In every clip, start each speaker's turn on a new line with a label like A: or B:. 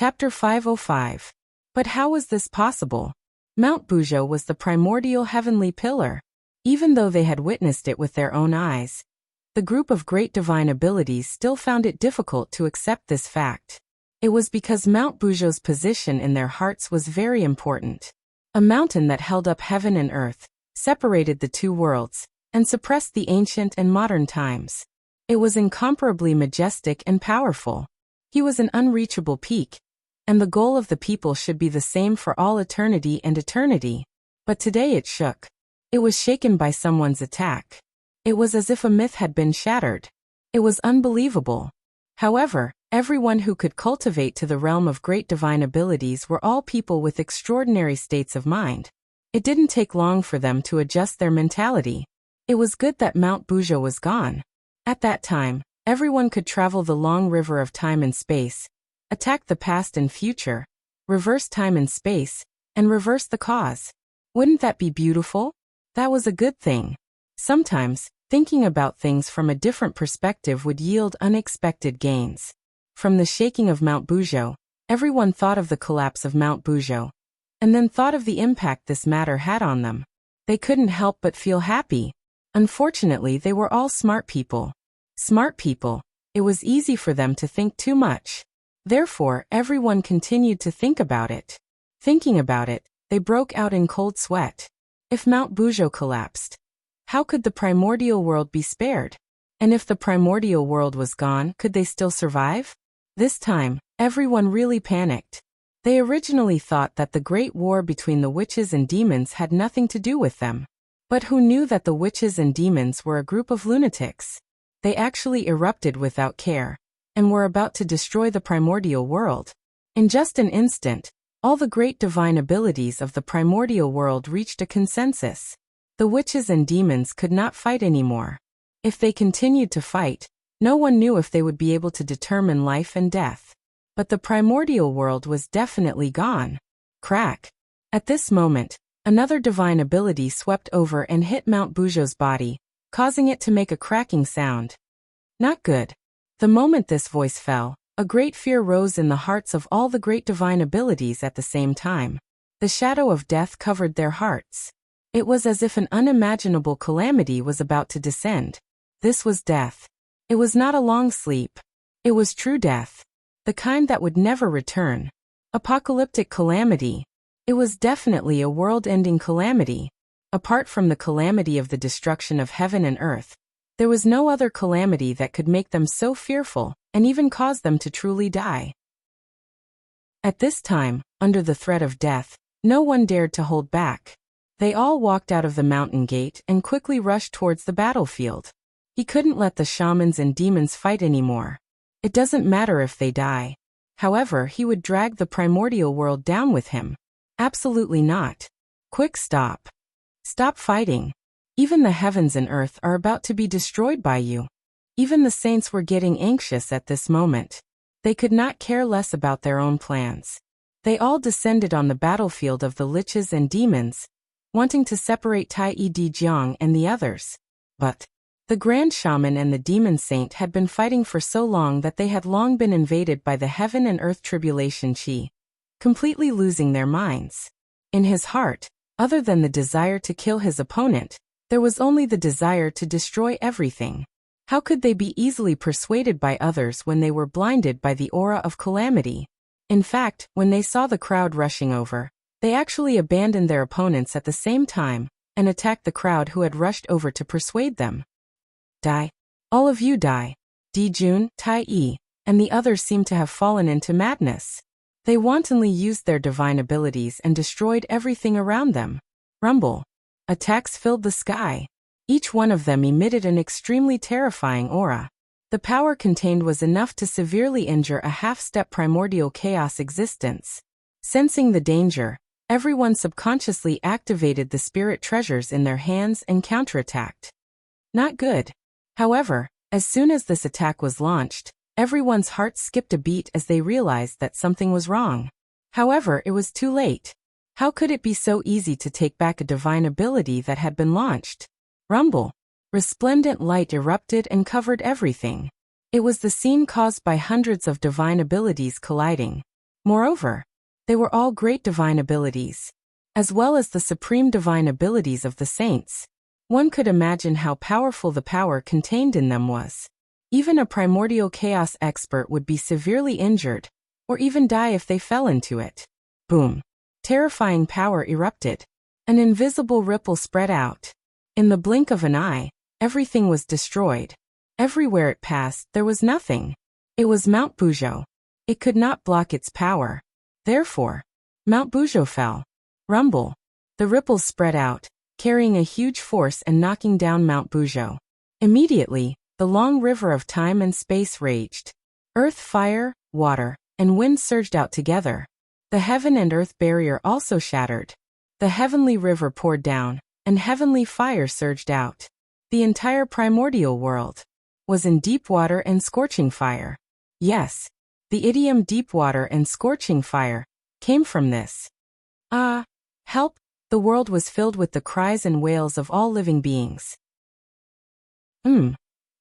A: Chapter 505. But how was this possible? Mount Bujo was the primordial heavenly pillar. Even though they had witnessed it with their own eyes, the group of great divine abilities still found it difficult to accept this fact. It was because Mount Bujo's position in their hearts was very important. A mountain that held up heaven and earth, separated the two worlds, and suppressed the ancient and modern times. It was incomparably majestic and powerful. He was an unreachable peak, and the goal of the people should be the same for all eternity and eternity. But today it shook. It was shaken by someone's attack. It was as if a myth had been shattered. It was unbelievable. However, everyone who could cultivate to the realm of great divine abilities were all people with extraordinary states of mind. It didn't take long for them to adjust their mentality. It was good that Mount Bujo was gone. At that time, everyone could travel the long river of time and space, attack the past and future, reverse time and space, and reverse the cause. Wouldn't that be beautiful? That was a good thing. Sometimes, thinking about things from a different perspective would yield unexpected gains. From the shaking of Mount Bujo, everyone thought of the collapse of Mount Bujo, and then thought of the impact this matter had on them. They couldn't help but feel happy. Unfortunately, they were all smart people. Smart people, it was easy for them to think too much. Therefore, everyone continued to think about it. Thinking about it, they broke out in cold sweat. If Mount Bujo collapsed, how could the primordial world be spared? And if the primordial world was gone, could they still survive? This time, everyone really panicked. They originally thought that the great war between the witches and demons had nothing to do with them. But who knew that the witches and demons were a group of lunatics? They actually erupted without care, and were about to destroy the primordial world. In just an instant, all the great divine abilities of the primordial world reached a consensus. The witches and demons could not fight anymore. If they continued to fight, no one knew if they would be able to determine life and death. But the primordial world was definitely gone. Crack. At this moment, another divine ability swept over and hit Mount Bujo's body, causing it to make a cracking sound. Not good. The moment this voice fell, a great fear rose in the hearts of all the great divine abilities at the same time. The shadow of death covered their hearts. It was as if an unimaginable calamity was about to descend. This was death. It was not a long sleep. It was true death. The kind that would never return. Apocalyptic calamity. It was definitely a world-ending calamity. Apart from the calamity of the destruction of heaven and earth, there was no other calamity that could make them so fearful, and even cause them to truly die. At this time, under the threat of death, no one dared to hold back. They all walked out of the mountain gate and quickly rushed towards the battlefield. He couldn't let the shamans and demons fight anymore. It doesn't matter if they die. However, he would drag the primordial world down with him. Absolutely not. Quick stop. Stop fighting. Even the heavens and earth are about to be destroyed by you. Even the saints were getting anxious at this moment. They could not care less about their own plans. They all descended on the battlefield of the liches and demons, wanting to separate Tai Di Jiang and the others. But the Grand Shaman and the Demon Saint had been fighting for so long that they had long been invaded by the heaven and earth tribulation chi, completely losing their minds. In his heart, other than the desire to kill his opponent, there was only the desire to destroy everything. How could they be easily persuaded by others when they were blinded by the aura of calamity? In fact, when they saw the crowd rushing over, they actually abandoned their opponents at the same time, and attacked the crowd who had rushed over to persuade them. Die. All of you die. Dijun, Tai Yi, and the others seemed to have fallen into madness. They wantonly used their divine abilities and destroyed everything around them. Rumble. Attacks filled the sky. Each one of them emitted an extremely terrifying aura. The power contained was enough to severely injure a half-step primordial chaos existence. Sensing the danger, everyone subconsciously activated the spirit treasures in their hands and counterattacked. Not good. However, as soon as this attack was launched, everyone's heart skipped a beat as they realized that something was wrong. However, it was too late. How could it be so easy to take back a divine ability that had been launched? Rumble. Resplendent light erupted and covered everything. It was the scene caused by hundreds of divine abilities colliding. Moreover, they were all great divine abilities, as well as the supreme divine abilities of the saints. One could imagine how powerful the power contained in them was. Even a primordial chaos expert would be severely injured, or even die if they fell into it. Boom! Terrifying power erupted. An invisible ripple spread out. In the blink of an eye, everything was destroyed. Everywhere it passed, there was nothing. It was Mount Buzhou. It could not block its power. Therefore, Mount Buzhou fell. Rumble. The ripples spread out, carrying a huge force and knocking down Mount Buzhou. Immediately, the long river of time and space raged. Earth, fire, water, and wind surged out together. The heaven and earth barrier also shattered. The heavenly river poured down, and heavenly fire surged out. The entire primordial world was in deep water and scorching fire. Yes, the idiom deep water and scorching fire came from this. Ah, help! The world was filled with the cries and wails of all living beings.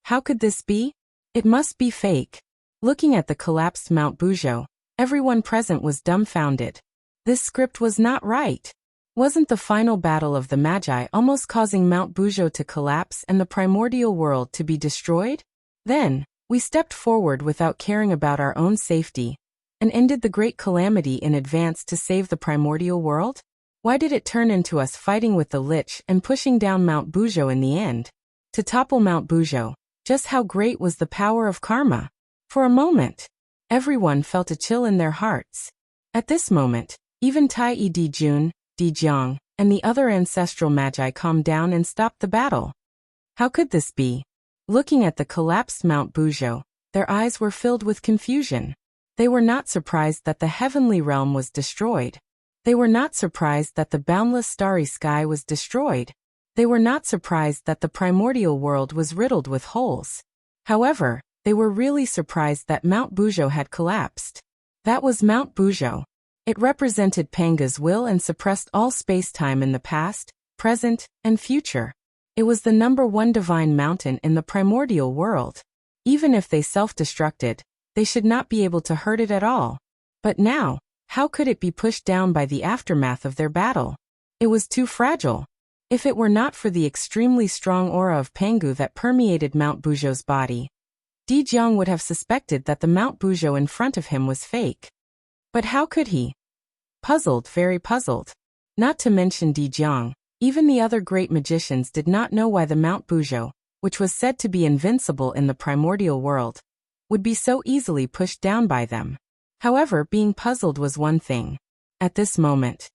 A: How could this be? It must be fake. Looking at the collapsed Mount Buzhou, everyone present was dumbfounded. This script was not right. Wasn't the final battle of the Magi almost causing Mount Buzhou to collapse and the primordial world to be destroyed? Then, we stepped forward without caring about our own safety, and ended the great calamity in advance to save the primordial world? Why did it turn into us fighting with the Lich and pushing down Mount Buzhou in the end? To topple Mount Buzhou, just how great was the power of karma? For a moment, everyone felt a chill in their hearts. At this moment, even Tai Di Jun, Di Jiang, and the other ancestral magi calmed down and stopped the battle. How could this be? Looking at the collapsed Mount Buzhou, their eyes were filled with confusion. They were not surprised that the heavenly realm was destroyed. They were not surprised that the boundless starry sky was destroyed. They were not surprised that the primordial world was riddled with holes. However, they were really surprised that Mount Buzhou had collapsed. That was Mount Buzhou. It represented Panga's will and suppressed all space-time in the past, present, and future. It was the #1 divine mountain in the primordial world. Even if they self-destructed, they should not be able to hurt it at all. But now, how could it be pushed down by the aftermath of their battle? It was too fragile. If it were not for the extremely strong aura of Pangu that permeated Mount Buzhou's body, Di Jiang would have suspected that the Mount Buzhou in front of him was fake. But how could he? Puzzled, very puzzled. Not to mention Di Jiang, even the other great magicians did not know why the Mount Buzhou, which was said to be invincible in the primordial world, would be so easily pushed down by them. However, being puzzled was one thing. At this moment,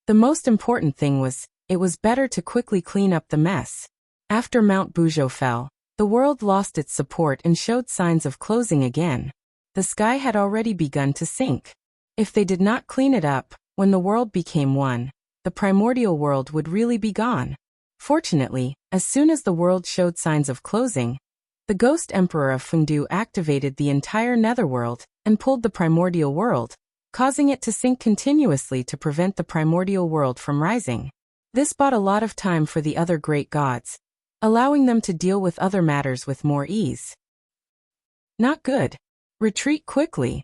A: the most important thing was, it was better to quickly clean up the mess. After Mount Buzhou fell, the world lost its support and showed signs of closing again. The sky had already begun to sink. If they did not clean it up, when the world became one, the primordial world would really be gone. Fortunately, as soon as the world showed signs of closing, the Ghost Emperor of Fengdu activated the entire netherworld and pulled the primordial world, causing it to sink continuously to prevent the primordial world from rising. This bought a lot of time for the other great gods, allowing them to deal with other matters with more ease. Not good. Retreat quickly.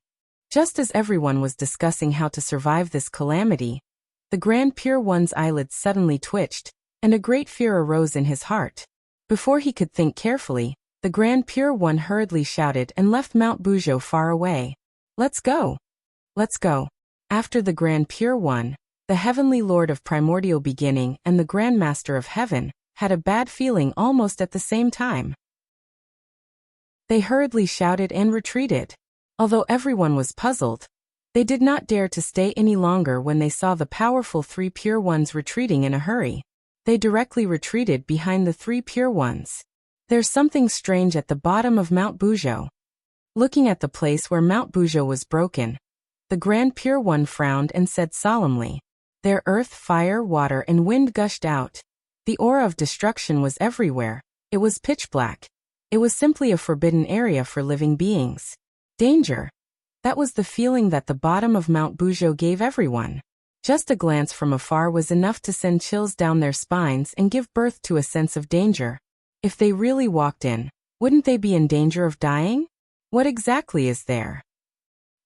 A: Just as everyone was discussing how to survive this calamity, the Grand Pure One's eyelids suddenly twitched, and a great fear arose in his heart. Before he could think carefully, the Grand Pure One hurriedly shouted and left Mount Buzhou far away. Let's go. Let's go. After the Grand Pure One, the Heavenly Lord of Primordial Beginning and the Grand Master of Heaven had a bad feeling almost at the same time. They hurriedly shouted and retreated. Although everyone was puzzled, they did not dare to stay any longer when they saw the powerful 3 Pure Ones retreating in a hurry. They directly retreated behind the 3 Pure Ones. There's something strange at the bottom of Mount Buzhou. Looking at the place where Mount Buzhou was broken, the Grand Pure One frowned and said solemnly, "There earth, fire, water, and wind gushed out. The aura of destruction was everywhere. It was pitch black. It was simply a forbidden area for living beings. Danger." That was the feeling that the bottom of Mount Buzhou gave everyone. Just a glance from afar was enough to send chills down their spines and give birth to a sense of danger. If they really walked in, wouldn't they be in danger of dying? What exactly is there?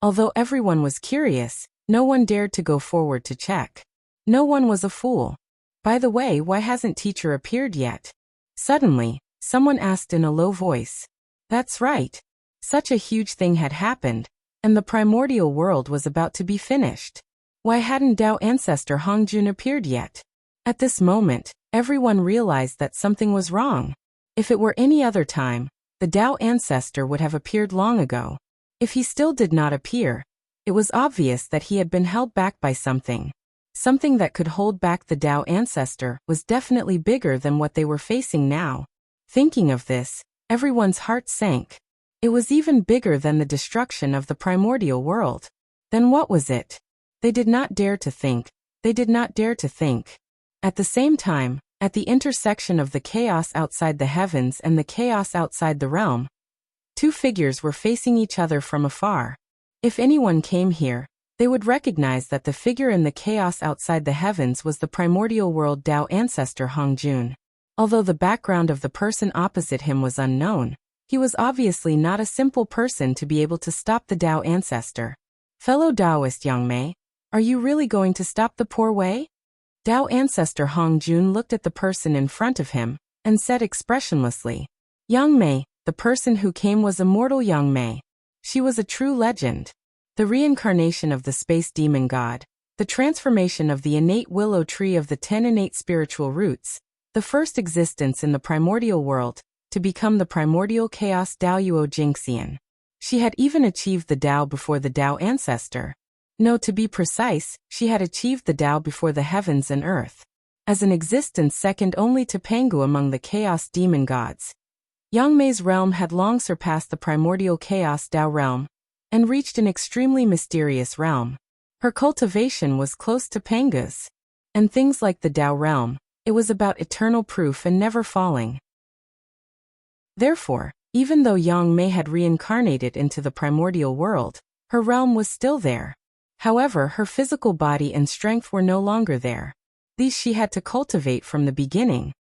A: Although everyone was curious, no one dared to go forward to check. No one was a fool. By the way, why hasn't teacher appeared yet? Suddenly, someone asked in a low voice. That's right. Such a huge thing had happened, and the primordial world was about to be finished. Why hadn't Tao ancestor Hongjun appeared yet? At this moment, everyone realized that something was wrong. If it were any other time, the Tao ancestor would have appeared long ago. If he still did not appear, it was obvious that he had been held back by something. Something that could hold back the Tao ancestor was definitely bigger than what they were facing now. Thinking of this, everyone's heart sank. It was even bigger than the destruction of the primordial world. Then what was it? They did not dare to think. They did not dare to think. At the same time, at the intersection of the chaos outside the heavens and the chaos outside the realm, two figures were facing each other from afar. If anyone came here, they would recognize that the figure in the chaos outside the heavens was the primordial world Tao ancestor Hongjun. Although the background of the person opposite him was unknown, he was obviously not a simple person to be able to stop the Tao ancestor. Fellow Taoist Yang, are you really going to stop the poor way? Tao ancestor Hongjun looked at the person in front of him and said expressionlessly, Yang, the person who came was immortal Yang. She was a true legend. The reincarnation of the space demon god, the transformation of the innate willow tree of the 10 innate spiritual roots, the first existence in the primordial world, to become the primordial chaos Daoyuo Jingxian. She had even achieved the Tao before the Tao ancestor. No, to be precise, she had achieved the Tao before the heavens and earth. As an existence second only to Pangu among the chaos demon gods. Yangmei's realm had long surpassed the primordial chaos Tao realm, and reached an extremely mysterious realm. Her cultivation was close to Pangu's. And things like the Tao realm, it was about eternal proof and never falling. Therefore, even though Yang Mei had reincarnated into the primordial world, her realm was still there. However, her physical body and strength were no longer there. These she had to cultivate from the beginning.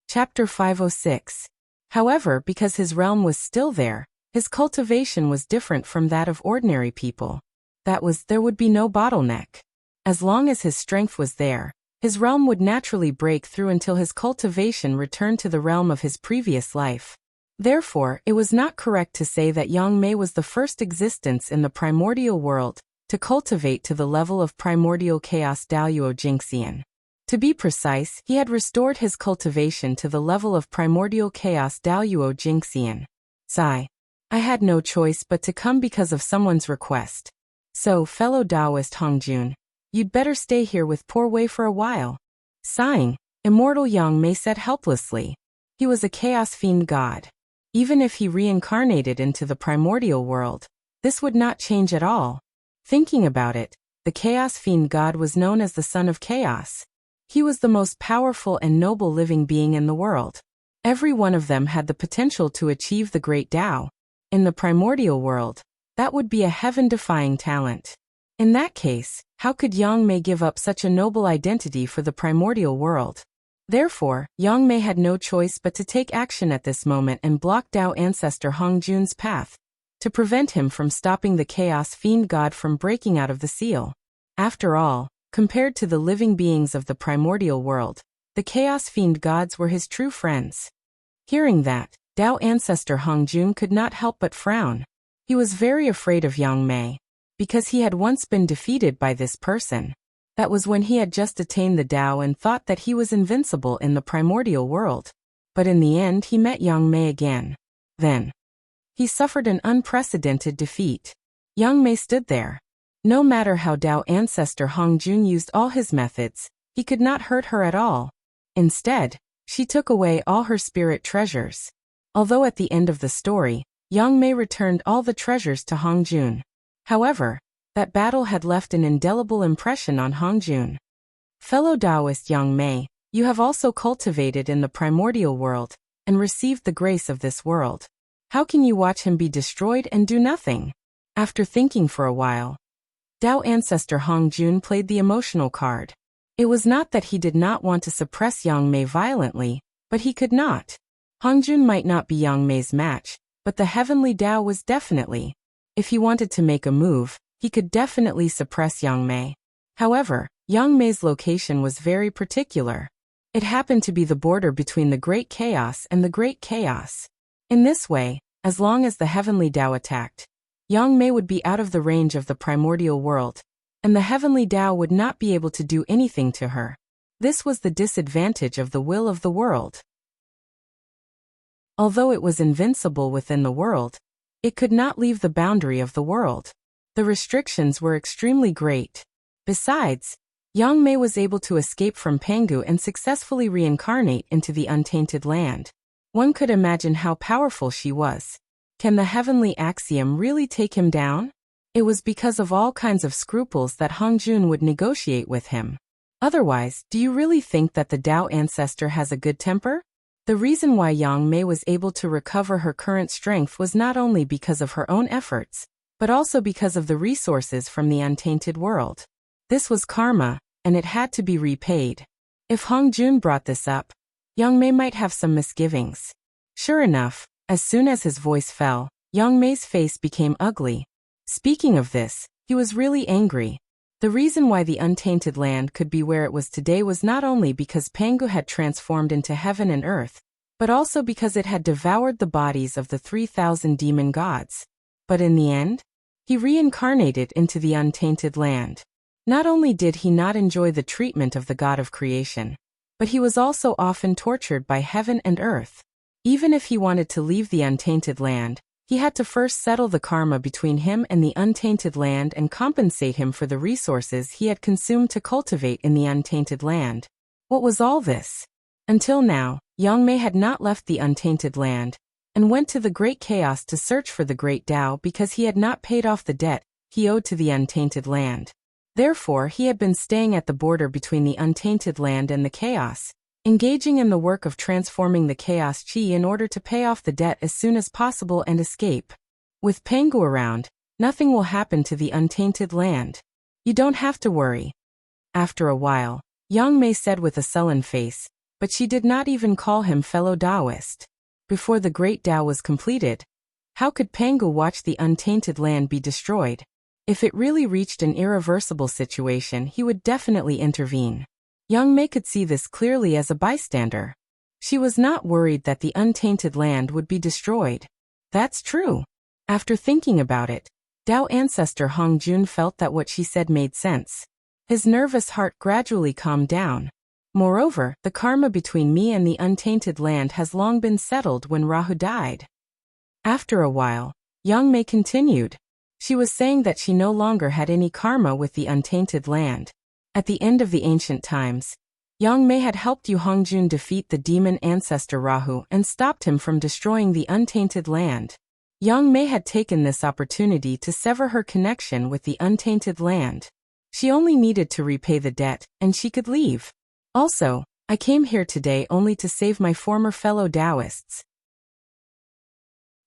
A: Chapter 506. However, because his realm was still there, his cultivation was different from that of ordinary people. There would be no bottleneck. As long as his strength was there, his realm would naturally break through until his cultivation returned to the realm of his previous life. Therefore, it was not correct to say that Yang Mei was the first existence in the primordial world to cultivate to the level of primordial chaos Daoyuo Jingxian. To be precise, he had restored his cultivation to the level of primordial chaos Daoyuo Jingxian. Sigh. I had no choice but to come because of someone's request. So, fellow Taoist Hongjun, you'd better stay here with poor Wei for a while. Sighing, immortal Yang Mei said helplessly. He was a chaos fiend god. Even if he reincarnated into the primordial world, this would not change at all. Thinking about it, the chaos fiend god was known as the son of chaos. He was the most powerful and noble living being in the world. Every one of them had the potential to achieve the great Tao. In the primordial world, that would be a heaven-defying talent. In that case, how could Yang Mei give up such a noble identity for the primordial world? Therefore, Yang Mei had no choice but to take action at this moment and block Tao ancestor Hongjun's path, to prevent him from stopping the chaos fiend god from breaking out of the seal. After all, compared to the living beings of the primordial world, the chaos fiend gods were his true friends. Hearing that, Tao ancestor Hongjun could not help but frown. He was very afraid of Yang Mei, because he had once been defeated by this person. That was when he had just attained the Tao and thought that he was invincible in the primordial world. But in the end he met Yang Mei again. Then, he suffered an unprecedented defeat. Yang Mei stood there. No matter how Tao ancestor Hongjun used all his methods, he could not hurt her at all. Instead, she took away all her spirit treasures. Although at the end of the story, Yang Mei returned all the treasures to Hongjun. However, that battle had left an indelible impression on Hongjun. Fellow Taoist Yang Mei, you have also cultivated in the primordial world, and received the grace of this world. How can you watch him be destroyed and do nothing? After thinking for a while, Tao ancestor Hongjun played the emotional card. It was not that he did not want to suppress Yang Mei violently, but he could not. Hongjun might not be Yang Mei's match, But the heavenly Tao was definitely. If he wanted to make a move, he could definitely suppress Yang Mei. However, Yang Mei's location was very particular. It happened to be the border between the Great Chaos and the Great Chaos. In this way, as long as the heavenly Tao attacked, Yang Mei would be out of the range of the primordial world, and the heavenly Tao would not be able to do anything to her. This was the disadvantage of the will of the world. Although it was invincible within the world, it could not leave the boundary of the world. The restrictions were extremely great. Besides, Yang Mei was able to escape from Pangu and successfully reincarnate into the untainted land. One could imagine how powerful she was. Can the heavenly axiom really take him down? It was because of all kinds of scruples that Hongjun would negotiate with him. Otherwise, do you really think that the Tao ancestor has a good temper? The reason why Yang Mei was able to recover her current strength was not only because of her own efforts, but also because of the resources from the untainted world. This was karma, and it had to be repaid. If Hongjun brought this up, Yang Mei might have some misgivings. Sure enough, as soon as his voice fell, Yang Mei's face became ugly. Speaking of this, he was really angry. The reason why the untainted land could be where it was today was not only because Pangu had transformed into heaven and earth, but also because it had devoured the bodies of the 3,000 demon gods. But in the end, he reincarnated into the untainted land. Not only did he not enjoy the treatment of the god of creation, but he was also often tortured by heaven and earth. Even if he wanted to leave the untainted land, he had to first settle the karma between him and the untainted land and compensate him for the resources he had consumed to cultivate in the untainted land. What was all this? Until now, Yang Mei had not left the untainted land, and went to the Great Chaos to search for the Great Tao because he had not paid off the debt he owed to the untainted land. Therefore, he had been staying at the border between the untainted land and the chaos, engaging in the work of transforming the chaos chi in order to pay off the debt as soon as possible and escape. With Pangu around, nothing will happen to the untainted land. You don't have to worry. After a while, Yang Mei said with a sullen face, but she did not even call him fellow Taoist. Before the Great Tao was completed, how could Pangu watch the untainted land be destroyed? If it really reached an irreversible situation, he would definitely intervene. Yang Mei could see this clearly as a bystander. She was not worried that the untainted land would be destroyed. That's true. After thinking about it, Tao ancestor Hongjun felt that what she said made sense. His nervous heart gradually calmed down. Moreover, the karma between me and the untainted land has long been settled when Rahu died. After a while, Yang Mei continued. She was saying that she no longer had any karma with the untainted land. At the end of the ancient times, Yang Mei had helped Yu Hongjun defeat the demon ancestor Rahu and stopped him from destroying the untainted land. Yang Mei had taken this opportunity to sever her connection with the untainted land. She only needed to repay the debt, and she could leave. Also, I came here today only to save my former fellow Taoists.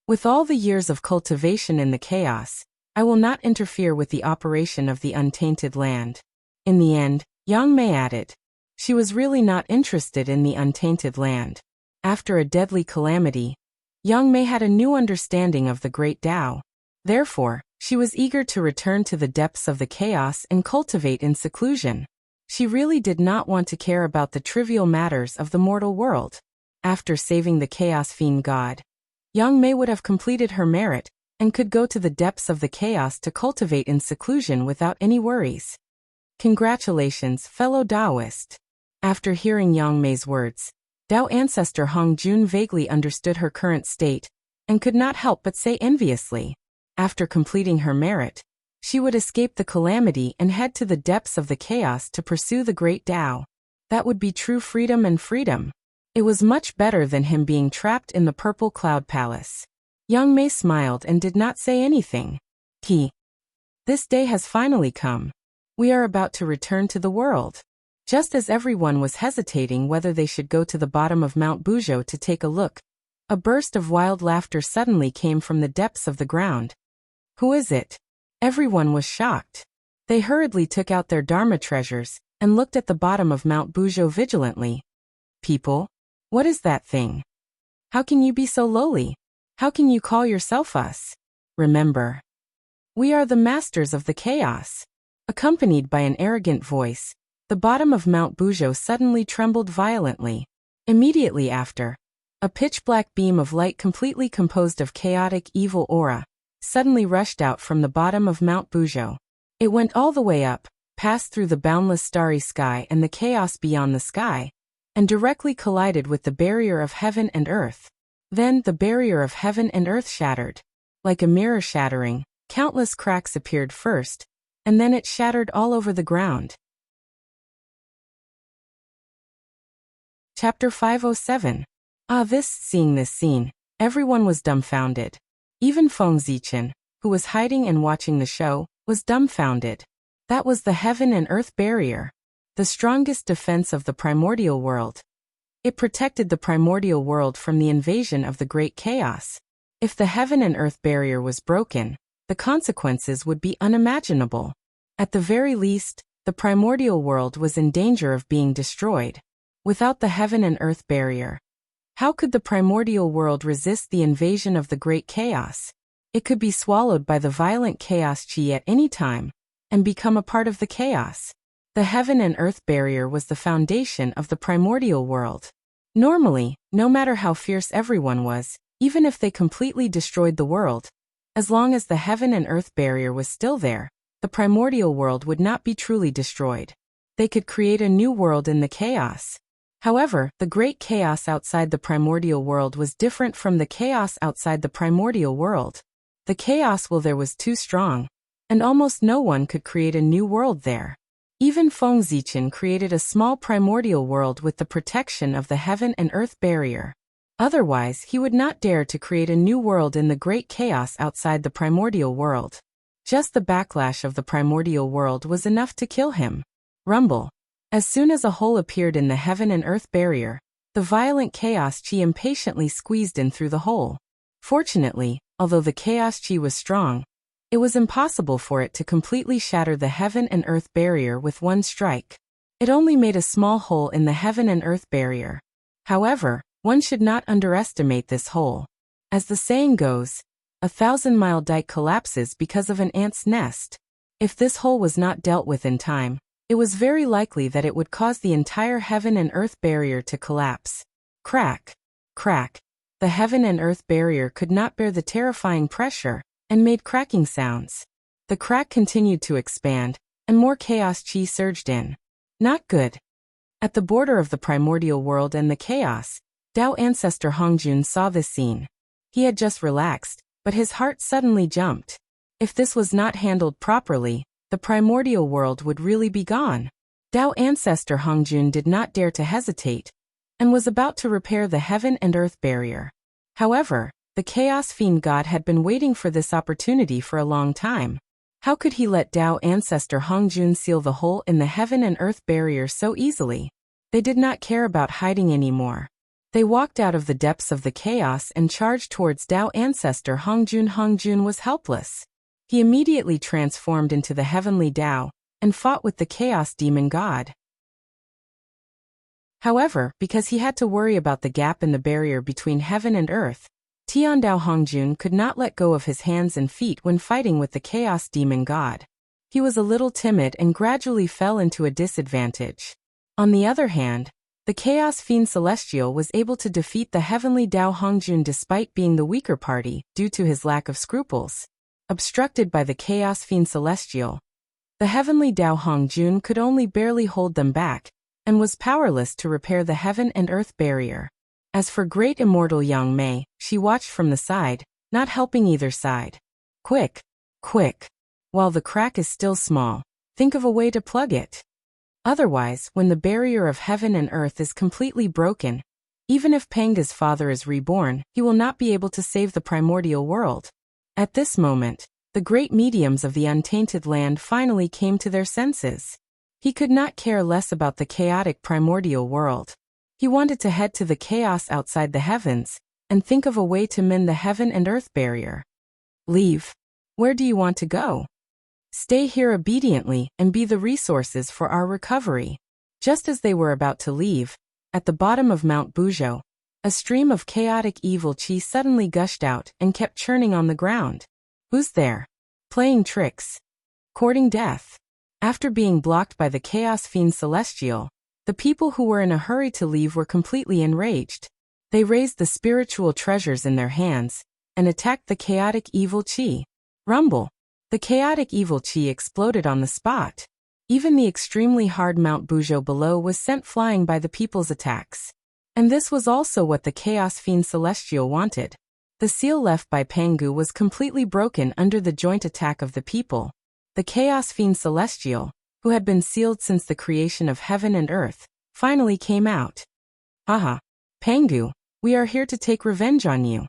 A: With all the years of cultivation in the chaos, I will not interfere with the operation of the untainted land. In the end, Yang Mei added, she was really not interested in the untainted land. After a deadly calamity, Yang Mei had a new understanding of the Great Tao. Therefore, she was eager to return to the depths of the chaos and cultivate in seclusion. She really did not want to care about the trivial matters of the mortal world. After saving the chaos fiend god, Yang Mei would have completed her merit and could go to the depths of the chaos to cultivate in seclusion without any worries. Congratulations, fellow Taoist. After hearing Yang Mei's words, Tao ancestor Hongjun vaguely understood her current state and could not help but say enviously. After completing her merit, she would escape the calamity and head to the depths of the chaos to pursue the Great Tao. That would be true freedom and freedom. It was much better than him being trapped in the purple cloud palace. Yang Mei smiled and did not say anything. This day has finally come. We are about to return to the world. Just as everyone was hesitating whether they should go to the bottom of Mount Buzhou to take a look, a burst of wild laughter suddenly came from the depths of the ground. Who is it? Everyone was shocked. They hurriedly took out their Dharma treasures and looked at the bottom of Mount Buzhou vigilantly. People? What is that thing? How can you be so lowly? How can you call yourself us? Remember, we are the masters of the chaos. Accompanied by an arrogant voice, the bottom of Mount Bujo suddenly trembled violently. Immediately after, a pitch-black beam of light completely composed of chaotic evil aura suddenly rushed out from the bottom of Mount Bujo. It went all the way up, passed through the boundless starry sky and the chaos beyond the sky, and directly collided with the barrier of heaven and earth. Then the barrier of heaven and earth shattered. Like a mirror shattering, countless cracks appeared first, and then it shattered all over the ground. Chapter 507. Seeing this scene, everyone was dumbfounded. Even Feng Zichen, who was hiding and watching the show, was dumbfounded. That was the heaven and earth barrier, the strongest defense of the primordial world. It protected the primordial world from the invasion of the great chaos. If the heaven and earth barrier was broken, the consequences would be unimaginable. At the very least, the primordial world was in danger of being destroyed. Without the heaven and earth barrier, how could the primordial world resist the invasion of the great chaos? It could be swallowed by the violent chaos chi at any time, and become a part of the chaos. The heaven and earth barrier was the foundation of the primordial world. Normally, no matter how fierce everyone was, even if they completely destroyed the world, as long as the heaven and earth barrier was still there, the primordial world would not be truly destroyed. They could create a new world in the chaos. However, the great chaos outside the primordial world was different from the chaos outside the primordial world. The chaos there was too strong, and almost no one could create a new world there. Even Feng Zichen created a small primordial world with the protection of the heaven and earth barrier. Otherwise, he would not dare to create a new world in the great chaos outside the primordial world. Just the backlash of the primordial world was enough to kill him. Rumble. As soon as a hole appeared in the heaven and earth barrier, the violent chaos chi impatiently squeezed in through the hole. Fortunately, although the chaos chi was strong, it was impossible for it to completely shatter the heaven and earth barrier with one strike. It only made a small hole in the heaven and earth barrier. However, one should not underestimate this hole. As the saying goes, 1,000-mile dike collapses because of an ant's nest. If this hole was not dealt with in time, it was very likely that it would cause the entire heaven and earth barrier to collapse. Crack. Crack. The heaven and earth barrier could not bear the terrifying pressure, and made cracking sounds. The crack continued to expand, and more chaos chi surged in. Not good. At the border of the primordial world and the chaos, Dao ancestor Hongjun saw this scene. He had just relaxed, but his heart suddenly jumped. If this was not handled properly, the primordial world would really be gone. Dao ancestor Hongjun did not dare to hesitate, and was about to repair the heaven and earth barrier. However, the Chaos Fiend God had been waiting for this opportunity for a long time. How could he let Dao ancestor Hongjun seal the hole in the heaven and earth barrier so easily? They did not care about hiding anymore. They walked out of the depths of the chaos and charged towards Dao ancestor Hongjun. Hongjun was helpless. He immediately transformed into the heavenly Dao, and fought with the Chaos Demon God. However, because he had to worry about the gap in the barrier between heaven and earth, Tiandao Hongjun could not let go of his hands and feet when fighting with the Chaos Demon God. He was a little timid and gradually fell into a disadvantage. On the other hand, the Chaos Fiend Celestial was able to defeat the heavenly Dao Hongjun despite being the weaker party due to his lack of scruples. Obstructed by the Chaos Fiend Celestial, the heavenly Dao Hongjun could only barely hold them back, and was powerless to repair the heaven and earth barrier. As for great immortal Yang Mei, she watched from the side, not helping either side. Quick! Quick! While the crack is still small, think of a way to plug it. Otherwise, when the barrier of heaven and earth is completely broken, even if Panga's father is reborn, he will not be able to save the primordial world. At this moment, the great mediums of the untainted land finally came to their senses. He could not care less about the chaotic primordial world. He wanted to head to the chaos outside the heavens, and think of a way to mend the heaven and earth barrier. Leave. Where do you want to go? Stay here obediently and be the resources for our recovery. Just as they were about to leave, at the bottom of Mount Bujo, A stream of chaotic evil chi suddenly gushed out and kept churning on the ground. Who's there? Playing tricks? Courting death? After being blocked by the Chaos Fiend Celestial, the people who were in a hurry to leave were completely enraged. They raised the spiritual treasures in their hands and attacked the chaotic evil chi. Rumble! The chaotic evil chi exploded on the spot. Even the extremely hard Mount Bujo below was sent flying by the people's attacks. And this was also what the Chaos Fiend Celestial wanted. The seal left by Pangu was completely broken under the joint attack of the people. The Chaos Fiend Celestial, who had been sealed since the creation of heaven and earth, finally came out. Haha. Pangu, we are here to take revenge on you.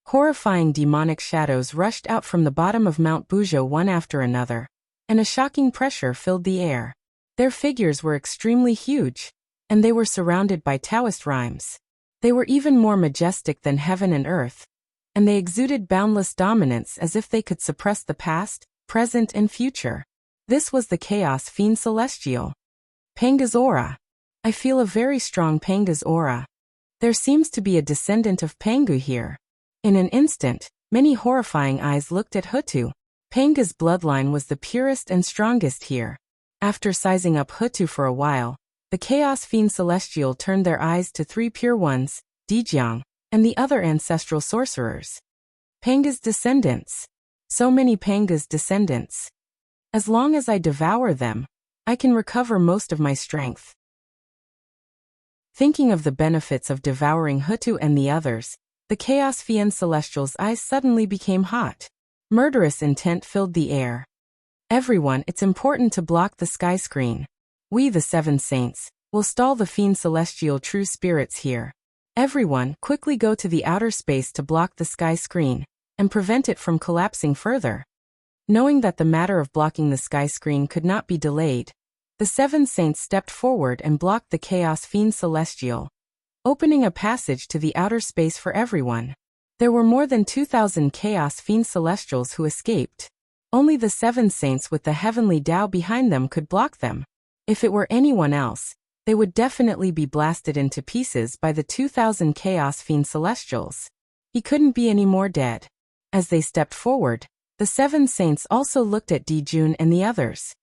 A: Horrifying demonic shadows rushed out from the bottom of Mount Bujo one after another, and a shocking pressure filled the air. Their figures were extremely huge, and they were surrounded by Taoist rhymes. They were even more majestic than heaven and earth, and they exuded boundless dominance as if they could suppress the past, present and future. This was the Chaos Fiend Celestial. Panga's aura. I feel a very strong Panga's aura. There seems to be a descendant of Pangu here. In an instant, many horrifying eyes looked at Hutu. Panga's bloodline was the purest and strongest here. After sizing up Hutu for a while, the Chaos Fiend Celestial turned their eyes to three pure ones, Dijiang, and the other ancestral sorcerers. Panga's descendants. So many Panga's descendants. As long as I devour them, I can recover most of my strength. Thinking of the benefits of devouring Hutu and the others, the Chaos Fiend Celestial's eyes suddenly became hot. Murderous intent filled the air. Everyone, it's important to block the sky screen. We, the Seven Saints, will stall the Fiend Celestial true spirits here. Everyone, quickly go to the outer space to block the sky screen and prevent it from collapsing further. Knowing that the matter of blocking the sky screen could not be delayed, the Seven Saints stepped forward and blocked the Chaos Fiend Celestial, opening a passage to the outer space for everyone. There were more than 2,000 Chaos Fiend Celestials who escaped. Only the Seven Saints with the heavenly Tao behind them could block them. If it were anyone else, they would definitely be blasted into pieces by the 2,000 Chaos Fiend Celestials. He couldn't be any more dead. As they stepped forward, the Seven Saints also looked at Dijun and the others.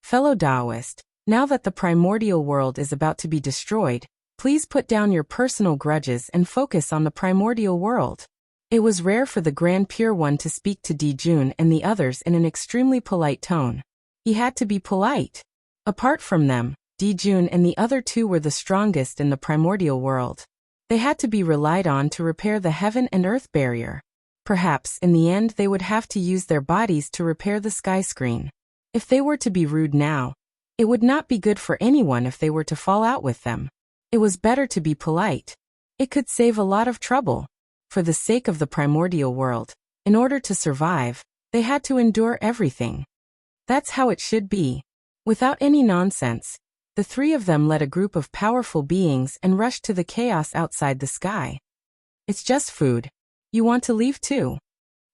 A: Fellow Taoist, now that the primordial world is about to be destroyed, please put down your personal grudges and focus on the primordial world. It was rare for the Grand Pure One to speak to Dijun and the others in an extremely polite tone. He had to be polite. Apart from them, Dijun and the other two were the strongest in the primordial world. They had to be relied on to repair the heaven and earth barrier. Perhaps in the end they would have to use their bodies to repair the sky screen. If they were to be rude now, it would not be good for anyone if they were to fall out with them. It was better to be polite. It could save a lot of trouble. For the sake of the primordial world, in order to survive, they had to endure everything. That's how it should be. Without any nonsense, the three of them led a group of powerful beings and rushed to the chaos outside the sky. It's just food. You want to leave too?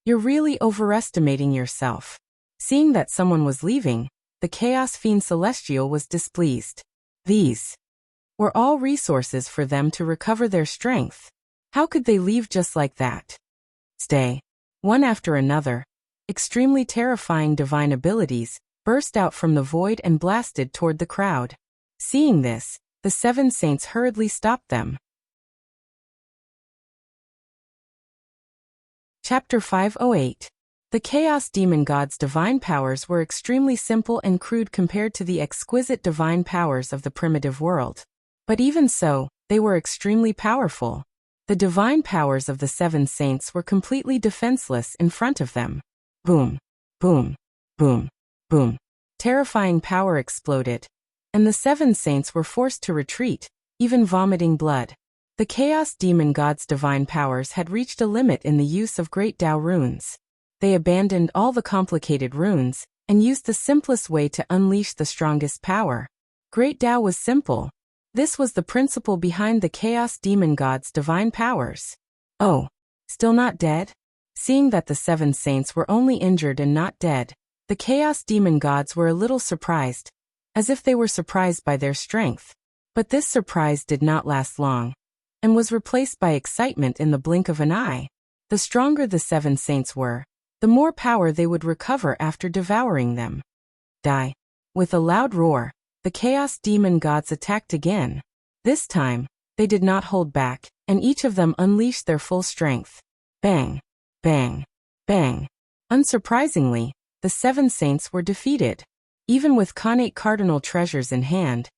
A: You're really overestimating yourself. Seeing that someone was leaving, the Chaos Fiend Celestial was displeased. These were all resources for them to recover their strength. How could they leave just like that? Stay. One after another, extremely terrifying divine abilities burst out from the void and blasted toward the crowd. Seeing this, the Seven Saints hurriedly stopped them. Chapter 508. The Chaos Demon God's divine powers were extremely simple and crude compared to the exquisite divine powers of the primitive world. But even so, they were extremely powerful. The divine powers of the Seven Saints were completely defenseless in front of them. Boom, boom, boom, boom. Terrifying power exploded, and the Seven Saints were forced to retreat, even vomiting blood. The Chaos Demon God's divine powers had reached a limit in the use of Great Tao runes. They abandoned all the complicated runes and used the simplest way to unleash the strongest power. Great Tao was simple. This was the principle behind the Chaos Demon God's divine powers. Oh, still not dead? Seeing that the Seven Saints were only injured and not dead, the Chaos Demon Gods were a little surprised, as if they were surprised by their strength. But this surprise did not last long. and was replaced by excitement in the blink of an eye. The stronger the seven saints were, the more power they would recover after devouring them. Die. With a loud roar, the chaos demon gods attacked again. This time, they did not hold back, and each of them unleashed their full strength. Bang, bang, bang. Unsurprisingly, the seven saints were defeated. Even with connate cardinal treasures in hand,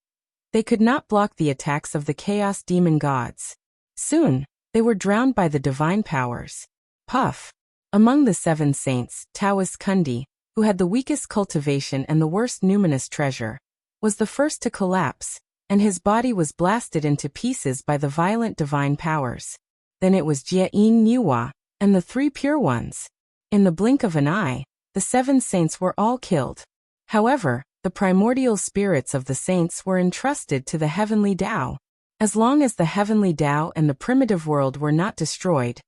A: they could not block the attacks of the chaos demon gods. Soon, they were drowned by the divine powers. Puff. Among the seven saints, Taoist Kundi, who had the weakest cultivation and the worst numinous treasure, was the first to collapse, and his body was blasted into pieces by the violent divine powers. Then it was Jia Yin Niwa, and the three pure ones. In the blink of an eye, the seven saints were all killed. However, the primordial spirits of the saints were entrusted to the heavenly Tao. As long as the heavenly Tao and the primitive world were not destroyed,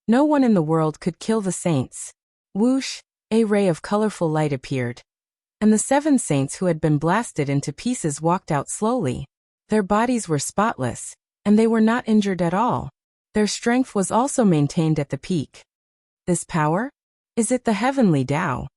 A: no one in the world could kill the saints. Whoosh, a ray of colorful light appeared, and the seven saints who had been blasted into pieces walked out slowly. Their bodies were spotless, and they were not injured at all. Their strength was also maintained at the peak. This power? Is it the heavenly Tao?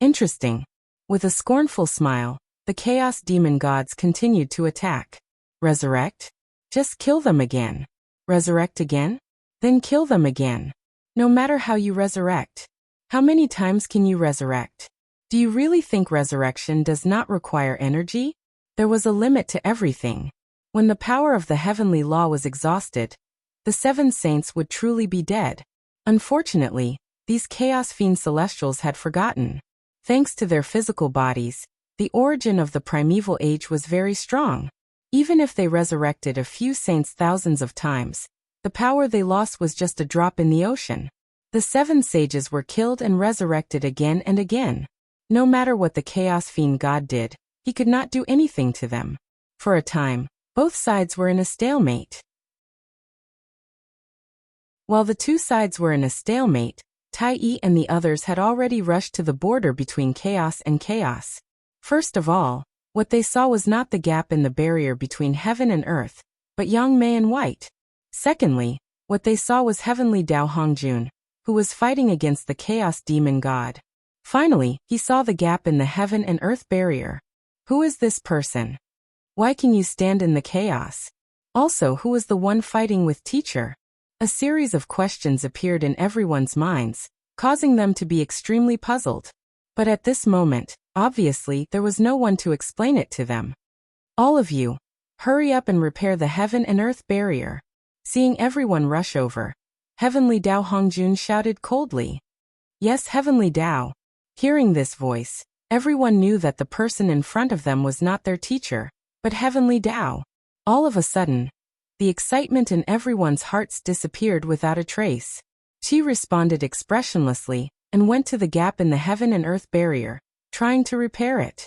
A: Interesting. With a scornful smile, the chaos demon gods continued to attack. Resurrect? Just kill them again. Resurrect again? Then kill them again. No matter how you resurrect. How many times can you resurrect? Do you really think resurrection does not require energy? There was a limit to everything. When the power of the heavenly law was exhausted, the seven saints would truly be dead. Unfortunately, these chaos fiend celestials had forgotten. Thanks to their physical bodies, the origin of the primeval age was very strong. Even if they resurrected a few saints thousands of times, the power they lost was just a drop in the ocean. The seven sages were killed and resurrected again and again. No matter what the chaos fiend god did, he could not do anything to them. For a time, both sides were in a stalemate. While the two sides were in a stalemate, Tai Yi and the others had already rushed to the border between chaos and chaos. First of all, what they saw was not the gap in the barrier between heaven and earth, but Yang Mei and White. Secondly, what they saw was heavenly Dao Hongjun, who was fighting against the chaos demon god. Finally, he saw the gap in the heaven and earth barrier. Who is this person? Why can you stand in the chaos? Also, who is the one fighting with teacher? A series of questions appeared in everyone's minds, causing them to be extremely puzzled. But at this moment, obviously, there was no one to explain it to them. All of you, hurry up and repair the heaven and earth barrier. Seeing everyone rush over, heavenly Dao Hongjun shouted coldly. Yes, heavenly Dao. Hearing this voice, everyone knew that the person in front of them was not their teacher, but heavenly Dao. All of a sudden, the excitement in everyone's hearts disappeared without a trace. She responded expressionlessly and went to the gap in the heaven and earth barrier, trying to repair it.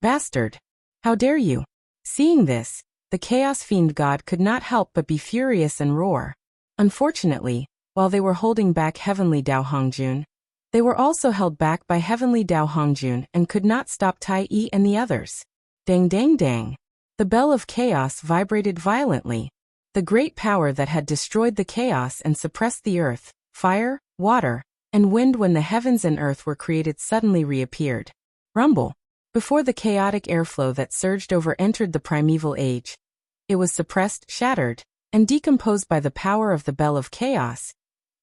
A: Bastard! How dare you! Seeing this, the chaos fiend god could not help but be furious and roar. Unfortunately, while they were holding back heavenly Dao Hongjun, they were also held back by heavenly Dao Hongjun and could not stop Tai Yi and the others. Dang dang dang! The bell of chaos vibrated violently. The great power that had destroyed the chaos and suppressed the earth, fire, water, and wind when the heavens and earth were created suddenly reappeared. Rumble. Before the chaotic airflow that surged over entered the primeval age, it was suppressed, shattered, and decomposed by the power of the bell of chaos,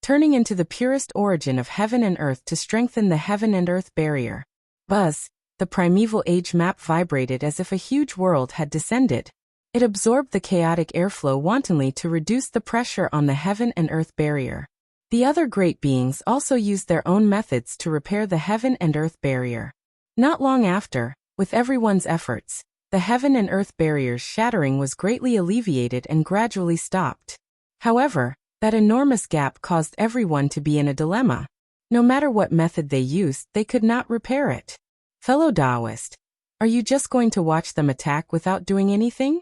A: turning into the purest origin of heaven and earth to strengthen the heaven and earth barrier. Buzz. The primeval age map vibrated as if a huge world had descended. It absorbed the chaotic airflow wantonly to reduce the pressure on the heaven and earth barrier. The other great beings also used their own methods to repair the heaven and earth barrier. Not long after, with everyone's efforts, the heaven and earth barrier's shattering was greatly alleviated and gradually stopped. However, that enormous gap caused everyone to be in a dilemma. No matter what method they used, they could not repair it. Fellow Taoist, are you just going to watch them attack without doing anything?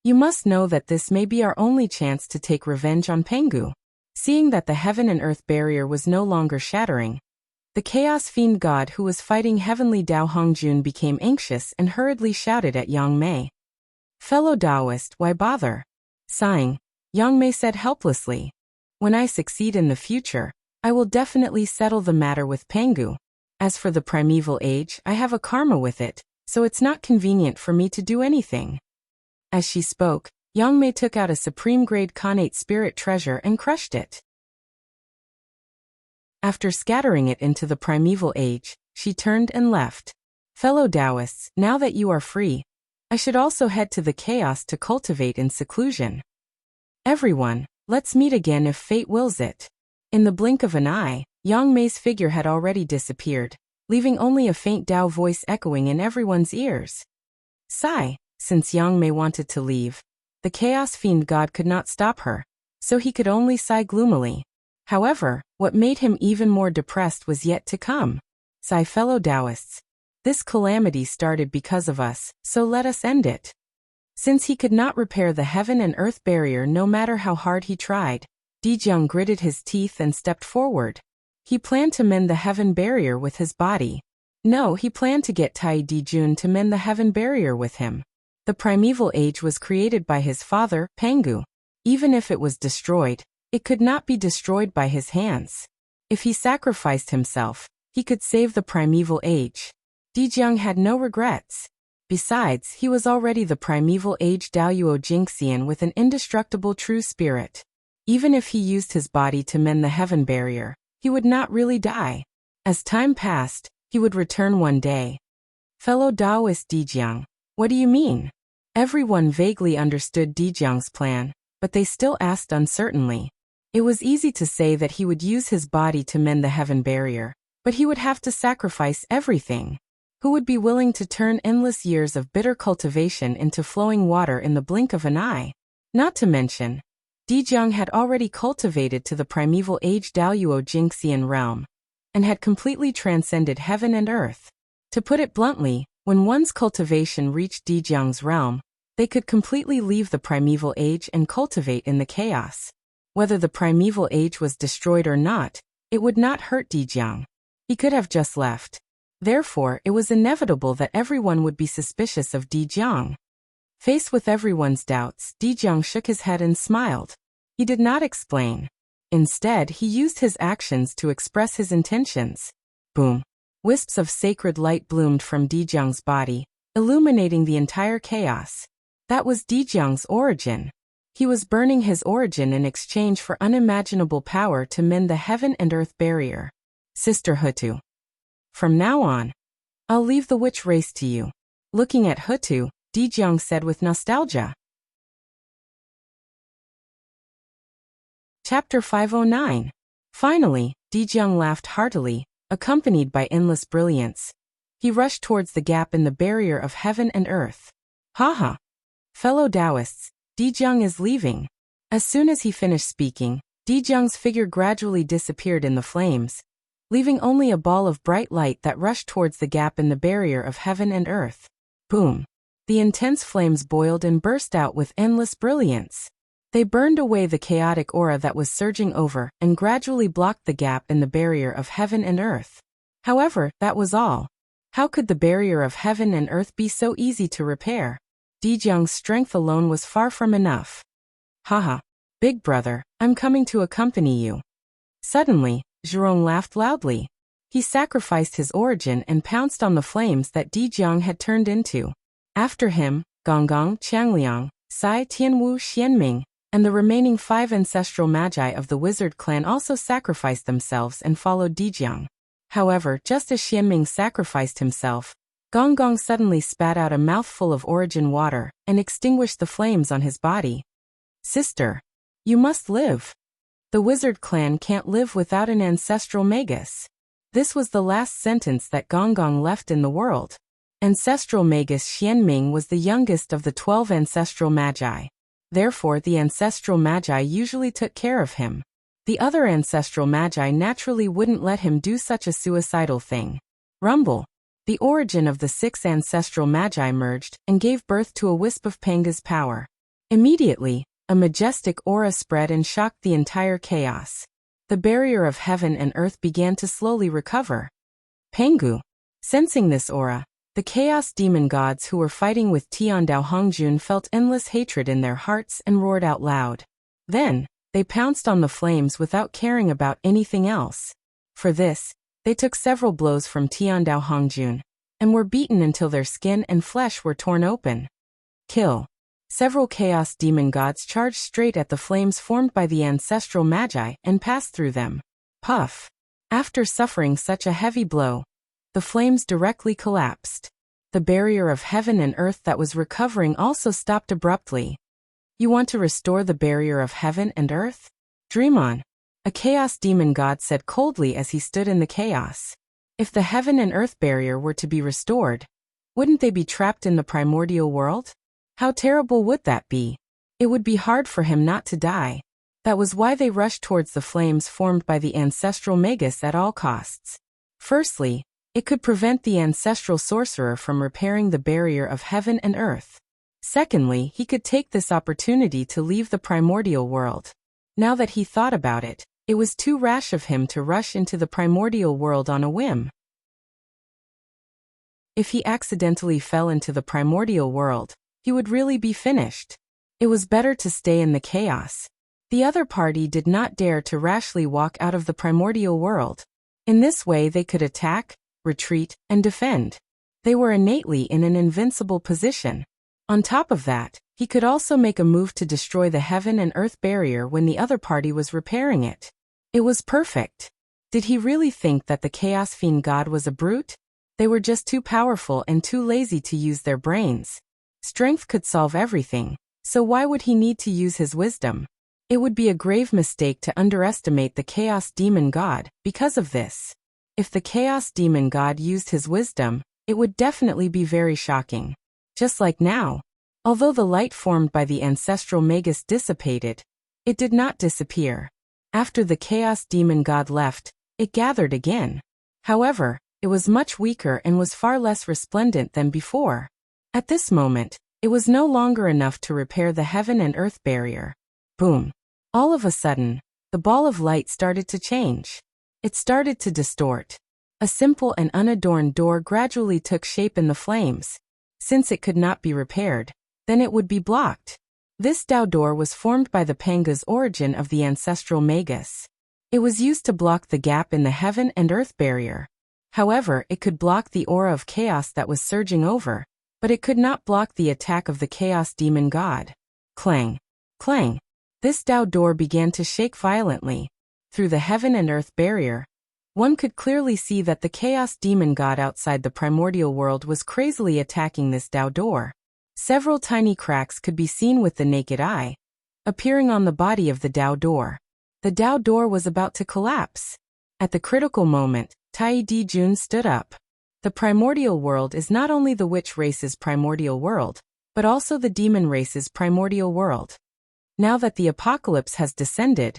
A: You must know that this may be our only chance to take revenge on Pengu. Seeing that the heaven and earth barrier was no longer shattering, the chaos fiend god who was fighting heavenly Dao Hongjun became anxious and hurriedly shouted at Yang Mei. Fellow Taoist, why bother? Sighing, Yang Mei said helplessly. When I succeed in the future, I will definitely settle the matter with Pangu. As for the primeval age, I have a karma with it, so it's not convenient for me to do anything. As she spoke, Yang Mei took out a supreme-grade Khanate spirit treasure and crushed it. After scattering it into the primeval age, she turned and left. Fellow Taoists, now that you are free, I should also head to the chaos to cultivate in seclusion. Everyone, let's meet again if fate wills it. In the blink of an eye, Yang Mei's figure had already disappeared, leaving only a faint Tao voice echoing in everyone's ears. Sigh. Since Yang Mei wanted to leave, the chaos fiend god could not stop her, so he could only sigh gloomily. However, what made him even more depressed was yet to come. Sigh, fellow Taoists. This calamity started because of us, so let us end it. Since he could not repair the heaven and earth barrier no matter how hard he tried, Dijiang gritted his teeth and stepped forward. He planned to mend the heaven barrier with his body. No, he planned to get Tai Dijun to mend the heaven barrier with him. The primeval age was created by his father, Pangu. Even if it was destroyed, it could not be destroyed by his hands. If he sacrificed himself, he could save the primeval age. Dijiang had no regrets. Besides, he was already the primeval age Daoyuo Jingxian with an indestructible true spirit. Even if he used his body to mend the heaven barrier, he would not really die. As time passed, he would return one day. Fellow Taoist Dijiang, what do you mean? Everyone vaguely understood Dijiang's plan, but they still asked uncertainly. It was easy to say that he would use his body to mend the heaven barrier, but he would have to sacrifice everything. Who would be willing to turn endless years of bitter cultivation into flowing water in the blink of an eye? Not to mention, Dijiang had already cultivated to the primeval age Daoyuo Jingxian realm, and had completely transcended heaven and earth. To put it bluntly, when one's cultivation reached Dijiang's realm, they could completely leave the primeval age and cultivate in the chaos. Whether the primeval age was destroyed or not, it would not hurt Dijiang. He could have just left. Therefore, it was inevitable that everyone would be suspicious of Dijiang. Faced with everyone's doubts, Dijiang shook his head and smiled. He did not explain. Instead, he used his actions to express his intentions. Boom. Wisps of sacred light bloomed from Dijiang's body, illuminating the entire chaos. That was Dijiang's origin. He was burning his origin in exchange for unimaginable power to mend the heaven and earth barrier. Sister Hutu. From now on, I'll leave the witch race to you. Looking at Hutu, Dijiang said with nostalgia. Chapter 509. Finally, Dijiang laughed heartily, accompanied by endless brilliance. He rushed towards the gap in the barrier of heaven and earth. Haha. Fellow Taoists, Dijiang is leaving. As soon as he finished speaking, Dijiang's figure gradually disappeared in the flames, leaving only a ball of bright light that rushed towards the gap in the barrier of heaven and earth. Boom. The intense flames boiled and burst out with endless brilliance. They burned away the chaotic aura that was surging over and gradually blocked the gap in the barrier of heaven and earth. However, that was all. How could the barrier of heaven and earth be so easy to repair? Dijiang's strength alone was far from enough. Haha. Big brother, I'm coming to accompany you. Suddenly, Zhurong laughed loudly. He sacrificed his origin and pounced on the flames that Dijiang had turned into. After him, Gonggong, Qiangliang, Sai Tianwu Xianming, and the remaining 5 ancestral magi of the wizard clan also sacrificed themselves and followed Dijiang. However, just as Xianming sacrificed himself, Gonggong suddenly spat out a mouthful of origin water and extinguished the flames on his body. Sister, you must live. The wizard clan can't live without an ancestral magus. This was the last sentence that Gonggong left in the world. Ancestral magus Xianming was the youngest of the 12 ancestral magi. Therefore, the ancestral magi usually took care of him. The other ancestral magi naturally wouldn't let him do such a suicidal thing. Rumble. The origin of the 6 ancestral magi merged and gave birth to a wisp of Panga's power. Immediately, a majestic aura spread and shocked the entire chaos. The barrier of heaven and earth began to slowly recover. Pangu. Sensing this aura, the chaos demon gods who were fighting with Tiandao Hongjun felt endless hatred in their hearts and roared out loud. Then, they pounced on the flames without caring about anything else. For this, they took several blows from Tiandao Hongjun, and were beaten until their skin and flesh were torn open. Kill. Several chaos demon gods charged straight at the flames formed by the ancestral magi and passed through them. Puff. After suffering such a heavy blow, the flames directly collapsed. The barrier of heaven and earth that was recovering also stopped abruptly. You want to restore the barrier of heaven and earth? Dream on. A chaos demon god said coldly as he stood in the chaos. If the heaven and earth barrier were to be restored, wouldn't they be trapped in the primordial world? How terrible would that be? It would be hard for him not to die. That was why they rushed towards the flames formed by the ancestral magus at all costs. Firstly, it could prevent the ancestral sorcerer from repairing the barrier of heaven and earth. Secondly, he could take this opportunity to leave the primordial world. Now that he thought about it, it was too rash of him to rush into the primordial world on a whim. If he accidentally fell into the primordial world, he would really be finished. It was better to stay in the chaos. The other party did not dare to rashly walk out of the primordial world. In this way they could attack, retreat, and defend. They were innately in an invincible position. On top of that, he could also make a move to destroy the heaven and earth barrier when the other party was repairing it. It was perfect. Did he really think that the Chaos Fiend God was a brute? They were just too powerful and too lazy to use their brains. Strength could solve everything, so why would he need to use his wisdom? It would be a grave mistake to underestimate the Chaos Demon God because of this. If the Chaos Demon God used his wisdom, it would definitely be very shocking. Just like now. Although the light formed by the ancestral magus dissipated, it did not disappear. After the Chaos Demon God left, it gathered again. However, it was much weaker and was far less resplendent than before. At this moment, it was no longer enough to repair the heaven and earth barrier. Boom. All of a sudden, the ball of light started to change. It started to distort. A simple and unadorned door gradually took shape in the flames. Since it could not be repaired, then it would be blocked. This Dao door was formed by the Panga's origin of the ancestral magus. It was used to block the gap in the heaven and earth barrier. However, it could block the aura of chaos that was surging over, but it could not block the attack of the Chaos Demon God. Clang! Clang! This Dao door began to shake violently. Through the heaven and earth barrier, one could clearly see that the Chaos Demon God outside the primordial world was crazily attacking this Dao door. Several tiny cracks could be seen with the naked eye, appearing on the body of the Dao door. The Dao door was about to collapse. At the critical moment, Tai Di Jun stood up. The primordial world is not only the witch race's primordial world, but also the demon race's primordial world. Now that the apocalypse has descended,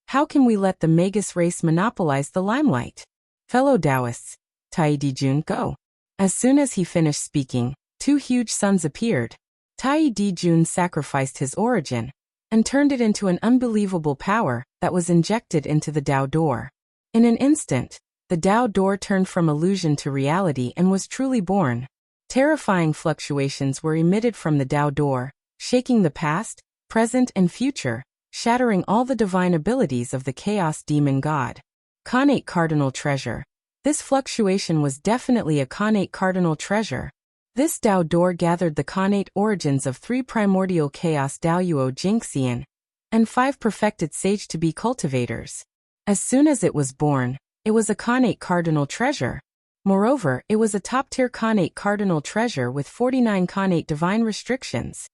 A: how can we let the magus race monopolize the limelight? Fellow Taoists, Tai Di Jun, go. As soon as he finished speaking, two huge suns appeared. Tai Di Jun sacrificed his origin and turned it into an unbelievable power that was injected into the Dao door. In an instant, the Dao door turned from illusion to reality and was truly born. Terrifying fluctuations were emitted from the Dao door, shaking the past, present, and future, shattering all the divine abilities of the Chaos Demon God. Khanate Cardinal Treasure. This fluctuation was definitely a Khanate Cardinal Treasure. This Dao door gathered the Khanate origins of 3 primordial Chaos Daoyuo Jinxian and 5 perfected sage-to-be cultivators. As soon as it was born, it was a Khanate Cardinal Treasure. Moreover, it was a top-tier Khanate Cardinal Treasure with 49 Khanate divine restrictions.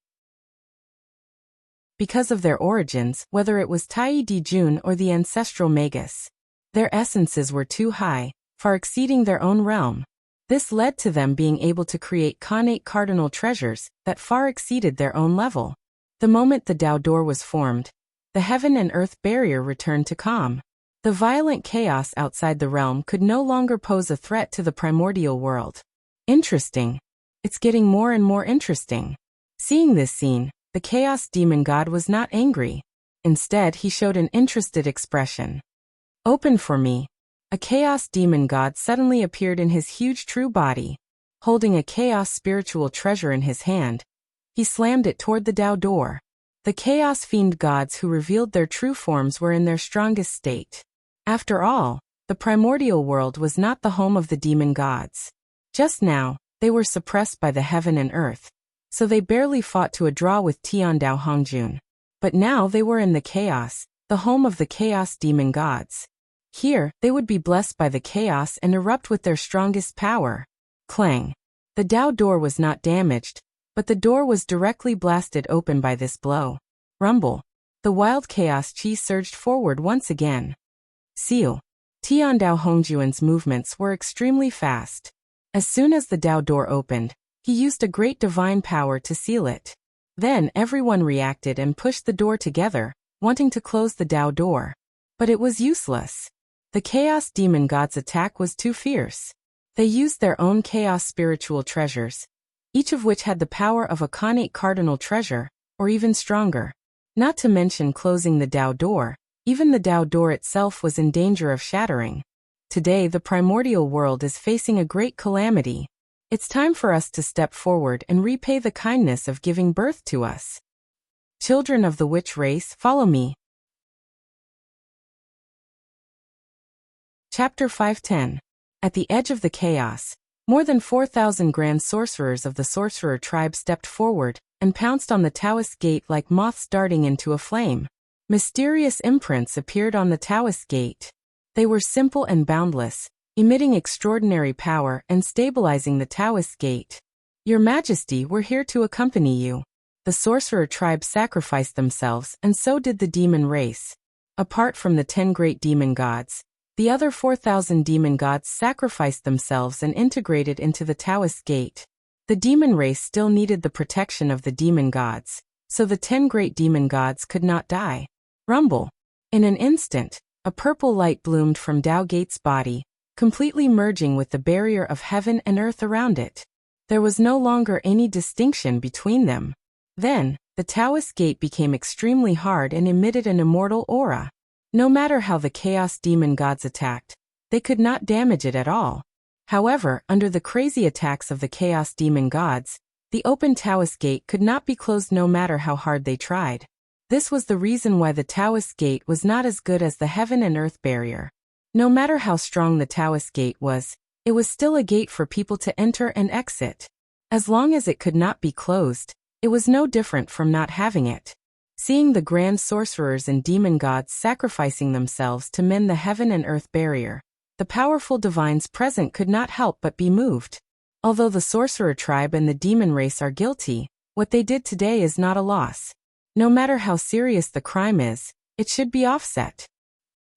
A: Because of their origins, whether it was Tai Di Jun or the ancestral magus, their essences were too high, far exceeding their own realm. This led to them being able to create Khanate Cardinal Treasures that far exceeded their own level. The moment the Dao door was formed, the heaven and earth barrier returned to calm. The violent chaos outside the realm could no longer pose a threat to the primordial world. Interesting. It's getting more and more interesting. Seeing this scene, the Chaos Demon God was not angry. Instead, he showed an interested expression. Open for me. A Chaos Demon God suddenly appeared in his huge true body. Holding a chaos spiritual treasure in his hand, he slammed it toward the Dao door. The chaos-fiend gods who revealed their true forms were in their strongest state. After all, the primordial world was not the home of the demon gods. Just now, they were suppressed by the heaven and earth, so they barely fought to a draw with Tiandao Hongjun. But now they were in the chaos, the home of the chaos demon gods. Here, they would be blessed by the chaos and erupt with their strongest power. Clang. The Dao door was not damaged, but the door was directly blasted open by this blow. Rumble. The wild chaos chi surged forward once again. Seal. Tiandao Hongjuan's movements were extremely fast. As soon as the Dao door opened, he used a great divine power to seal it. Then everyone reacted and pushed the door together, wanting to close the Dao door. But it was useless. The chaos demon god's attack was too fierce. They used their own chaos spiritual treasures, each of which had the power of a Khanate cardinal treasure, or even stronger. Not to mention closing the Dao door, even the Dao door itself was in danger of shattering. Today the primordial world is facing a great calamity. It's time for us to step forward and repay the kindness of giving birth to us. Children of the witch race, follow me. Chapter 510. At the edge of the chaos, more than 4,000 grand sorcerers of the sorcerer tribe stepped forward and pounced on the Taoist gate like moths darting into a flame. Mysterious imprints appeared on the Taoist gate. They were simple and boundless, emitting extraordinary power and stabilizing the Taoist gate. Your Majesty, we're here to accompany you. The sorcerer tribe sacrificed themselves, and so did the demon race. Apart from the 10 great demon gods, the other 4,000 demon gods sacrificed themselves and integrated into the Taoist gate. The demon race still needed the protection of the demon gods, so the 10 great demon gods could not die. Rumble. In an instant, a purple light bloomed from Dao Gate's body, completely merging with the barrier of heaven and earth around it. There was no longer any distinction between them. Then, the Taoist gate became extremely hard and emitted an immortal aura. No matter how the chaos demon gods attacked, they could not damage it at all. However, under the crazy attacks of the chaos demon gods, the open Taoist gate could not be closed no matter how hard they tried. This was the reason why the Taoist gate was not as good as the heaven and earth barrier. No matter how strong the Taoist gate was, it was still a gate for people to enter and exit. As long as it could not be closed, it was no different from not having it. Seeing the grand sorcerers and demon gods sacrificing themselves to mend the heaven and earth barrier, the powerful divines present could not help but be moved. Although the sorcerer tribe and the demon race are guilty, what they did today is not a loss. No matter how serious the crime is, it should be offset.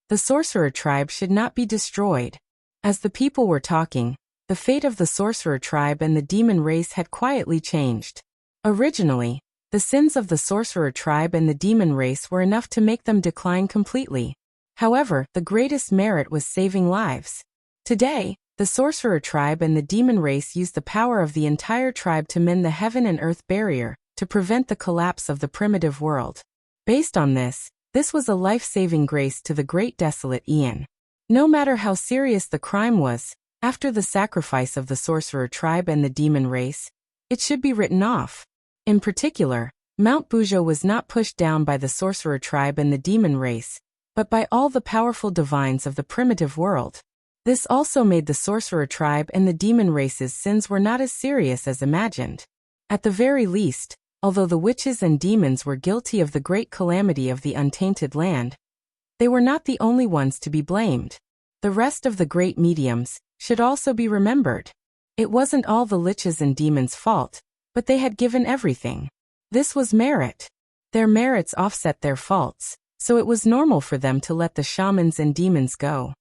A: The sorcerer tribe should not be destroyed. As the people were talking, the fate of the sorcerer tribe and the demon race had quietly changed. Originally, the sins of the sorcerer tribe and the demon race were enough to make them decline completely. However, the greatest merit was saving lives. Today, the sorcerer tribe and the demon race used the power of the entire tribe to mend the heaven and earth barrier, to prevent the collapse of the primitive world. Based on this was a life-saving grace to the great desolate Ian. No matter how serious the crime was, after the sacrifice of the sorcerer tribe and the demon race, it should be written off. In particular, Mount Buzhou was not pushed down by the sorcerer tribe and the demon race, but by all the powerful divines of the primitive world. This also made the sorcerer tribe and the demon race's sins were not as serious as imagined. At the very least, although the witches and demons were guilty of the great calamity of the untainted land, they were not the only ones to be blamed. The rest of the great mediums should also be remembered. It wasn't all the liches and demons' fault, but they had given everything. This was merit. Their merits offset their faults, so it was normal for them to let the shamans and demons go.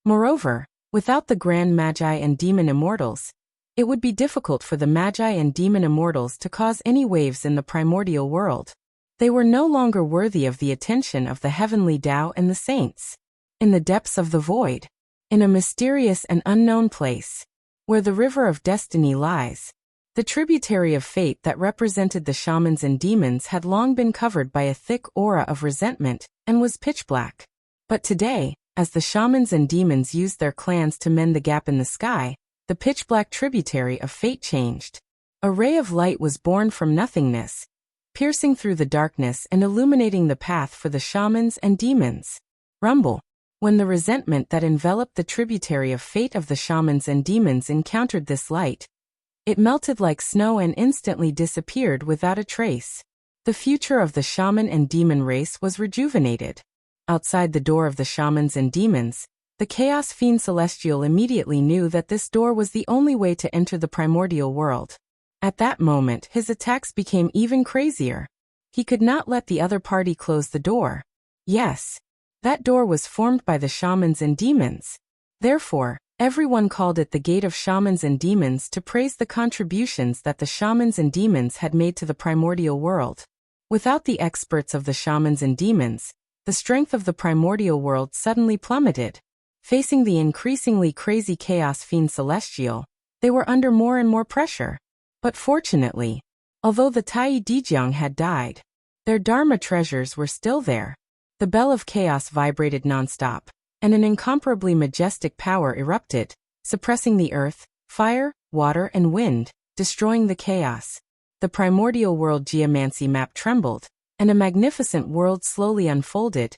A: Moreover, without the grand magi and demon immortals, it would be difficult for the magi and demon immortals to cause any waves in the primordial world. They were no longer worthy of the attention of the heavenly Tao and the saints. In the depths of the void, in a mysterious and unknown place, where the river of destiny lies, the tributary of fate that represented the shamans and demons had long been covered by a thick aura of resentment and was pitch black. But today, as the shamans and demons used their clans to mend the gap in the sky, the pitch black tributary of fate changed. A ray of light was born from nothingness. piercing through the darkness and illuminating the path for the shamans and demons. Rumble. When the resentment that enveloped the tributary of fate of the shamans and demons encountered this light, it melted like snow and instantly disappeared without a trace. The future of the shaman and demon race was rejuvenated. Outside the door of the shamans and demons, the Chaos Fiend Celestial immediately knew that this door was the only way to enter the primordial world. At that moment, his attacks became even crazier. He could not let the other party close the door. Yes, that door was formed by the shamans and demons. Therefore, everyone called it the Gate of Shamans and Demons to praise the contributions that the shamans and demons had made to the primordial world. Without the experts of the shamans and demons, the strength of the primordial world suddenly plummeted. Facing the increasingly crazy Chaos Fiend Celestial, they were under more and more pressure. But fortunately, although the Tai Dijiang had died, their Dharma treasures were still there. The bell of chaos vibrated nonstop, and an incomparably majestic power erupted, suppressing the earth, fire, water and wind, destroying the chaos. The primordial world geomancy map trembled, and a magnificent world slowly unfolded,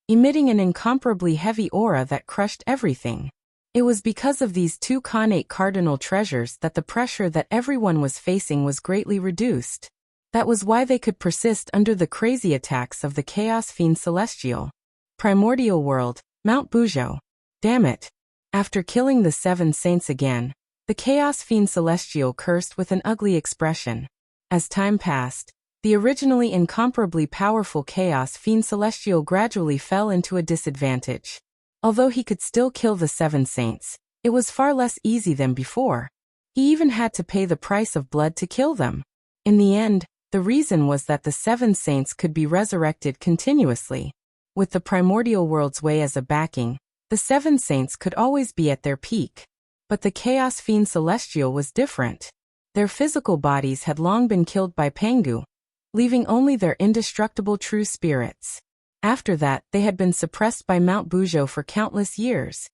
A: emitting an incomparably heavy aura that crushed everything. It was because of these two connate cardinal treasures that the pressure that everyone was facing was greatly reduced. That was why they could persist under the crazy attacks of the Chaos Fiend Celestial. Primordial world, Mount Buzhou. Damn it. After killing the 7 saints again, the Chaos Fiend Celestial cursed with an ugly expression. As time passed, the originally incomparably powerful Chaos Fiend Celestial gradually fell into a disadvantage. Although he could still kill the 7 saints, it was far less easy than before. He even had to pay the price of blood to kill them. In the end, the reason was that the 7 saints could be resurrected continuously. With the primordial world's way as a backing, the 7 saints could always be at their peak. But the Chaos Fiend Celestial was different. Their physical bodies had long been killed by Pangu, leaving only their indestructible true spirits. After that, they had been suppressed by Mount Buzhou for countless years.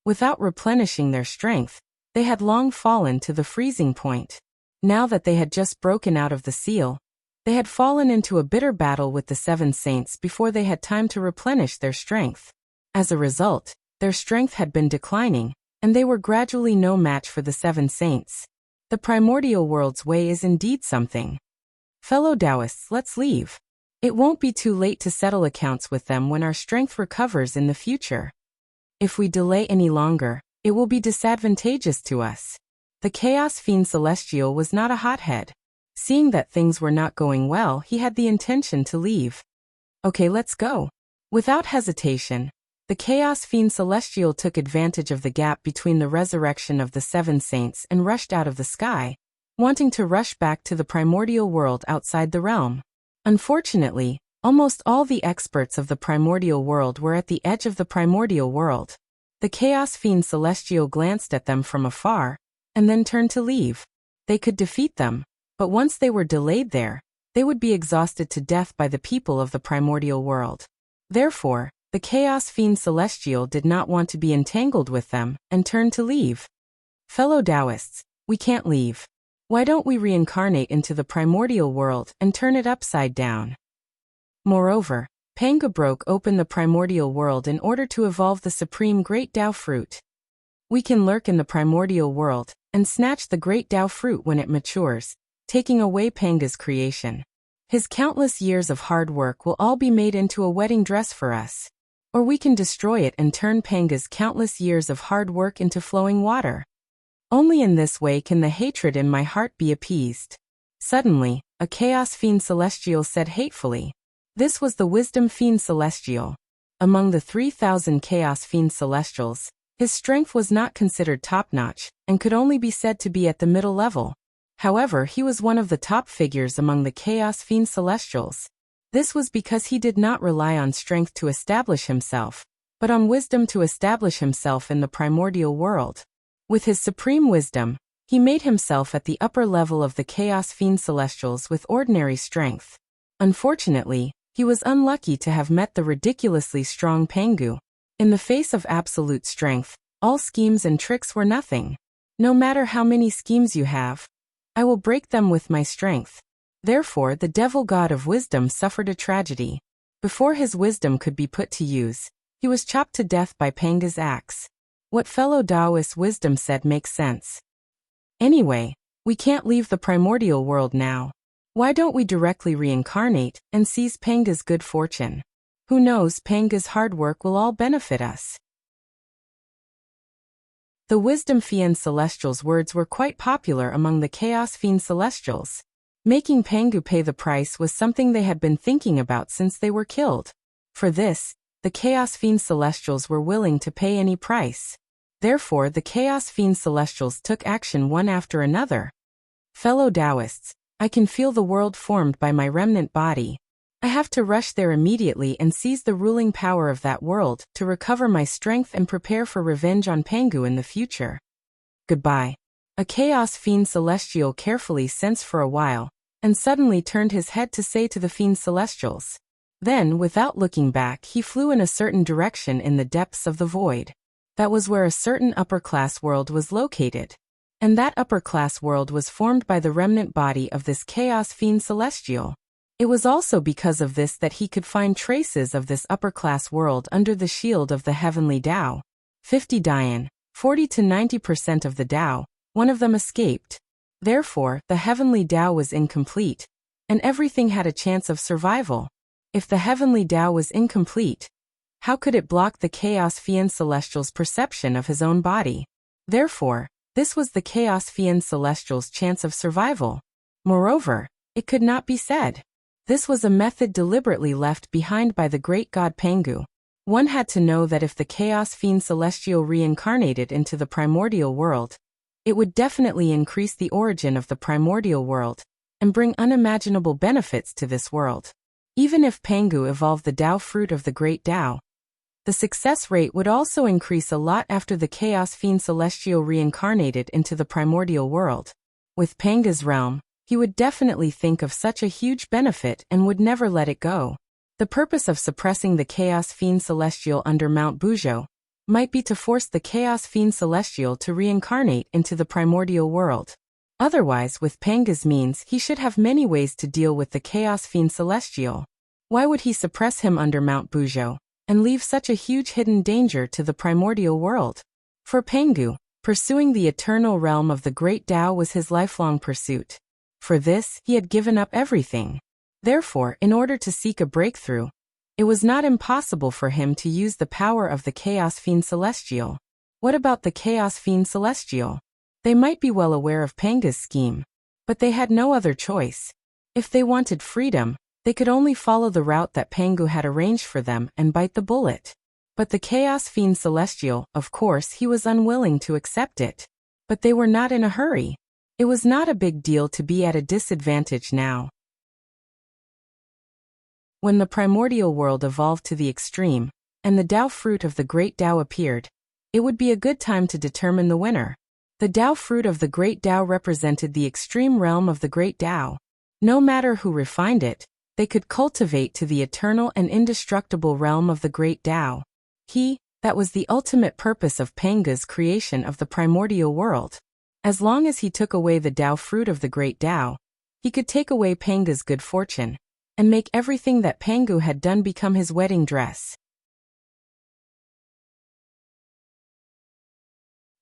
A: Without replenishing their strength, they had long fallen to the freezing point. Now that they had just broken out of the seal, they had fallen into a bitter battle with the 7 saints before they had time to replenish their strength. As a result, their strength had been declining, and they were gradually no match for the 7 saints. The primordial world's way is indeed something. Fellow Taoists, let's leave. It won't be too late to settle accounts with them when our strength recovers in the future. If we delay any longer, it will be disadvantageous to us. The Chaos Fiend Celestial was not a hothead. Seeing that things were not going well, he had the intention to leave. Okay, let's go. Without hesitation, the Chaos Fiend Celestial took advantage of the gap between the resurrection of the 7 saints and rushed out of the sky, wanting to rush back to the primordial world outside the realm. Unfortunately, almost all the experts of the primordial world were at the edge of the primordial world. The Chaos Fiend Celestial glanced at them from afar, and then turned to leave. They could defeat them, but once they were delayed there, they would be exhausted to death by the people of the primordial world. Therefore, the Chaos Fiend Celestial did not want to be entangled with them, and turned to leave. Fellow Taoists, we can't leave. Why don't we reincarnate into the primordial world and turn it upside down? Moreover, Panga broke open the primordial world in order to evolve the supreme Great Tao fruit. We can lurk in the primordial world and snatch the Great Tao fruit when it matures, taking away Panga's creation. His countless years of hard work will all be made into a wedding dress for us. Or we can destroy it and turn Panga's countless years of hard work into flowing water. Only in this way can the hatred in my heart be appeased. Suddenly, a Chaos Fiend Celestial said hatefully. This was the Wisdom Fiend Celestial. Among the 3,000 Chaos Fiend Celestials, his strength was not considered top-notch, and could only be said to be at the middle level. However, he was one of the top figures among the Chaos Fiend Celestials. This was because he did not rely on strength to establish himself, but on wisdom to establish himself in the primordial world. With his supreme wisdom, he made himself at the upper level of the Chaos Fiend Celestials with ordinary strength. Unfortunately, he was unlucky to have met the ridiculously strong Pangu. In the face of absolute strength, all schemes and tricks were nothing. No matter how many schemes you have, I will break them with my strength. Therefore the devil god of wisdom suffered a tragedy. Before his wisdom could be put to use, he was chopped to death by Panga's axe. What fellow Taoist wisdom said makes sense. Anyway, we can't leave the primordial world now. Why don't we directly reincarnate and seize Panga's good fortune? Who knows, Panga's hard work will all benefit us. The Wisdom Fiend Celestial's words were quite popular among the Chaos Fiend Celestials. Making Pangu pay the price was something they had been thinking about since they were killed. For this, the Chaos Fiend Celestials were willing to pay any price. Therefore the Chaos Fiend Celestials took action one after another. Fellow Taoists, I can feel the world formed by my remnant body. I have to rush there immediately and seize the ruling power of that world to recover my strength and prepare for revenge on Pangu in the future. Goodbye. A Chaos Fiend Celestial carefully sensed for a while, and suddenly turned his head to say to the Fiend Celestials. Then, without looking back, he flew in a certain direction in the depths of the void. That was where a certain upper-class world was located. And that upper-class world was formed by the remnant body of this Chaos Fiend Celestial. It was also because of this that he could find traces of this upper-class world under the shield of the heavenly Tao. 50 Dian, 40 to 90% of the Tao, one of them escaped. Therefore, the heavenly Tao was incomplete, and everything had a chance of survival. If the heavenly Tao was incomplete, how could it block the Chaos Fiend Celestial's perception of his own body? Therefore, this was the Chaos Fiend Celestial's chance of survival. Moreover, it could not be said. This was a method deliberately left behind by the great god Pangu. One had to know that if the Chaos Fiend Celestial reincarnated into the primordial world, it would definitely increase the origin of the primordial world, and bring unimaginable benefits to this world. Even if Pangu evolved the Tao fruit of the great Tao, the success rate would also increase a lot after the Chaos Fiend Celestial reincarnated into the primordial world. With Panga's realm, he would definitely think of such a huge benefit and would never let it go. The purpose of suppressing the Chaos Fiend Celestial under Mount Buzhou might be to force the Chaos Fiend Celestial to reincarnate into the primordial world. Otherwise, with Panga's means, he should have many ways to deal with the Chaos Fiend Celestial. Why would he suppress him under Mount Buzhou and leave such a huge hidden danger to the primordial world? For Pangu, pursuing the eternal realm of the great Tao was his lifelong pursuit. For this, he had given up everything. Therefore, in order to seek a breakthrough, it was not impossible for him to use the power of the Chaos Fiend Celestial. What about the Chaos Fiend Celestial? They might be well aware of Panga's scheme, but they had no other choice. If they wanted freedom, they could only follow the route that Pangu had arranged for them and bite the bullet. But the Chaos Fiend Celestial, of course, he was unwilling to accept it. But they were not in a hurry. It was not a big deal to be at a disadvantage now. When the primordial world evolved to the extreme, and the Tao fruit of the great Tao appeared, it would be a good time to determine the winner. The Tao fruit of the great Tao represented the extreme realm of the great Tao. No matter who refined it, they could cultivate to the eternal and indestructible realm of the great Tao. That was the ultimate purpose of Panga's creation of the primordial world. As long as he took away the Tao fruit of the great Tao, he could take away Panga's good fortune, and make everything that Pangu had done become his wedding dress.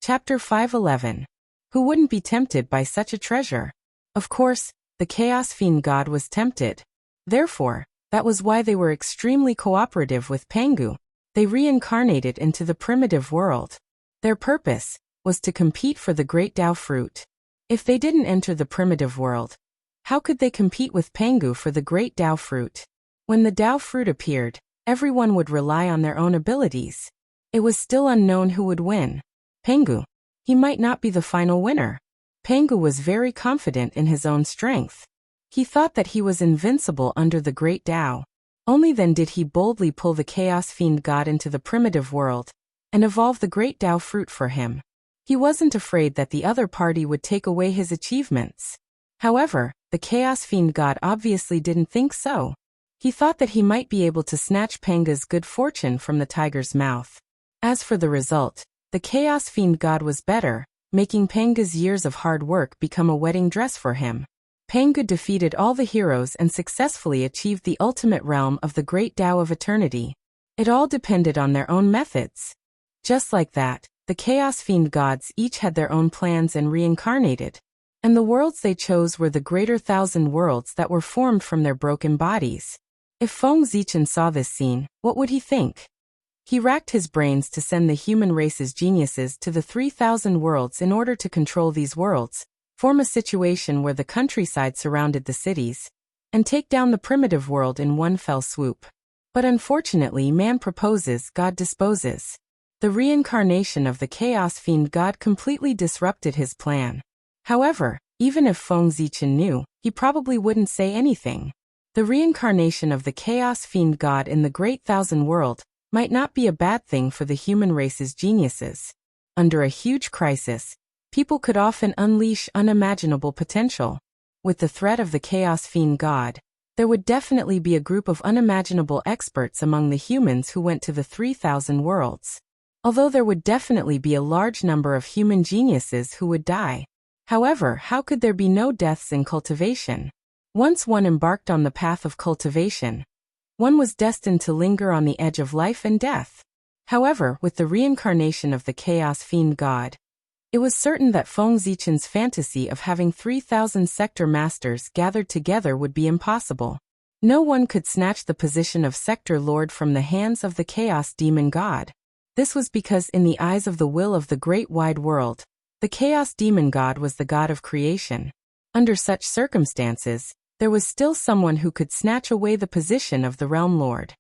A: Chapter 5:11. Who wouldn't be tempted by such a treasure? Of course, the Chaos Fiend God was tempted. Therefore, that was why they were extremely cooperative with Pangu. They reincarnated into the primitive world. Their purpose was to compete for the great Tao fruit. If they didn't enter the primitive world, how could they compete with Pangu for the great Tao fruit? When the Tao fruit appeared, everyone would rely on their own abilities. It was still unknown who would win. Pangu. He might not be the final winner. Pangu was very confident in his own strength. He thought that he was invincible under the great Tao. Only then did he boldly pull the Chaos Fiend God into the primitive world, and evolve the great Tao fruit for him. He wasn't afraid that the other party would take away his achievements. However, the Chaos Fiend God obviously didn't think so. He thought that he might be able to snatch Panga's good fortune from the tiger's mouth. As for the result, the Chaos Fiend God was better, making Panga's years of hard work become a wedding dress for him. Panga defeated all the heroes and successfully achieved the ultimate realm of the great Tao of eternity. It all depended on their own methods. Just like that, the Chaos Fiend gods each had their own plans and reincarnated. And the worlds they chose were the greater 1,000 worlds that were formed from their broken bodies. If Feng Zichen saw this scene, what would he think? He racked his brains to send the human race's geniuses to the 3,000 worlds in order to control these worlds, form a situation where the countryside surrounded the cities, and take down the primitive world in one fell swoop. But unfortunately, man proposes, God disposes. The reincarnation of the Chaos Fiend god completely disrupted his plan. However, even if Feng Zichen knew, he probably wouldn't say anything. The reincarnation of the Chaos Fiend god in the Great Thousand World might not be a bad thing for the human race's geniuses. Under a huge crisis, people could often unleash unimaginable potential. With the threat of the Chaos Fiend god, there would definitely be a group of unimaginable experts among the humans who went to the 3,000 worlds. Although there would definitely be a large number of human geniuses who would die. However, how could there be no deaths in cultivation? Once one embarked on the path of cultivation, one was destined to linger on the edge of life and death. However, with the reincarnation of the Chaos Fiend god, it was certain that Feng Zichen's fantasy of having 3,000 sector masters gathered together would be impossible. No one could snatch the position of sector lord from the hands of the Chaos Demon god. This was because in the eyes of the will of the great wide world, the Chaos Demon god was the god of creation. Under such circumstances, there was still someone who could snatch away the position of the realm lord.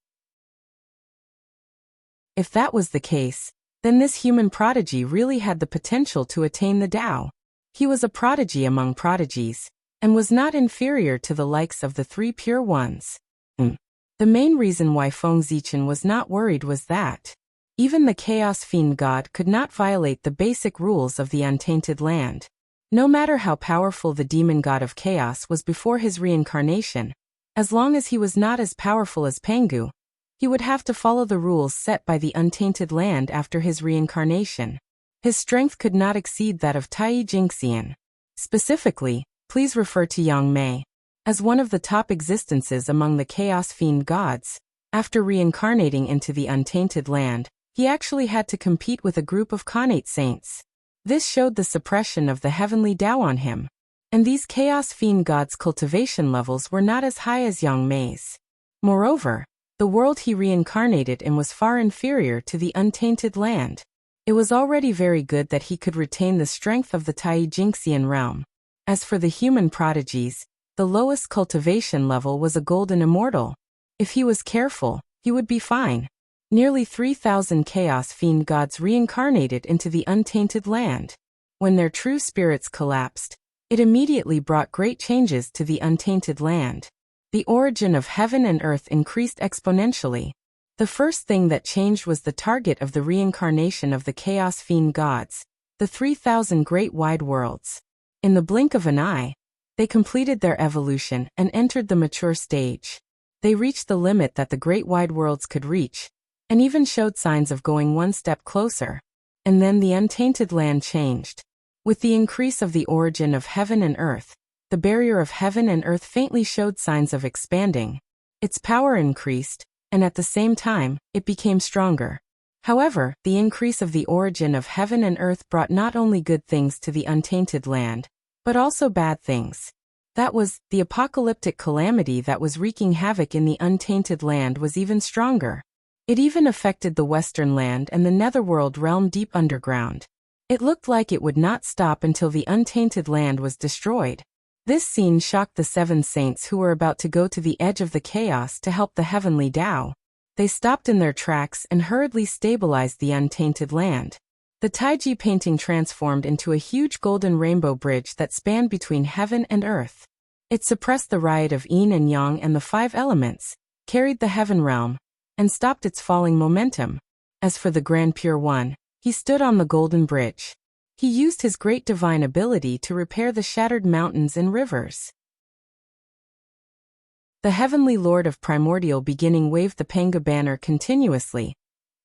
A: If that was the case, then this human prodigy really had the potential to attain the Tao. He was a prodigy among prodigies, and was not inferior to the likes of the three pure ones. The main reason why Feng Zichen was not worried was that even the Chaos Fiend god could not violate the basic rules of the untainted land. No matter how powerful the demon god of chaos was before his reincarnation, as long as he was not as powerful as Pangu, he would have to follow the rules set by the untainted land after his reincarnation. His strength could not exceed that of Tai Jingxian. Specifically, please refer to Yang Mei. As one of the top existences among the Chaos Fiend gods, after reincarnating into the untainted land, he actually had to compete with a group of Khanate saints. This showed the suppression of the heavenly Tao on him. And these Chaos Fiend gods' cultivation levels were not as high as Yang Mei's. Moreover, the world he reincarnated in was far inferior to the untainted land. It was already very good that he could retain the strength of the Tai Jingxian realm. As for the human prodigies, the lowest cultivation level was a golden immortal. If he was careful, he would be fine. Nearly 3,000 Chaos Fiend gods reincarnated into the untainted land. When their true spirits collapsed, it immediately brought great changes to the untainted land. The origin of heaven and earth increased exponentially. The first thing that changed was the target of the reincarnation of the Chaos Fiend gods, the 3,000 great wide worlds. In the blink of an eye, they completed their evolution and entered the mature stage. They reached the limit that the great wide worlds could reach, and even showed signs of going one step closer. And then the untainted land changed. With the increase of the origin of heaven and earth, the barrier of heaven and earth faintly showed signs of expanding. Its power increased, and at the same time, it became stronger. However, the increase of the origin of heaven and earth brought not only good things to the untainted land, but also bad things. That was, the apocalyptic calamity that was wreaking havoc in the untainted land was even stronger. It even affected the Western Land and the Netherworld realm deep underground. It looked like it would not stop until the untainted land was destroyed. This scene shocked the seven saints who were about to go to the edge of the chaos to help the heavenly Tao. They stopped in their tracks and hurriedly stabilized the untainted land. The Taiji painting transformed into a huge golden rainbow bridge that spanned between heaven and earth. It suppressed the riot of yin and yang and the five elements, carried the heaven realm, and stopped its falling momentum. As for the Grand Pure One, he stood on the golden bridge. He used his great divine ability to repair the shattered mountains and rivers. The heavenly lord of primordial beginning waved the Panga banner continuously,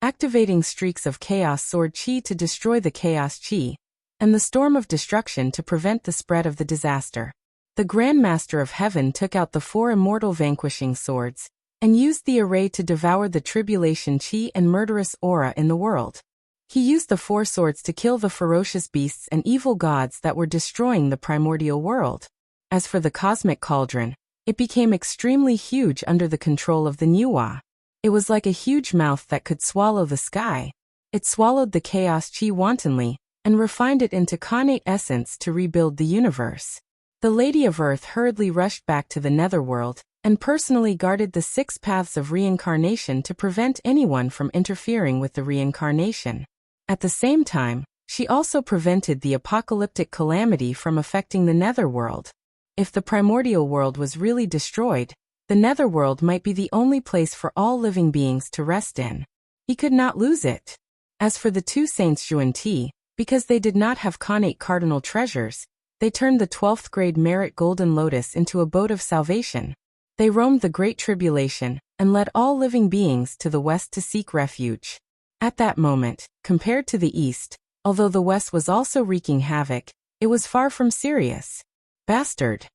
A: activating streaks of chaos sword chi to destroy the chaos chi, and the storm of destruction to prevent the spread of the disaster. The Grand Master of Heaven took out the 4 immortal vanquishing swords, and used the array to devour the tribulation chi and murderous aura in the world. He used the 4 swords to kill the ferocious beasts and evil gods that were destroying the primordial world. As for the cosmic cauldron, it became extremely huge under the control of the Nuwa. It was like a huge mouth that could swallow the sky. It swallowed the chaos chi wantonly, and refined it into connate essence to rebuild the universe. The Lady of Earth hurriedly rushed back to the netherworld, and personally guarded the 6 paths of reincarnation to prevent anyone from interfering with the reincarnation. At the same time, she also prevented the apocalyptic calamity from affecting the netherworld. If the primordial world was really destroyed, the netherworld might be the only place for all living beings to rest in. He could not lose it. As for the 2 saints Xuanti, because they did not have connate cardinal treasures, they turned the 12th grade merit golden lotus into a boat of salvation. They roamed the great tribulation, and led all living beings to the west to seek refuge. At that moment, compared to the east, although the west was also wreaking havoc, it was far from serious. Bastard!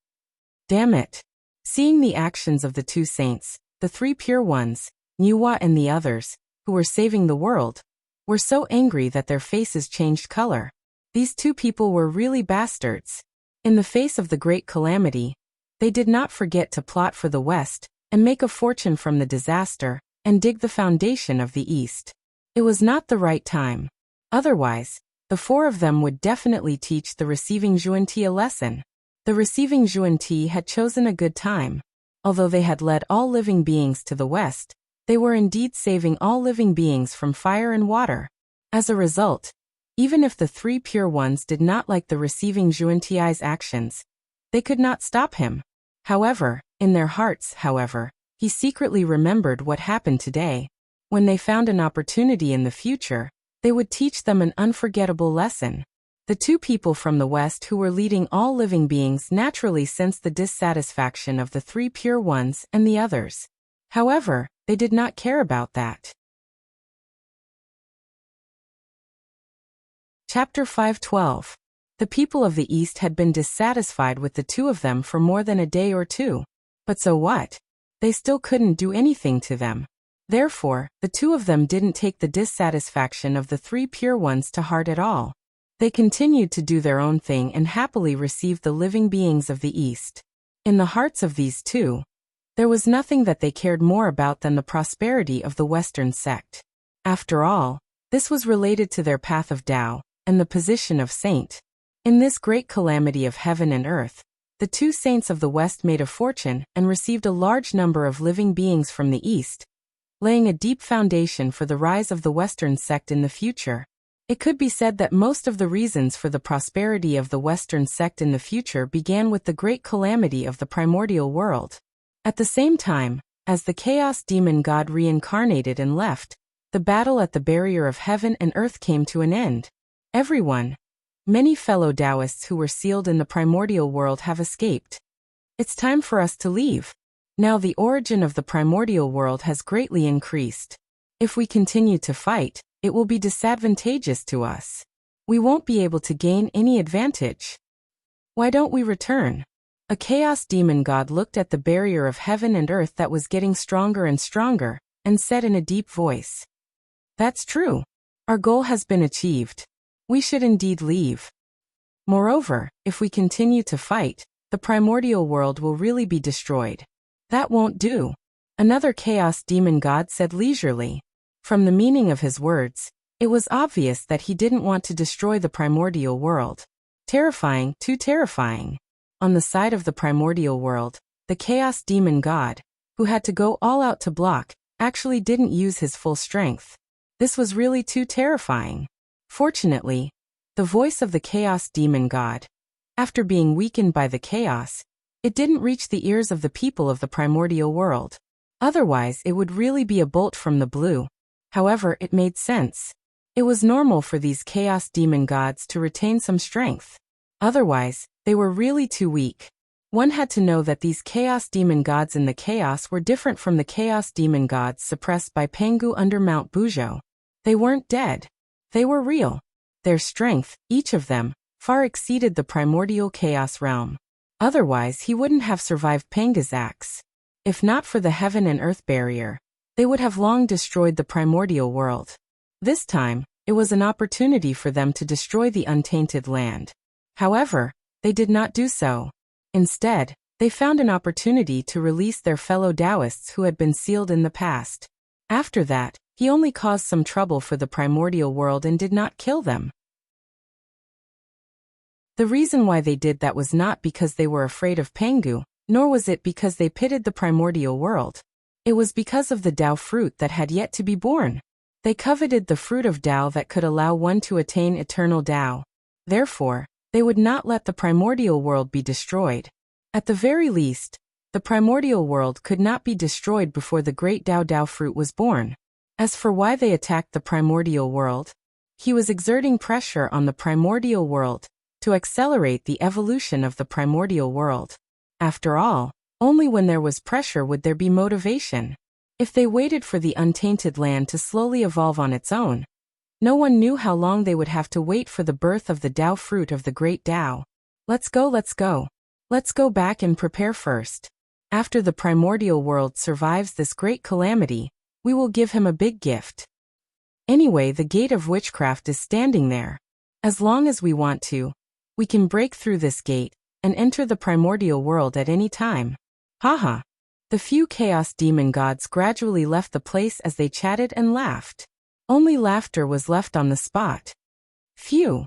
A: Damn it! Seeing the actions of the 2 saints, the 3 pure ones, Nuwa and the others, who were saving the world, were so angry that their faces changed color. These 2 people were really bastards. In the face of the great calamity, they did not forget to plot for the West, and make a fortune from the disaster, and dig the foundation of the East. It was not the right time. Otherwise, the 4 of them would definitely teach the receiving Xuanti a lesson. The receiving Xuanti had chosen a good time. Although they had led all living beings to the West, they were indeed saving all living beings from fire and water. As a result, even if the 3 pure ones did not like the receiving Xuanti's actions, they could not stop him. However, in their hearts, he secretly remembered what happened today. When they found an opportunity in the future, they would teach them an unforgettable lesson. The 2 people from the West who were leading all living beings naturally sensed the dissatisfaction of the 3 pure ones and the others. However, they did not care about that. Chapter 5:12. The people of the East had been dissatisfied with the 2 of them for more than a day or 2. But so what? They still couldn't do anything to them. Therefore, the 2 of them didn't take the dissatisfaction of the 3 pure ones to heart at all. They continued to do their own thing and happily received the living beings of the East. In the hearts of these 2, there was nothing that they cared more about than the prosperity of the Western sect. After all, this was related to their path of Tao, and the position of saint. In this great calamity of heaven and earth, the 2 saints of the West made a fortune and received a large number of living beings from the East, laying a deep foundation for the rise of the Western sect in the future. It could be said that most of the reasons for the prosperity of the Western sect in the future began with the great calamity of the primordial world. At the same time, as the chaos demon god reincarnated and left, the battle at the barrier of heaven and earth came to an end. Everyone, many fellow Taoists who were sealed in the primordial world have escaped. It's time for us to leave. Now the origin of the primordial world has greatly increased. If we continue to fight, it will be disadvantageous to us. We won't be able to gain any advantage. Why don't we return? A chaos demon god looked at the barrier of heaven and earth that was getting stronger and stronger, and said in a deep voice, "That's true. Our goal has been achieved. We should indeed leave. Moreover, if we continue to fight, the primordial world will really be destroyed. That won't do." Another chaos demon god said leisurely. From the meaning of his words, it was obvious that he didn't want to destroy the primordial world. Terrifying, too terrifying. On the side of the primordial world, the chaos demon god, who had to go all out to block, actually didn't use his full strength. This was really too terrifying. Fortunately, the voice of the chaos demon god, after being weakened by the chaos, it didn't reach the ears of the people of the primordial world. Otherwise, it would really be a bolt from the blue. However, it made sense. It was normal for these chaos demon gods to retain some strength. Otherwise, they were really too weak. One had to know that these chaos demon gods in the chaos were different from the chaos demon gods suppressed by Pangu under Mount Bujo. They weren't dead. They were real. Their strength, each of them, far exceeded the primordial chaos realm. Otherwise he wouldn't have survived Panga's axe. If not for the heaven and earth barrier, they would have long destroyed the primordial world. This time, it was an opportunity for them to destroy the untainted land. However, they did not do so. Instead, they found an opportunity to release their fellow Taoists who had been sealed in the past. After that, he only caused some trouble for the primordial world and did not kill them. The reason why they did that was not because they were afraid of Pangu, nor was it because they pitied the primordial world. It was because of the Tao fruit that had yet to be born. They coveted the fruit of Tao that could allow one to attain eternal Tao. Therefore, they would not let the primordial world be destroyed. At the very least, the primordial world could not be destroyed before the great Tao fruit was born. As for why they attacked the primordial world, he was exerting pressure on the primordial world to accelerate the evolution of the primordial world. After all, only when there was pressure would there be motivation. If they waited for the untainted land to slowly evolve on its own, no one knew how long they would have to wait for the birth of the Tao fruit of the great Tao. Let's go. Let's go back and prepare first. After the primordial world survives this great calamity, we will give him a big gift. Anyway, the gate of witchcraft is standing there. As long as we want to, we can break through this gate and enter the primordial world at any time. Haha. The few chaos demon gods gradually left the place as they chatted and laughed. Only laughter was left on the spot. Phew.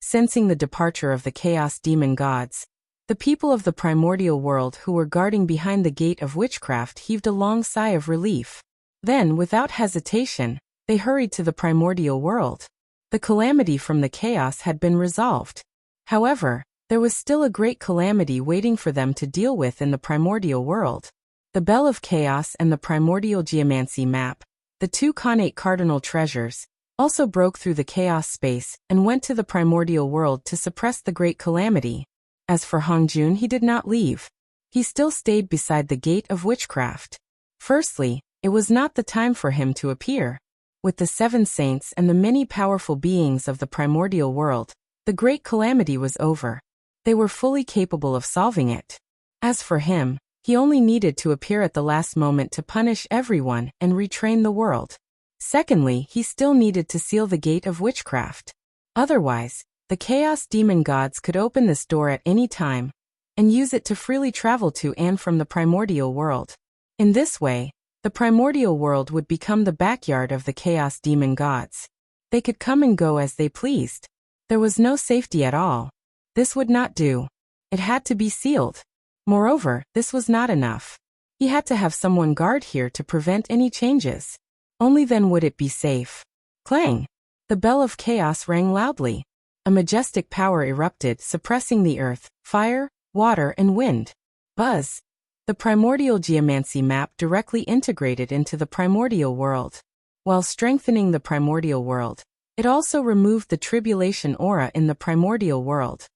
A: Sensing the departure of the chaos demon gods, the people of the primordial world who were guarding behind the gate of witchcraft heaved a long sigh of relief. Then, without hesitation, they hurried to the primordial world. The calamity from the chaos had been resolved. However, there was still a great calamity waiting for them to deal with in the primordial world. The Bell of Chaos and the primordial geomancy map, the two connate cardinal treasures, also broke through the chaos space and went to the primordial world to suppress the great calamity. As for Hongjun, he did not leave. He still stayed beside the gate of witchcraft. Firstly, it was not the time for him to appear. With the 7 saints and the many powerful beings of the primordial world, the great calamity was over. They were fully capable of solving it. As for him, he only needed to appear at the last moment to punish everyone and retrain the world. Secondly, he still needed to seal the gate of witchcraft. Otherwise, the chaos demon gods could open this door at any time and use it to freely travel to and from the primordial world. In this way, the primordial world would become the backyard of the chaos demon gods. They could come and go as they pleased. There was no safety at all. This would not do. It had to be sealed. Moreover, this was not enough. He had to have someone guard here to prevent any changes. Only then would it be safe. Clang! The bell of chaos rang loudly. A majestic power erupted, suppressing the earth, fire, water, and wind. Buzz! The primordial geomancy map directly integrated into the primordial world. While strengthening the primordial world, it also removed the tribulation aura in the primordial world.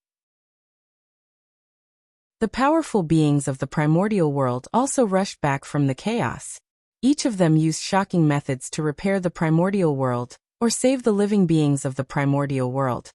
A: The powerful beings of the primordial world also rushed back from the chaos. Each of them used shocking methods to repair the primordial world, or save the living beings of the primordial world.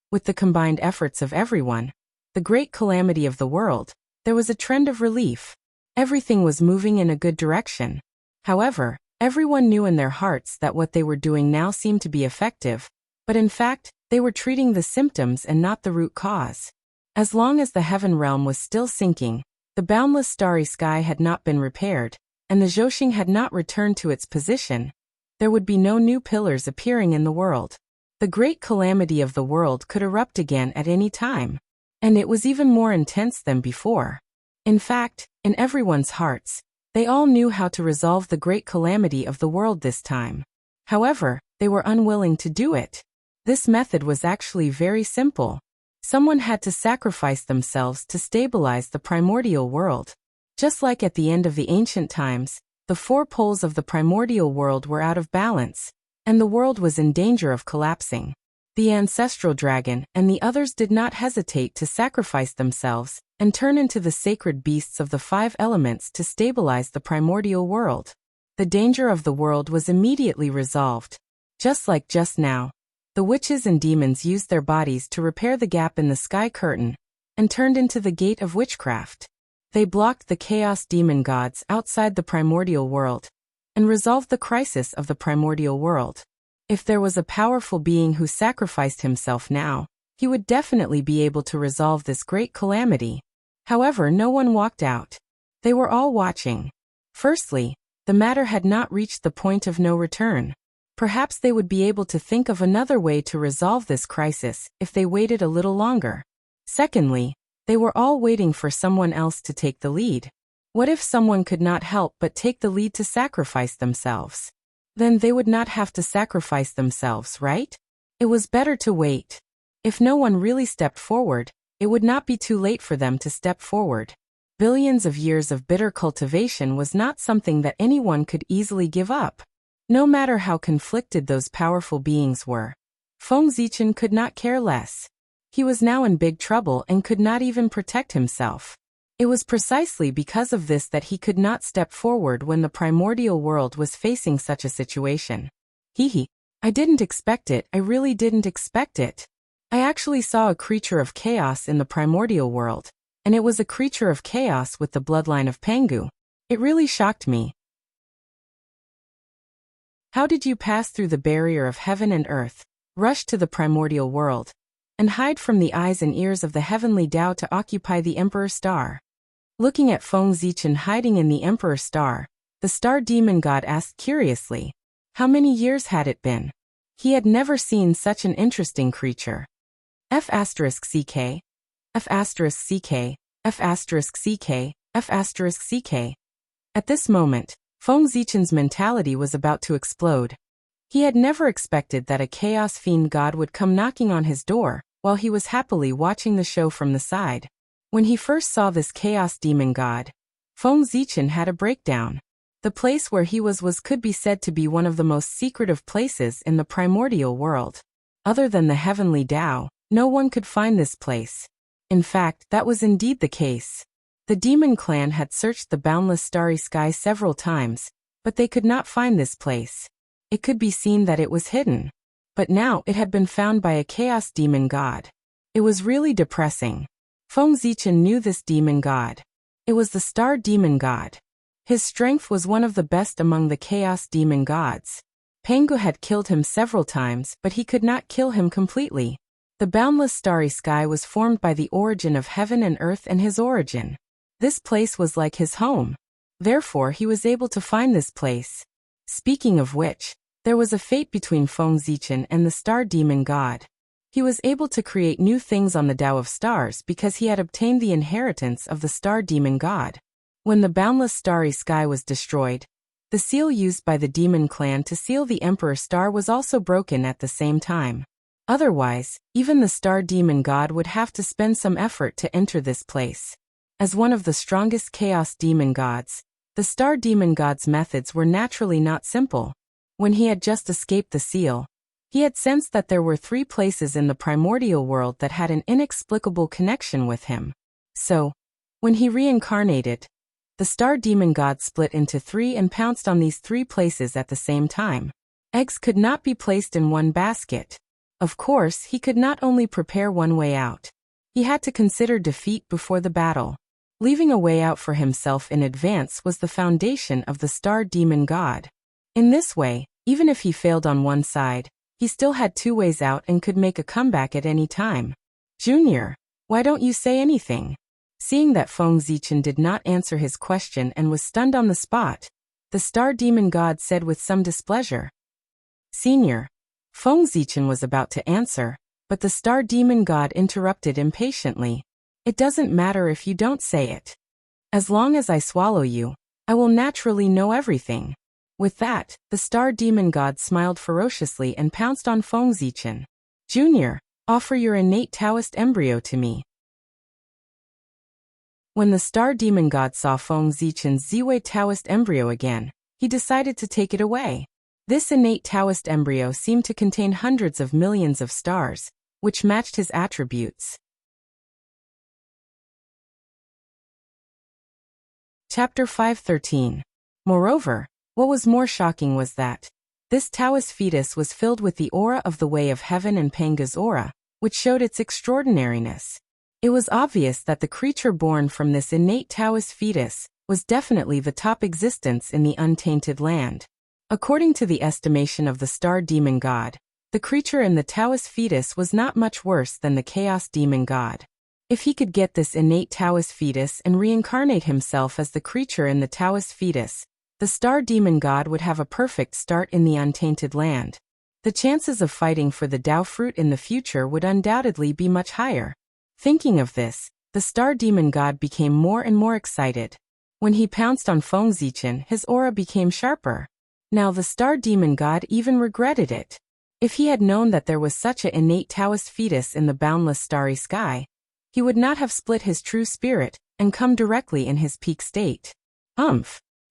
A: With the combined efforts of everyone, the great calamity of the world, there was a trend of relief. Everything was moving in a good direction. However, everyone knew in their hearts that what they were doing now seemed to be effective, but in fact, they were treating the symptoms and not the root cause. As long as the heaven realm was still sinking, the boundless starry sky had not been repaired, and the Zhoxing had not returned to its position, there would be no new pillars appearing in the world. The great calamity of the world could erupt again at any time, and it was even more intense than before. In fact, in everyone's hearts, they all knew how to resolve the great calamity of the world this time. However, they were unwilling to do it. This method was actually very simple. Someone had to sacrifice themselves to stabilize the primordial world. Just like at the end of the ancient times, the 4 poles of the primordial world were out of balance, and the world was in danger of collapsing. The ancestral dragon and the others did not hesitate to sacrifice themselves and turn into the sacred beasts of the 5 elements to stabilize the primordial world. The danger of the world was immediately resolved. Just like just now, The witches and demons used their bodies to repair the gap in the sky curtain, and turned into the gate of witchcraft. They blocked the chaos demon gods outside the primordial world, and resolved the crisis of the primordial world. If there was a powerful being who sacrificed himself now, he would definitely be able to resolve this great calamity. However, no one walked out. They were all watching. Firstly, the matter had not reached the point of no return. Perhaps they would be able to think of another way to resolve this crisis if they waited a little longer. Secondly, they were all waiting for someone else to take the lead. What if someone could not help but take the lead to sacrifice themselves? Then they would not have to sacrifice themselves, right? It was better to wait. If no one really stepped forward, it would not be too late for them to step forward. Billions of years of bitter cultivation was not something that anyone could easily give up. No matter how conflicted those powerful beings were, Feng Zichen could not care less. He was now in big trouble and could not even protect himself. It was precisely because of this that he could not step forward when the primordial world was facing such a situation. I didn't expect it, I really didn't expect it. I actually saw a creature of chaos in the primordial world, and it was a creature of chaos with the bloodline of Pangu. It really shocked me. How did you pass through the barrier of heaven and earth, rush to the primordial world, and hide from the eyes and ears of the heavenly Tao to occupy the Emperor Star? Looking at Feng Zichen hiding in the Emperor Star, the star demon god asked curiously, how many years had it been? He had never seen such an interesting creature. F*CK, F*CK, F*CK, F*CK. At this moment, Feng Zichen's mentality was about to explode. He had never expected that a chaos fiend god would come knocking on his door, while he was happily watching the show from the side. When he first saw this chaos demon god, Feng Zichen had a breakdown. The place where he was could be said to be one of the most secretive places in the primordial world. Other than the heavenly Tao, no one could find this place. In fact, that was indeed the case. The demon clan had searched the boundless starry sky several times, but they could not find this place. It could be seen that it was hidden. But now it had been found by a chaos demon god. It was really depressing. Feng Zichen knew this demon god. It was the star demon god. His strength was one of the best among the chaos demon gods. Pangu had killed him several times, but he could not kill him completely. The boundless starry sky was formed by the origin of heaven and earth and his origin. This place was like his home. Therefore he was able to find this place. Speaking of which, there was a fate between Feng Zichen and the star demon god. He was able to create new things on the Tao of Stars because he had obtained the inheritance of the star demon god. When the boundless starry sky was destroyed, the seal used by the demon clan to seal the Emperor Star was also broken at the same time. Otherwise, even the star demon god would have to spend some effort to enter this place. As one of the strongest chaos demon gods, the star demon god's methods were naturally not simple. When he had just escaped the seal, he had sensed that there were 3 places in the primordial world that had an inexplicable connection with him. So, when he reincarnated, the star demon god split into 3 and pounced on these 3 places at the same time. Eggs could not be placed in one basket. Of course, he could not only prepare one way out. He had to consider defeat before the battle. Leaving a way out for himself in advance was the foundation of the star demon god. In this way, even if he failed on one side, he still had 2 ways out and could make a comeback at any time. Junior, why don't you say anything? Seeing that Feng Zichen did not answer his question and was stunned on the spot, the star demon god said with some displeasure. Senior, Feng Zichen was about to answer, but the star demon god interrupted impatiently. It doesn't matter if you don't say it. As long as I swallow you, I will naturally know everything. With that, the star demon god smiled ferociously and pounced on Feng Zichen. Junior, offer your innate Taoist embryo to me. When the star demon god saw Feng Zichen's Ziwei Taoist embryo again, he decided to take it away. This innate Taoist embryo seemed to contain hundreds of millions of stars, which matched his attributes. Chapter 513. Moreover, what was more shocking was that, This Taoist fetus was filled with the aura of the way of heaven and Panga's aura, which showed its extraordinariness. It was obvious that the creature born from this innate Taoist fetus was definitely the top existence in the untainted land. According to the estimation of the star demon god, the creature in the Taoist fetus was not much worse than the chaos demon god. If he could get this innate Taoist fetus and reincarnate himself as the creature in the Taoist fetus, the star demon god would have a perfect start in the untainted land. The chances of fighting for the Tao fruit in the future would undoubtedly be much higher. Thinking of this, the star demon god became more and more excited. When he pounced on Feng Zichen, his aura became sharper. Now the star demon god even regretted it. If he had known that there was such an innate Taoist fetus in the boundless starry sky, he would not have split his true spirit and come directly in his peak state.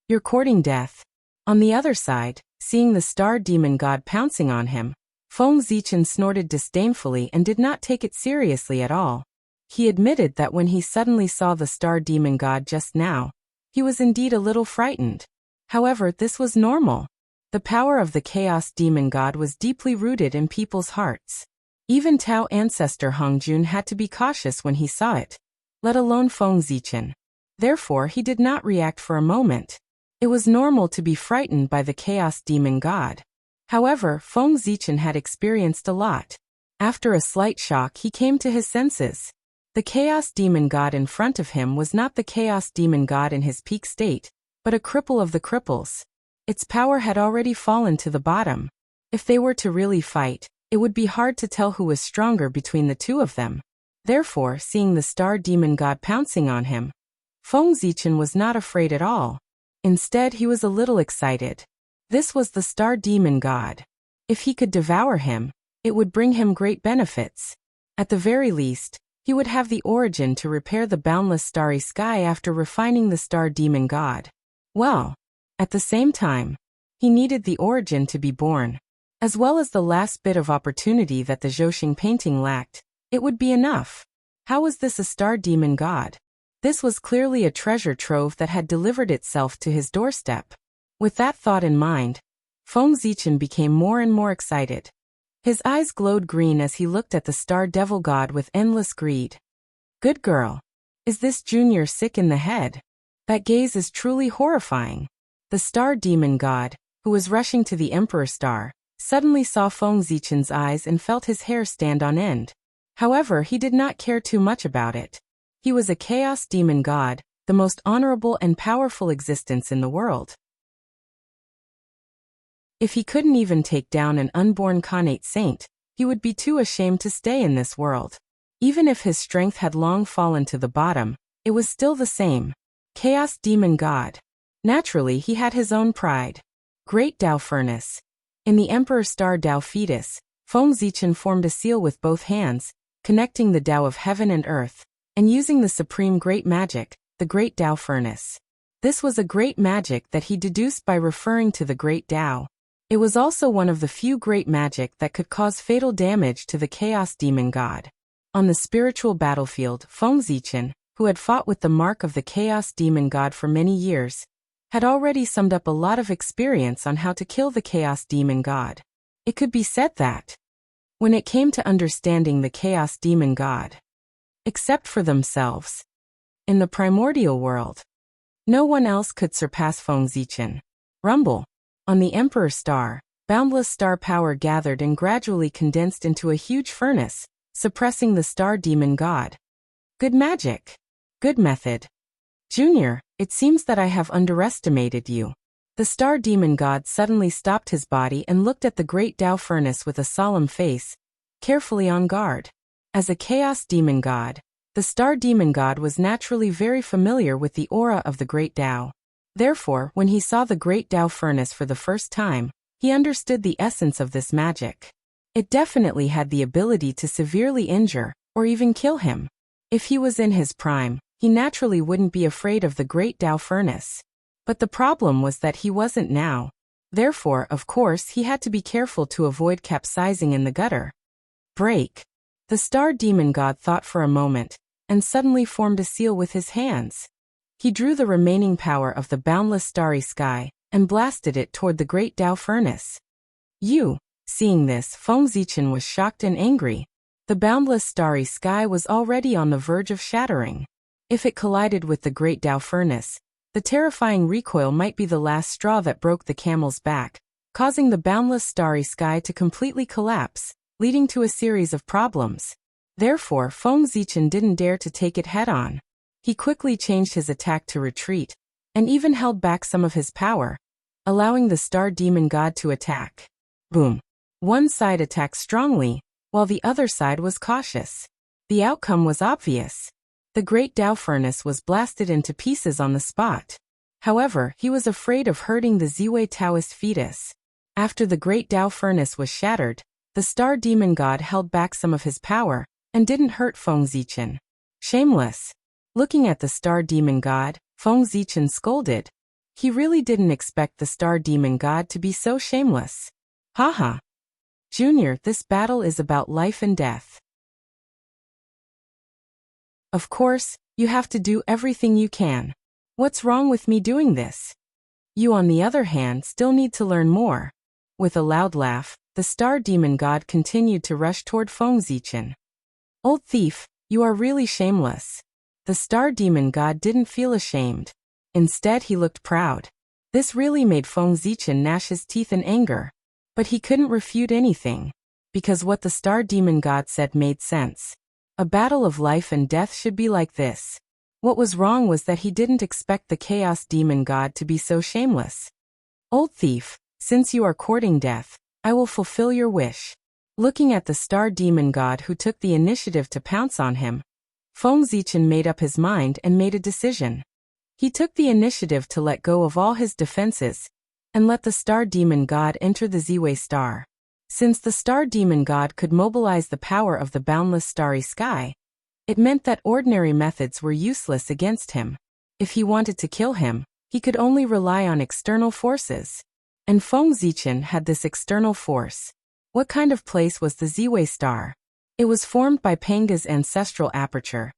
A: You're courting death. On the other side, seeing the star demon god pouncing on him, Feng Zichen snorted disdainfully and did not take it seriously at all. He admitted that when he suddenly saw the star demon god just now, he was indeed a little frightened. However, this was normal. The power of the chaos demon god was deeply rooted in people's hearts. Even Tao ancestor Hongjun had to be cautious when he saw it, let alone Feng Zichen. Therefore, he did not react for a moment. It was normal to be frightened by the chaos demon god. However, Feng Zichen had experienced a lot. After a slight shock, he came to his senses. The chaos demon god in front of him was not the chaos demon god in his peak state, but a cripple of the cripples. Its power had already fallen to the bottom. If they were to really fight, it would be hard to tell who was stronger between the two of them. Therefore, seeing the star demon god pouncing on him, Feng Zichen was not afraid at all. Instead, he was a little excited. This was the star demon god. If he could devour him, it would bring him great benefits. At the very least, he would have the origin to repair the boundless starry sky after refining the star demon god. Well, at the same time, he needed the origin to be born. As well as the last bit of opportunity that the Zhouxing painting lacked, it would be enough. How was this a star demon god? This was clearly a treasure trove that had delivered itself to his doorstep. With that thought in mind, Feng Zichen became more and more excited. His eyes glowed green as he looked at the star devil god with endless greed. Good girl. Is this junior sick in the head? That gaze is truly horrifying. The star demon god, who was rushing to the emperor star, suddenly saw Feng Zichen's eyes and felt his hair stand on end. However, he did not care too much about it. He was a chaos demon god, the most honorable and powerful existence in the world. If he couldn't even take down an unborn Khanate saint, he would be too ashamed to stay in this world. Even if his strength had long fallen to the bottom, it was still the same. Chaos demon god. Naturally, he had his own pride. Great Tao furnace. In the Emperor Star Tao fetus, Feng Zichen formed a seal with both hands, connecting the Tao of heaven and earth, and using the supreme great magic, the Great Tao Furnace. This was a great magic that he deduced by referring to the Great Tao. It was also one of the few great magic that could cause fatal damage to the Chaos Demon God. On the spiritual battlefield, Feng Zichen, who had fought with the mark of the Chaos Demon God for many years, had already summed up a lot of experience on how to kill the Chaos Demon God. It could be said that, when it came to understanding the Chaos Demon God, except for themselves, in the primordial world, no one else could surpass Feng Zichen. Rumble. On the Emperor Star, boundless star power gathered and gradually condensed into a huge furnace, suppressing the Star Demon God. Good magic. Good method. Junior, it seems that I have underestimated you. The Star Demon God suddenly stopped his body and looked at the Great Tao Furnace with a solemn face, carefully on guard. As a Chaos Demon God, the Star Demon God was naturally very familiar with the aura of the Great Tao. Therefore, when he saw the Great Tao Furnace for the first time, he understood the essence of this magic. It definitely had the ability to severely injure, or even kill him. If he was in his prime, he naturally wouldn't be afraid of the Great Tao Furnace. But the problem was that he wasn't now. Therefore, of course, he had to be careful to avoid capsizing in the gutter. Break. The Star Demon God thought for a moment, and suddenly formed a seal with his hands. He drew the remaining power of the boundless starry sky, and blasted it toward the Great Tao Furnace. Seeing this, Feng Zichen was shocked and angry. The boundless starry sky was already on the verge of shattering. If it collided with the great Tao furnace, the terrifying recoil might be the last straw that broke the camel's back, causing the boundless starry sky to completely collapse, leading to a series of problems. Therefore, Feng Zichen didn't dare to take it head-on. He quickly changed his attack to retreat, and even held back some of his power, allowing the star demon god to attack. Boom! One side attacked strongly, while the other side was cautious. The outcome was obvious. The great Tao furnace was blasted into pieces on the spot. However, he was afraid of hurting the Ziwei Taoist fetus. After the great Tao furnace was shattered, the star demon god held back some of his power, and didn't hurt Feng Zichen. Shameless! Looking at the star demon god, Feng Zichen scolded. He really didn't expect the star demon god to be so shameless. Haha! Junior, this battle is about life and death. Of course, you have to do everything you can. What's wrong with me doing this? You, on the other hand, still need to learn more. With a loud laugh, the star demon god continued to rush toward Feng Zichen. Old thief, you are really shameless. The star demon god didn't feel ashamed. Instead, he looked proud. This really made Feng Zichen gnash his teeth in anger. But he couldn't refute anything, because what the star demon god said made sense. A battle of life and death should be like this. What was wrong was that he didn't expect the chaos demon god to be so shameless. Old thief, since you are courting death, I will fulfill your wish. Looking at the star demon god who took the initiative to pounce on him, Feng Zichen made up his mind and made a decision. He took the initiative to let go of all his defenses, and let the star demon god enter the Ziwei star. Since the star demon god could mobilize the power of the boundless starry sky, it meant that ordinary methods were useless against him. If he wanted to kill him, he could only rely on external forces. And Feng Zichen had this external force. What kind of place was the Ziwei star? It was formed by Panga's ancestral aperture,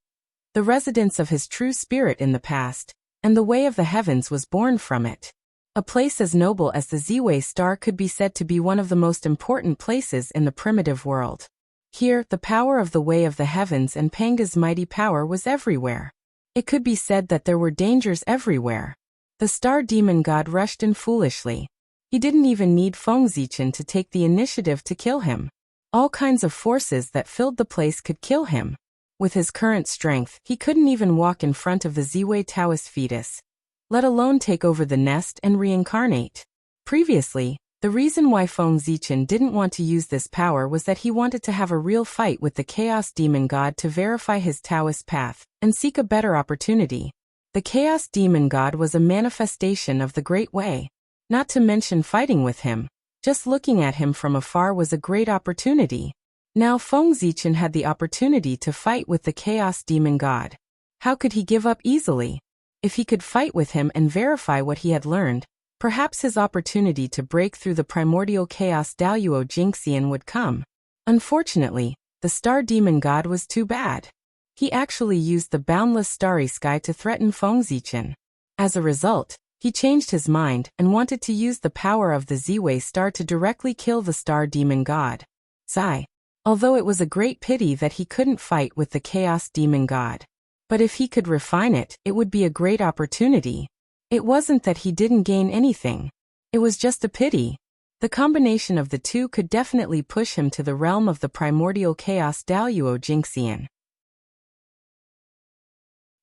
A: the residence of his true spirit in the past, and the way of the heavens was born from it. A place as noble as the Ziwei star could be said to be one of the most important places in the primitive world. Here, the power of the way of the heavens and Panga's mighty power was everywhere. It could be said that there were dangers everywhere. The star demon god rushed in foolishly. He didn't even need Feng Zichen to take the initiative to kill him. All kinds of forces that filled the place could kill him. With his current strength, he couldn't even walk in front of the Ziwei Taoist fetus, let alone take over the nest and reincarnate. Previously, the reason why Feng Zichen didn't want to use this power was that he wanted to have a real fight with the Chaos Demon God to verify his Taoist path and seek a better opportunity. The Chaos Demon God was a manifestation of the Great Way. Not to mention fighting with him, just looking at him from afar was a great opportunity. Now Feng Zichen had the opportunity to fight with the Chaos Demon God. How could he give up easily? If he could fight with him and verify what he had learned, perhaps his opportunity to break through the primordial chaos Daluo Jingxian would come. Unfortunately, the Star Demon God was too bad. He actually used the boundless starry sky to threaten Feng Zichen. As a result, he changed his mind and wanted to use the power of the Ziwei star to directly kill the Star Demon God. Sigh. Although it was a great pity that he couldn't fight with the Chaos Demon God. But if he could refine it, it would be a great opportunity. It wasn't that he didn't gain anything. It was just a pity. The combination of the two could definitely push him to the realm of the primordial chaos Daluo Jingxian.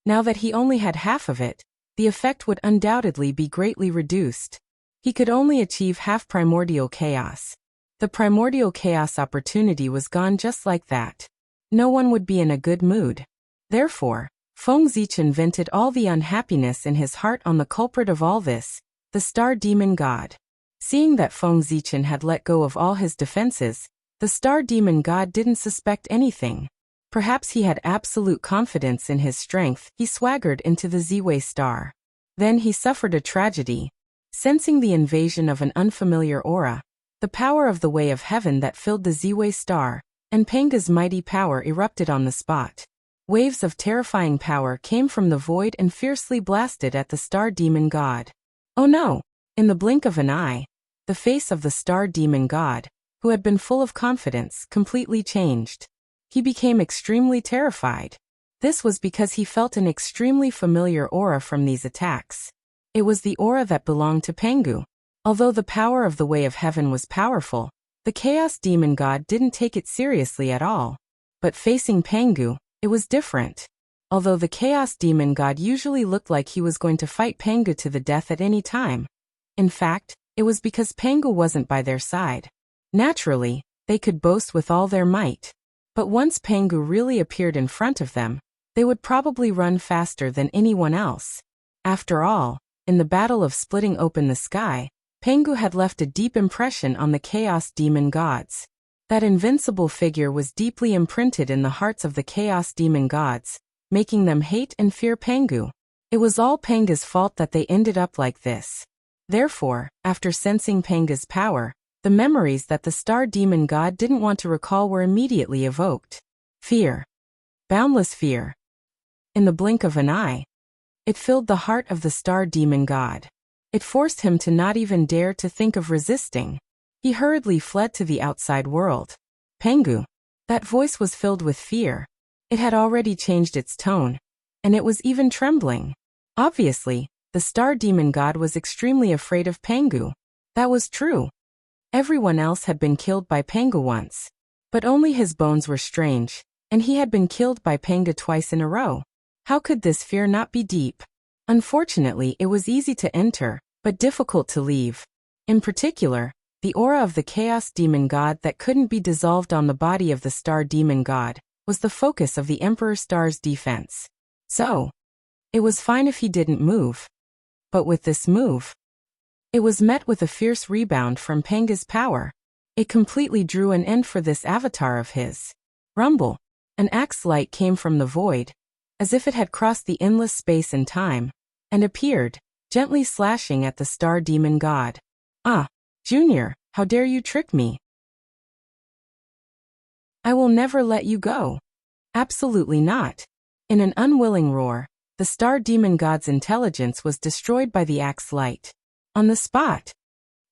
A: Now that he only had half of it, the effect would undoubtedly be greatly reduced. He could only achieve half primordial chaos. The primordial chaos opportunity was gone just like that. No one would be in a good mood. Therefore, Feng Zichen vented all the unhappiness in his heart on the culprit of all this, the Star Demon God. Seeing that Feng Zichen had let go of all his defenses, the Star Demon God didn't suspect anything. Perhaps he had absolute confidence in his strength. He swaggered into the Ziwei star. Then he suffered a tragedy. Sensing the invasion of an unfamiliar aura, the power of the way of heaven that filled the Ziwei star, and Panga's mighty power erupted on the spot. Waves of terrifying power came from the void and fiercely blasted at the Star Demon God. Oh no! In the blink of an eye, the face of the star demon god, who had been full of confidence, completely changed. He became extremely terrified. This was because he felt an extremely familiar aura from these attacks. It was the aura that belonged to Pengu. Although the power of the Way of Heaven was powerful, the Chaos Demon God didn't take it seriously at all. But facing Pengu, it was different. Although the Chaos Demon God usually looked like he was going to fight Pengu to the death at any time. In fact, it was because Pengu wasn't by their side. Naturally, they could boast with all their might. But once Pengu really appeared in front of them, they would probably run faster than anyone else. After all, in the battle of splitting open the sky, Pengu had left a deep impression on the Chaos Demon Gods. That invincible figure was deeply imprinted in the hearts of the Chaos Demon Gods, making them hate and fear Pengu. It was all Pengu's fault that they ended up like this. Therefore, after sensing Pengu's power, the memories that the Star Demon God didn't want to recall were immediately evoked. Fear. Boundless fear. In the blink of an eye, it filled the heart of the Star Demon God. It forced him to not even dare to think of resisting. He hurriedly fled to the outside world. Pengu. That voice was filled with fear. It had already changed its tone, and it was even trembling. Obviously, the Star Demon God was extremely afraid of Pengu. That was true. Everyone else had been killed by Pengu once. But only his bones were strange, and he had been killed by Pengu twice in a row. How could this fear not be deep? Unfortunately, it was easy to enter, but difficult to leave. In particular, the aura of the Chaos Demon God that couldn't be dissolved on the body of the Star Demon God was the focus of the Emperor Star's defense. So, it was fine if he didn't move. But with this move, it was met with a fierce rebound from Pengu's power. It completely drew an end for this avatar of his. Rumble. An axe light came from the void, as if it had crossed the endless space and time, and appeared, gently slashing at the Star Demon God. Ah, Junior, how dare you trick me? I will never let you go. Absolutely not. In an unwilling roar, the Star Demon God's intelligence was destroyed by the axe light. On the spot,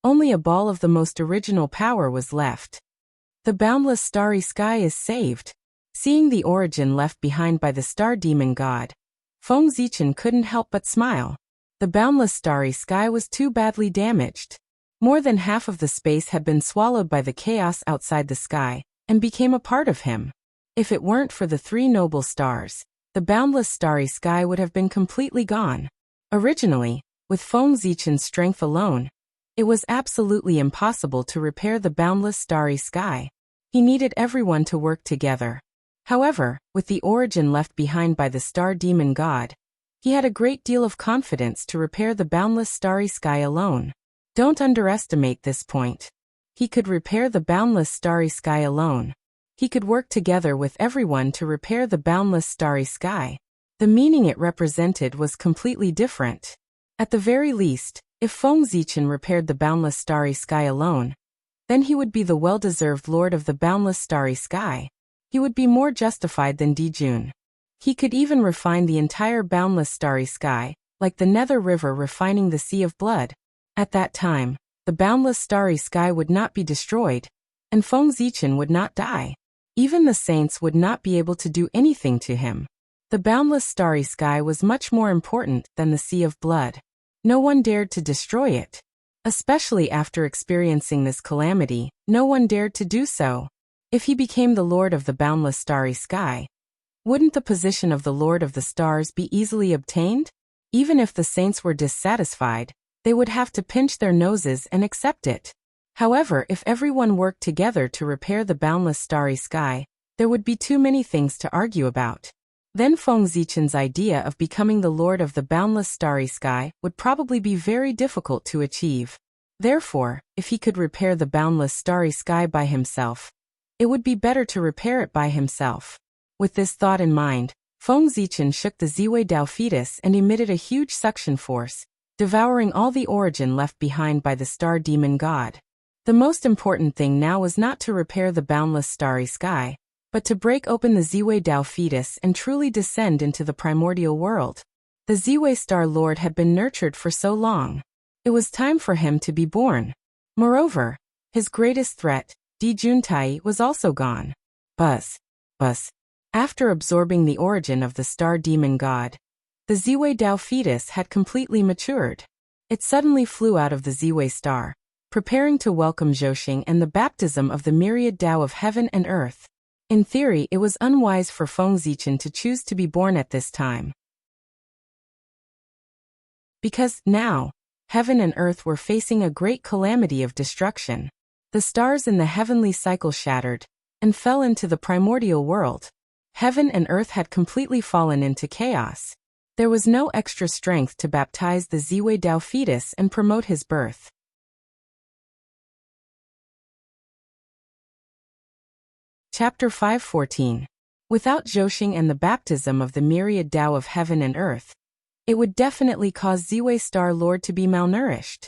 A: only a ball of the most original power was left. The boundless starry sky is saved. Seeing the origin left behind by the Star Demon God, Feng Zichen couldn't help but smile. The boundless starry sky was too badly damaged. More than half of the space had been swallowed by the chaos outside the sky, and became a part of him. If it weren't for the three noble stars, the boundless starry sky would have been completely gone. Originally, with Feng Zichen's strength alone, it was absolutely impossible to repair the boundless starry sky. He needed everyone to work together. However, with the origin left behind by the Star Demon God, he had a great deal of confidence to repair the boundless starry sky alone. Don't underestimate this point. He could repair the boundless starry sky alone. He could work together with everyone to repair the boundless starry sky. The meaning it represented was completely different. At the very least, if Feng Zichen repaired the boundless starry sky alone, then he would be the well-deserved lord of the boundless starry sky. He would be more justified than Dijun. He could even refine the entire boundless starry sky, like the Nether River refining the Sea of Blood. At that time, the boundless starry sky would not be destroyed, and Feng Zichen would not die. Even the saints would not be able to do anything to him. The boundless starry sky was much more important than the Sea of Blood. No one dared to destroy it. Especially after experiencing this calamity, no one dared to do so. If he became the Lord of the boundless starry sky, wouldn't the position of the Lord of the Stars be easily obtained? Even if the saints were dissatisfied, they would have to pinch their noses and accept it. However, if everyone worked together to repair the boundless starry sky, there would be too many things to argue about. Then Feng Zichen's idea of becoming the Lord of the boundless starry sky would probably be very difficult to achieve. Therefore, if he could repair the boundless starry sky by himself, it would be better to repair it by himself. With this thought in mind, Feng Zichen shook the Ziwei Dao fetus and emitted a huge suction force, devouring all the origin left behind by the Star Demon God. The most important thing now was not to repair the boundless starry sky, but to break open the Ziwei Dao fetus and truly descend into the primordial world. The Ziwei Star Lord had been nurtured for so long. It was time for him to be born. Moreover, his greatest threat, Di Juntai, was also gone. Buzz. After absorbing the origin of the star demon god, the Ziwei Dao fetus had completely matured. It suddenly flew out of the Ziwei star, preparing to welcome Zhouxing and the baptism of the myriad Dao of heaven and earth. In theory, it was unwise for Feng Zichen to choose to be born at this time, because now, heaven and earth were facing a great calamity of destruction. The stars in the heavenly cycle shattered and fell into the primordial world. Heaven and earth had completely fallen into chaos. There was no extra strength to baptize the Ziwei Dao fetus and promote his birth. Chapter 5:14. Without Zhouxing and the baptism of the myriad Dao of heaven and earth, it would definitely cause Ziwei Star Lord to be malnourished.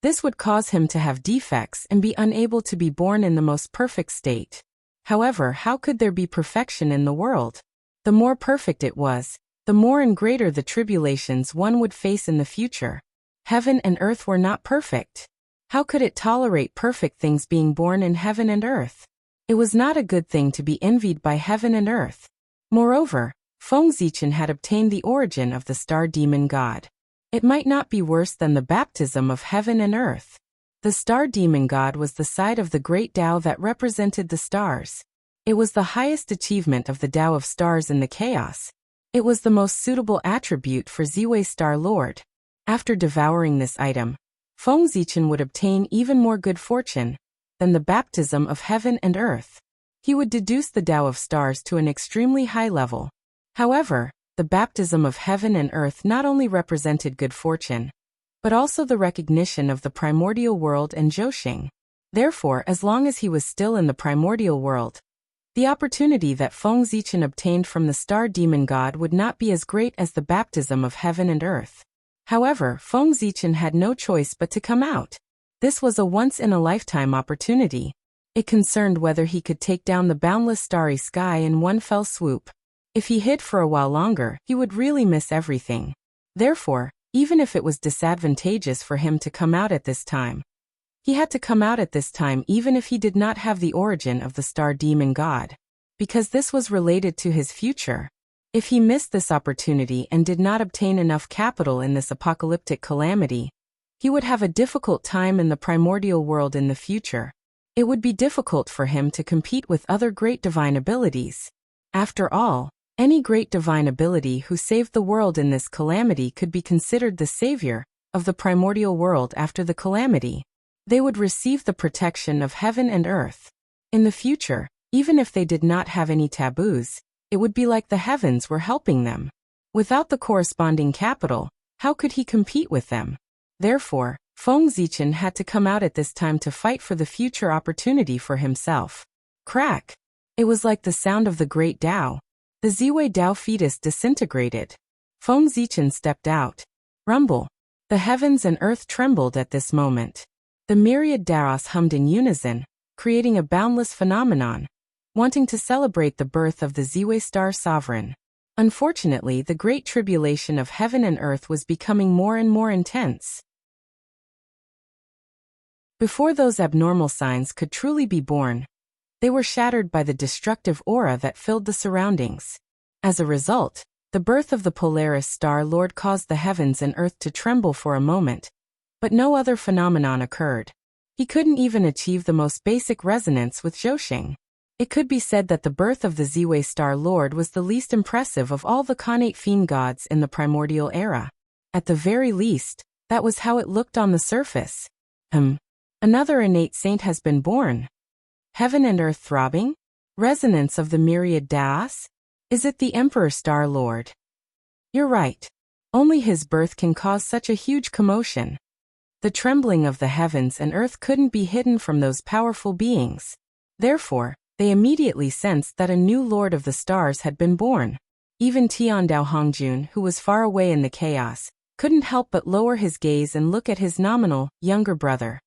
A: This would cause him to have defects and be unable to be born in the most perfect state. However, how could there be perfection in the world? The more perfect it was, the more and greater the tribulations one would face in the future. Heaven and earth were not perfect. How could it tolerate perfect things being born in heaven and earth? It was not a good thing to be envied by heaven and earth. Moreover, Feng Zichen had obtained the origin of the star demon god. It might not be worse than the baptism of heaven and earth. The star demon god was the side of the great Tao that represented the stars. It was the highest achievement of the Tao of stars in the chaos. It was the most suitable attribute for Ziwei Star Lord. After devouring this item, Feng Zichen would obtain even more good fortune than the baptism of heaven and earth. He would deduce the Tao of stars to an extremely high level. However, the baptism of heaven and earth not only represented good fortune, but also the recognition of the primordial world and Zhouxing. Therefore, as long as he was still in the primordial world, the opportunity that Feng Zichen obtained from the star demon god would not be as great as the baptism of heaven and earth. However, Feng Zichen had no choice but to come out. This was a once-in-a-lifetime opportunity. It concerned whether he could take down the boundless starry sky in one fell swoop. If he hid for a while longer, he would really miss everything. Therefore, even if it was disadvantageous for him to come out at this time, he had to come out at this time even if he did not have the origin of the star demon god, because this was related to his future. If he missed this opportunity and did not obtain enough capital in this apocalyptic calamity, he would have a difficult time in the primordial world in the future. It would be difficult for him to compete with other great divine abilities. After all, any great divine ability who saved the world in this calamity could be considered the savior of the primordial world after the calamity. They would receive the protection of heaven and earth. In the future, even if they did not have any taboos, it would be like the heavens were helping them. Without the corresponding capital, how could he compete with them? Therefore, Feng Zichen had to come out at this time to fight for the future opportunity for himself. Crack! It was like the sound of the great Tao. The Ziwei Dao fetus disintegrated. Feng Zichen stepped out. Rumble! The heavens and earth trembled at this moment. The myriad Daos hummed in unison, creating a boundless phenomenon, wanting to celebrate the birth of the Ziwei Star Sovereign. Unfortunately, the great tribulation of heaven and earth was becoming more and more intense. Before those abnormal signs could truly be born, they were shattered by the destructive aura that filled the surroundings. As a result, the birth of the Polaris Star Lord caused the heavens and earth to tremble for a moment, but no other phenomenon occurred. He couldn't even achieve the most basic resonance with Zhouxing. It could be said that the birth of the Ziwei Star Lord was the least impressive of all the Khanate fiend gods in the primordial era. At the very least, that was how it looked on the surface. Another innate saint has been born. Heaven and earth throbbing? Resonance of the myriad Daos? Is it the Emperor Star Lord? You're right. Only his birth can cause such a huge commotion. The trembling of the heavens and earth couldn't be hidden from those powerful beings. Therefore, they immediately sensed that a new Lord of the Stars had been born. Even Tiandao Hongjun, who was far away in the chaos, couldn't help but lower his gaze and look at his nominal, younger brother.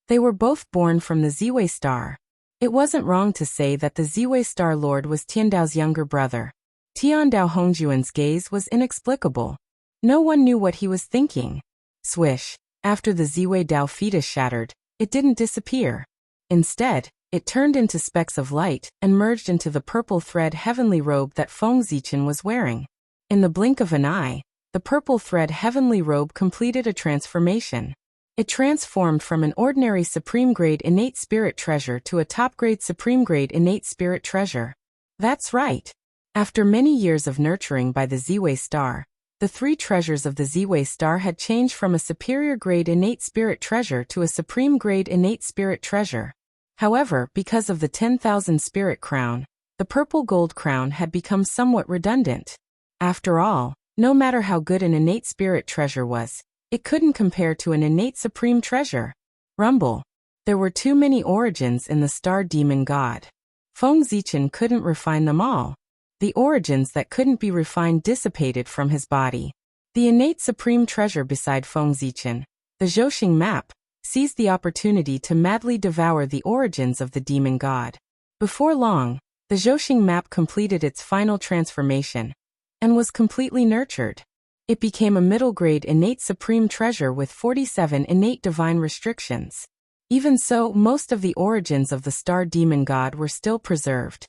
A: They were both born from the Ziwei Star. It wasn't wrong to say that the Ziwei Star Lord was Tiandao's younger brother. Tiandao Hongjuan's gaze was inexplicable. No one knew what he was thinking. Swish! After the Ziwei Dao fetus shattered, it didn't disappear. Instead, it turned into specks of light and merged into the purple thread heavenly robe that Feng Zichen was wearing. In the blink of an eye, the purple thread heavenly robe completed a transformation. It transformed from an ordinary supreme-grade innate spirit treasure to a top-grade supreme-grade innate spirit treasure. That's right. After many years of nurturing by the Ziwei star, the 3 treasures of the Ziwei star had changed from a superior-grade innate spirit treasure to a supreme-grade innate spirit treasure. However, because of the 10,000 spirit crown, the purple gold crown had become somewhat redundant. After all, no matter how good an innate spirit treasure was, it couldn't compare to an innate supreme treasure. Rumble. There were too many origins in the star demon god. Feng Zichen couldn't refine them all. The origins that couldn't be refined dissipated from his body. The innate supreme treasure beside Feng Zichen, the Zhouxing map, seized the opportunity to madly devour the origins of the demon god. Before long, the Zhouxing map completed its final transformation and was completely nurtured. It became a middle-grade innate supreme treasure with 47 innate divine restrictions. Even so, most of the origins of the star demon god were still preserved.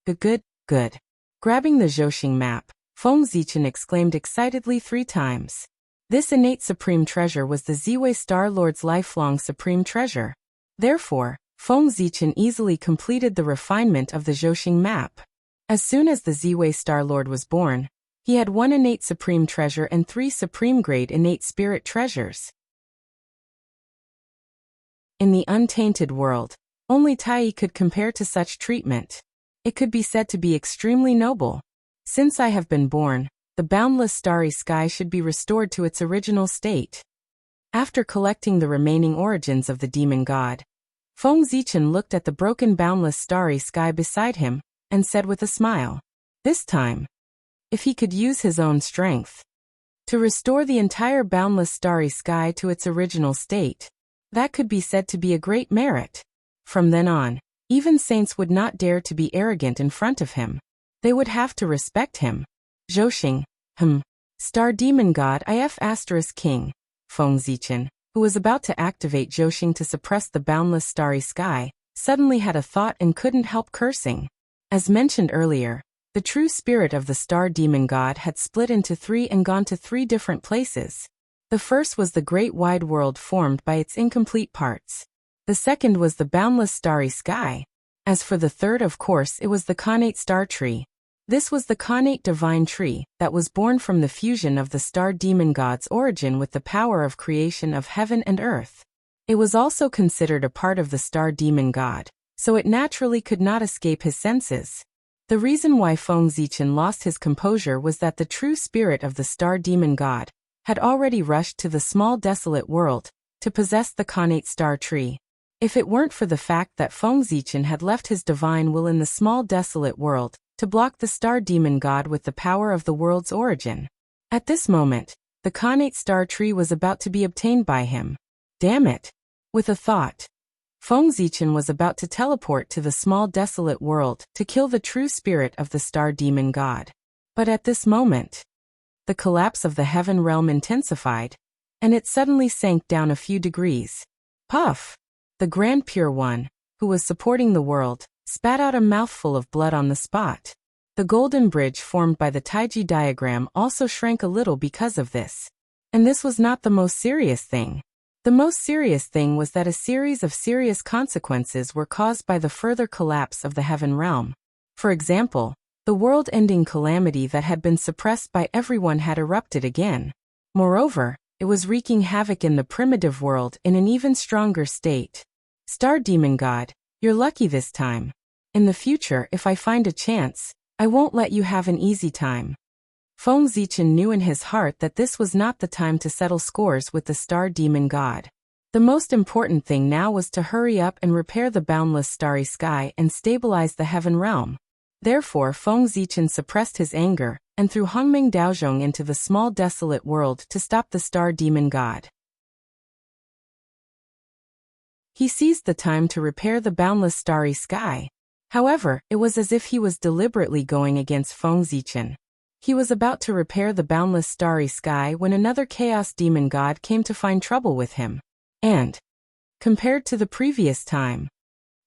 A: Good. Grabbing the Zhouxing map, Feng Zichen exclaimed excitedly 3 times. This innate supreme treasure was the Ziwei Star Lord's lifelong supreme treasure. Therefore, Feng Zichen easily completed the refinement of the Zhouxing map. As soon as the Ziwei Star Lord was born, he had 1 innate supreme treasure and 3 supreme-grade innate spirit treasures. In the untainted world, only Tai could compare to such treatment. It could be said to be extremely noble. Since I have been born, the boundless starry sky should be restored to its original state. After collecting the remaining origins of the demon god, Feng Zichen looked at the broken boundless starry sky beside him, and said with a smile, this time, if he could use his own strength to restore the entire boundless starry sky to its original state, that could be said to be a great merit. From then on, even saints would not dare to be arrogant in front of him. They would have to respect him. Zhouxing, Star Demon God if King, Feng Zichen, who was about to activate Zhouxing to suppress the boundless starry sky, suddenly had a thought and couldn't help cursing. As mentioned earlier, the true spirit of the Star Demon God had split into 3 and gone to 3 different places. The first was the great wide world formed by its incomplete parts. The second was the boundless starry sky. As for the third, of course, it was the Khanate Star Tree. This was the Khanate Divine Tree that was born from the fusion of the Star Demon God's origin with the power of creation of heaven and earth. It was also considered a part of the Star Demon God, so it naturally could not escape his senses. The reason why Feng Zichen lost his composure was that the true spirit of the Star Demon God had already rushed to the small desolate world to possess the Khanate Star Tree. If it weren't for the fact that Feng Zichen had left his divine will in the small desolate world to block the Star Demon God with the power of the world's origin, at this moment, the Khanate Star Tree was about to be obtained by him. Damn it! With a thought, Feng Zichen was about to teleport to the small desolate world to kill the true spirit of the Star Demon God. But at this moment, the collapse of the heaven realm intensified, and it suddenly sank down a few degrees. Puff! The Grand Pure One, who was supporting the world, spat out a mouthful of blood on the spot. The golden bridge formed by the Taiji diagram also shrank a little because of this. And this was not the most serious thing. The most serious thing was that a series of serious consequences were caused by the further collapse of the heaven realm. For example, the world-ending calamity that had been suppressed by everyone had erupted again. Moreover, it was wreaking havoc in the primitive world in an even stronger state. Star Demon God, you're lucky this time. In the future, if I find a chance, I won't let you have an easy time. Feng Zichen knew in his heart that this was not the time to settle scores with the Star Demon God. The most important thing now was to hurry up and repair the boundless starry sky and stabilize the heaven realm. Therefore, Feng Zichen suppressed his anger and threw Hongming Daozhong into the small desolate world to stop the Star Demon God. He seized the time to repair the boundless starry sky. However, it was as if he was deliberately going against Feng Zichen. He was about to repair the boundless starry sky when another Chaos Demon God came to find trouble with him. And compared to the previous time.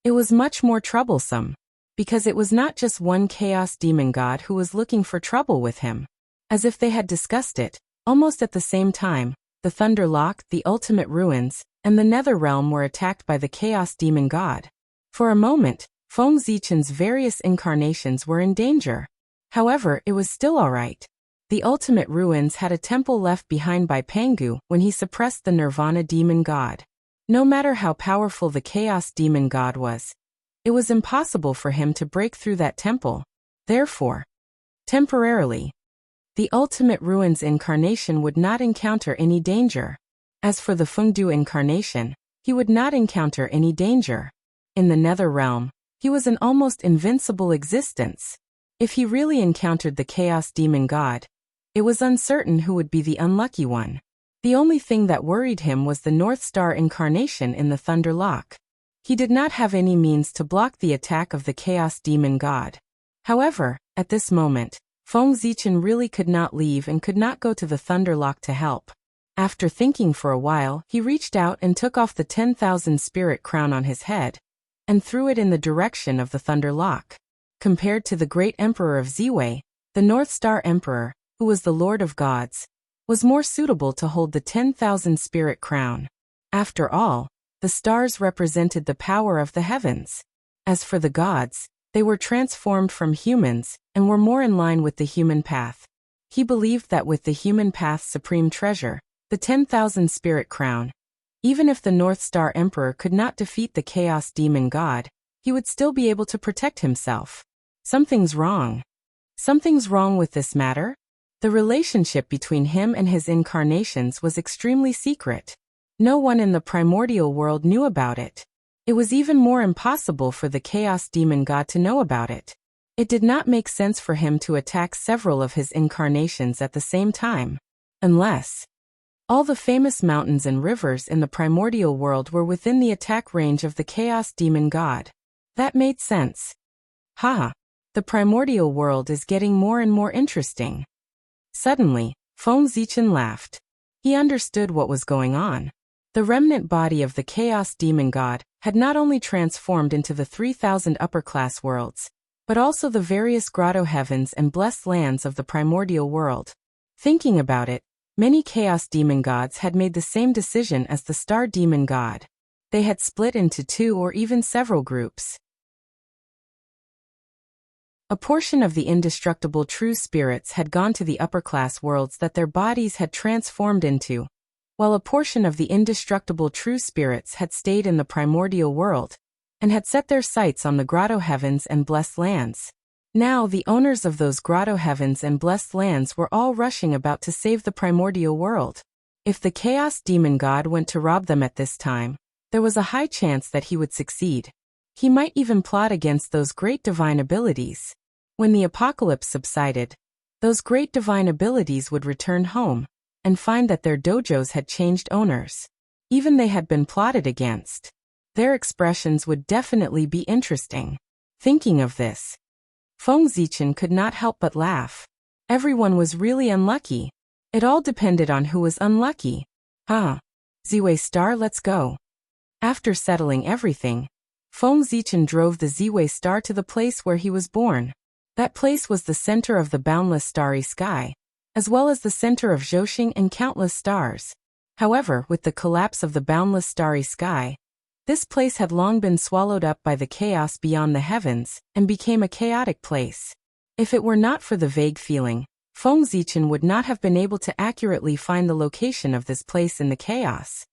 A: It was much more troublesome, because it was not just one chaos demon god who was looking for trouble with him. As if they had discussed it, almost at the same time, the Thunderlock, the Ultimate Ruins, and the Netherrealm were attacked by the chaos demon god. For a moment, Feng Zichen's various incarnations were in danger. However, it was still alright. The Ultimate Ruins had a temple left behind by Pangu when he suppressed the Nirvana demon god. No matter how powerful the Chaos demon god was, it was impossible for him to break through that temple. Therefore, temporarily, the Ultimate Ruins incarnation would not encounter any danger. As for the Fengdu incarnation, he would not encounter any danger. In the Nether Realm, he was an almost invincible existence. If he really encountered the Chaos demon god, it was uncertain who would be the unlucky one. The only thing that worried him was the North Star incarnation in the Thunderlock. He did not have any means to block the attack of the Chaos demon god. However, at this moment, Feng Zichen really could not leave and could not go to the Thunderlock to help. After thinking for a while, he reached out and took off the 10,000 spirit crown on his head, and threw it in the direction of the Thunderlock. Compared to the great emperor of Ziwei, the North Star Emperor, who was the Lord of Gods, was more suitable to hold the 10,000 spirit crown. After all, the stars represented the power of the heavens. As for the gods, they were transformed from humans and were more in line with the human path. He believed that with the human path's supreme treasure, the 10,000 spirit crown, even if the North Star Emperor could not defeat the Chaos demon god, he would still be able to protect himself. Something's wrong. Something's wrong with this matter? The relationship between him and his incarnations was extremely secret. No one in the primordial world knew about it. It was even more impossible for the Chaos demon god to know about it. It did not make sense for him to attack several of his incarnations at the same time. Unless all the famous mountains and rivers in the primordial world were within the attack range of the Chaos demon god. That made sense. Haha. The primordial world is getting more and more interesting. Suddenly, Feng Zichen laughed. He understood what was going on. The remnant body of the Chaos demon god had not only transformed into the 3,000 upper-class worlds, but also the various grotto heavens and blessed lands of the primordial world. Thinking about it, many Chaos demon gods had made the same decision as the Star demon god. They had split into two or even several groups. A portion of the indestructible true spirits had gone to the upper-class worlds that their bodies had transformed into, while a portion of the indestructible true spirits had stayed in the primordial world, and had set their sights on the grotto heavens and blessed lands. Now the owners of those grotto heavens and blessed lands were all rushing about to save the primordial world. If the Chaos demon god went to rob them at this time, there was a high chance that he would succeed. He might even plot against those great divine abilities. When the apocalypse subsided, those great divine abilities would return home and find that their dojos had changed owners. Even they had been plotted against. Their expressions would definitely be interesting. Thinking of this, Feng Zichen could not help but laugh. Everyone was really unlucky. It all depended on who was unlucky. Ziwei Star, let's go. After settling everything, Feng Zichen drove the Ziwei Star to the place where he was born. That place was the center of the boundless starry sky, as well as the center of Zhoxing and countless stars. However, with the collapse of the boundless starry sky, this place had long been swallowed up by the chaos beyond the heavens, and became a chaotic place. If it were not for the vague feeling, Feng Zichen would not have been able to accurately find the location of this place in the chaos.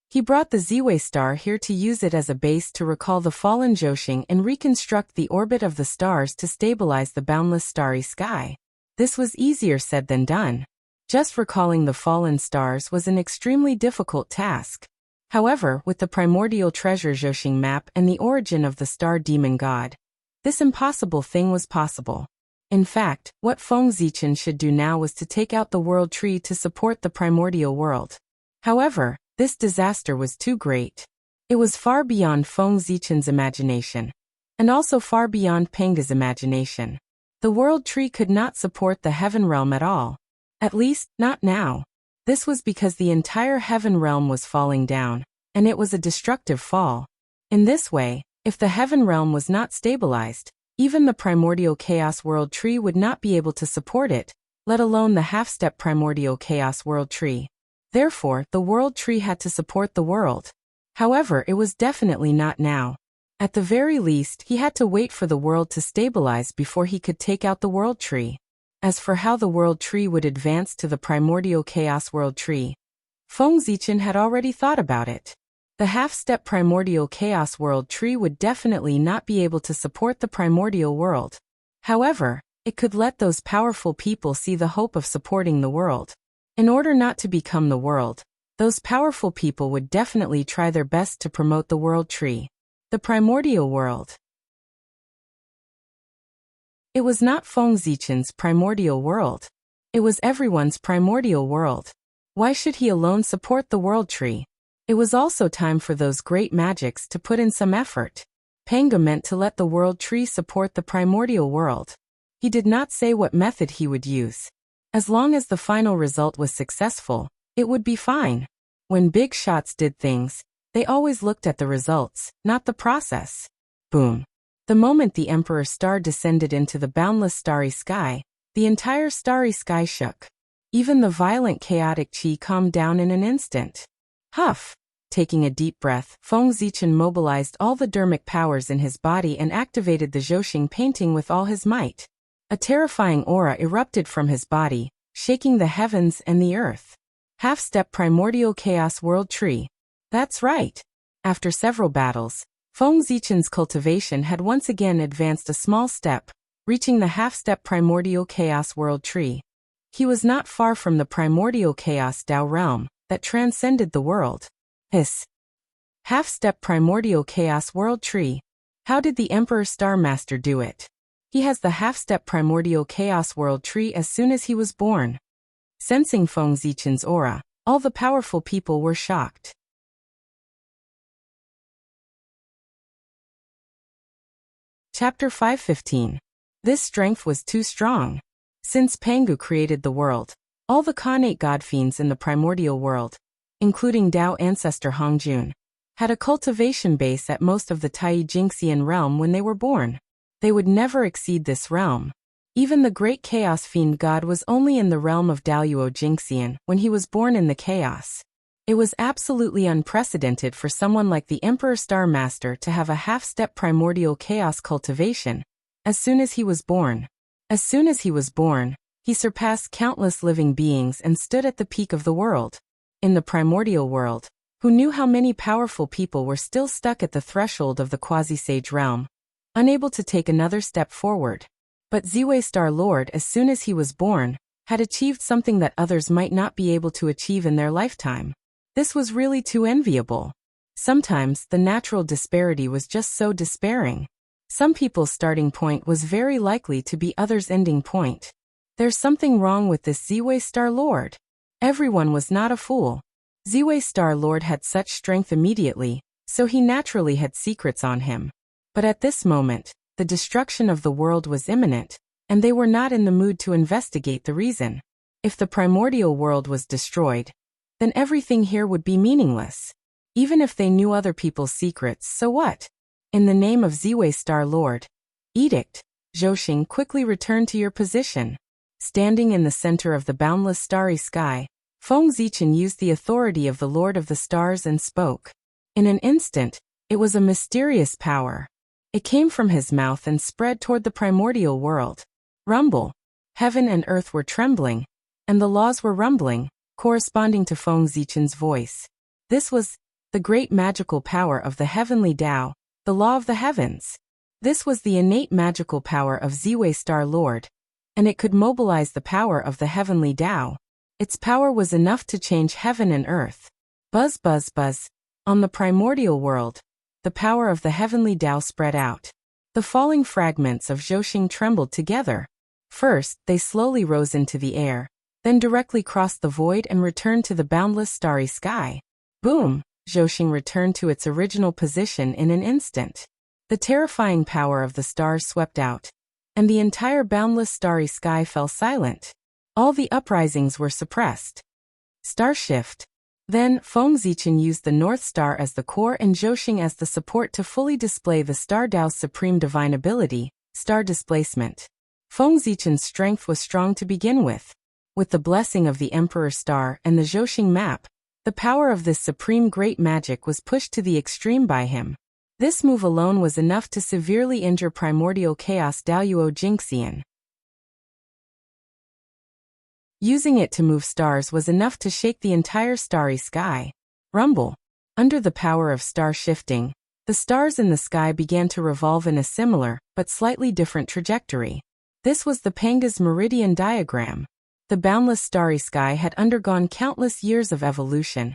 A: He brought the Ziwei Star here to use it as a base to recall the fallen Zhoxing and reconstruct the orbit of the stars to stabilize the boundless starry sky. This was easier said than done. Just recalling the fallen stars was an extremely difficult task. However, with the primordial treasure Zhoxing map and the origin of the star demon god, this impossible thing was possible. In fact, what Feng Zichen should do now was to take out the world tree to support the primordial world. However, this disaster was too great. It was far beyond Feng Zichen's imagination, and also far beyond Panga's imagination. The world tree could not support the heaven realm at all. At least, not now. This was because the entire heaven realm was falling down, and it was a destructive fall. In this way, if the heaven realm was not stabilized, even the primordial chaos world tree would not be able to support it, let alone the half-step primordial chaos world tree. Therefore, the world tree had to support the world. However, it was definitely not now. At the very least, he had to wait for the world to stabilize before he could take out the world tree. As for how the world tree would advance to the primordial chaos world tree, Feng Zichen had already thought about it. The half-step primordial chaos world tree would definitely not be able to support the primordial world. However, it could let those powerful people see the hope of supporting the world. In order not to become the world, those powerful people would definitely try their best to promote the world tree. The primordial world. It was not Feng Zichen's primordial world. It was everyone's primordial world. Why should he alone support the world tree? It was also time for those great magics to put in some effort. Panga meant to let the world tree support the primordial world. He did not say what method he would use. As long as the final result was successful, it would be fine. When big shots did things, they always looked at the results, not the process. Boom. The moment the Emperor's star descended into the boundless starry sky, the entire starry sky shook. Even the violent chaotic qi calmed down in an instant. Huff! Taking a deep breath, Feng Zichen mobilized all the dermic powers in his body and activated the Zhouxing painting with all his might. A terrifying aura erupted from his body, shaking the heavens and the earth. Half-step primordial chaos world tree. That's right. After several battles, Feng Zichen's cultivation had once again advanced a small step, reaching the half-step primordial chaos world tree. He was not far from the primordial chaos Dao realm that transcended the world. Hiss. Half-step primordial chaos world tree. How did the Emperor Star Master do it? He has the half-step primordial chaos world tree as soon as he was born. Sensing Feng Zichen's aura, all the powerful people were shocked. Chapter 515. This strength was too strong. Since Pangu created the world, all the Khanate god fiends in the primordial world, including Dao ancestor Hongjun, had a cultivation base at most of the Tai Jingxian realm when they were born. They would never exceed this realm. Even the great chaos fiend god was only in the realm of Daoyuo Jingxian when he was born in the chaos. It was absolutely unprecedented for someone like the Emperor Star Master to have a half-step primordial chaos cultivation as soon as he was born. As soon as he was born, he surpassed countless living beings and stood at the peak of the world. In the primordial world, who knew how many powerful people were still stuck at the threshold of the quasi-sage realm, unable to take another step forward. But Ziwei Star Lord, as soon as he was born, had achieved something that others might not be able to achieve in their lifetime. This was really too enviable. Sometimes, the natural disparity was just so despairing. Some people's starting point was very likely to be others' ending point. There's something wrong with this Ziwei Star Lord. Everyone was not a fool. Ziwei Star Lord had such strength immediately, so he naturally had secrets on him. But at this moment, the destruction of the world was imminent, and they were not in the mood to investigate the reason. If the primordial world was destroyed, then everything here would be meaningless. Even if they knew other people's secrets, so what? In the name of Ziwei Star Lord. Edict. Zhouxing, quickly return to your position. Standing in the center of the boundless starry sky, Feng Zichen used the authority of the Lord of the Stars and spoke. In an instant, it was a mysterious power. It came from his mouth and spread toward the primordial world. Rumble. Heaven and earth were trembling, and the laws were rumbling, corresponding to Feng Zichen's voice. This was the great magical power of the heavenly Tao, the law of the heavens. This was the innate magical power of Ziwei Star Lord, and it could mobilize the power of the heavenly Tao. Its power was enough to change heaven and earth. Buzz buzz buzz. On the primordial world, the power of the heavenly Tao spread out. The falling fragments of Zhouxing trembled together. First, they slowly rose into the air, then directly crossed the void and returned to the boundless starry sky. Boom! Zhouxing returned to its original position in an instant. The terrifying power of the stars swept out, and the entire boundless starry sky fell silent. All the uprisings were suppressed. Star shift. Then, Fengzichen used the North Star as the core and Zhouxing as the support to fully display the Star Tao's supreme divine ability, star displacement. Fengzichen's strength was strong to begin with. With the blessing of the Emperor Star and the Zhouxing map, the power of this supreme great magic was pushed to the extreme by him. This move alone was enough to severely injure primordial chaos Daoyuo Jingxian. Using it to move stars was enough to shake the entire starry sky. Rumble. Under the power of star shifting, the stars in the sky began to revolve in a similar, but slightly different trajectory. This was the Panga's meridian diagram. The boundless starry sky had undergone countless years of evolution,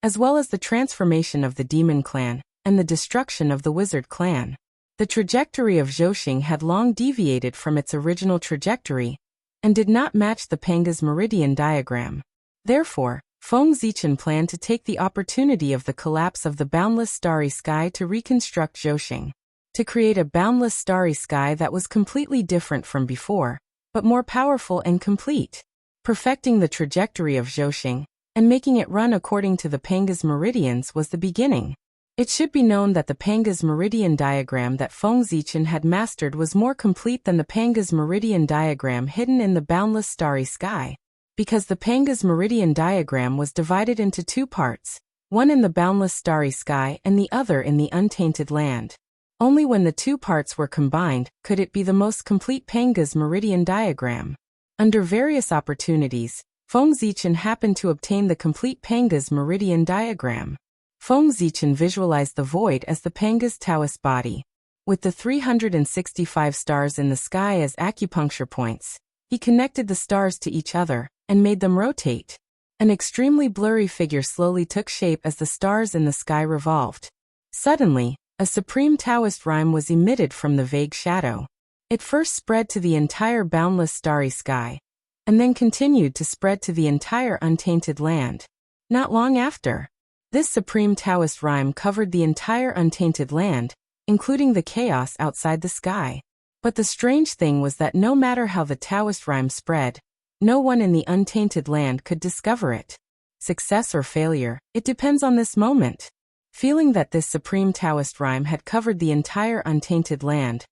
A: as well as the transformation of the demon clan and the destruction of the wizard clan. The trajectory of Zhouxing had long deviated from its original trajectory, and did not match the Panga's meridian diagram. Therefore, Fengzichen planned to take the opportunity of the collapse of the boundless starry sky to reconstruct Zhouxing, to create a boundless starry sky that was completely different from before, but more powerful and complete. Perfecting the trajectory of Zhouxing, and making it run according to the Panga's meridians was the beginning. It should be known that the Panga's meridian diagram that Fengzichen had mastered was more complete than the Panga's meridian diagram hidden in the boundless starry sky, because the Panga's meridian diagram was divided into two parts, one in the boundless starry sky and the other in the untainted land. Only when the two parts were combined could it be the most complete Panga's meridian diagram. Under various opportunities, Fengzichen happened to obtain the complete Panga's meridian diagram. Fengzichen visualized the void as the Panga's Taoist body. With the 365 stars in the sky as acupuncture points, he connected the stars to each other and made them rotate. An extremely blurry figure slowly took shape as the stars in the sky revolved. Suddenly, a supreme Taoist rhyme was emitted from the vague shadow. It first spread to the entire boundless starry sky, and then continued to spread to the entire untainted land. Not long after, this supreme Taoist rhyme covered the entire untainted land, including the chaos outside the sky. But the strange thing was that no matter how the Taoist rhyme spread, no one in the untainted land could discover it. Success or failure, it depends on this moment. Feeling that this supreme Taoist rhyme had covered the entire untainted land,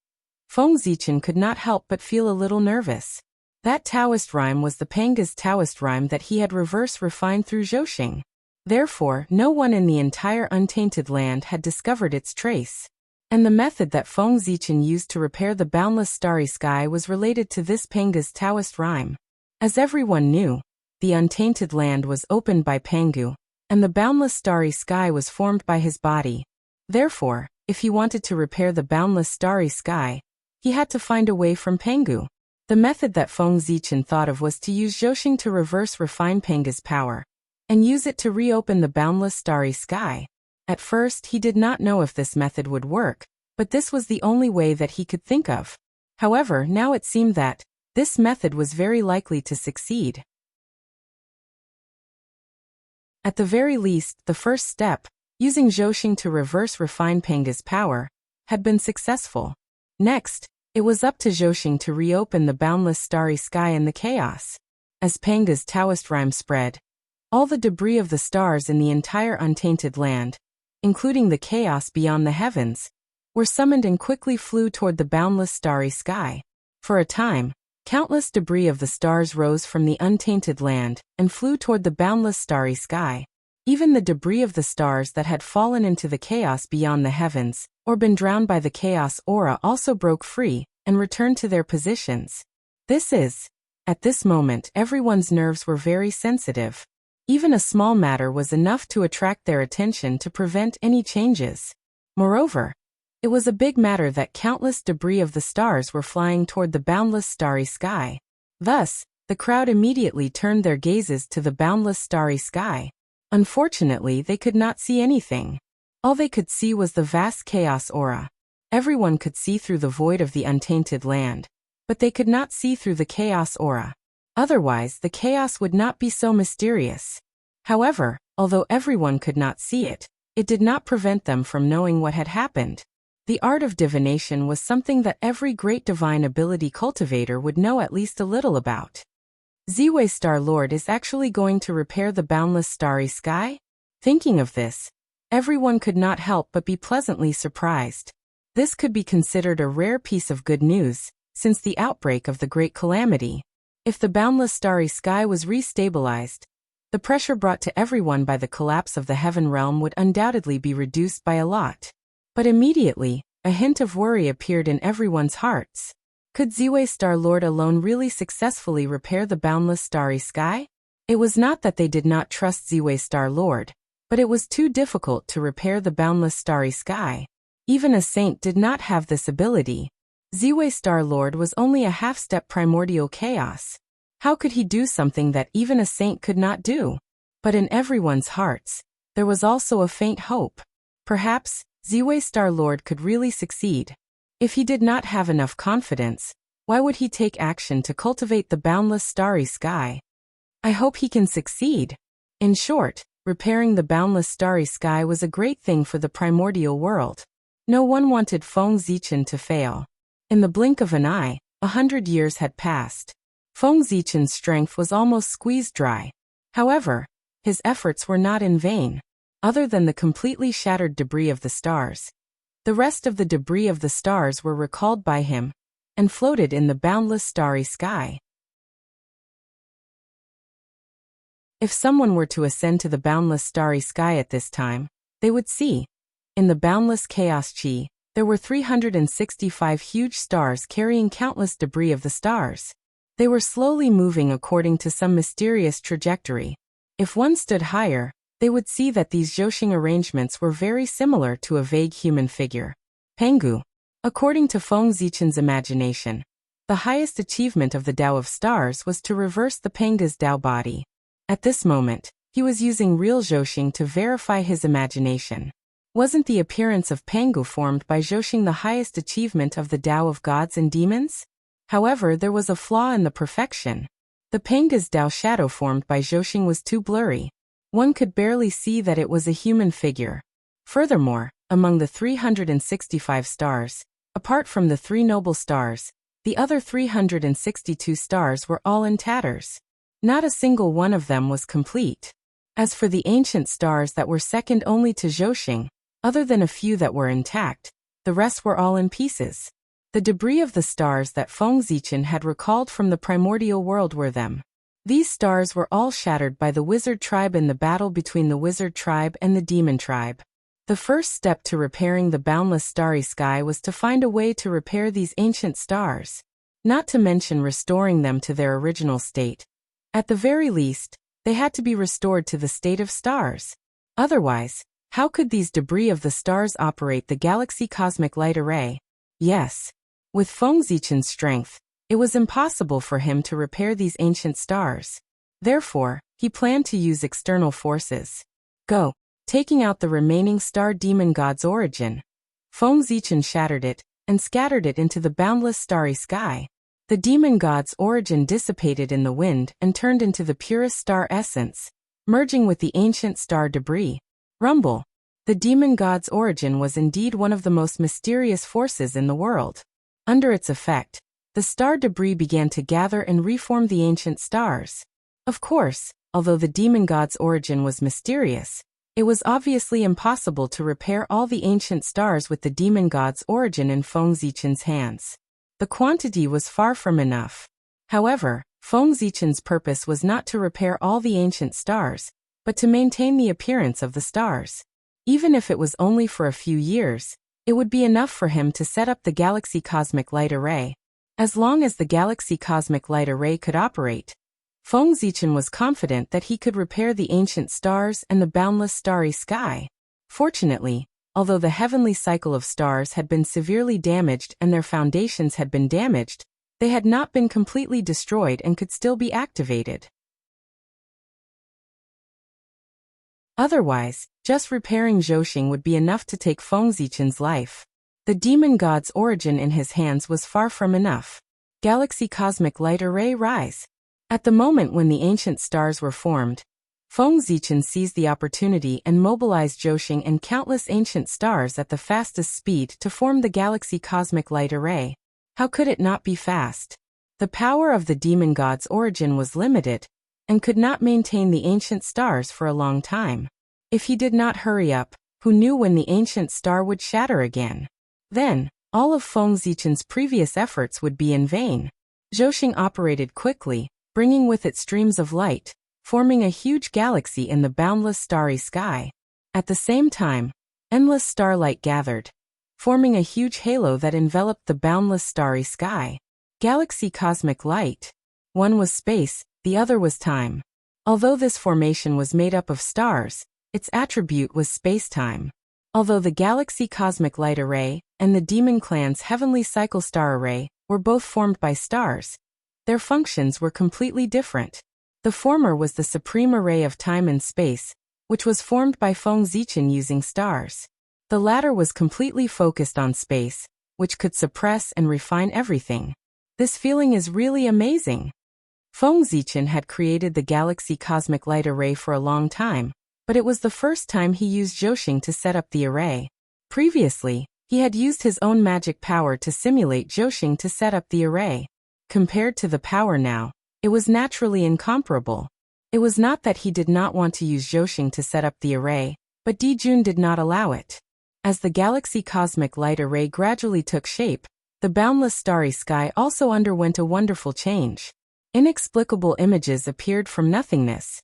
A: Fengzichen could not help but feel a little nervous. That Taoist rhyme was the Panga's Taoist rhyme that he had reverse refined through Zhouxing. Therefore, no one in the entire untainted land had discovered its trace. And the method that Fengzichen used to repair the boundless starry sky was related to this Panga's Taoist rhyme. As everyone knew, the untainted land was opened by Pangu, and the boundless starry sky was formed by his body. Therefore, if he wanted to repair the boundless starry sky, he had to find a way from Pangu. The method that Fengzichen thought of was to use Zhouxing to reverse refine Panga's power, and use it to reopen the boundless starry sky. At first he did not know if this method would work, but this was the only way that he could think of. However, now it seemed that this method was very likely to succeed. At the very least, the first step, using Zhouxing to reverse refine Panga's power, had been successful. Next, it was up to Zhouxing to reopen the boundless starry sky and the chaos. As Panga's Taoist rhyme spread, all the debris of the stars in the entire untainted land, including the chaos beyond the heavens, were summoned and quickly flew toward the boundless starry sky. For a time, countless debris of the stars rose from the untainted land and flew toward the boundless starry sky. Even the debris of the stars that had fallen into the chaos beyond the heavens, or been drowned by the chaos aura, also broke free and returned to their positions. At this moment, everyone's nerves were very sensitive. Even a small matter was enough to attract their attention to prevent any changes. Moreover, it was a big matter that countless debris of the stars were flying toward the boundless starry sky. Thus, the crowd immediately turned their gazes to the boundless starry sky. Unfortunately, they could not see anything. All they could see was the vast chaos aura. Everyone could see through the void of the untainted land, but they could not see through the chaos aura. Otherwise, the chaos would not be so mysterious. However, although everyone could not see it, it did not prevent them from knowing what had happened. The art of divination was something that every great divine ability cultivator would know at least a little about. Ziwei Star-Lord is actually going to repair the boundless starry sky? Thinking of this, everyone could not help but be pleasantly surprised. This could be considered a rare piece of good news, since the outbreak of the Great Calamity. If the boundless starry sky was restabilized, the pressure brought to everyone by the collapse of the heaven realm would undoubtedly be reduced by a lot. But immediately, a hint of worry appeared in everyone's hearts. Could Ziwei Star-Lord alone really successfully repair the boundless starry sky? It was not that they did not trust Ziwei Star-Lord, but it was too difficult to repair the boundless starry sky. Even a saint did not have this ability. Ziwei Star-Lord was only a half-step primordial chaos. How could he do something that even a saint could not do? But in everyone's hearts, there was also a faint hope. Perhaps, Ziwei Star-Lord could really succeed. If he did not have enough confidence, why would he take action to cultivate the boundless starry sky? I hope he can succeed. In short, repairing the boundless starry sky was a great thing for the primordial world. No one wanted Feng Zichen to fail. In the blink of an eye, 100 years had passed. Feng Zichen's strength was almost squeezed dry. However, his efforts were not in vain. Other than the completely shattered debris of the stars, the rest of the debris of the stars were recalled by him and floated in the boundless starry sky. If someone were to ascend to the boundless starry sky at this time, they would see, in the boundless chaos chi, there were 365 huge stars carrying countless debris of the stars. They were slowly moving according to some mysterious trajectory. If one stood higher, they would see that these Zhousing arrangements were very similar to a vague human figure. Pengu. According to Feng Zichen's imagination, the highest achievement of the Tao of Stars was to reverse the Pengu's Tao body. At this moment, he was using real Zhousing to verify his imagination. Wasn't the appearance of Pengu formed by Zhousing the highest achievement of the Tao of gods and demons? However, there was a flaw in the perfection. The Pengu's Tao shadow formed by Zhousing was too blurry. One could barely see that it was a human figure. Furthermore, among the 365 stars, apart from the 3 noble stars, the other 362 stars were all in tatters. Not a single one of them was complete. As for the ancient stars that were second only to Zhousing, other than a few that were intact, the rest were all in pieces. The debris of the stars that Feng Zichen had recalled from the primordial world were them. These stars were all shattered by the wizard tribe in the battle between the wizard tribe and the demon tribe. The first step to repairing the boundless starry sky was to find a way to repair these ancient stars, not to mention restoring them to their original state. At the very least, they had to be restored to the state of stars. Otherwise, how could these debris of the stars operate the galaxy cosmic light array? Yes. With Feng Zichen's strength, it was impossible for him to repair these ancient stars. Therefore, he planned to use external forces. Go. Taking out the remaining star demon god's origin, Feng Zichen shattered it and scattered it into the boundless starry sky. The demon god's origin dissipated in the wind and turned into the purest star essence, merging with the ancient star debris. Rumble. The demon god's origin was indeed one of the most mysterious forces in the world. Under its effect, the star debris began to gather and reform the ancient stars. Of course, although the demon god's origin was mysterious, it was obviously impossible to repair all the ancient stars with the demon god's origin in Feng Zichen's hands. The quantity was far from enough. However, Feng Zichen's purpose was not to repair all the ancient stars, but to maintain the appearance of the stars. Even if it was only for a few years, it would be enough for him to set up the galaxy cosmic light array. As long as the galaxy cosmic light array could operate, Feng Zichen was confident that he could repair the ancient stars and the boundless starry sky. Fortunately, although the heavenly cycle of stars had been severely damaged and their foundations had been damaged, they had not been completely destroyed and could still be activated. Otherwise, just repairing Zhousing would be enough to take Feng Zichen's life. The demon god's origin in his hands was far from enough. Galaxy cosmic light array rise. At the moment when the ancient stars were formed, Feng Zichen seized the opportunity and mobilized Zhousing and countless ancient stars at the fastest speed to form the galaxy cosmic light array. How could it not be fast? The power of the demon god's origin was limited, and could not maintain the ancient stars for a long time. If he did not hurry up, who knew when the ancient star would shatter again? Then, all of Feng Zichen's previous efforts would be in vain. Zhousing operated quickly, bringing with it streams of light, forming a huge galaxy in the boundless starry sky. At the same time, endless starlight gathered, forming a huge halo that enveloped the boundless starry sky. Galaxy cosmic light. One was space, the other was time. Although this formation was made up of stars, its attribute was space-time. Although the galaxy cosmic light array and the demon clan's heavenly cycle star array were both formed by stars, their functions were completely different. The former was the supreme array of time and space, which was formed by Feng Zichen using stars. The latter was completely focused on space, which could suppress and refine everything. This feeling is really amazing. Feng Zichen had created the galaxy cosmic light array for a long time, but it was the first time he used Zhousing to set up the array. Previously, he had used his own magic power to simulate Zhousing to set up the array. Compared to the power now, it was naturally incomparable. It was not that he did not want to use Zhousing to set up the array, but Dijun did not allow it. As the galaxy cosmic light array gradually took shape, the boundless starry sky also underwent a wonderful change. Inexplicable images appeared from nothingness,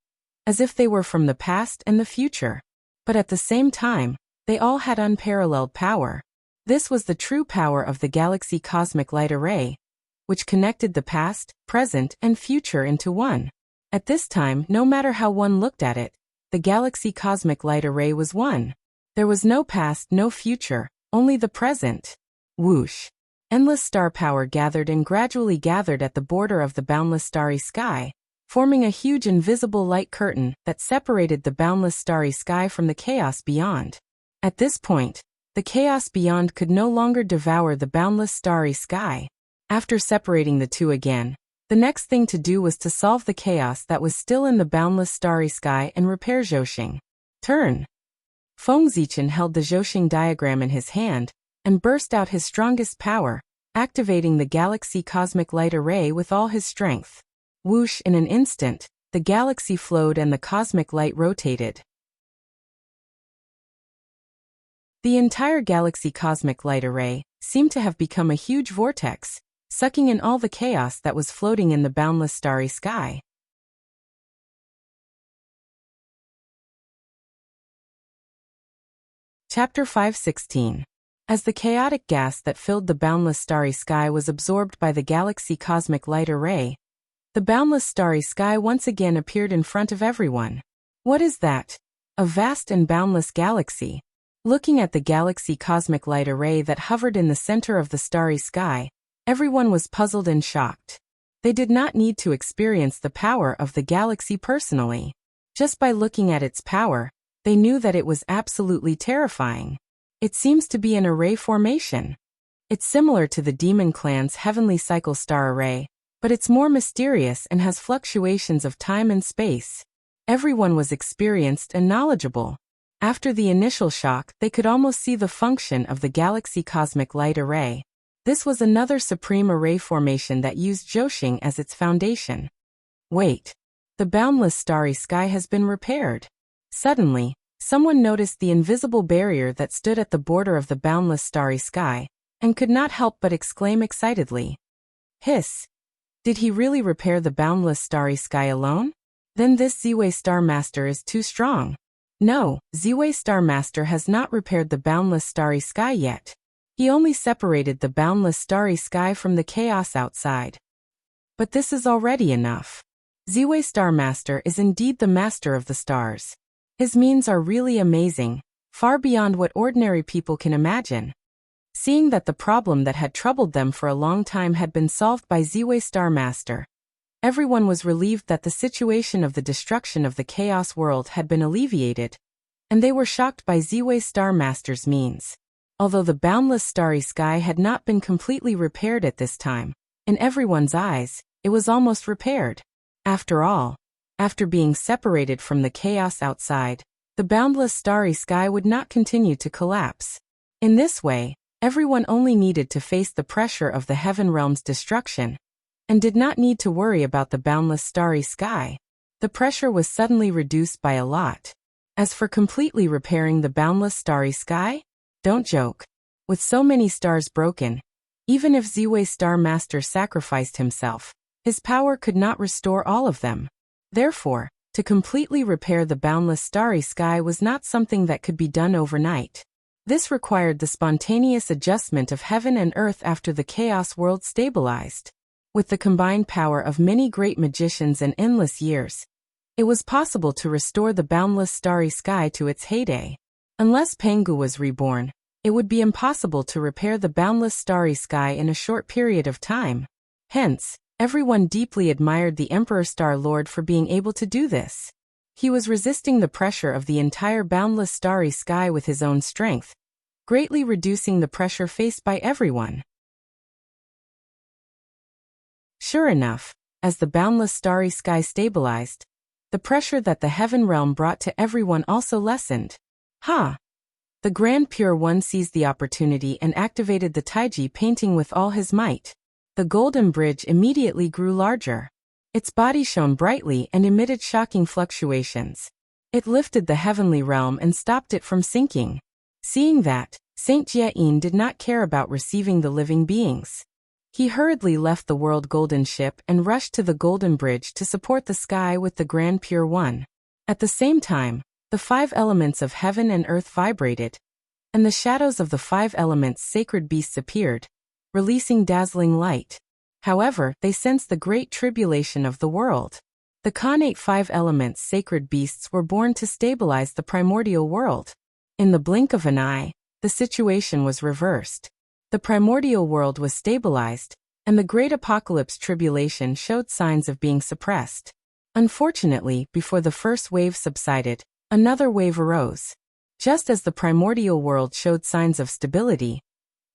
A: as if they were from the past and the future. But at the same time, they all had unparalleled power. This was the true power of the galaxy cosmic light array, which connected the past, present, and future into one. At this time, no matter how one looked at it, the galaxy cosmic light array was one. There was no past, no future, only the present. Whoosh! Endless star power gathered and gradually gathered at the border of the boundless starry sky, forming a huge invisible light curtain that separated the boundless starry sky from the chaos beyond. At this point, the chaos beyond could no longer devour the boundless starry sky. After separating the two again, the next thing to do was to solve the chaos that was still in the boundless starry sky and repair Zhousing. Turn! Feng Zichen held the Zhousing diagram in his hand and burst out his strongest power, activating the galaxy cosmic light array with all his strength. Whoosh! In an instant, the galaxy flowed and the cosmic light rotated. The entire galaxy cosmic light array seemed to have become a huge vortex, sucking in all the chaos that was floating in the boundless starry sky. Chapter 5:16. As the chaotic gas that filled the boundless starry sky was absorbed by the galaxy cosmic light array, the boundless starry sky once again appeared in front of everyone. What is that? A vast and boundless galaxy. Looking at the galaxy cosmic light array that hovered in the center of the starry sky, everyone was puzzled and shocked. They did not need to experience the power of the galaxy personally. Just by looking at its power, they knew that it was absolutely terrifying. It seems to be an array formation. It's similar to the demon clan's heavenly cycle star array, but it's more mysterious and has fluctuations of time and space. Everyone was experienced and knowledgeable. After the initial shock, they could almost see the function of the galaxy cosmic light array. This was another supreme array formation that used Zhousing as its foundation. Wait! The boundless starry sky has been repaired. Suddenly, someone noticed the invisible barrier that stood at the border of the boundless starry sky, and could not help but exclaim excitedly. Hiss! Did he really repair the boundless starry sky alone? Then this Ziwei Star Master is too strong. No, Ziwei Star Master has not repaired the boundless starry sky yet. He only separated the boundless starry sky from the chaos outside. But this is already enough. Ziwei Star Master is indeed the master of the stars. His means are really amazing, far beyond what ordinary people can imagine. Seeing that the problem that had troubled them for a long time had been solved by Ziwei Star Master, everyone was relieved that the situation of the destruction of the chaos world had been alleviated, and they were shocked by Ziwei Star Master's means. Although the boundless starry sky had not been completely repaired at this time, in everyone's eyes, it was almost repaired. After all, after being separated from the chaos outside, the boundless starry sky would not continue to collapse. In this way, everyone only needed to face the pressure of the heaven realm's destruction, and did not need to worry about the boundless starry sky. The pressure was suddenly reduced by a lot. As for completely repairing the boundless starry sky? Don't joke. With so many stars broken, even if Ziwei Star Master sacrificed himself, his power could not restore all of them. Therefore, to completely repair the boundless starry sky was not something that could be done overnight. This required the spontaneous adjustment of heaven and earth after the chaos world stabilized. With the combined power of many great magicians and endless years, it was possible to restore the boundless starry sky to its heyday. Unless Pengu was reborn, it would be impossible to repair the boundless starry sky in a short period of time. Hence, everyone deeply admired the Emperor Star Lord for being able to do this. He was resisting the pressure of the entire boundless starry sky with his own strength, greatly reducing the pressure faced by everyone. Sure enough, as the boundless starry sky stabilized, the pressure that the heaven realm brought to everyone also lessened. The Grand Pure One seized the opportunity and activated the Taiji painting with all his might. The golden bridge immediately grew larger. Its body shone brightly and emitted shocking fluctuations. It lifted the heavenly realm and stopped it from sinking. Seeing that, Saint Jie-in did not care about receiving the living beings. He hurriedly left the world golden ship and rushed to the golden bridge to support the sky with the Grand Pure One. At the same time, the 5 elements of heaven and earth vibrated, and the shadows of the 5 elements' sacred beasts appeared, releasing dazzling light. However, they sensed the great tribulation of the world. The Khanate 5 elements' sacred beasts were born to stabilize the primordial world. In the blink of an eye, the situation was reversed. The primordial world was stabilized, and the great apocalypse tribulation showed signs of being suppressed. Unfortunately, before the first wave subsided, another wave arose. Just as the primordial world showed signs of stability,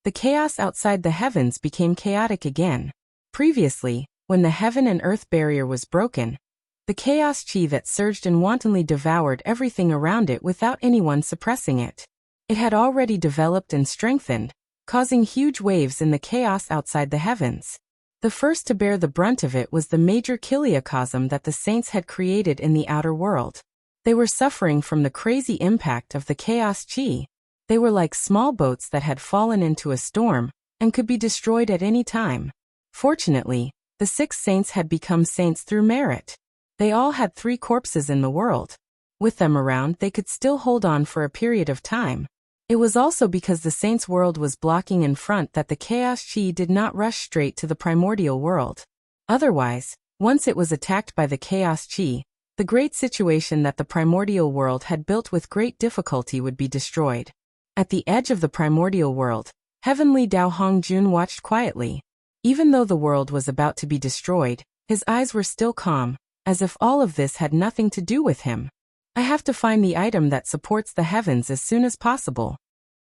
A: the chaos outside the heavens became chaotic again. Previously, when the heaven and earth barrier was broken, the chaos chi that surged and wantonly devoured everything around it without anyone suppressing it. It had already developed and strengthened, causing huge waves in the chaos outside the heavens. The first to bear the brunt of it was the major kiliacosm that the saints had created in the outer world. They were suffering from the crazy impact of the chaos chi. They were like small boats that had fallen into a storm and could be destroyed at any time. Fortunately, the 6 saints had become saints through merit. They all had 3 corpses in the world. With them around, they could still hold on for a period of time. It was also because the saints' world was blocking in front that the chaos chi did not rush straight to the primordial world. Otherwise, once it was attacked by the chaos chi, the great situation that the primordial world had built with great difficulty would be destroyed. At the edge of the primordial world, Heavenly Dao Hongjun watched quietly. Even though the world was about to be destroyed, his eyes were still calm, as if all of this had nothing to do with him. I have to find the item that supports the heavens as soon as possible.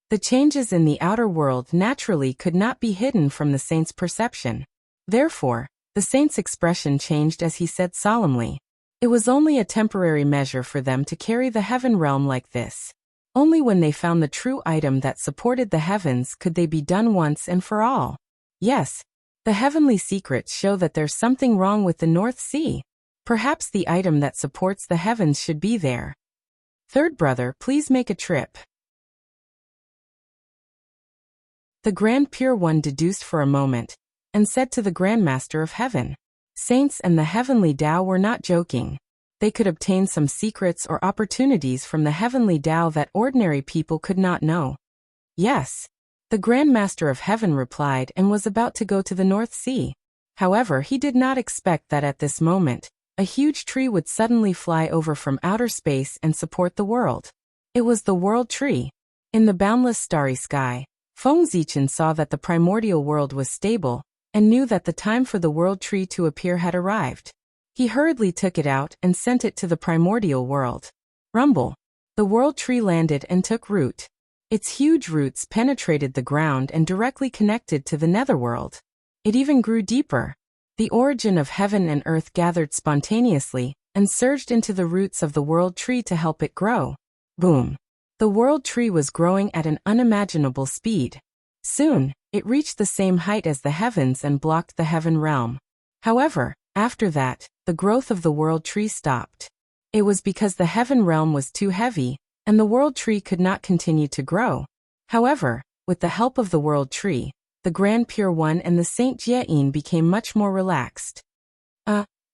A: The changes in the outer world naturally could not be hidden from the saint's perception. Therefore, the saint's expression changed as he said solemnly, "It was only a temporary measure for them to carry the heaven realm like this. Only when they found the true item that supported the heavens could they be done once and for all. Yes, the heavenly secrets show that there's something wrong with the North Sea. Perhaps the item that supports the heavens should be there. Third brother, please make a trip." The Grand Pure One deduced for a moment, and said to the Grand Master of Heaven, "Saints and the heavenly Tao were not joking. They could obtain some secrets or opportunities from the heavenly Tao that ordinary people could not know." "Yes." The Grand Master of Heaven replied and was about to go to the North Sea. However, he did not expect that at this moment, a huge tree would suddenly fly over from outer space and support the world. It was the World Tree. In the boundless starry sky, Feng Zichen saw that the primordial world was stable, and knew that the time for the World Tree to appear had arrived. He hurriedly took it out and sent it to the primordial world. Rumble. The World Tree landed and took root. Its huge roots penetrated the ground and directly connected to the netherworld. It even grew deeper. The origin of heaven and earth gathered spontaneously and surged into the roots of the World Tree to help it grow. Boom. The World Tree was growing at an unimaginable speed. Soon, it reached the same height as the heavens and blocked the heaven realm. However, after that, the growth of the world tree stopped. It was because the heaven realm was too heavy, and the world tree could not continue to grow. However, with the help of the world tree, the Grand Pure One and the Saint Jiayin became much more relaxed.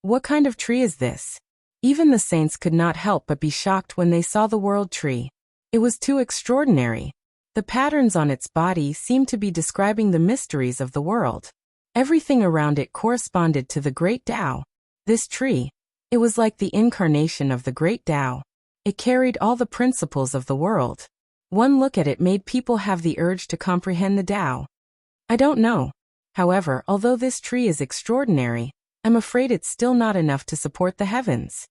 A: What kind of tree is this? Even the saints could not help but be shocked when they saw the world tree. It was too extraordinary. The patterns on its body seemed to be describing the mysteries of the world. Everything around it corresponded to the Great Tao. This tree, it was like the incarnation of the Great Tao. It carried all the principles of the world. One look at it made people have the urge to comprehend the Tao. I don't know. However, although this tree is extraordinary, I'm afraid it's still not enough to support the heavens.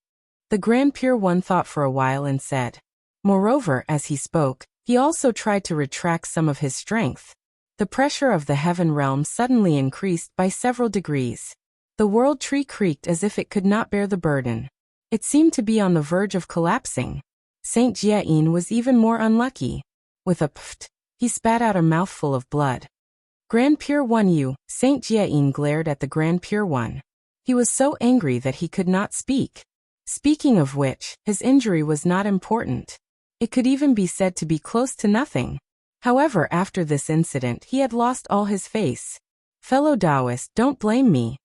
A: The Grand Pure One thought for a while and said. Moreover, as he spoke, he also tried to retract some of his strength. The pressure of the heaven realm suddenly increased by several degrees. The world tree creaked as if it could not bear the burden. It seemed to be on the verge of collapsing. Saint Jiayin was even more unlucky. With a pft, he spat out a mouthful of blood. Grand Pure One, you, Saint Jiayin glared at the Grand Pure One. He was so angry that he could not speak. Speaking of which, his injury was not important. It could even be said to be close to nothing. However, after this incident, he had lost all his face. Fellow Taoist, don't blame me.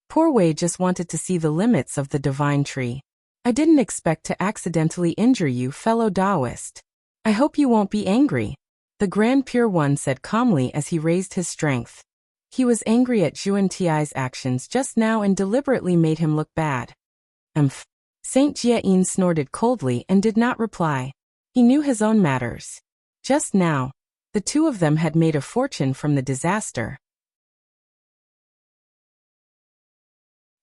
A: Poor Wei just wanted to see the limits of the divine tree. I didn't expect to accidentally injure you, fellow Taoist. I hope you won't be angry. The Grand Pure One said calmly as he raised his strength. He was angry at Zhuan Ti's actions just now and deliberately made him look bad. Saint Jiayin snorted coldly and did not reply. He knew his own matters. Just now, the two of them had made a fortune from the disaster.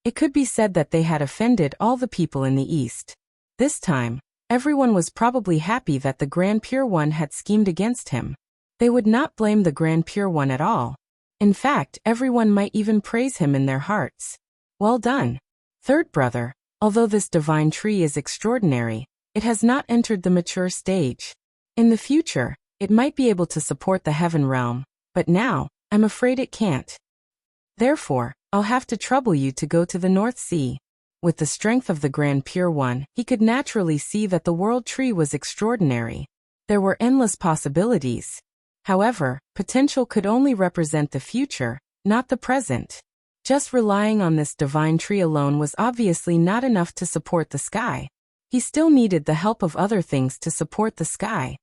A: It could be said that they had offended all the people in the East. This time, everyone was probably happy that the Grand Pure One had schemed against him. They would not blame the Grand Pure One at all. In fact, everyone might even praise him in their hearts. Well done. Third brother, although this divine tree is extraordinary, it has not entered the mature stage. In the future, it might be able to support the heaven realm, but now, I'm afraid it can't. Therefore, I'll have to trouble you to go to the North Sea. With the strength of the Grand Pure One, he could naturally see that the world tree was extraordinary. There were endless possibilities. However, potential could only represent the future, not the present. Just relying on this divine tree alone was obviously not enough to support the sky. He still needed the help of other things to support the sky.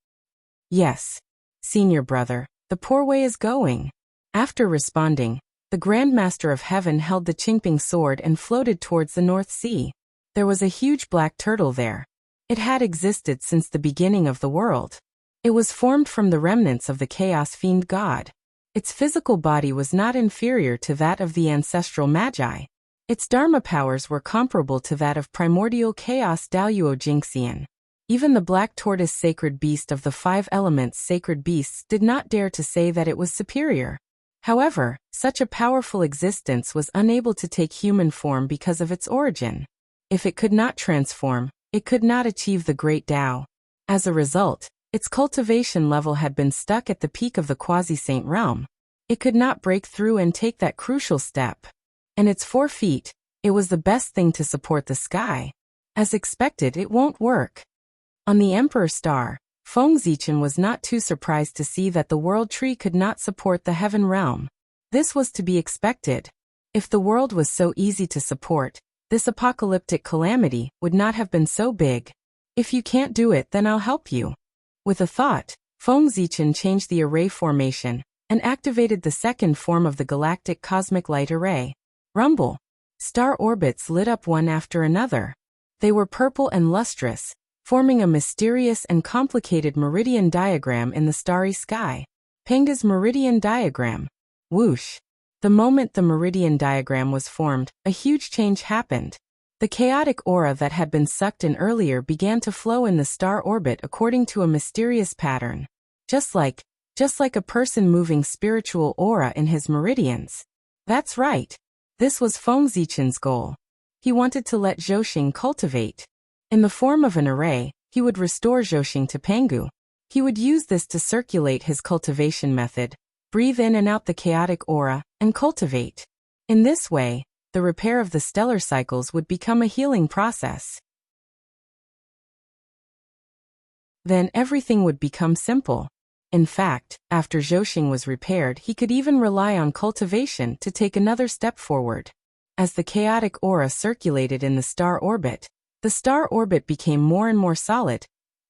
A: Yes, senior brother, the poor way is going. After responding, the Grand Master of Heaven held the Qingping sword and floated towards the North Sea. There was a huge black turtle there. It had existed since the beginning of the world. It was formed from the remnants of the Chaos Fiend God. Its physical body was not inferior to that of the ancestral Magi. Its Dharma powers were comparable to that of primordial Chaos Daoyuo Jingxian. Even the black tortoise sacred beast of the 5 elements sacred beasts did not dare to say that it was superior. However, such a powerful existence was unable to take human form because of its origin. If it could not transform, it could not achieve the great Tao. As a result, its cultivation level had been stuck at the peak of the quasi-saint realm. It could not break through and take that crucial step. And its 4 feet, it was the best thing to support the sky. As expected, it won't work. On the Emperor Star, Feng Zichen was not too surprised to see that the world tree could not support the heaven realm. This was to be expected. If the world was so easy to support, this apocalyptic calamity would not have been so big. If you can't do it, then I'll help you. With a thought, Feng Zichen changed the array formation and activated the second form of the galactic cosmic light array. Rumble. Star orbits lit up one after another. They were purple and lustrous, forming a mysterious and complicated meridian diagram in the starry sky. Penga's meridian diagram. Whoosh. The moment the meridian diagram was formed, a huge change happened. The chaotic aura that had been sucked in earlier began to flow in the star orbit according to a mysterious pattern. Just like a person moving spiritual aura in his meridians. That's right. This was Feng Zichen's goal. He wanted to let Zhouxing cultivate. In the form of an array, he would restore Zhouxing to Pangu. He would use this to circulate his cultivation method, breathe in and out the chaotic aura, and cultivate. In this way, the repair of the stellar cycles would become a healing process. Then everything would become simple. In fact, after Zhoxing was repaired, he could even rely on cultivation to take another step forward. As the chaotic aura circulated in the star orbit became more and more solid,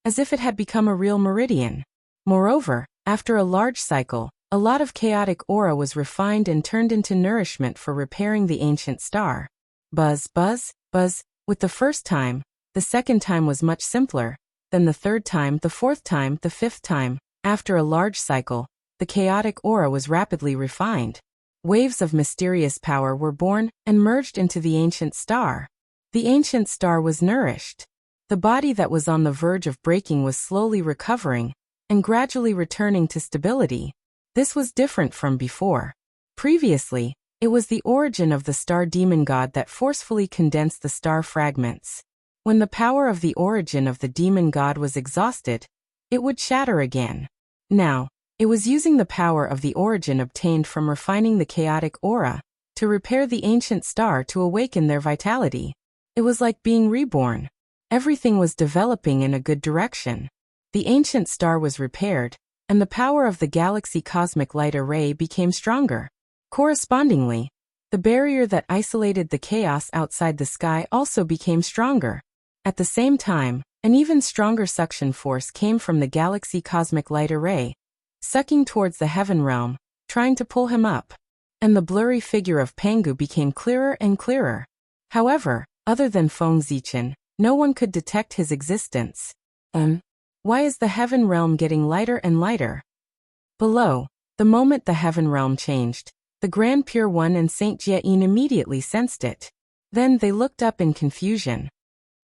A: as if it had become a real meridian. Moreover, after a large cycle, a lot of chaotic aura was refined and turned into nourishment for repairing the ancient star. Buzz, buzz, buzz, with the first time. The second time was much simpler, then the third time, the fourth time, the fifth time. After a large cycle, the chaotic aura was rapidly refined. Waves of mysterious power were born and merged into the ancient star. The ancient star was nourished. The body that was on the verge of breaking was slowly recovering and gradually returning to stability. This was different from before. Previously, it was the origin of the star demon god that forcefully condensed the star fragments. When the power of the origin of the demon god was exhausted, it would shatter again. Now, it was using the power of the origin obtained from refining the chaotic aura to repair the ancient star to awaken their vitality. It was like being reborn. Everything was developing in a good direction. The ancient star was repaired, and the power of the galaxy cosmic light array became stronger. Correspondingly, the barrier that isolated the chaos outside the sky also became stronger. At the same time, an even stronger suction force came from the galaxy cosmic light array, sucking towards the heaven realm, trying to pull him up. And the blurry figure of Pangu became clearer and clearer. However, other than Feng Zichen, no one could detect his existence. Why is the heaven realm getting lighter and lighter? Below, the moment the heaven realm changed, the Grand Pure One and Saint Jiayin immediately sensed it. Then they looked up in confusion.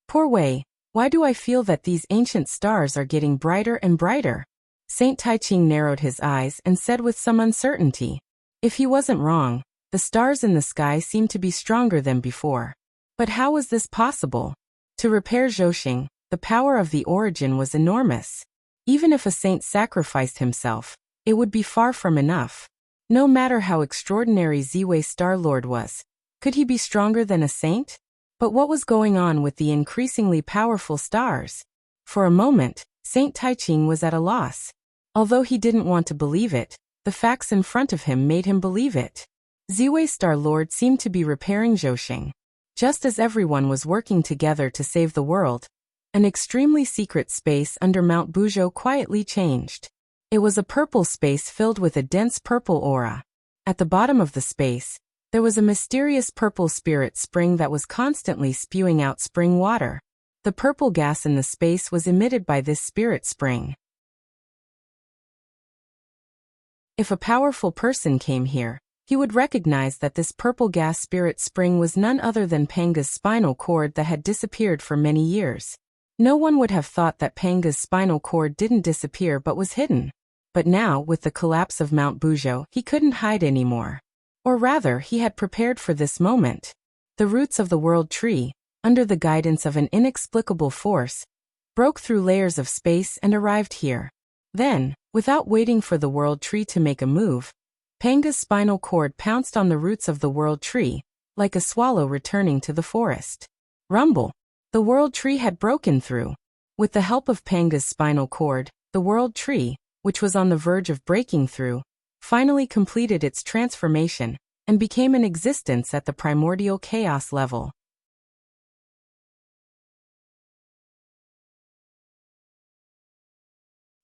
A: Poor Wei, why do I feel that these ancient stars are getting brighter and brighter? Saint Taiching narrowed his eyes and said with some uncertainty. If he wasn't wrong, the stars in the sky seemed to be stronger than before. But how was this possible? To repair Zhoxing, the power of the origin was enormous. Even if a saint sacrificed himself, it would be far from enough. No matter how extraordinary Ziwei Star-Lord was, could he be stronger than a saint? But what was going on with the increasingly powerful stars? For a moment, Saint Taiching was at a loss. Although he didn't want to believe it, the facts in front of him made him believe it. Ziwei Star-Lord seemed to be repairing Zhoxing. Just as everyone was working together to save the world, an extremely secret space under Mount Buzhou quietly changed. It was a purple space filled with a dense purple aura. At the bottom of the space, there was a mysterious purple spirit spring that was constantly spewing out spring water. The purple gas in the space was emitted by this spirit spring. If a powerful person came here, he would recognize that this purple gas spirit spring was none other than Panga's spinal cord that had disappeared for many years. No one would have thought that Panga's spinal cord didn't disappear but was hidden. But now, with the collapse of Mount Buzhou, he couldn't hide anymore. Or rather, he had prepared for this moment. The roots of the world tree, under the guidance of an inexplicable force, broke through layers of space and arrived here. Then, without waiting for the world tree to make a move, Panga's spinal cord pounced on the roots of the world tree, like a swallow returning to the forest. Rumble! The world tree had broken through. With the help of Panga's spinal cord, the world tree, which was on the verge of breaking through, finally completed its transformation and became an existence at the primordial chaos level.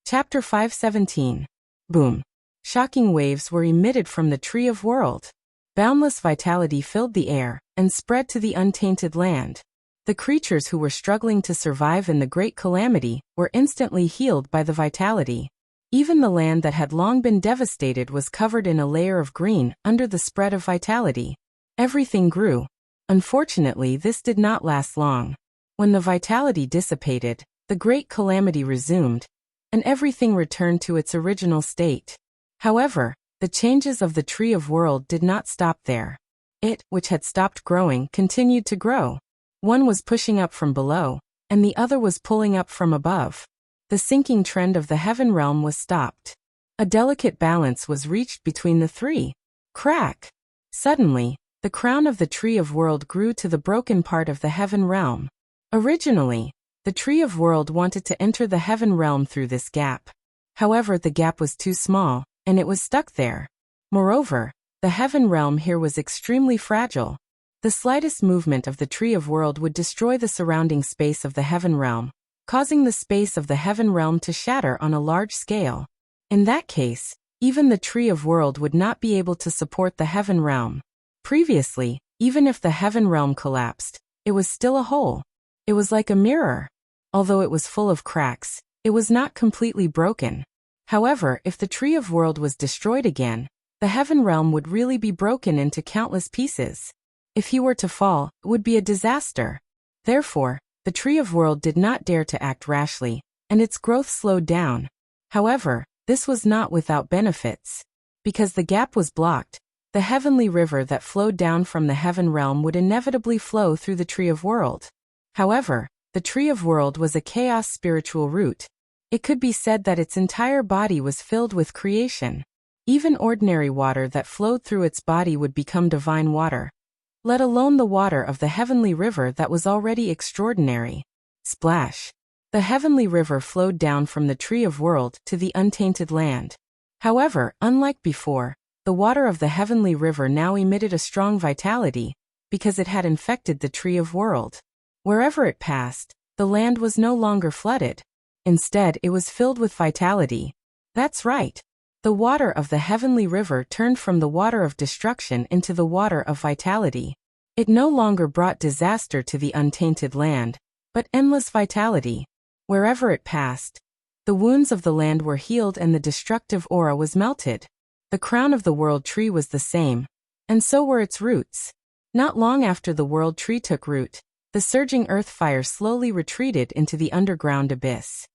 A: Chapter 517. Boom. Shocking waves were emitted from the Tree of World. Boundless vitality filled the air and spread to the untainted land. The creatures who were struggling to survive in the great calamity were instantly healed by the vitality. Even the land that had long been devastated was covered in a layer of green under the spread of vitality. Everything grew. Unfortunately, this did not last long. When the vitality dissipated, the great calamity resumed, and everything returned to its original state. However, the changes of the Tree of World did not stop there. It, which had stopped growing, continued to grow. One was pushing up from below, and the other was pulling up from above. The sinking trend of the heaven realm was stopped. A delicate balance was reached between the three. Crack! Suddenly, the crown of the Tree of World grew to the broken part of the heaven realm. Originally, the Tree of World wanted to enter the heaven realm through this gap. However, the gap was too small, and it was stuck there. Moreover, the heaven realm here was extremely fragile. The slightest movement of the Tree of World would destroy the surrounding space of the heaven realm, causing the space of the heaven realm to shatter on a large scale. In that case, even the Tree of World would not be able to support the heaven realm. Previously, even if the heaven realm collapsed, it was still a hole. It was like a mirror. Although it was full of cracks, it was not completely broken. However, if the Tree of World was destroyed again, the heaven realm would really be broken into countless pieces. If he were to fall, it would be a disaster. Therefore, the Tree of World did not dare to act rashly, and its growth slowed down. However, this was not without benefits. Because the gap was blocked, the heavenly river that flowed down from the heaven realm would inevitably flow through the Tree of World. However, the Tree of World was a chaos spiritual root. It could be said that its entire body was filled with creation. Even ordinary water that flowed through its body would become divine water, let alone the water of the heavenly river that was already extraordinary. Splash! The heavenly river flowed down from the Tree of World to the untainted land. However, unlike before, the water of the heavenly river now emitted a strong vitality, because it had infected the Tree of World. Wherever it passed, the land was no longer flooded. Instead, it was filled with vitality. That's right. The water of the heavenly river turned from the water of destruction into the water of vitality. It no longer brought disaster to the untainted land, but endless vitality. Wherever it passed, the wounds of the land were healed and the destructive aura was melted. The crown of the world tree was the same, and so were its roots. Not long after the world tree took root, the surging earth fire slowly retreated into the underground abyss.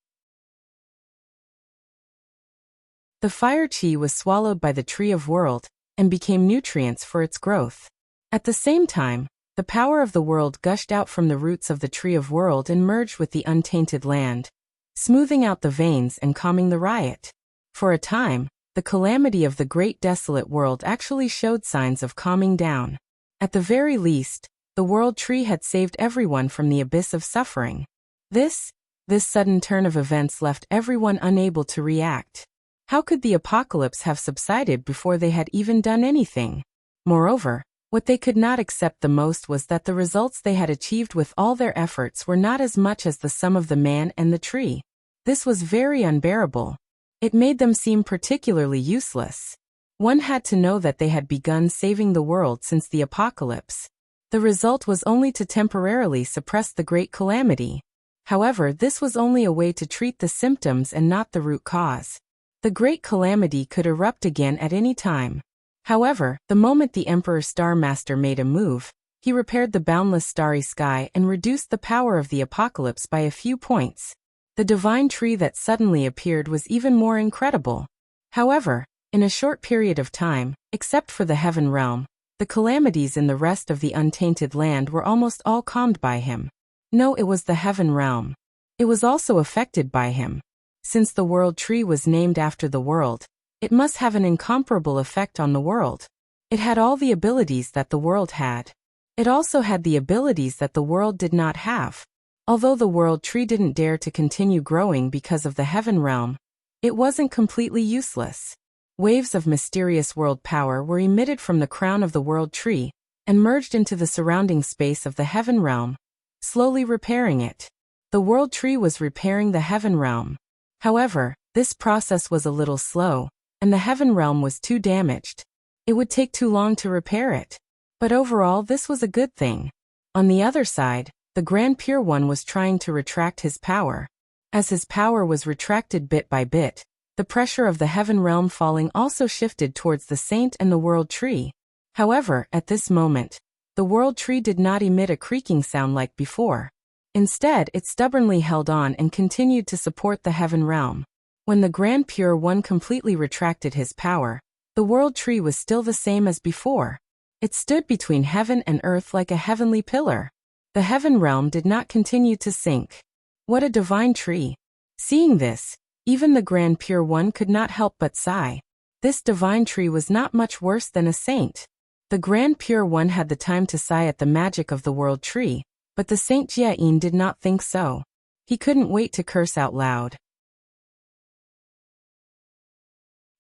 A: The fire chi was swallowed by the Tree of World, and became nutrients for its growth. At the same time, the power of the world gushed out from the roots of the Tree of World and merged with the untainted land, smoothing out the veins and calming the riot. For a time, the calamity of the great desolate world actually showed signs of calming down. At the very least, the world tree had saved everyone from the abyss of suffering. This sudden turn of events left everyone unable to react. How could the apocalypse have subsided before they had even done anything? Moreover, what they could not accept the most was that the results they had achieved with all their efforts were not as much as the sum of the man and the tree. This was very unbearable. It made them seem particularly useless. One had to know that they had begun saving the world since the apocalypse. The result was only to temporarily suppress the great calamity. However, this was only a way to treat the symptoms and not the root cause. The great calamity could erupt again at any time. However, the moment the Emperor Star Master made a move, he repaired the boundless starry sky and reduced the power of the apocalypse by a few points. The divine tree that suddenly appeared was even more incredible. However, in a short period of time, except for the heaven realm, the calamities in the rest of the untainted land were almost all calmed by him. No, it was the heaven realm. It was also affected by him. Since the world tree was named after the world, it must have an incomparable effect on the world. It had all the abilities that the world had. It also had the abilities that the world did not have. Although the world tree didn't dare to continue growing because of the heaven realm, it wasn't completely useless. Waves of mysterious world power were emitted from the crown of the world tree and merged into the surrounding space of the heaven realm, slowly repairing it. The world tree was repairing the heaven realm. However, this process was a little slow, and the heaven realm was too damaged. It would take too long to repair it. But overall, this was a good thing. On the other side, the Grand Pure One was trying to retract his power. As his power was retracted bit by bit, the pressure of the heaven realm falling also shifted towards the saint and the world tree. However, at this moment, the world tree did not emit a creaking sound like before. Instead, it stubbornly held on and continued to support the heaven realm. When the Grand Pure One completely retracted his power, the world tree was still the same as before. It stood between heaven and earth like a heavenly pillar. The heaven realm did not continue to sink. What a divine tree! Seeing this, even the Grand Pure One could not help but sigh. This divine tree was not much worse than a saint. The Grand Pure One had the time to sigh at the magic of the World Tree, but the Saint Jiayin did not think so. He couldn't wait to curse out loud.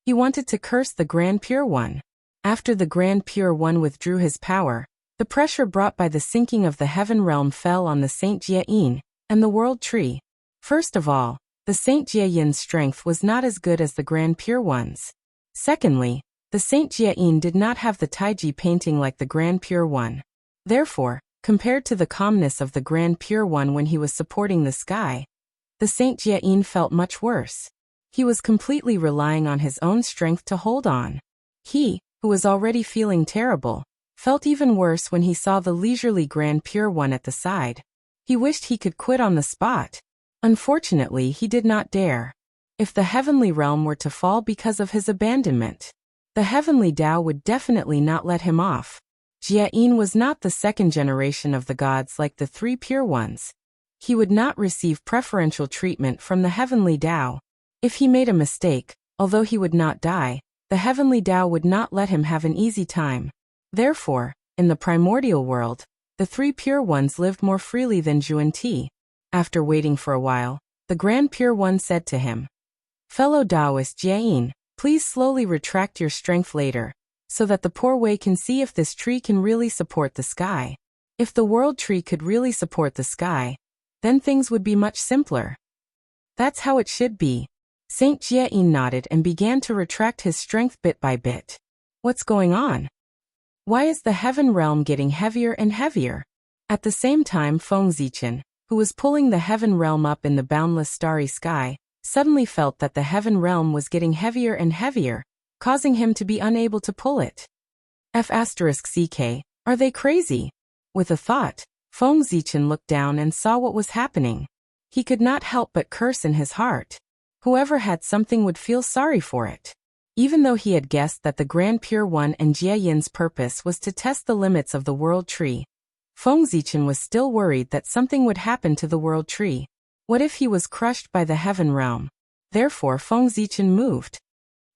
A: He wanted to curse the Grand Pure One. After the Grand Pure One withdrew his power, the pressure brought by the sinking of the heaven realm fell on the Saint Jiayin and the World Tree. First of all, the Saint Jiayin's strength was not as good as the Grand Pure One's. Secondly, the Saint Jiayin did not have the Taiji painting like the Grand Pure One. Therefore, compared to the calmness of the Grand Pure One when he was supporting the sky, the Saint Jiayin felt much worse. He was completely relying on his own strength to hold on. He, who was already feeling terrible, felt even worse when he saw the leisurely Grand Pure One at the side. He wished he could quit on the spot. Unfortunately, he did not dare. If the heavenly realm were to fall because of his abandonment, the heavenly Tao would definitely not let him off. Jiayin was not the second generation of the gods like the three pure ones. He would not receive preferential treatment from the heavenly Tao. If he made a mistake, although he would not die, the heavenly Tao would not let him have an easy time. Therefore, in the primordial world, the three pure ones lived more freely than Zhuan-Ti. After waiting for a while, the Grand Pure One said to him, "Fellow Taoist Jiayin, please slowly retract your strength later, so that the poor Wei can see if this tree can really support the sky. If the world tree could really support the sky, then things would be much simpler." That's how it should be. Saint Jiayin nodded and began to retract his strength bit by bit. What's going on? Why is the heaven realm getting heavier and heavier? At the same time, Feng Zichen, who was pulling the heaven realm up in the boundless starry sky, suddenly felt that the heaven realm was getting heavier and heavier, causing him to be unable to pull it. F***CK, are they crazy? With a thought, Feng Zichen looked down and saw what was happening. He could not help but curse in his heart. Whoever had something would feel sorry for it. Even though he had guessed that the Grand Pure One and Jiayin's purpose was to test the limits of the World Tree, Feng Zichen was still worried that something would happen to the World Tree. What if he was crushed by the heaven realm? Therefore Feng Zichen moved.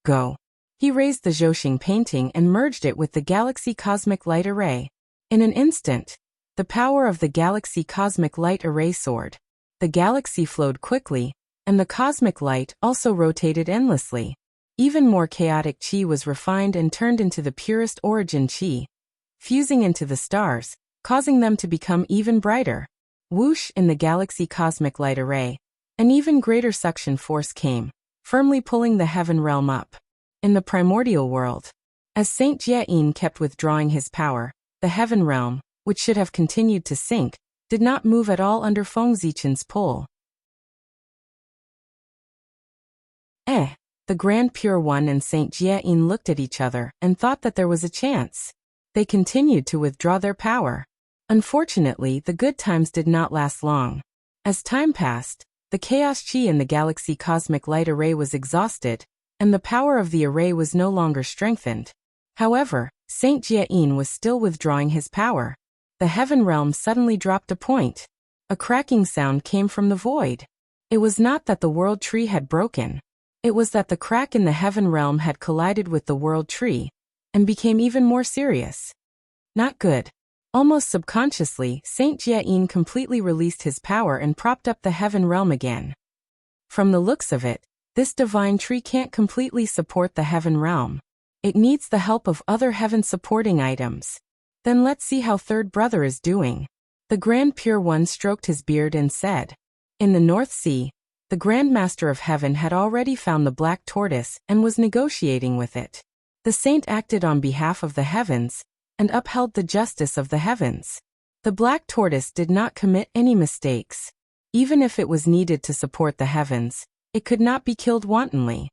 A: Go. He raised the Zhouxing painting and merged it with the Galaxy Cosmic Light Array. In an instant, the power of the Galaxy Cosmic Light Array soared. The galaxy flowed quickly, and the cosmic light also rotated endlessly. Even more chaotic qi was refined and turned into the purest origin qi, fusing into the stars, causing them to become even brighter. Whoosh! In the Galaxy Cosmic Light Array, an even greater suction force came, firmly pulling the heaven realm up. In the primordial world, as Saint Jiayin kept withdrawing his power, the heaven realm, which should have continued to sink, did not move at all under Feng Zichen's pull. The Grand Pure One and Saint Jiayin looked at each other and thought that there was a chance. They continued to withdraw their power. Unfortunately, the good times did not last long. As time passed, the chaos qi in the Galaxy Cosmic Light Array was exhausted, and the power of the array was no longer strengthened. However, Saint Jiayin was still withdrawing his power. The heaven realm suddenly dropped a point. A cracking sound came from the void. It was not that the world tree had broken. It was that the crack in the heaven realm had collided with the world tree, and became even more serious. Not good. Almost subconsciously, Saint Jiayin completely released his power and propped up the heaven realm again. From the looks of it, this divine tree can't completely support the heaven realm. It needs the help of other heaven-supporting items. Then let's see how third brother is doing. The Grand Pure One stroked his beard and said, in the North Sea, the Grand Master of Heaven had already found the black tortoise and was negotiating with it. The saint acted on behalf of the heavens, and upheld the justice of the heavens. The black tortoise did not commit any mistakes. Even if it was needed to support the heavens, it could not be killed wantonly.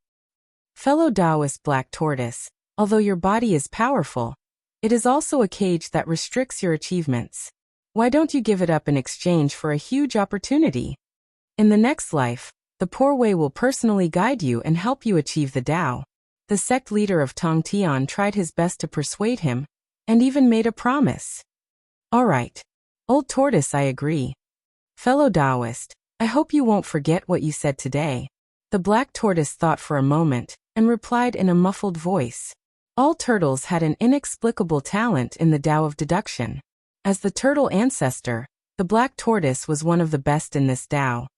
A: Fellow Taoist black tortoise, although your body is powerful, it is also a cage that restricts your achievements. Why don't you give it up in exchange for a huge opportunity? In the next life, the poor Wei will personally guide you and help you achieve the Tao. The sect leader of Tong Tian tried his best to persuade him, and even made a promise. All right. Old tortoise, I agree. Fellow Taoist, I hope you won't forget what you said today. The black tortoise thought for a moment, and replied in a muffled voice. All turtles had an inexplicable talent in the Tao of deduction. As the turtle ancestor, the black tortoise was one of the best in this Tao.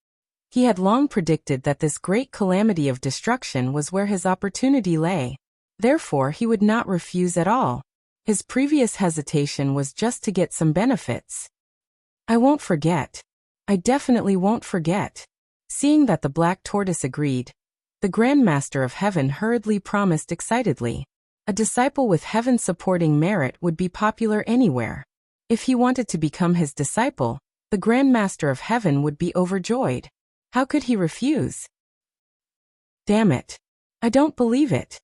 A: He had long predicted that this great calamity of destruction was where his opportunity lay. Therefore, he would not refuse at all. His previous hesitation was just to get some benefits. I won't forget. I definitely won't forget. Seeing that the black tortoise agreed, the Grand Master of Heaven hurriedly promised excitedly. A disciple with heaven-supporting merit would be popular anywhere. If he wanted to become his disciple, the Grand Master of Heaven would be overjoyed. How could he refuse? Damn it. I don't believe it.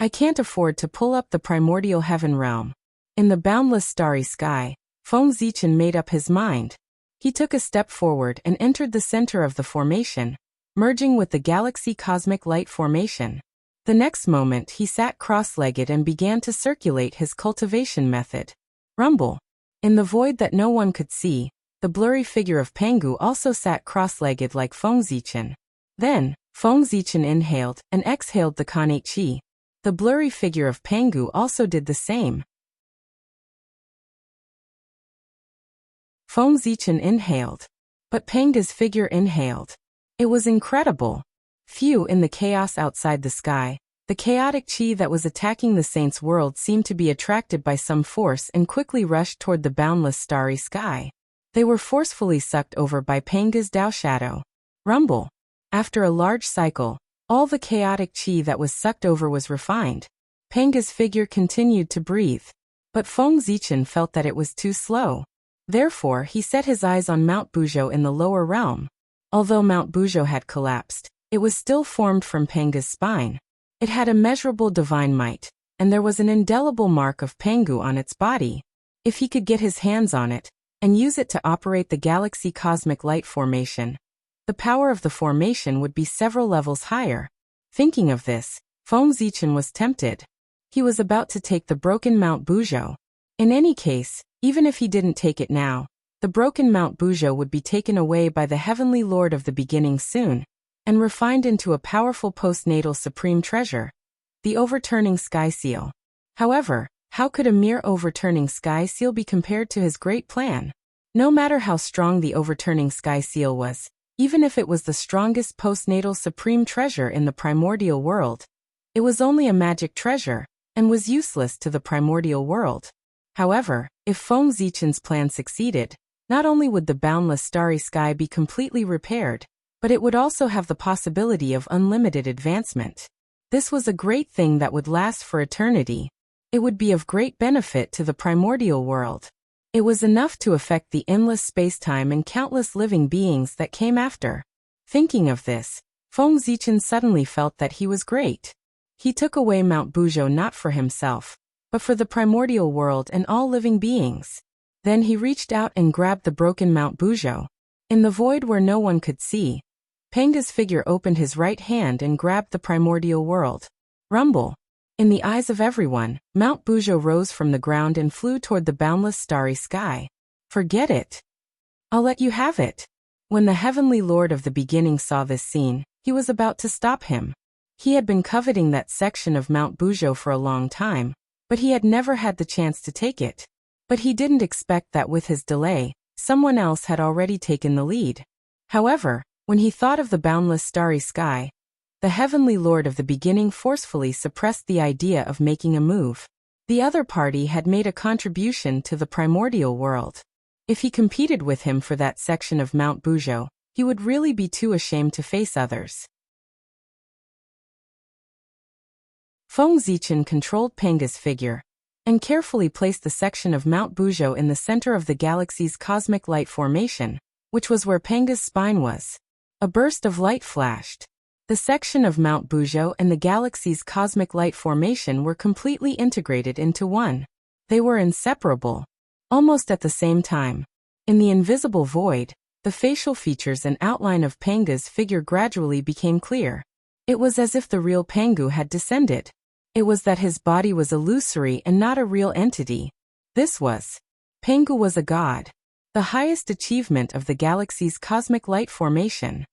A: I can't afford to pull up the primordial heaven realm. In the boundless starry sky, Feng Zichen made up his mind. He took a step forward and entered the center of the formation, merging with the galaxy cosmic light formation. The next moment he sat cross-legged and began to circulate his cultivation method. Rumble. In the void that no one could see, the blurry figure of Pengu also sat cross-legged like Feng Zichen. Then, Feng Zichen inhaled and exhaled the Kanate Qi. The blurry figure of Pengu also did the same. Feng Zichen inhaled. But Pengu's figure inhaled. It was incredible. Few in the chaos outside the sky, the chaotic Qi that was attacking the saint's world seemed to be attracted by some force and quickly rushed toward the boundless starry sky. They were forcefully sucked over by Pengu's Tao shadow. Rumble. After a large cycle, all the chaotic Qi that was sucked over was refined. Pengu's figure continued to breathe. But Feng Zichen felt that it was too slow. Therefore, he set his eyes on Mount Buzhou in the lower realm. Although Mount Buzhou had collapsed, it was still formed from Pengu's spine. It had immeasurable divine might, and there was an indelible mark of Pengu on its body. If he could get his hands on it, and use it to operate the galaxy cosmic light formation, the power of the formation would be several levels higher. Thinking of this, Feng Zichen was tempted. He was about to take the broken Mount Buzhou. In any case, even if he didn't take it now, the broken Mount Buzhou would be taken away by the Heavenly Lord of the Beginning soon, and refined into a powerful postnatal supreme treasure, the overturning sky seal. However, how could a mere overturning sky seal be compared to his great plan? No matter how strong the overturning sky seal was, even if it was the strongest postnatal supreme treasure in the primordial world, it was only a magic treasure, and was useless to the primordial world. However, if Feng Zichen's plan succeeded, not only would the boundless starry sky be completely repaired, but it would also have the possibility of unlimited advancement. This was a great thing that would last for eternity. It would be of great benefit to the primordial world. It was enough to affect the endless space-time and countless living beings that came after. Thinking of this, Feng Zichen suddenly felt that he was great. He took away Mount Buzhou not for himself, but for the primordial world and all living beings. Then he reached out and grabbed the broken Mount Buzhou. In the void where no one could see, Pengu's figure opened his right hand and grabbed the primordial world. Rumble. In the eyes of everyone, Mount Buzhou rose from the ground and flew toward the boundless starry sky. Forget it. I'll let you have it. When the Heavenly Lord of the Beginning saw this scene, he was about to stop him. He had been coveting that section of Mount Buzhou for a long time, but he had never had the chance to take it. But he didn't expect that with his delay, someone else had already taken the lead. However, when he thought of the boundless starry sky, the Heavenly Lord of the Beginning forcefully suppressed the idea of making a move. The other party had made a contribution to the primordial world. If he competed with him for that section of Mount Buzhou, he would really be too ashamed to face others. Feng Zichen controlled Pengu's figure, and carefully placed the section of Mount Buzhou in the center of the galaxy's cosmic light formation, which was where Pengu's spine was. A burst of light flashed. The section of Mount Buzhou and the galaxy's cosmic light formation were completely integrated into one. They were inseparable. Almost at the same time, in the invisible void, the facial features and outline of Pengu's figure gradually became clear. It was as if the real Pengu had descended. It was that his body was illusory and not a real entity. Pengu was a god, the highest achievement of the galaxy's cosmic light formation.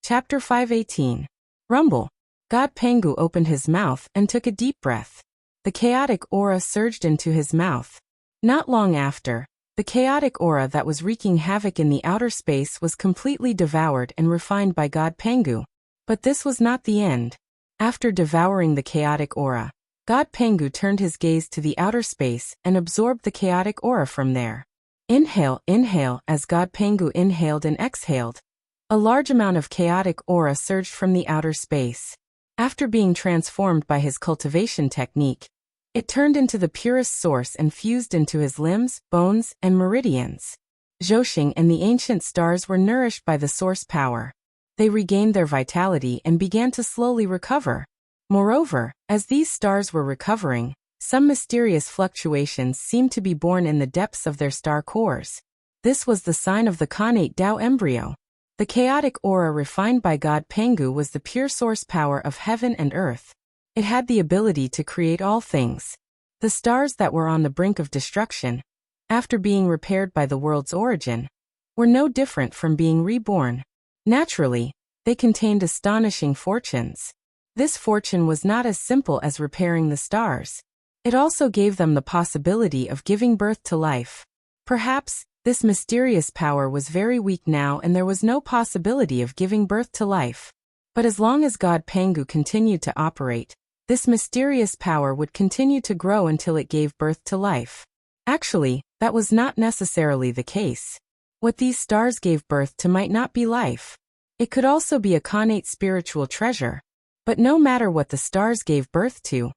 A: Chapter 518. Rumble. God Pengu opened his mouth and took a deep breath. The chaotic aura surged into his mouth. Not long after, the chaotic aura that was wreaking havoc in the outer space was completely devoured and refined by God Pengu. But this was not the end. After devouring the chaotic aura, God Pengu turned his gaze to the outer space and absorbed the chaotic aura from there. Inhale, inhale. As God Pengu inhaled and exhaled, a large amount of chaotic aura surged from the outer space. After being transformed by his cultivation technique, it turned into the purest source and fused into his limbs, bones, and meridians. Zhoshing and the ancient stars were nourished by the source power. They regained their vitality and began to slowly recover. Moreover, as these stars were recovering, some mysterious fluctuations seemed to be born in the depths of their star cores. This was the sign of the Khanate Tao embryo. The chaotic aura refined by God Pengu was the pure source power of heaven and earth. It had the ability to create all things. The stars that were on the brink of destruction, after being repaired by the world's origin, were no different from being reborn. Naturally, they contained astonishing fortunes. This fortune was not as simple as repairing the stars. It also gave them the possibility of giving birth to life. Perhaps, this mysterious power was very weak now and there was no possibility of giving birth to life. But as long as God Pengu continued to operate, this mysterious power would continue to grow until it gave birth to life. Actually, that was not necessarily the case. What these stars gave birth to might not be life. It could also be a Khanate spiritual treasure. But no matter what the stars gave birth to,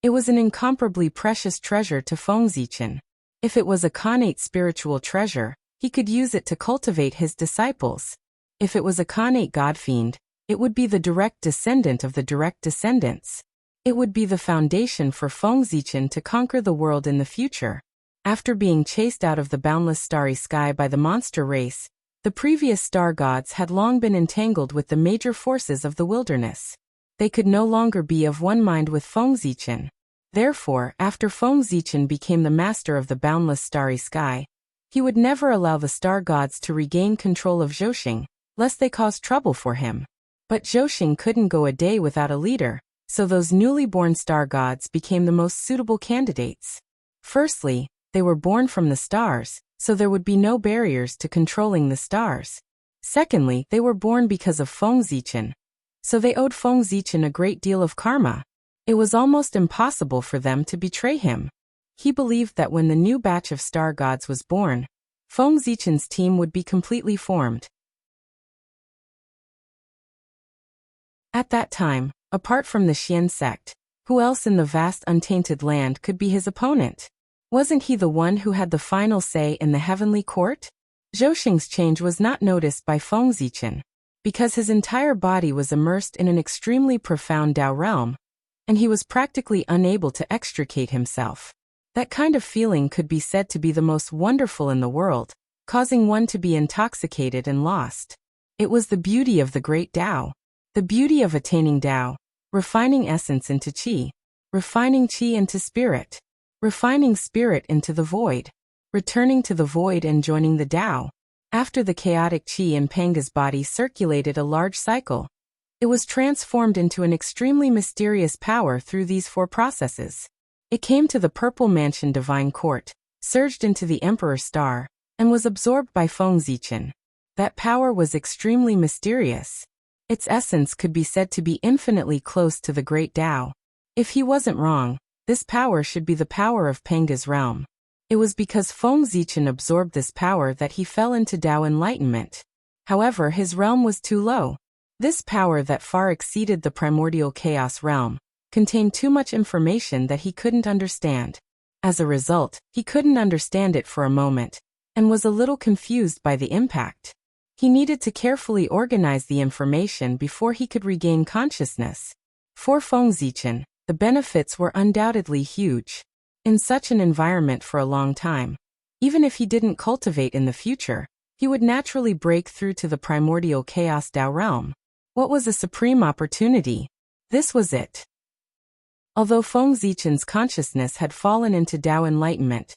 A: it was an incomparably precious treasure to Feng Zichen. If it was a Khanate spiritual treasure, he could use it to cultivate his disciples. If it was a Khanate godfiend, it would be the direct descendant of the direct descendants. It would be the foundation for Feng Zichen to conquer the world in the future. After being chased out of the boundless starry sky by the monster race, the previous star gods had long been entangled with the major forces of the wilderness. They could no longer be of one mind with Feng Zichen. Therefore, after Feng Zichen became the master of the boundless starry sky, he would never allow the star gods to regain control of Zhoshing, lest they cause trouble for him. But Zhoshing couldn't go a day without a leader, so those newly born star gods became the most suitable candidates. Firstly, they were born from the stars, so there would be no barriers to controlling the stars. Secondly, they were born because of Feng Zichen, so they owed Feng Zichen a great deal of karma. It was almost impossible for them to betray him. He believed that when the new batch of star gods was born, Feng Zichen's team would be completely formed. At that time, apart from the Xian sect, who else in the vast untainted land could be his opponent? Wasn't he the one who had the final say in the heavenly court? Zhoshing's change was not noticed by Feng Zichen, because his entire body was immersed in an extremely profound Tao realm, and he was practically unable to extricate himself. That kind of feeling could be said to be the most wonderful in the world, causing one to be intoxicated and lost. It was the beauty of the great Tao, the beauty of attaining Tao, refining essence into Qi, refining Qi into spirit, refining spirit into the void, returning to the void and joining the Tao. After the chaotic Qi in Pengu's body circulated a large cycle, it was transformed into an extremely mysterious power through these four processes. It came to the Purple Mansion Divine Court, surged into the Emperor Star, and was absorbed by Feng Zichen. That power was extremely mysterious. Its essence could be said to be infinitely close to the great Tao. If he wasn't wrong, this power should be the power of Pengu's realm. It was because Feng Zichen absorbed this power that he fell into Tao enlightenment. However, his realm was too low. This power that far exceeded the primordial chaos realm contained too much information that he couldn't understand. As a result, he couldn't understand it for a moment, and was a little confused by the impact. He needed to carefully organize the information before he could regain consciousness. For Feng Zichen, the benefits were undoubtedly huge. In such an environment for a long time, even if he didn't cultivate in the future, he would naturally break through to the primordial chaos Tao realm. What was a supreme opportunity? This was it. Although Feng Zichen's consciousness had fallen into Tao enlightenment,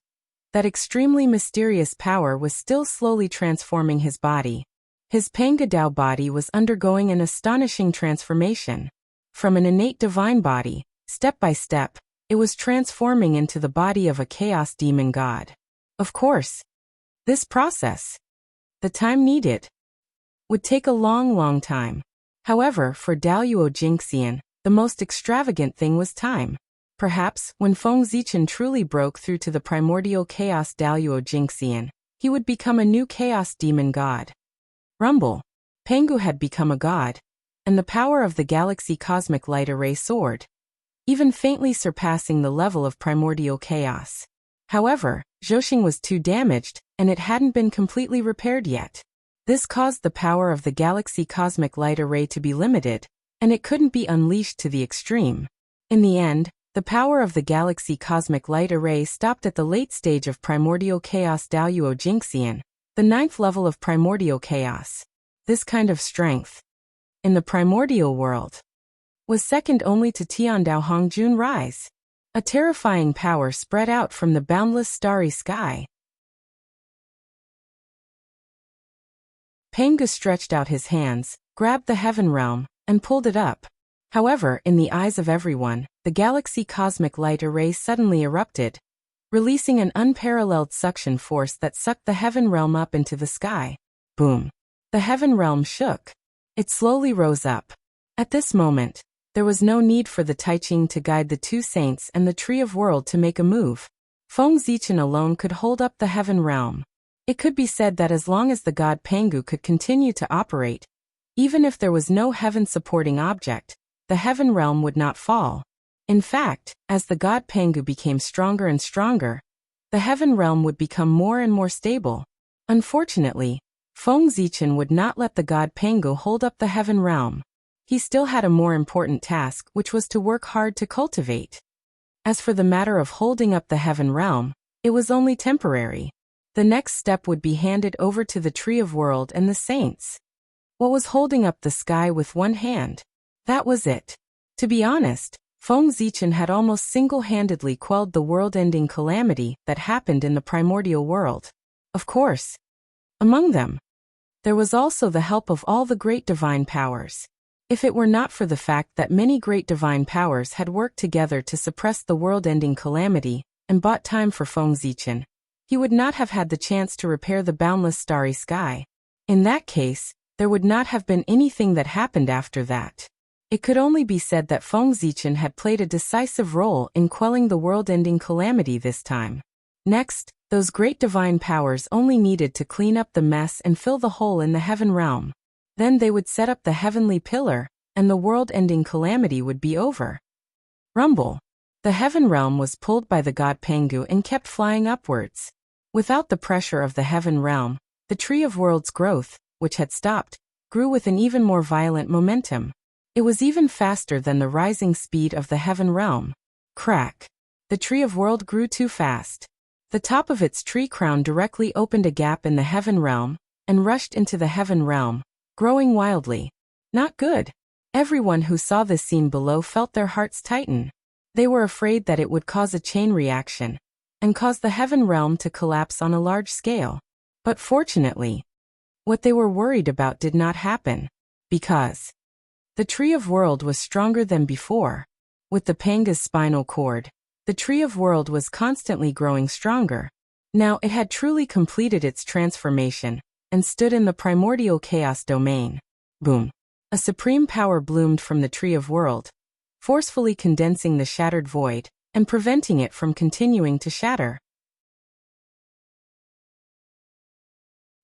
A: that extremely mysterious power was still slowly transforming his body. His Pangadao body was undergoing an astonishing transformation. From an innate divine body, step by step, it was transforming into the body of a chaos demon god. Of course, this process, the time needed, would take a long time. However, for Daluo Jingxian, the most extravagant thing was time. Perhaps, when Feng Zichen truly broke through to the primordial chaos Daluo Jingxian, he would become a new chaos demon god. Rumble. Pangu had become a god, and the power of the galaxy cosmic light array soared, even faintly surpassing the level of primordial chaos. However, Zhoxing was too damaged, and it hadn't been completely repaired yet. This caused the power of the galaxy cosmic light array to be limited, and it couldn't be unleashed to the extreme. In the end, the power of the galaxy cosmic light array stopped at the late stage of primordial chaos Daluo Jingxian, the 9th level of primordial chaos. This kind of strength, in the primordial world, was second only to Tiandao Hongjun Rise. A terrifying power spread out from the boundless starry sky. Pangu stretched out his hands, grabbed the heaven realm, and pulled it up. However, in the eyes of everyone, the galaxy cosmic light array suddenly erupted, releasing an unparalleled suction force that sucked the heaven realm up into the sky. Boom! The heaven realm shook. It slowly rose up. At this moment, there was no need for the Taiching to guide the two saints and the Tree of World to make a move. Feng Zichen alone could hold up the heaven realm. It could be said that as long as the god Pangu could continue to operate, even if there was no heaven-supporting object, the heaven realm would not fall. In fact, as the god Pangu became stronger and stronger, the heaven realm would become more and more stable. Unfortunately, Feng Zichen would not let the god Pangu hold up the heaven realm. He still had a more important task, which was to work hard to cultivate. As for the matter of holding up the heaven realm, it was only temporary. The next step would be handed over to the Tree of World and the saints. What was holding up the sky with one hand? That was it. To be honest, Feng Zichen had almost single-handedly quelled the world-ending calamity that happened in the primordial world. Of course, among them, there was also the help of all the great divine powers. If it were not for the fact that many great divine powers had worked together to suppress the world-ending calamity and bought time for Feng Zichen, he would not have had the chance to repair the boundless starry sky. In that case, there would not have been anything that happened after that. It could only be said that Feng Zichen had played a decisive role in quelling the world-ending calamity this time. Next, those great divine powers only needed to clean up the mess and fill the hole in the heaven realm. Then they would set up the heavenly pillar, and the world-ending calamity would be over. Rumble. The heaven realm was pulled by the god Pangu and kept flying upwards. Without the pressure of the heaven realm, the Tree of World's growth, which had stopped, grew with an even more violent momentum. It was even faster than the rising speed of the heaven realm. Crack. The Tree of World grew too fast. The top of its tree crown directly opened a gap in the heaven realm, and rushed into the heaven realm, growing wildly. Not good. Everyone who saw this scene below felt their hearts tighten. They were afraid that it would cause a chain reaction, and cause the heaven realm to collapse on a large scale. But fortunately, what they were worried about did not happen, because the Tree of World was stronger than before. With the Panga's spinal cord, the Tree of World was constantly growing stronger. Now it had truly completed its transformation, and stood in the primordial chaos domain. Boom. A supreme power bloomed from the Tree of World, forcefully condensing the shattered void, and preventing it from continuing to shatter.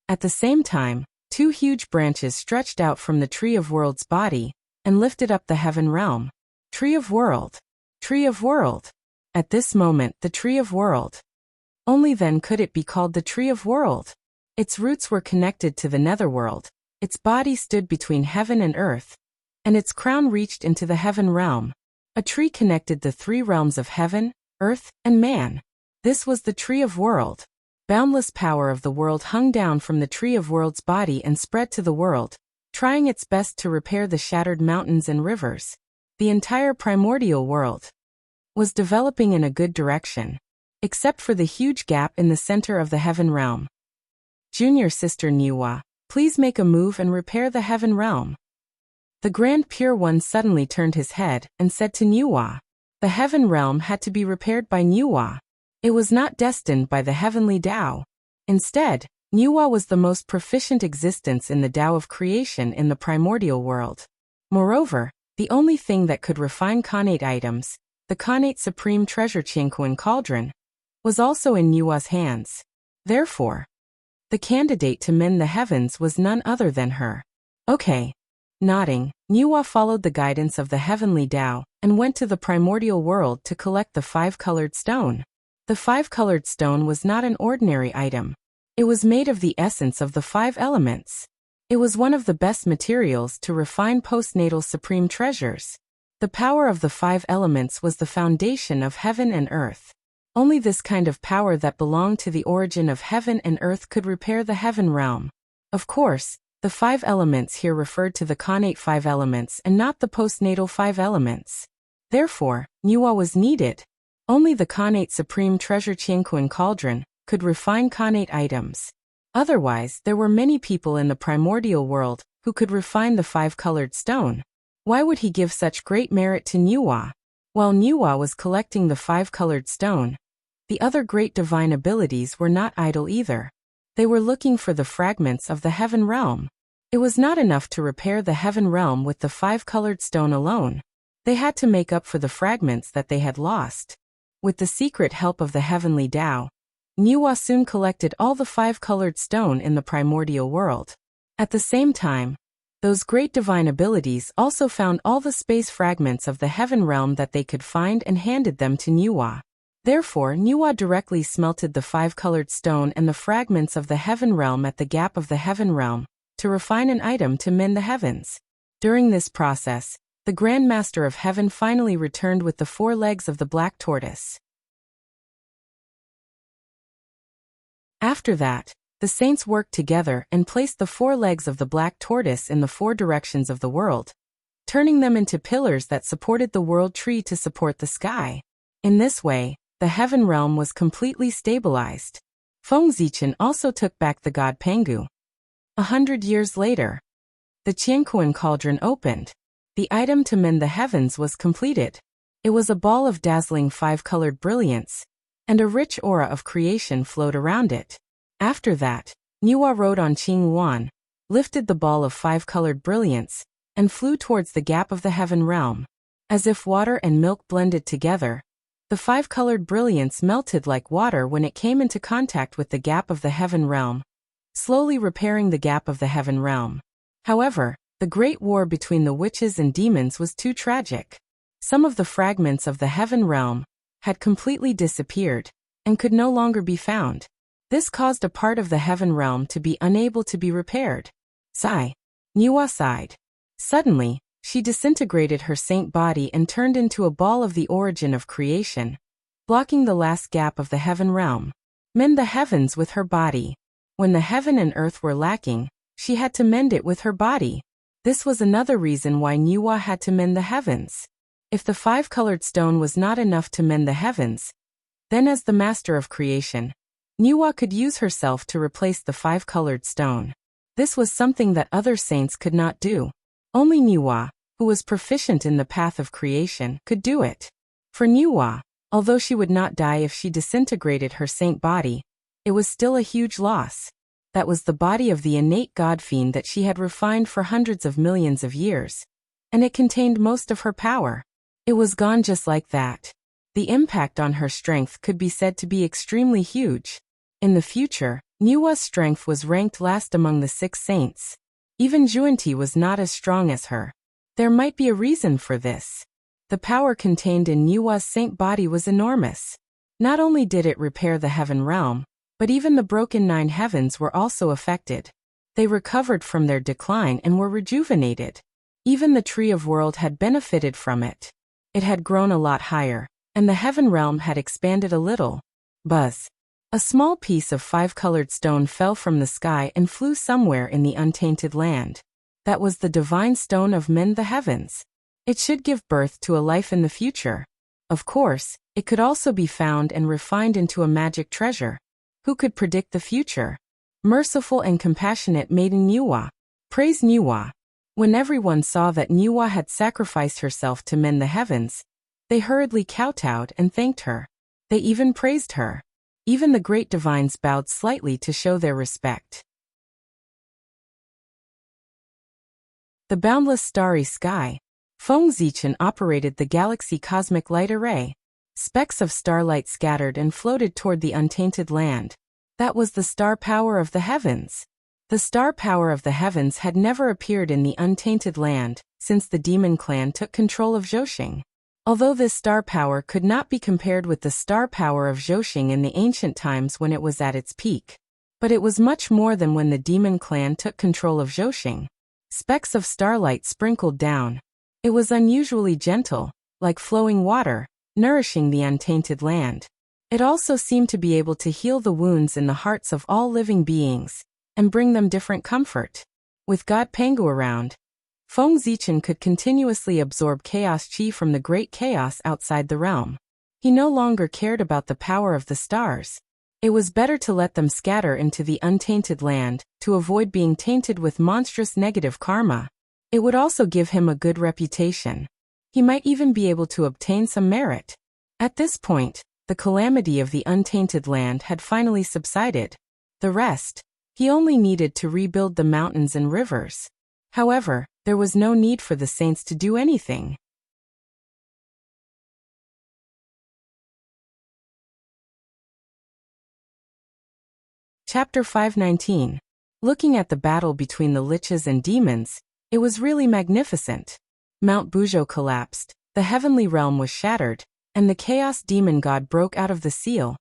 A: At the same time, two huge branches stretched out from the Tree of World's body, and lifted up the heaven realm. Tree of World. Tree of World. At this moment, the Tree of World. Only then could it be called the Tree of World. Its roots were connected to the netherworld, its body stood between heaven and earth, and its crown reached into the heaven realm. A tree connected the three realms of heaven, earth, and man. This was the Tree of World. Boundless power of the world hung down from the Tree of World's body and spread to the world, trying its best to repair the shattered mountains and rivers. The entire primordial world was developing in a good direction, except for the huge gap in the center of the heaven realm. Junior sister Niwa, Please make a move and repair the heaven realm. The Grand Pure One suddenly turned his head and said to Nuwa. The heaven realm had to be repaired by Nuwa. It was not destined by the heavenly Tao. Instead, Nuwa was the most proficient existence in the Tao of creation in the primordial world. Moreover, the only thing that could refine Khanate items, the Khanate Supreme Treasure Qianquan Cauldron, was also in Nuwa's hands. Therefore, the candidate to mend the heavens was none other than her. Okay. Nodding, Nuwa followed the guidance of the heavenly Tao and went to the primordial world to collect the five-colored stone. The five-colored stone was not an ordinary item. It was made of the essence of the five elements. It was one of the best materials to refine postnatal supreme treasures. The power of the five elements was the foundation of heaven and earth. Only this kind of power that belonged to the origin of heaven and earth could repair the heaven realm. Of course, the five elements here referred to the Khanate five elements and not the postnatal five elements. Therefore, Nuwa was needed. Only the Khanate Supreme Treasure Qianquan Cauldron could refine Khanate items. Otherwise, there were many people in the primordial world who could refine the five-colored stone. Why would he give such great merit to Nuwa? While Nuwa was collecting the five-colored stone, the other great divine abilities were not idle either. They were looking for the fragments of the heaven realm. It was not enough to repair the heaven realm with the five-colored stone alone. They had to make up for the fragments that they had lost. With the secret help of the heavenly Tao, Nuwa soon collected all the five-colored stone in the primordial world. At the same time, those great divine abilities also found all the space fragments of the heaven realm that they could find and handed them to Nuwa. Therefore, Nuwa directly smelted the five-colored stone and the fragments of the heaven realm at the gap of the heaven realm to refine an item to mend the heavens. During this process, the Grand Master of Heaven finally returned with the four legs of the black tortoise. After that, the saints worked together and placed the four legs of the black tortoise in the four directions of the world, turning them into pillars that supported the world tree to support the sky. In this way, the heaven realm was completely stabilized. Feng Zichen also took back the god Pengu. 100 years later, the Qianquan Cauldron opened. The item to mend the heavens was completed. It was a ball of dazzling five-colored brilliance, and a rich aura of creation flowed around it. After that, Nuwa rode on Qing Yuan, lifted the ball of five-colored brilliance, and flew towards the gap of the heaven realm. As if water and milk blended together, the five-colored brilliance melted like water when it came into contact with the gap of the heaven realm, slowly repairing the gap of the heaven realm. However, the great war between the witches and demons was too tragic. Some of the fragments of the heaven realm had completely disappeared and could no longer be found. This caused a part of the heaven realm to be unable to be repaired. Sigh. Nuwa sighed. Suddenly, she disintegrated her saint body and turned into a ball of the origin of creation, blocking the last gap of the heaven realm. Mend the heavens with her body. When the heaven and earth were lacking, she had to mend it with her body. This was another reason why Nuwa had to mend the heavens. If the five-colored stone was not enough to mend the heavens, then as the master of creation, Nuwa could use herself to replace the five-colored stone. This was something that other saints could not do. Only Nuwa, who was proficient in the path of creation, could do it. For Nuwa, although she would not die if she disintegrated her saint body, it was still a huge loss. That was the body of the innate god fiend that she had refined for hundreds of millions of years, and it contained most of her power. It was gone just like that. The impact on her strength could be said to be extremely huge. In the future, Nuwa's strength was ranked last among the 6 saints. Even Zhuanti was not as strong as her. There might be a reason for this. The power contained in Nuwa's saint body was enormous. Not only did it repair the heaven realm, but even the broken 9 heavens were also affected. They recovered from their decline and were rejuvenated. Even the Tree of World had benefited from it. It had grown a lot higher, and the heaven realm had expanded a little. Buzz. A small piece of five-colored stone fell from the sky and flew somewhere in the untainted land. That was the divine stone of Mend the Heavens. It should give birth to a life in the future. Of course, it could also be found and refined into a magic treasure. Who could predict the future? merciful and compassionate maiden Nuwa. Praise Nuwa. When everyone saw that Nuwa had sacrificed herself to mend the heavens, they hurriedly kowtowed and thanked her. They even praised her. Even the great divines bowed slightly to show their respect. The boundless starry sky. Feng Zichen operated the galaxy cosmic light array. Specks of starlight scattered and floated toward the untainted land. That was the star power of the heavens. The star power of the heavens had never appeared in the untainted land since the demon clan took control of Zhousing. Although this star power could not be compared with the star power of Zhousing in the ancient times when it was at its peak. But it was much more than when the demon clan took control of Zhousing. Specks of starlight sprinkled down. It was unusually gentle, like flowing water, nourishing the untainted land. It also seemed to be able to heal the wounds in the hearts of all living beings, and bring them different comfort. With God Pangu around, Feng Zichen could continuously absorb chaos chi from the great chaos outside the realm. He no longer cared about the power of the stars. It was better to let them scatter into the untainted land, to avoid being tainted with monstrous negative karma. It would also give him a good reputation. He might even be able to obtain some merit. At this point, the calamity of the untainted land had finally subsided. The rest, he only needed to rebuild the mountains and rivers. However, there was no need for the saints to do anything. Chapter 519. Looking at the battle between the liches and demons, it was really magnificent. Mount Buzhou collapsed, the heavenly realm was shattered, and the chaos demon god broke out of the seal,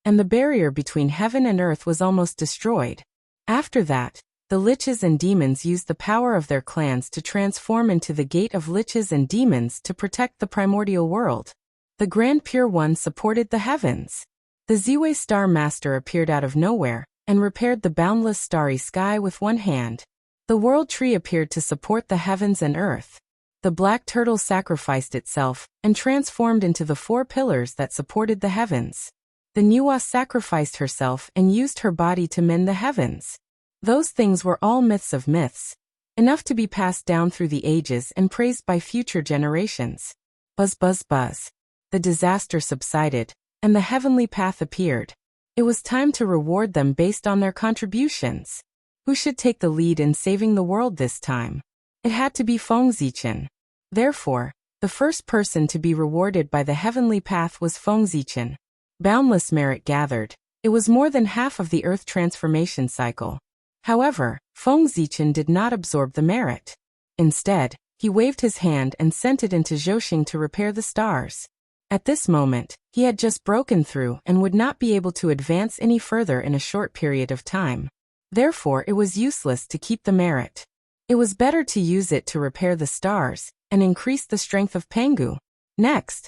A: and the barrier between heaven and earth was almost destroyed. After that, the liches and demons used the power of their clans to transform into the gate of liches and demons to protect the primordial world. The Grand Pure One supported the heavens. The Ziwei Star Master appeared out of nowhere and repaired the boundless starry sky with one hand. The World Tree appeared to support the heavens and earth. The Black Turtle sacrificed itself and transformed into the 4 pillars that supported the heavens. The Nuwa sacrificed herself and used her body to mend the heavens. Those things were all myths of myths, enough to be passed down through the ages and praised by future generations. Buzz buzz buzz. The disaster subsided, and the heavenly path appeared. It was time to reward them based on their contributions. Who should take the lead in saving the world this time? It had to be Feng Zichen. Therefore, the first person to be rewarded by the heavenly path was Feng Zichen. Boundless merit gathered. It was more than half of the earth transformation cycle. However, Feng Zichen did not absorb the merit. Instead, he waved his hand and sent it into Zhousing to repair the stars. At this moment, he had just broken through and would not be able to advance any further in a short period of time. Therefore, it was useless to keep the merit. It was better to use it to repair the stars and increase the strength of Pangu. Next,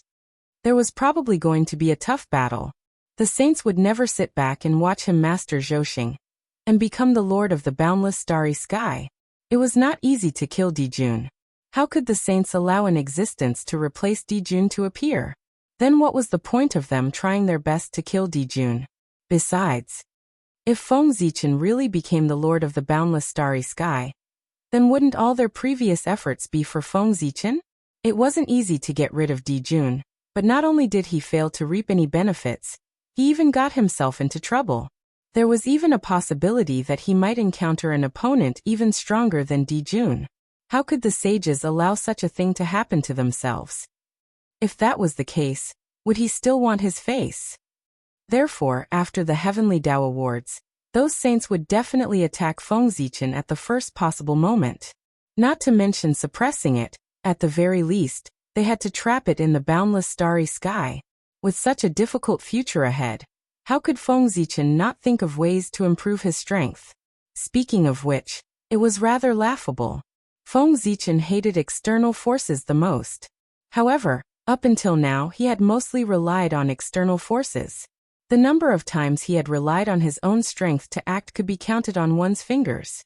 A: there was probably going to be a tough battle. The saints would never sit back and watch him master Zhousing and become the lord of the boundless starry sky. It was not easy to kill Dijun. How could the saints allow an existence to replace Dijun to appear? Then what was the point of them trying their best to kill Dijun? Besides, if Feng Zichen really became the lord of the boundless starry sky, then wouldn't all their previous efforts be for Feng Zichen? It wasn't easy to get rid of Dijun, but not only did he fail to reap any benefits, he even got himself into trouble. There was even a possibility that he might encounter an opponent even stronger than Dijun. How could the sages allow such a thing to happen to themselves? If that was the case, would he still want his face? Therefore, after the Heavenly Tao Awards, those saints would definitely attack Feng Zichen at the first possible moment. Not to mention suppressing it, at the very least, they had to trap it in the boundless starry sky. With such a difficult future ahead, how could Feng Zichen not think of ways to improve his strength? Speaking of which, it was rather laughable. Feng Zichen hated external forces the most. However, up until now he had mostly relied on external forces. The number of times he had relied on his own strength to act could be counted on one's fingers.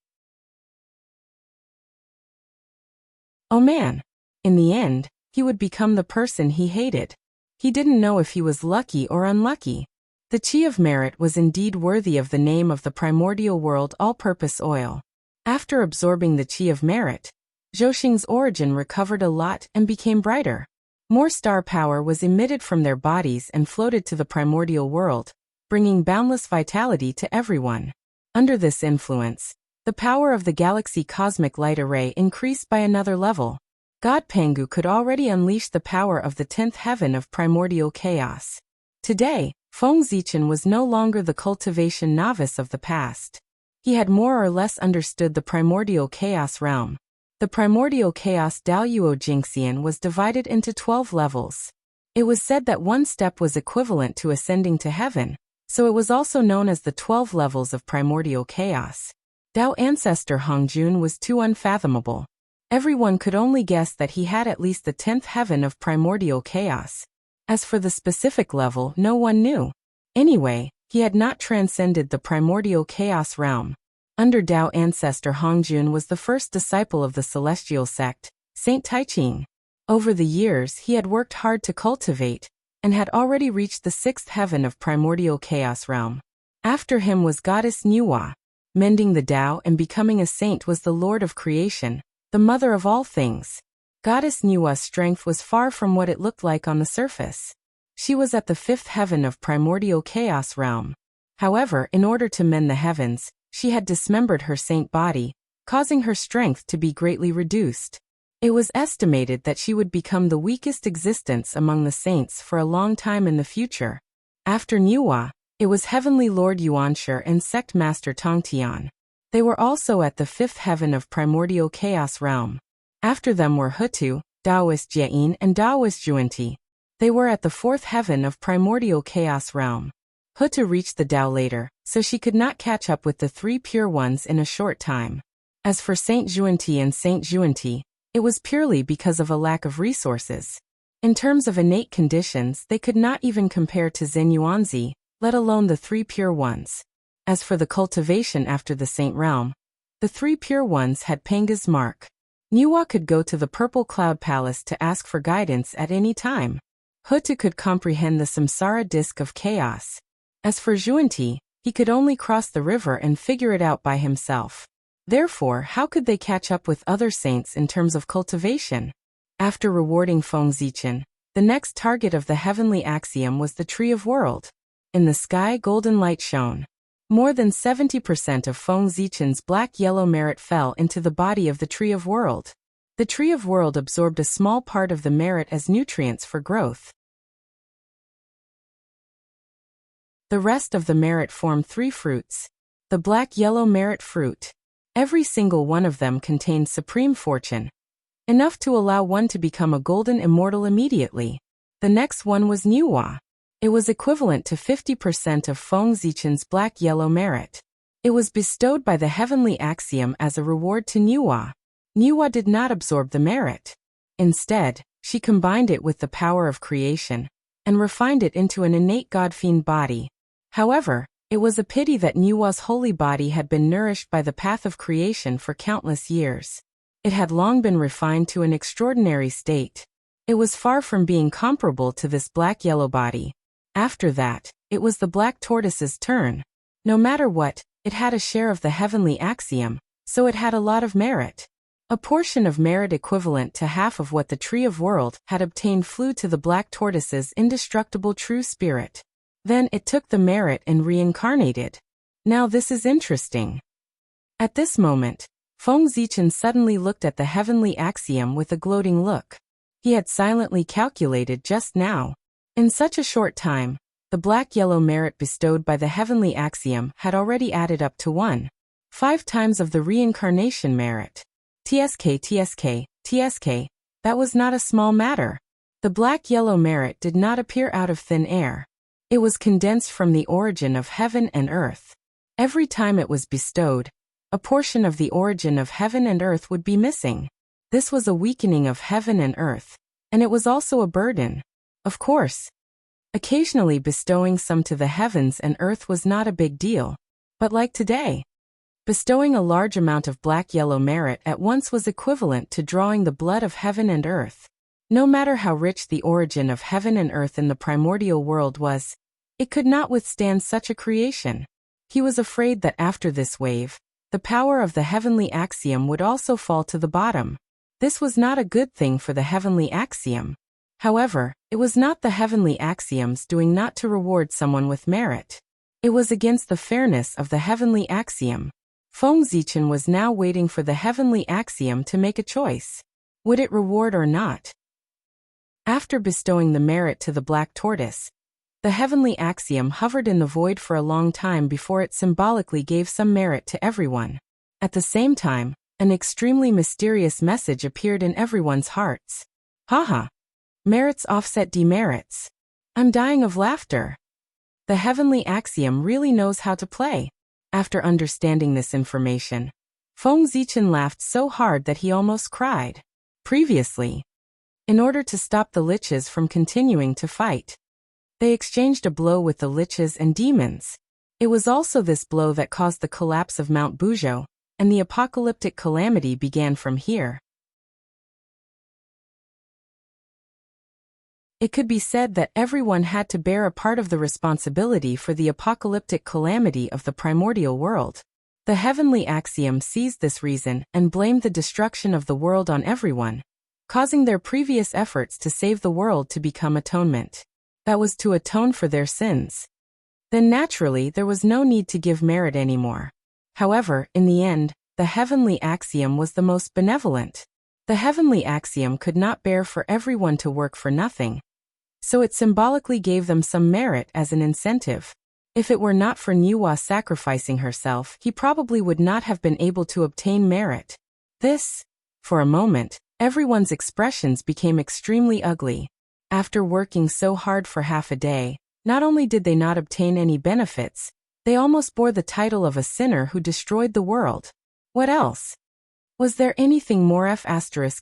A: Oh man! In the end, he would become the person he hated. He didn't know if he was lucky or unlucky. The chi of merit was indeed worthy of the name of the primordial world all-purpose oil. After absorbing the chi of merit, Zhouxing's origin recovered a lot and became brighter. More star power was emitted from their bodies and floated to the primordial world, bringing boundless vitality to everyone. Under this influence, the power of the galaxy cosmic light array increased by another level. God Pangu could already unleash the power of the 10th heaven of primordial chaos. Today, Feng Zichen was no longer the cultivation novice of the past. He had more or less understood the primordial chaos realm. The primordial chaos Daoyuo Jingxian was divided into 12 levels. It was said that one step was equivalent to ascending to heaven, so it was also known as the 12 levels of primordial chaos. Dao ancestor Hongjun was too unfathomable. Everyone could only guess that he had at least the 10th heaven of primordial chaos. As for the specific level, no one knew. Anyway, he had not transcended the primordial chaos realm. Under Dao ancestor Hongjun was the first disciple of the celestial sect, Saint Taiching. Over the years he had worked hard to cultivate, and had already reached the 6th heaven of primordial chaos realm. After him was goddess Nuwa. Mending the Dao and becoming a saint was the Lord of creation, the mother of all things. Goddess Nuwa's strength was far from what it looked like on the surface. She was at the 5th heaven of primordial chaos realm. However, in order to mend the heavens, she had dismembered her saint body, causing her strength to be greatly reduced. It was estimated that she would become the weakest existence among the saints for a long time in the future. After Nuwa, it was Heavenly Lord Yuanshi and Sect Master Tongtian. They were also at the 5th heaven of primordial chaos realm. After them were Hutu, Taoist Jiayin and Taoist Juanti. They were at the 4th heaven of primordial chaos realm. Hutu reached the Tao later, so she could not catch up with the 3 pure ones in a short time. As for Saint Juanti and Saint Juanti, it was purely because of a lack of resources. In terms of innate conditions, they could not even compare to Zen Yuanzi, let alone the 3 pure ones. As for the cultivation after the saint realm, the 3 pure ones had Panga's mark. Nuwa could go to the Purple Cloud Palace to ask for guidance at any time. Hutu could comprehend the samsara disk of chaos. As for Juanti, he could only cross the river and figure it out by himself. Therefore, how could they catch up with other saints in terms of cultivation? After rewarding Feng Zichen, the next target of the heavenly axiom was the Tree of World. In the sky, golden light shone. More than 70% of Feng Zichen's black-yellow merit fell into the body of the Tree of World. The Tree of World absorbed a small part of the merit as nutrients for growth. The rest of the merit formed 3 fruits. The black-yellow merit fruit. Every single one of them contained supreme fortune, enough to allow one to become a golden immortal immediately. The next one was Nuwa. It was equivalent to 50% of Feng Zichen's black-yellow merit. It was bestowed by the heavenly axiom as a reward to Nuwa. Nuwa did not absorb the merit. Instead, she combined it with the power of creation, and refined it into an innate God-fiend body. However, it was a pity that Nuwa's holy body had been nourished by the path of creation for countless years. It had long been refined to an extraordinary state. It was far from being comparable to this black-yellow body. After that, it was the black tortoise's turn. No matter what, it had a share of the heavenly axiom, so it had a lot of merit. A portion of merit equivalent to half of what the Tree of World had obtained flew to the black tortoise's indestructible true spirit. Then it took the merit and reincarnated. Now this is interesting. At this moment, Feng Zichen suddenly looked at the heavenly axiom with a gloating look. He had silently calculated just now. In such a short time, the black-yellow merit bestowed by the heavenly axiom had already added up to 1.5 times of the reincarnation merit. TSK. That was not a small matter. The black-yellow merit did not appear out of thin air. It was condensed from the origin of heaven and earth. Every time it was bestowed, a portion of the origin of heaven and earth would be missing. This was a weakening of heaven and earth, and it was also a burden. Of course, occasionally bestowing some to the heavens and earth was not a big deal. But like today, bestowing a large amount of black-yellow merit at once was equivalent to drawing the blood of heaven and earth. No matter how rich the origin of heaven and earth in the primordial world was, It could not withstand such a creation. He was afraid that after this wave, the power of the heavenly axiom would also fall to the bottom. This was not a good thing for the heavenly axiom. However, it was not the heavenly axiom's doing not to reward someone with merit. It was against the fairness of the heavenly axiom. Feng Zichen was now waiting for the heavenly axiom to make a choice. Would it reward or not? After bestowing the merit to the black tortoise, the heavenly axiom hovered in the void for a long time before it symbolically gave some merit to everyone. At the same time, an extremely mysterious message appeared in everyone's hearts. Haha! Merits offset demerits. I'm dying of laughter. The heavenly axiom really knows how to play. After understanding this information, Feng Zichen laughed so hard that he almost cried. Previously, in order to stop the liches from continuing to fight, they exchanged a blow with the liches and demons. It was also this blow that caused the collapse of Mount Buzhou, and the apocalyptic calamity began from here. It could be said that everyone had to bear a part of the responsibility for the apocalyptic calamity of the primordial world. The heavenly axiom seized this reason and blamed the destruction of the world on everyone, causing their previous efforts to save the world to become atonement. That was to atone for their sins. Then naturally there was no need to give merit anymore. However, in the end, the heavenly axiom was the most benevolent. The heavenly axiom could not bear for everyone to work for nothing, so it symbolically gave them some merit as an incentive. If it were not for Nuwa sacrificing herself, he probably would not have been able to obtain merit. For a moment, everyone's expressions became extremely ugly. After working so hard for half a day, not only did they not obtain any benefits, they almost bore the title of a sinner who destroyed the world. What else? Was there anything more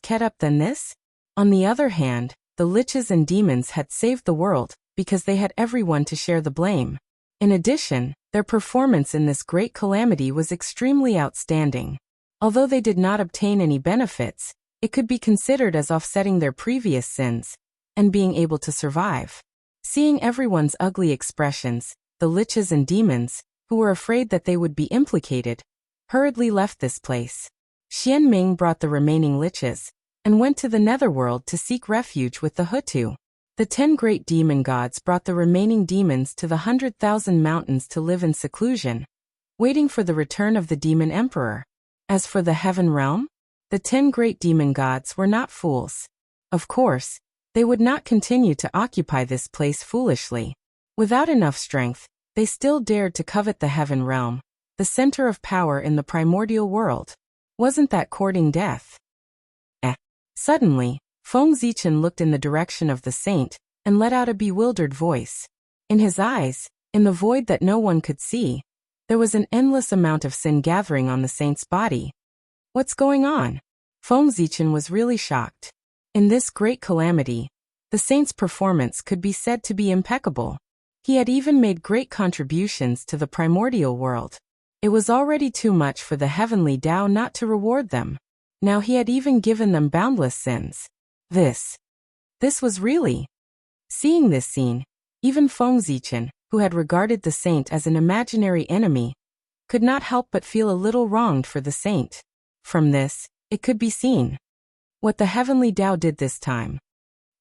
A: *ket up than this? On the other hand, the liches and demons had saved the world because they had everyone to share the blame. In addition, their performance in this great calamity was extremely outstanding. Although they did not obtain any benefits, it could be considered as offsetting their previous sins and being able to survive. Seeing everyone's ugly expressions, the liches and demons, who were afraid that they would be implicated, hurriedly left this place. Xian Ming brought the remaining liches and went to the netherworld to seek refuge with the Hutu. The 10 great demon gods brought the remaining demons to the 100,000 mountains to live in seclusion, waiting for the return of the demon emperor. As for the heaven realm, the 10 great demon gods were not fools. Of course, they would not continue to occupy this place foolishly. Without enough strength, they still dared to covet the heaven realm, the center of power in the primordial world. Wasn't that courting death? Suddenly, Feng Zichen looked in the direction of the saint and let out a bewildered voice. In his eyes, in the void that no one could see, there was an endless amount of sin gathering on the saint's body. What's going on? Feng Zichen was really shocked. In this great calamity, the saint's performance could be said to be impeccable. He had even made great contributions to the primordial world. It was already too much for the heavenly Tao not to reward them. Now he had even given them boundless sins. This was really. Seeing this scene, even Feng Zichen, who had regarded the saint as an imaginary enemy, could not help but feel a little wronged for the saint. From this, it could be seen. What the heavenly Tao did this time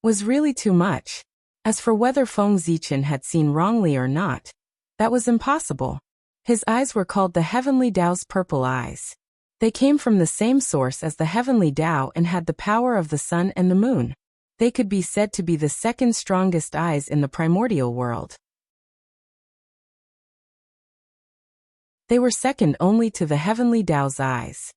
A: was really too much. As for whether Feng Zichen had seen wrongly or not, that was impossible. His eyes were called the heavenly Tao's purple eyes. They came from the same source as the heavenly Tao and had the power of the sun and the moon. They could be said to be the second strongest eyes in the primordial world. They were second only to the heavenly Tao's eyes.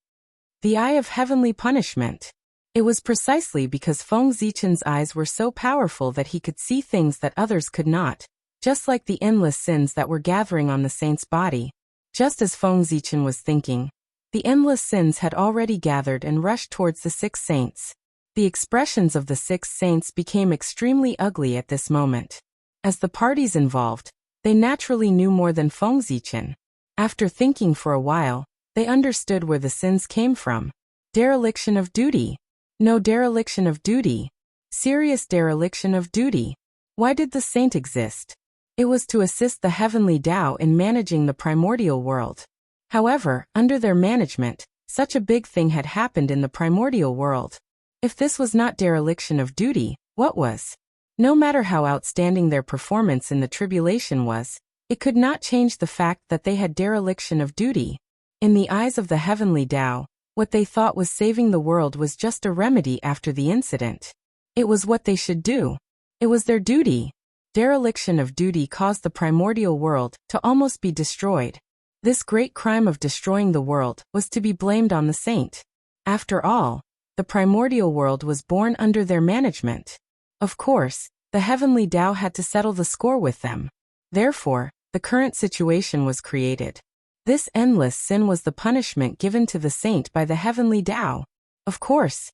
A: The eye of heavenly punishment. It was precisely because Feng Zichen's eyes were so powerful that he could see things that others could not, just like the endless sins that were gathering on the saint's body. Just as Feng Zichen was thinking, the endless sins had already gathered and rushed towards the 6 saints. The expressions of the 6 saints became extremely ugly at this moment. As the parties involved, they naturally knew more than Feng Zichen. After thinking for a while, they understood where the sins came from. Dereliction of duty. No dereliction of duty. Serious dereliction of duty. Why did the saint exist? It was to assist the heavenly Tao in managing the primordial world. However, under their management, such a big thing had happened in the primordial world. If this was not dereliction of duty, what was? No matter how outstanding their performance in the tribulation was, it could not change the fact that they had dereliction of duty. In the eyes of the heavenly Tao, what they thought was saving the world was just a remedy after the incident. It was what they should do. It was their duty. Dereliction of duty caused the primordial world to almost be destroyed. This great crime of destroying the world was to be blamed on the saint. After all, the primordial world was born under their management. Of course, the heavenly Tao had to settle the score with them. Therefore, the current situation was created. This endless sin was the punishment given to the saint by the heavenly Tao. Of course,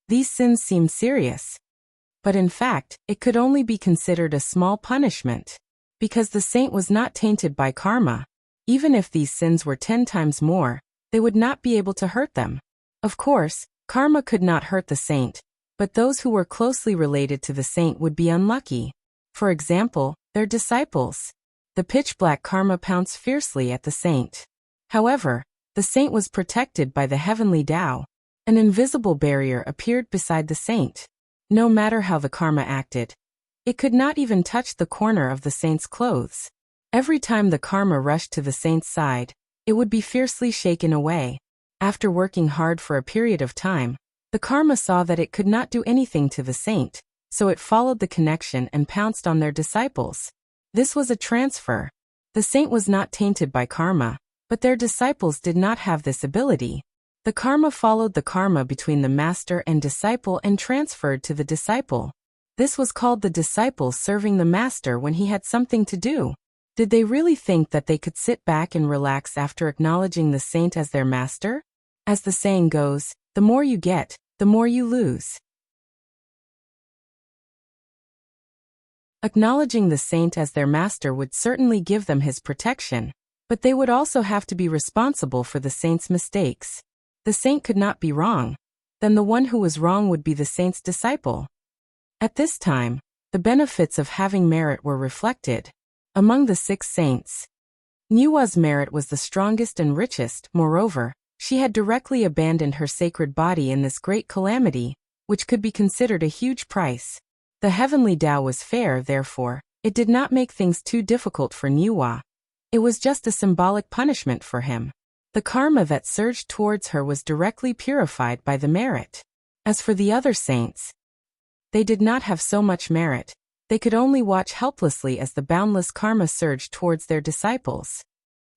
A: these sins seemed serious. But in fact, it could only be considered a small punishment. Because the saint was not tainted by karma. Even if these sins were 10 times more, they would not be able to hurt them. Of course, karma could not hurt the saint, but those who were closely related to the saint would be unlucky. For example, their disciples. The pitch-black karma pounced fiercely at the saint. However, the saint was protected by the heavenly Tao. An invisible barrier appeared beside the saint. No matter how the karma acted, it could not even touch the corner of the saint's clothes. Every time the karma rushed to the saint's side, it would be fiercely shaken away. After working hard for a period of time, the karma saw that it could not do anything to the saint, so it followed the connection and pounced on their disciples. This was a transfer. The saint was not tainted by karma, but their disciples did not have this ability. The karma followed the karma between the master and disciple and transferred to the disciple. This was called the disciple serving the master when he had something to do. Did they really think that they could sit back and relax after acknowledging the saint as their master? As the saying goes, the more you get, the more you lose. Acknowledging the saint as their master would certainly give them his protection, but they would also have to be responsible for the saint's mistakes. The saint could not be wrong. Then the one who was wrong would be the saint's disciple. At this time, the benefits of having merit were reflected. Among the 6 saints, Nuwa's merit was the strongest and richest. Moreover, she had directly abandoned her sacred body in this great calamity, which could be considered a huge price. The heavenly Tao was fair, therefore, it did not make things too difficult for Nuwa. It was just a symbolic punishment for him. The karma that surged towards her was directly purified by the merit. As for the other saints, they did not have so much merit. They could only watch helplessly as the boundless karma surged towards their disciples.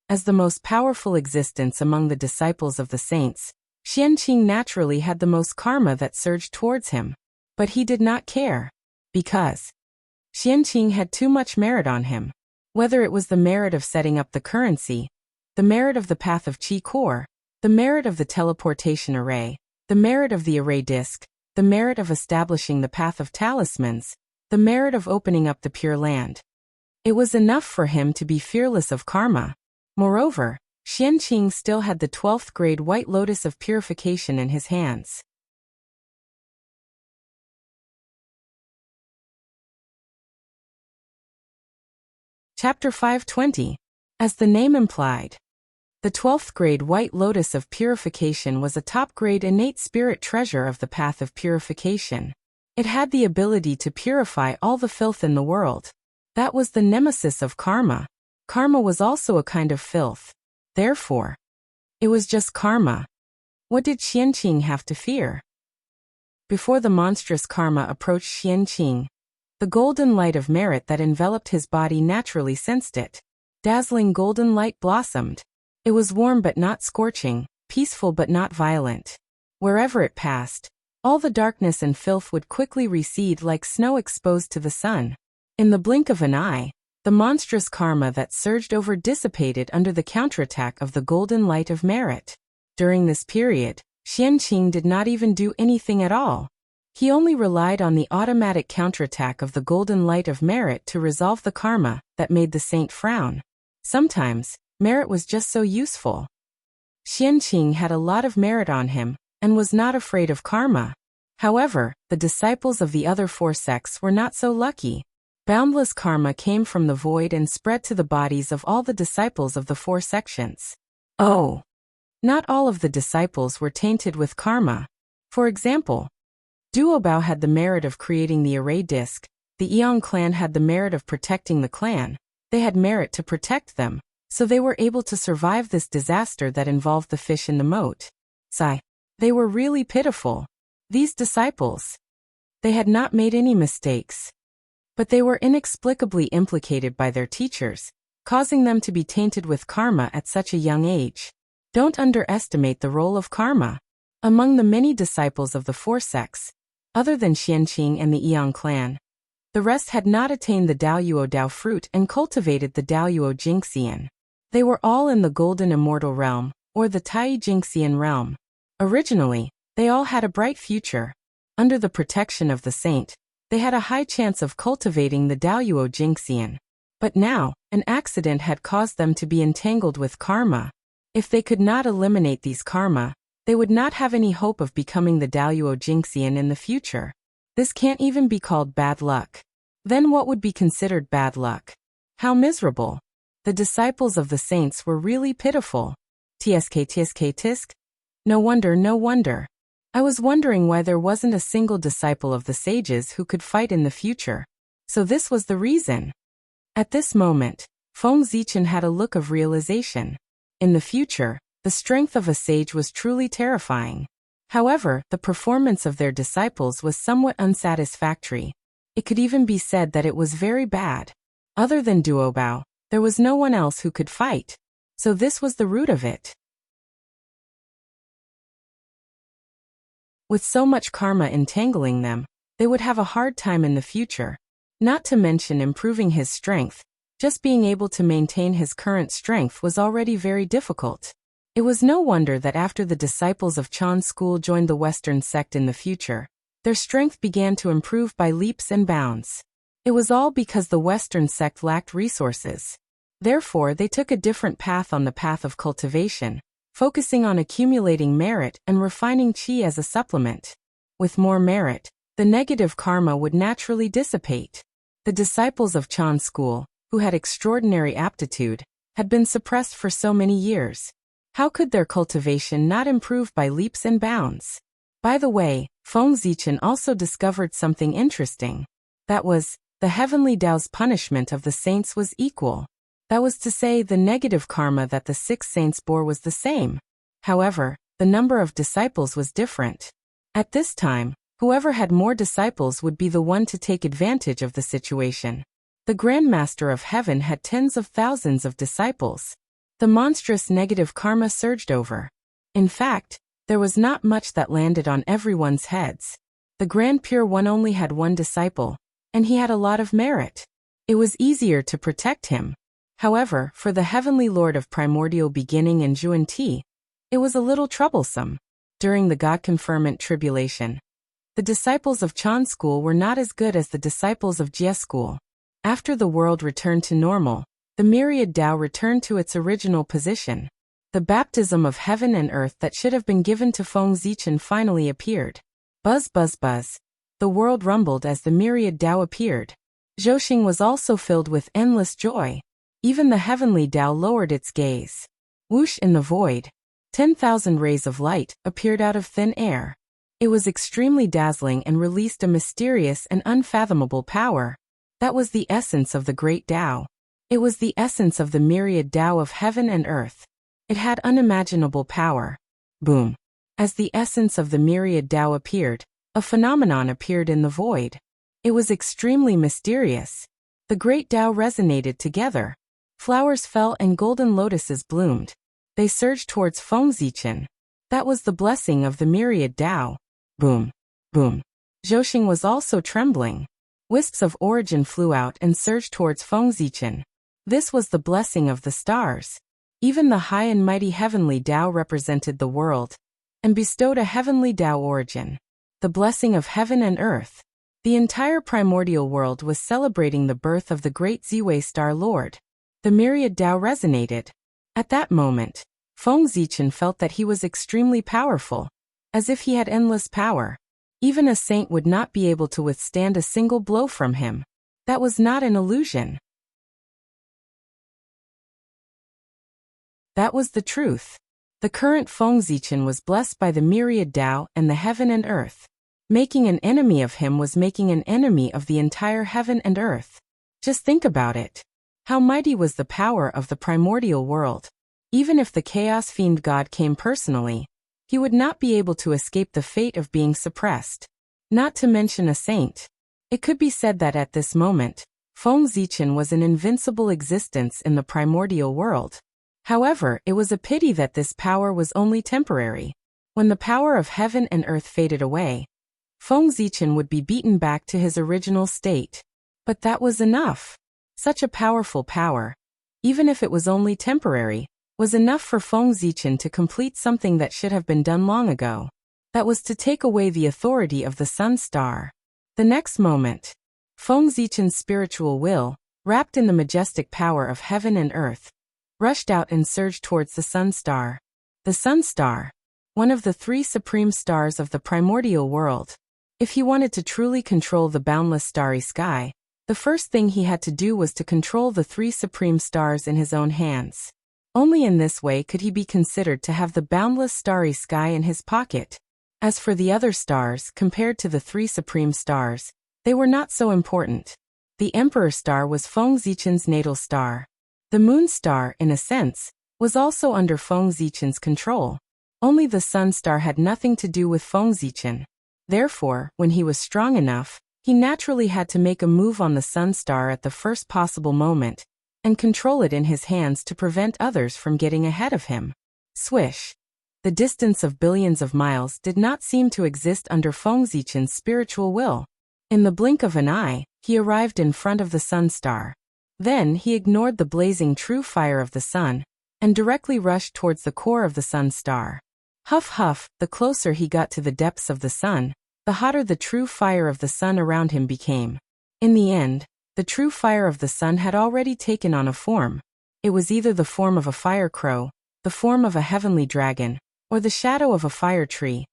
A: As the most powerful existence among the disciples of the saints, Xianqing naturally had the most karma that surged towards him. But he did not care. Because Xianqing had too much merit on him. Whether it was the merit of setting up the currency, the merit of the path of Qi core, the merit of the teleportation array, the merit of the array disk, the merit of establishing the path of talismans, the merit of opening up the Pure Land. It was enough for him to be fearless of karma. Moreover, Xianqing still had the 12th grade White Lotus of Purification in his hands. Chapter 520. As the name implied, the 12th grade White Lotus of Purification was a top-grade innate spirit treasure of the path of purification. It had the ability to purify all the filth in the world. That was the nemesis of karma. Karma was also a kind of filth. Therefore, it was just karma. What did Xianqing have to fear? Before the monstrous karma approached Xianqing, the golden light of merit that enveloped his body naturally sensed it. Dazzling golden light blossomed. It was warm but not scorching, peaceful but not violent. Wherever it passed, all the darkness and filth would quickly recede like snow exposed to the sun. In the blink of an eye, the monstrous karma that surged over dissipated under the counterattack of the golden light of merit. During this period, Xianqing did not even do anything at all. He only relied on the automatic counterattack of the golden light of merit to resolve the karma that made the saint frown. Sometimes, merit was just so useful. Xianqing had a lot of merit on him, and was not afraid of karma. However, the disciples of the other 4 sects were not so lucky. Boundless karma came from the void and spread to the bodies of all the disciples of the 4 sections. Oh! Not all of the disciples were tainted with karma. For example, Duobao had the merit of creating the array disk, the Eong clan had the merit of protecting the clan, they had merit to protect them, so they were able to survive this disaster that involved the fish in the moat. Sigh. They were really pitiful. These disciples. They had not made any mistakes. But they were inexplicably implicated by their teachers, causing them to be tainted with karma at such a young age. Don't underestimate the role of karma. Among the many disciples of the 4 sects, other than Xianqing and the Eong clan, the rest had not attained the Daoyuo Dao fruit and cultivated the Daoyuo Jingxian. They were all in the Golden Immortal Realm, or the Tai Jingxian realm. Originally, they all had a bright future. Under the protection of the saint, they had a high chance of cultivating the Daoyuo Jingxian. But now, an accident had caused them to be entangled with karma. If they could not eliminate these karma, they would not have any hope of becoming the Daoyuo Jingxian in the future. This can't even be called bad luck. Then what would be considered bad luck? How miserable. The disciples of the saints were really pitiful. Tisk. No wonder. I was wondering why there wasn't a single disciple of the sages who could fight in the future. So this was the reason. At this moment, Feng Zichen had a look of realization. In the future, the strength of a sage was truly terrifying. However, the performance of their disciples was somewhat unsatisfactory. It could even be said that it was very bad. Other than Duobao, there was no one else who could fight. So this was the root of it. With so much karma entangling them, they would have a hard time in the future. Not to mention improving his strength. Just being able to maintain his current strength was already very difficult. It was no wonder that after the disciples of Chan's school joined the Western sect in the future, their strength began to improve by leaps and bounds. It was all because the Western sect lacked resources. Therefore, they took a different path on the path of cultivation, focusing on accumulating merit and refining qi as a supplement. With more merit, the negative karma would naturally dissipate. The disciples of Chan's school, who had extraordinary aptitude, had been suppressed for so many years. How could their cultivation not improve by leaps and bounds? By the way, Feng Zichen also discovered something interesting. That was, the heavenly Tao's punishment of the saints was equal. That was to say, the negative karma that the 6 saints bore was the same. However, the number of disciples was different. At this time, whoever had more disciples would be the one to take advantage of the situation. The Grand Master of Heaven had tens of thousands of disciples. The monstrous negative karma surged over. In fact, there was not much that landed on everyone's heads. The Grand Pure One only had 1 disciple, and he had a lot of merit. It was easier to protect him. However, for the Heavenly Lord of Primordial Beginning and Zhuan Ti, it was a little troublesome. During the God Conferment Tribulation, the disciples of Chan's school were not as good as the disciples of Jie's school. After the world returned to normal, the myriad Tao returned to its original position. The baptism of heaven and earth that should have been given to Feng Zichen finally appeared. Buzz buzz buzz. The world rumbled as the myriad Tao appeared. Zhouxing was also filled with endless joy. Even the heavenly Tao lowered its gaze. Whoosh in the void. 10,000 rays of light appeared out of thin air. It was extremely dazzling and released a mysterious and unfathomable power. That was the essence of the great Tao. It was the essence of the myriad Tao of heaven and earth. It had unimaginable power. Boom. As the essence of the myriad Tao appeared, a phenomenon appeared in the void. It was extremely mysterious. The great Tao resonated together. Flowers fell and golden lotuses bloomed. They surged towards Feng Zichen. That was the blessing of the myriad Tao. Boom. Boom. Zhouxing was also trembling. Wisps of origin flew out and surged towards Feng Zichen. This was the blessing of the stars. Even the high and mighty heavenly Tao represented the world, and bestowed a heavenly Tao origin. The blessing of heaven and earth. The entire primordial world was celebrating the birth of the great Ziwei Star Lord. The myriad Tao resonated. At that moment, Feng Zichen felt that he was extremely powerful, as if he had endless power. Even a saint would not be able to withstand a single blow from him. That was not an illusion. That was the truth. The current Fengzichen was blessed by the myriad Tao and the heaven and earth. Making an enemy of him was making an enemy of the entire heaven and earth. Just think about it. How mighty was the power of the primordial world. Even if the chaos fiend god came personally, he would not be able to escape the fate of being suppressed. Not to mention a saint. It could be said that at this moment, Fengzichen was an invincible existence in the primordial world. However, it was a pity that this power was only temporary. When the power of heaven and earth faded away, Fengzichen would be beaten back to his original state. But that was enough. Such a powerful power, even if it was only temporary, was enough for Fengzichen to complete something that should have been done long ago. That was to take away the authority of the sun star. The next moment, Fengzichen's spiritual will, wrapped in the majestic power of heaven and earth, rushed out and surged towards the sun star. The sun star, one of the three supreme stars of the primordial world. If he wanted to truly control the boundless starry sky, the first thing he had to do was to control the three supreme stars in his own hands. Only in this way could he be considered to have the boundless starry sky in his pocket. As for the other stars, compared to the three supreme stars, they were not so important. The Emperor star was Fengzichen's natal star. The moon star, in a sense, was also under Fengzichen's control. Only the sun star had nothing to do with Fengzichen. Therefore, when he was strong enough, he naturally had to make a move on the sun star at the first possible moment, and control it in his hands to prevent others from getting ahead of him. Swish! The distance of billions of miles did not seem to exist under Fengzichen's spiritual will. In the blink of an eye, he arrived in front of the sun star. Then he ignored the blazing true fire of the sun, and directly rushed towards the core of the sun star. Huff huff, the closer he got to the depths of the sun, the hotter the true fire of the sun around him became. In the end, the true fire of the sun had already taken on a form. It was either the form of a fire crow, the form of a heavenly dragon, or the shadow of a fire tree.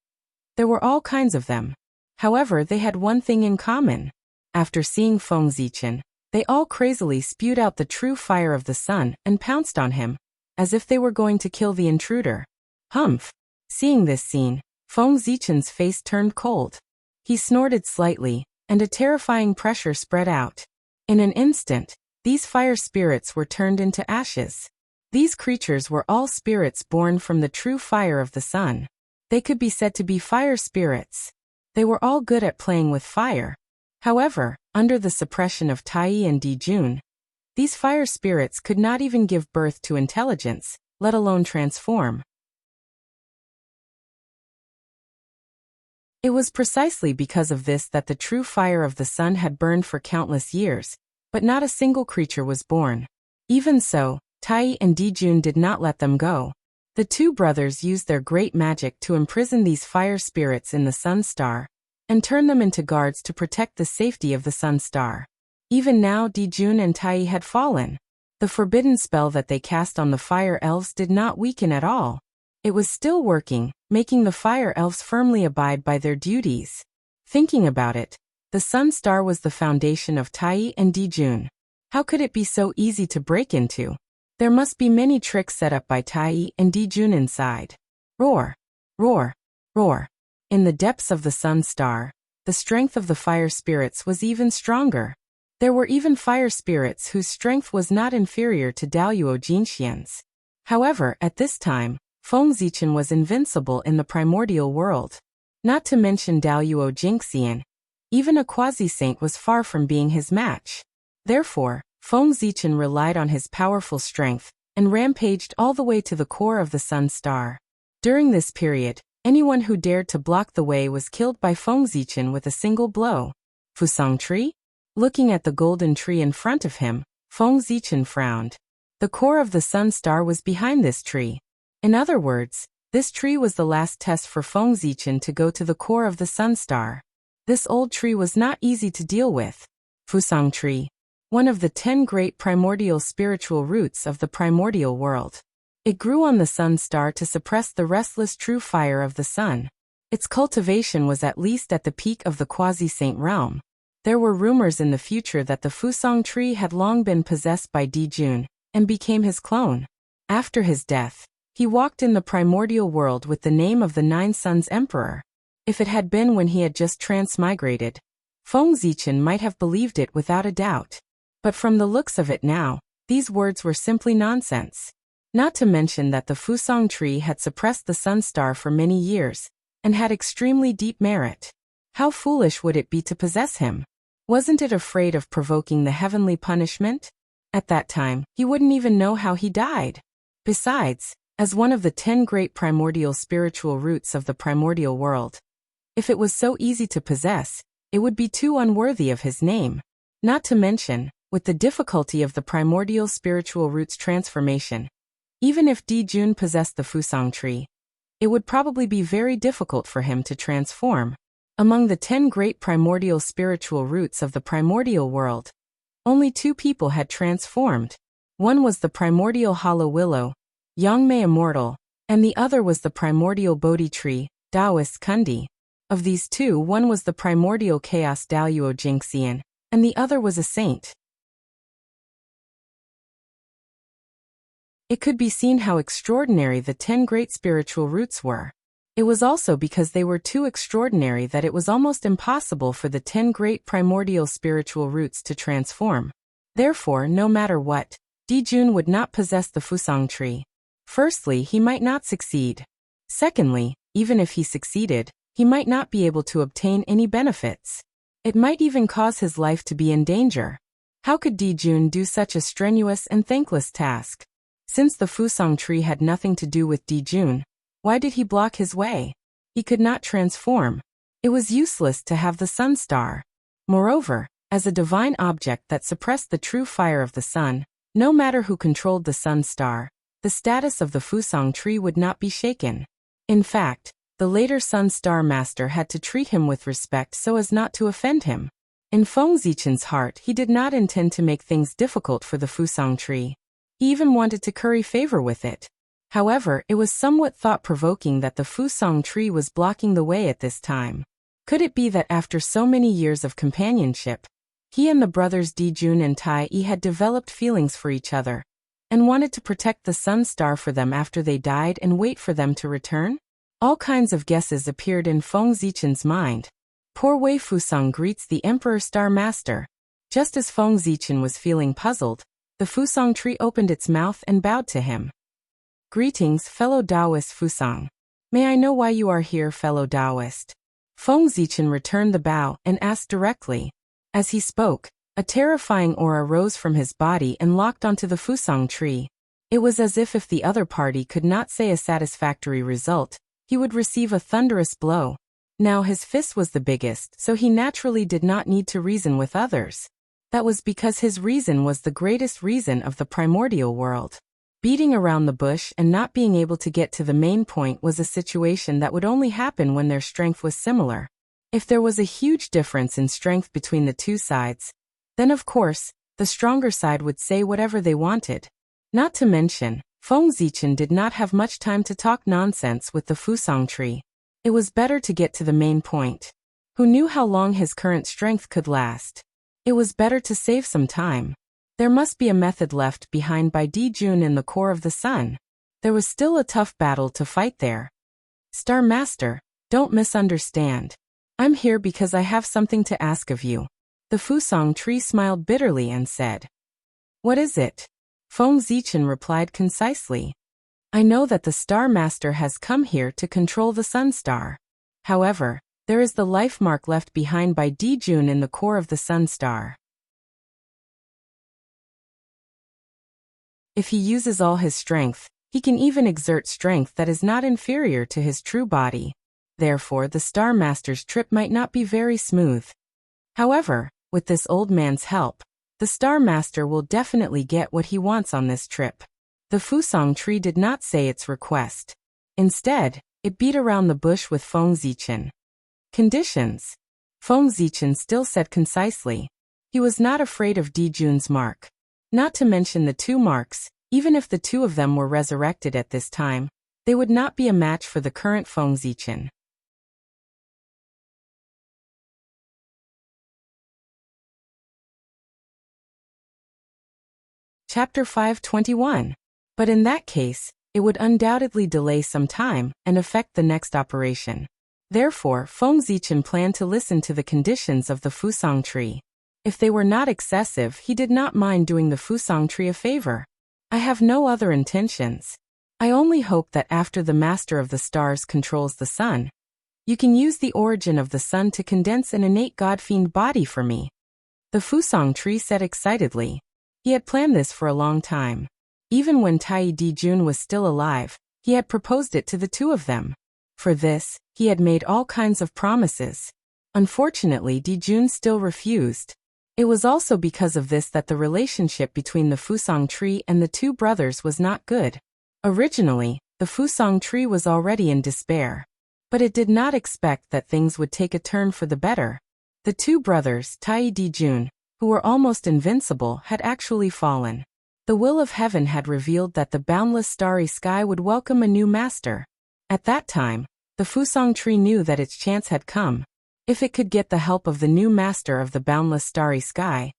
A: There were all kinds of them. However, they had one thing in common. After seeing Fengzichen, they all crazily spewed out the true fire of the sun and pounced on him, as if they were going to kill the intruder. Humph! Seeing this scene, Fengzichen's face turned cold. He snorted slightly, and a terrifying pressure spread out. In an instant, these fire spirits were turned into ashes. These creatures were all spirits born from the true fire of the sun. They could be said to be fire spirits. They were all good at playing with fire. However, under the suppression of Tai and Dijun, these fire spirits could not even give birth to intelligence, let alone transform. It was precisely because of this that the true fire of the sun had burned for countless years, but not a single creature was born. Even so, Tai and Dijun did not let them go. The two brothers used their great magic to imprison these fire spirits in the sun star, and turn them into guards to protect the safety of the sun star. Even now Dijun and Tai had fallen. The forbidden spell that they cast on the fire elves did not weaken at all. It was still working, making the fire elves firmly abide by their duties. Thinking about it, the sun star was the foundation of Tai and Dijun. How could it be so easy to break into? There must be many tricks set up by Tai and Dijun inside. Roar! Roar! Roar! In the depths of the sun star, the strength of the fire spirits was even stronger. There were even fire spirits whose strength was not inferior to Daoyuo Jinxian's. However, at this time, Fengzichen was invincible in the primordial world. Not to mention Daoyuo Jinxian, even a quasi-saint was far from being his match. Therefore, Fengzichen relied on his powerful strength, and rampaged all the way to the core of the sun star. During this period, anyone who dared to block the way was killed by Fengzichen with a single blow. Fusang tree? Looking at the golden tree in front of him, Fengzichen frowned. The core of the sun star was behind this tree. In other words, this tree was the last test for Fengzichen to go to the core of the sun star. This old tree was not easy to deal with. Fusang tree, one of the 10 great primordial spiritual roots of the primordial world. It grew on the sun star to suppress the restless true fire of the sun. Its cultivation was at least at the peak of the quasi-saint realm. There were rumors in the future that the Fusang tree had long been possessed by Dijun, and became his clone. After his death, he walked in the primordial world with the name of the Nine Suns Emperor. If it had been when he had just transmigrated, Feng Zichen might have believed it without a doubt. But from the looks of it now, these words were simply nonsense. Not to mention that the Fusang tree had suppressed the sun star for many years, and had extremely deep merit. How foolish would it be to possess him? Wasn't it afraid of provoking the heavenly punishment? At that time, he wouldn't even know how he died. Besides, as one of the 10 great primordial spiritual roots of the primordial world, if it was so easy to possess, it would be too unworthy of his name. Not to mention, with the difficulty of the primordial spiritual root's transformation, even if Dijun possessed the Fusang tree, it would probably be very difficult for him to transform. Among the 10 great primordial spiritual roots of the primordial world, only 2 people had transformed. One was the primordial hollow willow, Yangmei immortal, and the other was the primordial Bodhi tree, Taoist Kundi. Of these 2, one was the primordial chaos Daluo Jingxian, and the other was a saint. It could be seen how extraordinary the 10 great spiritual roots were. It was also because they were too extraordinary that it was almost impossible for the 10 great primordial spiritual roots to transform. Therefore, no matter what, Dijun would not possess the Fusang tree. Firstly, he might not succeed. Secondly, even if he succeeded, he might not be able to obtain any benefits. It might even cause his life to be in danger. How could Dijun do such a strenuous and thankless task? Since the Fusang tree had nothing to do with Dijun, why did he block his way? He could not transform. It was useless to have the sun star. Moreover, as a divine object that suppressed the true fire of the sun, no matter who controlled the sun star, the status of the Fusang tree would not be shaken. In fact, the later Sun Star Master had to treat him with respect so as not to offend him. In Feng Zichen's heart, he did not intend to make things difficult for the Fusang tree. He even wanted to curry favor with it. However, it was somewhat thought-provoking that the Fusang tree was blocking the way at this time. Could it be that after so many years of companionship, he and the brothers Dijun and Tai Yi had developed feelings for each other, and wanted to protect the sun star for them after they died and wait for them to return? All kinds of guesses appeared in Feng Zichen's mind. Poor Wei Fusang greets the Emperor Star Master. Just as Feng Zichen was feeling puzzled, the Fusang tree opened its mouth and bowed to him. Greetings, fellow Taoist Fusang. May I know why you are here, fellow Taoist? Feng Zichen returned the bow and asked directly. As he spoke, a terrifying aura rose from his body and locked onto the Fusang tree. It was as if the other party could not say a satisfactory result, he would receive a thunderous blow. Now his fist was the biggest, so he naturally did not need to reason with others. That was because his reason was the greatest reason of the primordial world. Beating around the bush and not being able to get to the main point was a situation that would only happen when their strength was similar. If there was a huge difference in strength between the two sides, then of course, the stronger side would say whatever they wanted. Not to mention, Feng Zichen did not have much time to talk nonsense with the Fusang tree. It was better to get to the main point. Who knew how long his current strength could last? It was better to save some time. There must be a method left behind by Dijun in the core of the sun. There was still a tough battle to fight there. Star Master, don't misunderstand. I'm here because I have something to ask of you. The Fusang tree smiled bitterly and said. What is it? Feng Zichen replied concisely. I know that the Star Master has come here to control the Sun Star. However, there is the life mark left behind by Dijun in the core of the Sun Star. If he uses all his strength, he can even exert strength that is not inferior to his true body. Therefore, the Star Master's trip might not be very smooth. However, with this old man's help, the Star Master will definitely get what he wants on this trip. The Fusang tree did not say its request. Instead, it beat around the bush with Feng Zichen. Conditions. Feng Zichen still said concisely. He was not afraid of Dijun's mark. Not to mention the 2 marks, even if the 2 of them were resurrected at this time, they would not be a match for the current Feng Zichen. Chapter 521. But in that case, it would undoubtedly delay some time and affect the next operation. Therefore, Feng Zichen planned to listen to the conditions of the Fusang tree. If they were not excessive, he did not mind doing the Fusang tree a favor. I have no other intentions. I only hope that after the Master of the Stars controls the sun, you can use the origin of the sun to condense an innate God-fiend body for me. The Fusang tree said excitedly. He had planned this for a long time. Even when Tai Dijun was still alive, he had proposed it to the two of them. For this, he had made all kinds of promises. Unfortunately, Dijun still refused. It was also because of this that the relationship between the Fusang tree and the two brothers was not good. Originally, the Fusang tree was already in despair. But it did not expect that things would take a turn for the better. The two brothers, Tai Dijun, who were almost invincible, had actually fallen. The will of heaven had revealed that the boundless starry sky would welcome a new master. At that time, the Fusang tree knew that its chance had come. If it could get the help of the new master of the boundless starry sky,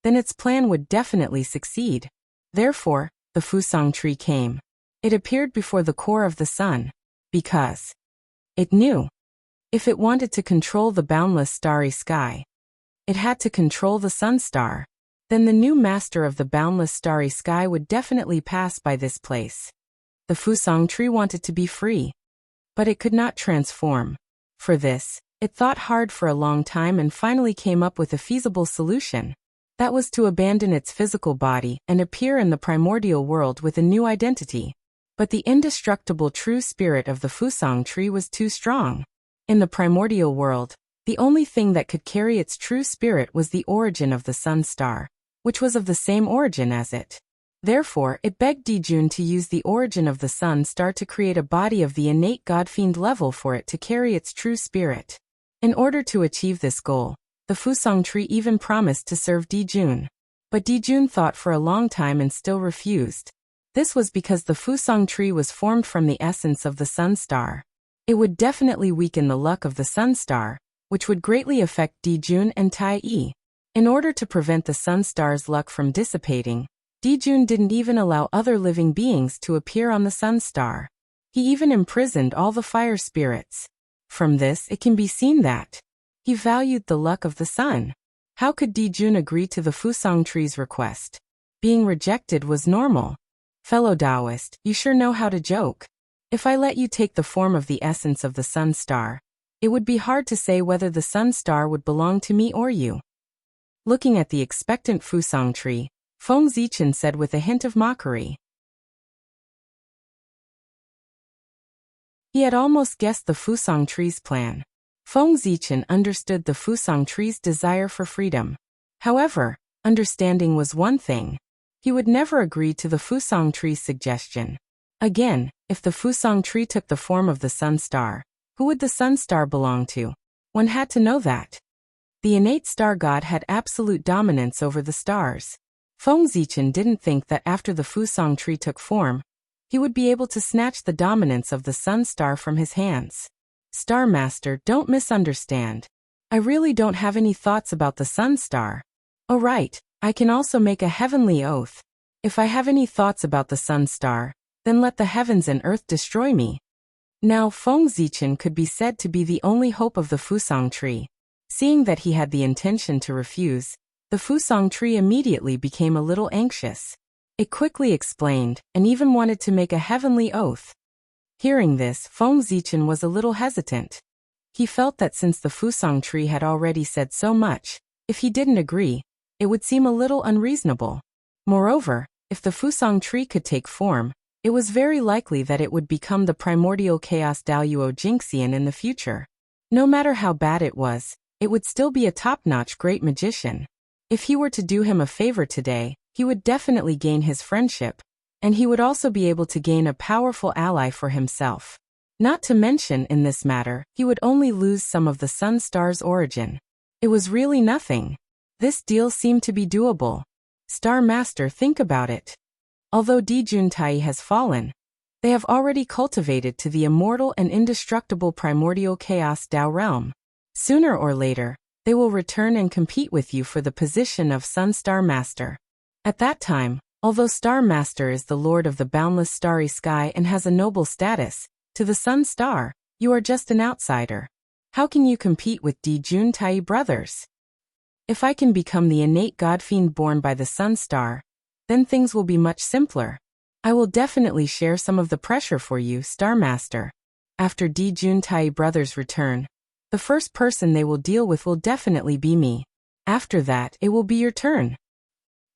A: then its plan would definitely succeed. Therefore, the Fusang tree came. It appeared before the core of the sun. Because it knew. If it wanted to control the boundless starry sky, it had to control the sun star. Then the new master of the boundless starry sky would definitely pass by this place. The Fusang tree wanted to be free. But it could not transform. For this, it thought hard for a long time and finally came up with a feasible solution. That was to abandon its physical body and appear in the primordial world with a new identity. But the indestructible true spirit of the Fusang tree was too strong. In the primordial world, the only thing that could carry its true spirit was the origin of the sun star, which was of the same origin as it. Therefore, it begged Dijun to use the origin of the sun star to create a body of the innate God-fiend level for it to carry its true spirit. In order to achieve this goal, the Fusang tree even promised to serve Dijun. But Dijun thought for a long time and still refused. This was because the Fusang tree was formed from the essence of the sun star. It would definitely weaken the luck of the sun star, which would greatly affect Dijun and Tai Yi. In order to prevent the sun star's luck from dissipating, Dijun didn't even allow other living beings to appear on the sun star. He even imprisoned all the fire spirits. From this, it can be seen that he valued the luck of the sun. How could Dijun agree to the Fusang tree's request? Being rejected was normal. Fellow Taoist, you sure know how to joke. If I let you take the form of the essence of the sun star, it would be hard to say whether the sun star would belong to me or you. Looking at the expectant Fusang tree, Feng Zichen said with a hint of mockery. He had almost guessed the Fusang tree's plan. Feng Zichen understood the Fusang tree's desire for freedom. However, understanding was one thing. He would never agree to the Fusang tree's suggestion. Again, if the Fusang tree took the form of the sun star, who would the sun star belong to? One had to know that. The innate star god had absolute dominance over the stars. Feng Zichen didn't think that after the Fusang tree took form, he would be able to snatch the dominance of the sun star from his hands. Star Master, don't misunderstand. I really don't have any thoughts about the sun star. Oh right, I can also make a heavenly oath. If I have any thoughts about the sun star, then let the heavens and earth destroy me. Now Feng Zichen could be said to be the only hope of the Fusang tree. Seeing that he had the intention to refuse, the Fusang tree immediately became a little anxious. It quickly explained, and even wanted to make a heavenly oath. Hearing this, Feng Zichen was a little hesitant. He felt that since the Fusang tree had already said so much, if he didn't agree, it would seem a little unreasonable. Moreover, if the Fusang tree could take form, it was very likely that it would become the primordial chaos Daoyuo Jinxian in the future. No matter how bad it was, it would still be a top-notch great magician. If he were to do him a favor today, he would definitely gain his friendship, and he would also be able to gain a powerful ally for himself. Not to mention, in this matter, he would only lose some of the sun star's origin. It was really nothing. This deal seemed to be doable. Star Master, think about it. Although Dijun Tai has fallen, they have already cultivated to the immortal and indestructible primordial chaos Tao realm. Sooner or later, they will return and compete with you for the position of Sun Star Master. At that time, Although Star Master is the lord of the boundless starry sky and has a noble status, to the Sun Star, you are just an outsider. How can you compete with Dijun Tai brothers? If I can become the innate godfiend born by the Sun Star, then things will be much simpler. I will definitely share some of the pressure for you, Star Master. After Dijun Tai brothers return, the first person they will deal with will definitely be me. After that, it will be your turn.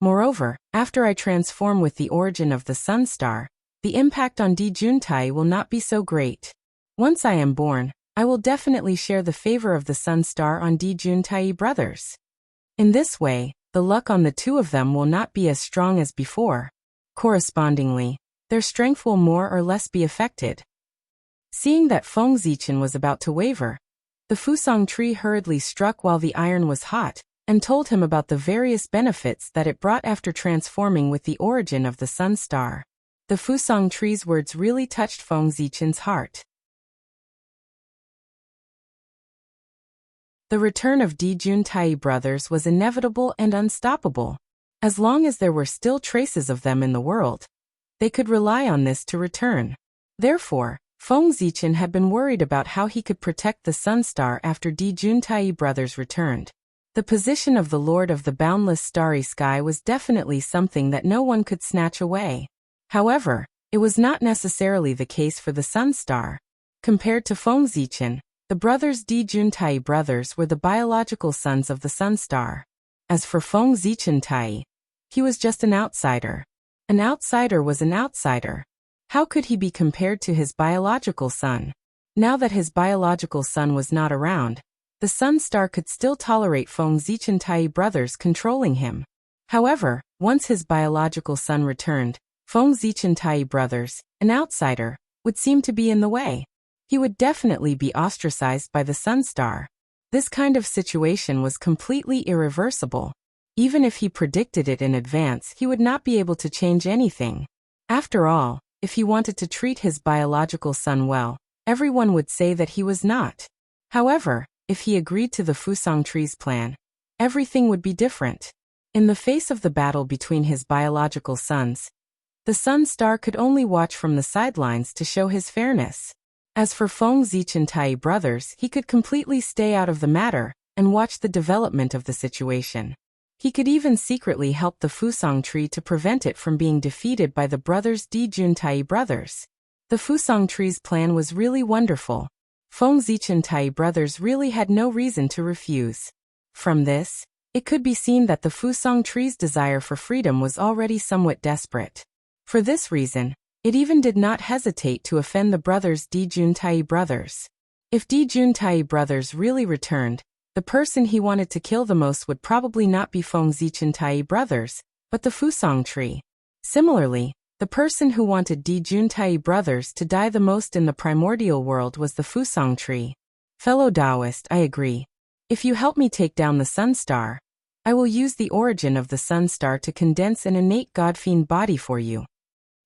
A: Moreover, after I transform with the origin of the Sun Star, the impact on Dijun Tai will not be so great. Once I am born, I will definitely share the favor of the Sun Star on Dijun Tai brothers. In this way, the luck on the two of them will not be as strong as before. Correspondingly, their strength will more or less be affected. Seeing that Feng Zichen was about to waver, the Fusang tree hurriedly struck while the iron was hot, and told him about the various benefits that it brought after transforming with the origin of the Sun Star. The Fusang tree's words really touched Feng Zichen's heart. The return of Dijun Tai brothers was inevitable and unstoppable. As long as there were still traces of them in the world, they could rely on this to return. Therefore, Feng Zichen had been worried about how he could protect the Sun Star after Dijun Tai brothers returned. The position of the Lord of the boundless starry sky was definitely something that no one could snatch away. However, it was not necessarily the case for the Sun Star. Compared to Feng Zichen, the brothers Dijun Tai brothers were the biological sons of the Sun Star. As for Feng Zichen Tai, he was just an outsider. An outsider was an outsider. How could he be compared to his biological son? Now that his biological son was not around, the Sun Star could still tolerate Feng Zichen Tai brothers controlling him. However, once his biological son returned, Feng Zichen Tai brothers, an outsider, would seem to be in the way. He would definitely be ostracized by the Sun Star. This kind of situation was completely irreversible. Even if he predicted it in advance, he would not be able to change anything. After all, if he wanted to treat his biological son well, everyone would say that he was not. However, if he agreed to the Fusang tree's plan, everything would be different. In the face of the battle between his biological sons, the Sun Star could only watch from the sidelines to show his fairness. As for Feng Zichen Tai brothers, he could completely stay out of the matter and watch the development of the situation. He could even secretly help the Fusang tree to prevent it from being defeated by the brothers Dijun Tai brothers. The Fusang tree's plan was really wonderful. Feng Zichen Tai brothers really had no reason to refuse. From this, it could be seen that the Fusang tree's desire for freedom was already somewhat desperate. For this reason, it even did not hesitate to offend the brothers Dijun Tai brothers. If Dijun Tai brothers really returned, the person he wanted to kill the most would probably not be Feng Zichen Tai brothers, but the Fusang tree. Similarly, the person who wanted Dijun Tai brothers to die the most in the primordial world was the Fusang tree. Fellow Taoist, I agree. If you help me take down the Sun Star, I will use the origin of the Sun Star to condense an innate godfiend body for you.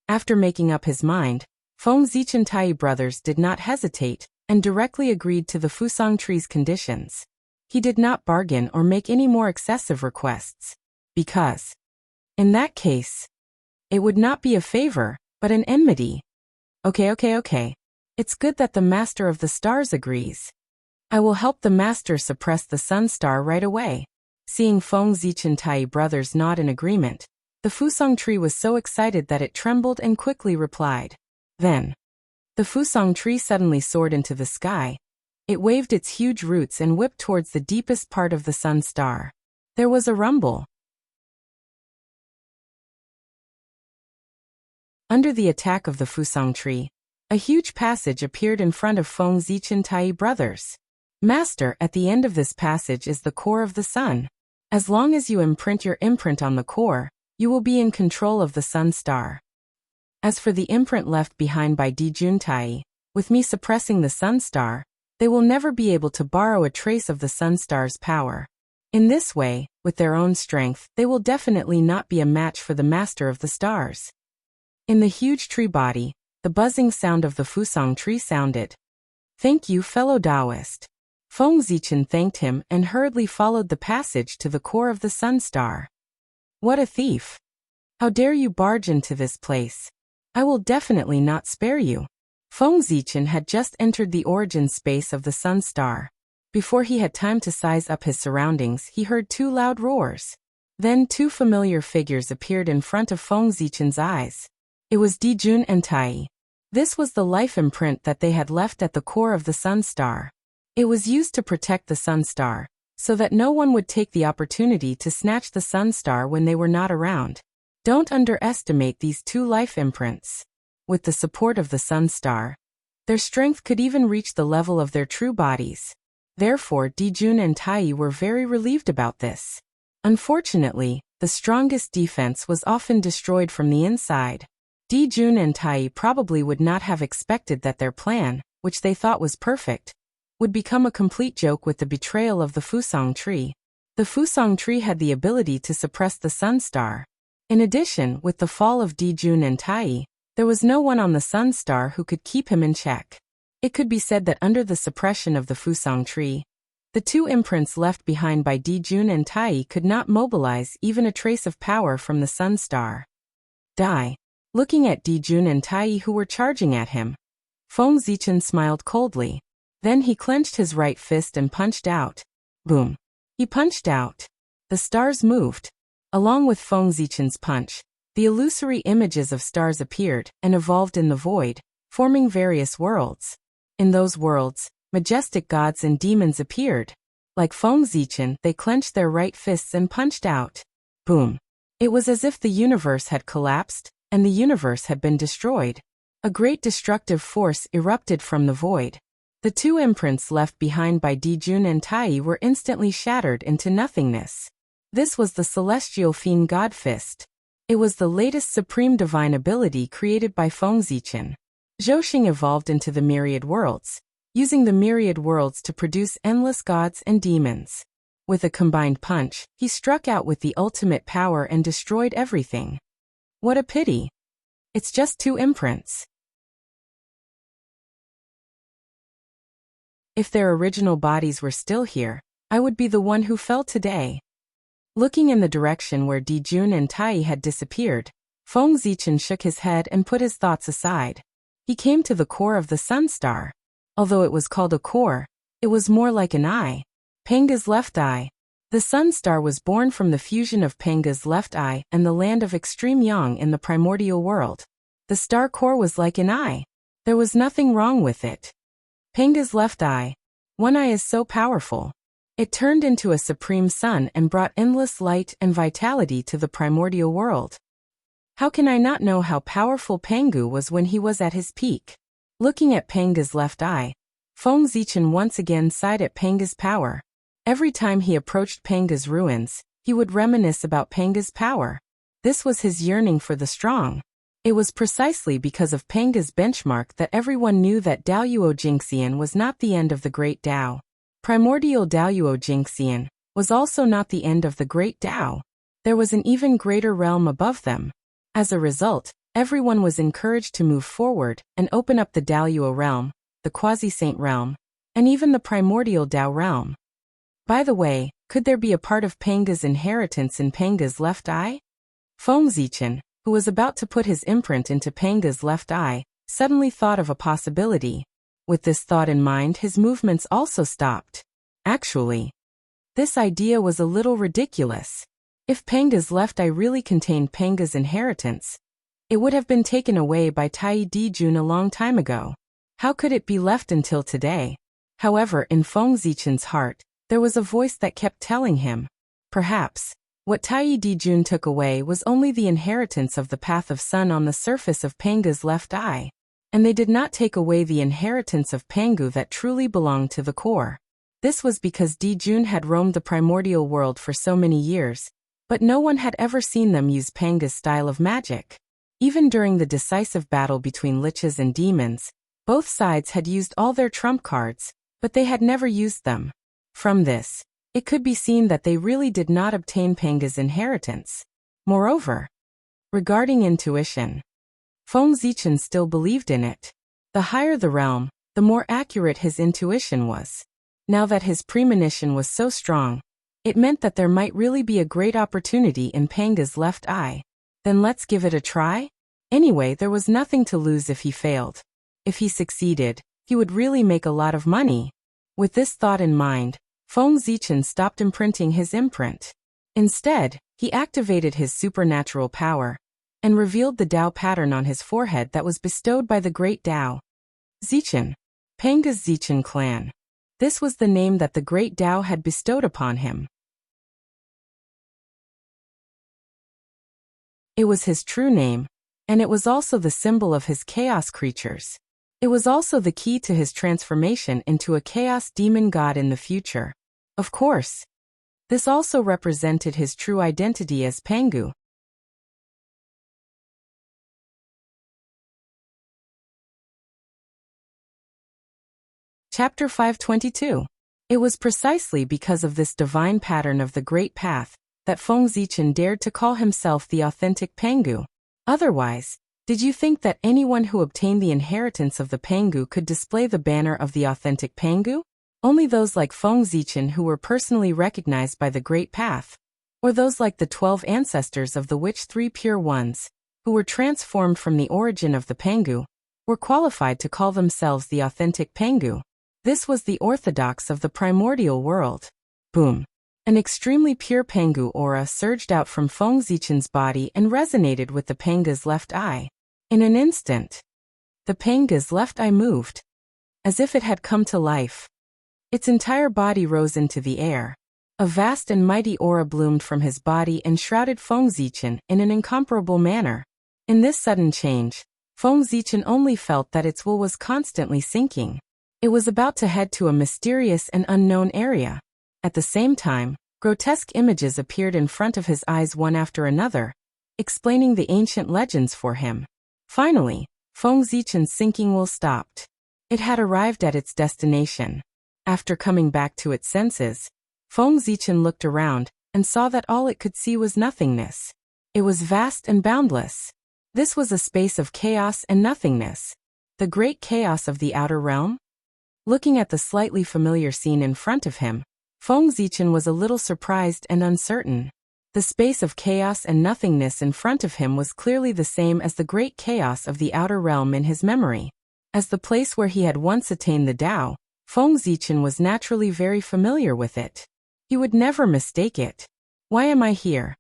A: After making up his mind, Feng Zichen Tai brothers did not hesitate and directly agreed to the Fusang tree's conditions. He did not bargain or make any more excessive requests, because, in that case, it would not be a favor, but an enmity. Okay. It's good that the Master of the Stars agrees. I will help the Master suppress the Sun Star right away. Seeing Feng Zichen Tai brothers nod in agreement, the Fusang tree was so excited that it trembled and quickly replied. Then, the Fusang tree suddenly soared into the sky. It waved its huge roots and whipped towards the deepest part of the Sun Star. There was a rumble. Under the attack of the Fusang tree, a huge passage appeared in front of Feng Zichen Tai brothers. Master, at the end of this passage is the core of the sun. As long as you imprint your imprint on the core, you will be in control of the Sun Star. As for the imprint left behind by Dijun Tai, with me suppressing the Sun Star, they will never be able to borrow a trace of the Sun Star's power. In this way, with their own strength, they will definitely not be a match for the Master of the Stars. In the huge tree body, the buzzing sound of the Fusang tree sounded. Thank you, fellow Taoist. Feng Zichen thanked him and hurriedly followed the passage to the core of the Sun Star. What a thief! How dare you barge into this place? I will definitely not spare you. Feng Zichen had just entered the origin space of the Sun Star. Before he had time to size up his surroundings, he heard two loud roars. Then two familiar figures appeared in front of Feng Zichen's eyes. It was Dijun and Tai. This was the life imprint that they had left at the core of the Sun Star. It was used to protect the Sun Star, so that no one would take the opportunity to snatch the Sun Star when they were not around. Don't underestimate these two life imprints. With the support of the Sun Star, their strength could even reach the level of their true bodies. Therefore, Dijun and Tai were very relieved about this. Unfortunately, the strongest defense was often destroyed from the inside. Dijun and Tai probably would not have expected that their plan, which they thought was perfect, would become a complete joke with the betrayal of the Fusang tree. The Fusang tree had the ability to suppress the Sun Star. In addition, with the fall of Dijun and Tai, there was no one on the Sun Star who could keep him in check. It could be said that under the suppression of the Fusang tree, the two imprints left behind by Dijun and Tai could not mobilize even a trace of power from the Sun Star. Die. Looking at Dijun and Tai who were charging at him, Feng Zichen smiled coldly. Then he clenched his right fist and punched out. Boom. He punched out. The stars moved. Along with Feng Zichen's punch, the illusory images of stars appeared and evolved in the void, forming various worlds. In those worlds, majestic gods and demons appeared. Like Feng Zichen, they clenched their right fists and punched out. Boom. It was as if the universe had collapsed, and the universe had been destroyed. A great destructive force erupted from the void. The two imprints left behind by Dijun and Tai were instantly shattered into nothingness. This was the Celestial Fiend God Fist. It was the latest supreme divine ability created by Feng Zichen. Zhouxing evolved into the myriad worlds, using the myriad worlds to produce endless gods and demons. With a combined punch, he struck out with the ultimate power and destroyed everything. What a pity. It's just two imprints. If their original bodies were still here, I would be the one who fell today. Looking in the direction where Dijun and Tai had disappeared, Feng Zichen shook his head and put his thoughts aside. He came to the core of the Sun Star. Although it was called a core, it was more like an eye. Panga's left eye. The Sun Star was born from the fusion of Panga's left eye and the land of extreme yang in the primordial world. The star core was like an eye. There was nothing wrong with it. Panga's left eye. One eye is so powerful. It turned into a supreme sun and brought endless light and vitality to the primordial world. How can I not know how powerful Pangu was when he was at his peak? Looking at Panga's left eye, Feng Zichen once again sighed at Panga's power. Every time he approached Panga's ruins, he would reminisce about Panga's power. This was his yearning for the strong. It was precisely because of Panga's benchmark that everyone knew that Daoyuo Jingxian was not the end of the Great Tao. Primordial Daoyuo Jingxian was also not the end of the Great Tao. There was an even greater realm above them. As a result, everyone was encouraged to move forward and open up the Daoyuo realm, the Quasi-Saint realm, and even the Primordial Tao realm. By the way, could there be a part of Panga's inheritance in Panga's left eye? Feng Zichen, who was about to put his imprint into Panga's left eye, suddenly thought of a possibility. With this thought in mind, his movements also stopped. Actually, this idea was a little ridiculous. If Panga's left eye really contained Panga's inheritance, it would have been taken away by Tai Dijun a long time ago. How could it be left until today? However, in Feng Zichen's heart, there was a voice that kept telling him, perhaps, what Tai Dijun took away was only the inheritance of the path of sun on the surface of Panga's left eye. And they did not take away the inheritance of Pangu that truly belonged to the core. This was because Dijun had roamed the primordial world for so many years, but no one had ever seen them use Panga's style of magic. Even during the decisive battle between liches and demons, both sides had used all their trump cards, but they had never used them. From this, it could be seen that they really did not obtain Panga's inheritance. Moreover, regarding intuition, Feng Zichen still believed in it. The higher the realm, the more accurate his intuition was. Now that his premonition was so strong, it meant that there might really be a great opportunity in Panga's left eye. Then let's give it a try? Anyway, there was nothing to lose if he failed. If he succeeded, he would really make a lot of money. With this thought in mind, Feng Zichen stopped imprinting his imprint. Instead, he activated his supernatural power and revealed the Dao pattern on his forehead that was bestowed by the great Dao. Zichen. Panga's Zichen clan. This was the name that the great Dao had bestowed upon him. It was his true name, and it was also the symbol of his chaos creatures. It was also the key to his transformation into a chaos demon god in the future. Of course, this also represented his true identity as Pangu. Chapter 522. It was precisely because of this divine pattern of the Great Path that Feng Zichen dared to call himself the authentic Pangu. Otherwise, did you think that anyone who obtained the inheritance of the Pangu could display the banner of the authentic Pangu? Only those like Feng Zichen who were personally recognized by the Great Path, or those like the 12 ancestors of the which 3 pure ones, who were transformed from the origin of the Pangu, were qualified to call themselves the authentic Pangu. This was the orthodox of the primordial world. Boom. An extremely pure Pangu aura surged out from Feng Zichen's body and resonated with the Panga's left eye. In an instant, the Panga's left eye moved, as if it had come to life. Its entire body rose into the air. A vast and mighty aura bloomed from his body and shrouded Feng Zichen in an incomparable manner. In this sudden change, Feng Zichen only felt that its will was constantly sinking. It was about to head to a mysterious and unknown area. At the same time, grotesque images appeared in front of his eyes one after another, explaining the ancient legends for him. Finally, Feng Zichen's sinking will stopped. It had arrived at its destination. After coming back to its senses, Feng Zichen looked around and saw that all it could see was nothingness. It was vast and boundless. This was a space of chaos and nothingness. The great chaos of the outer realm? Looking at the slightly familiar scene in front of him, Feng Zichen was a little surprised and uncertain. The space of chaos and nothingness in front of him was clearly the same as the great chaos of the outer realm in his memory. As the place where he had once attained the Tao, Feng Zichen was naturally very familiar with it. He would never mistake it. Why am I here?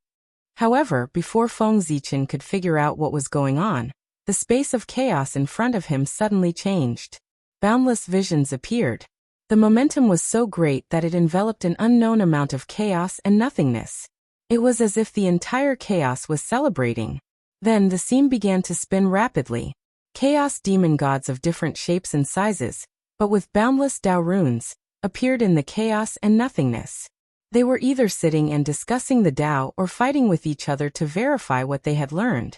A: However, before Feng Zichen could figure out what was going on, the space of chaos in front of him suddenly changed. Boundless visions appeared. The momentum was so great that it enveloped an unknown amount of chaos and nothingness. It was as if the entire chaos was celebrating. Then the scene began to spin rapidly. Chaos demon gods of different shapes and sizes, but with boundless Tao runes, appeared in the chaos and nothingness. They were either sitting and discussing the Tao or fighting with each other to verify what they had learned.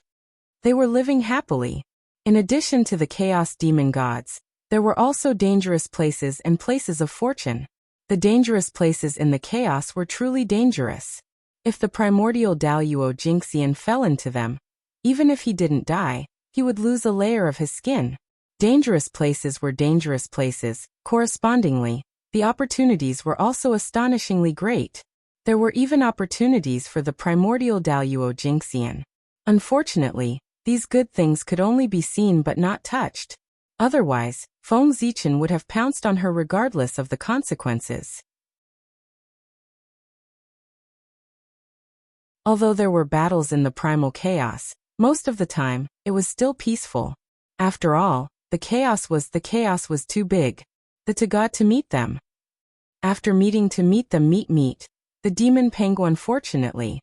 A: They were living happily. In addition to the chaos demon gods, there were also dangerous places and places of fortune. The dangerous places in the chaos were truly dangerous. If the primordial Daoyuo Jingxian fell into them, even if he didn't die, he would lose a layer of his skin. Dangerous places were dangerous places. Correspondingly, the opportunities were also astonishingly great. There were even opportunities for the primordial Daoyuo Jingxian. Unfortunately, these good things could only be seen but not touched. Otherwise, Feng Zichen would have pounced on her regardless of the consequences. Although there were battles in the primal chaos, most of the time, it was still peaceful. After all, the chaos was too big. The god to meet them. After meeting to meet them meet, the demon Pangu unfortunately.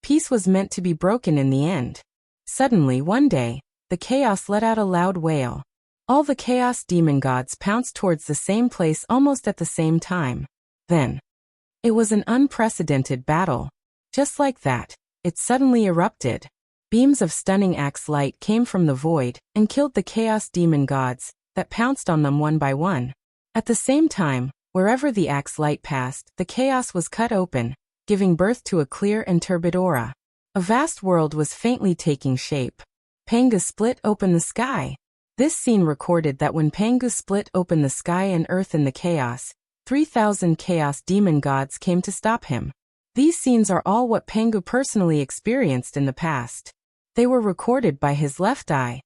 A: Peace was meant to be broken in the end. Suddenly one day, the chaos let out a loud wail. All the chaos demon gods pounced towards the same place almost at the same time. Then, it was an unprecedented battle. Just like that, it suddenly erupted. Beams of stunning axe light came from the void and killed the chaos demon gods that pounced on them one by one. At the same time, wherever the axe light passed, the chaos was cut open, giving birth to a clear and turbid aura. A vast world was faintly taking shape. Pangu split open the sky. This scene recorded that when Pangu split open the sky and earth in the chaos, 3,000 chaos demon gods came to stop him. These scenes are all what Pangu personally experienced in the past. They were recorded by his left eye.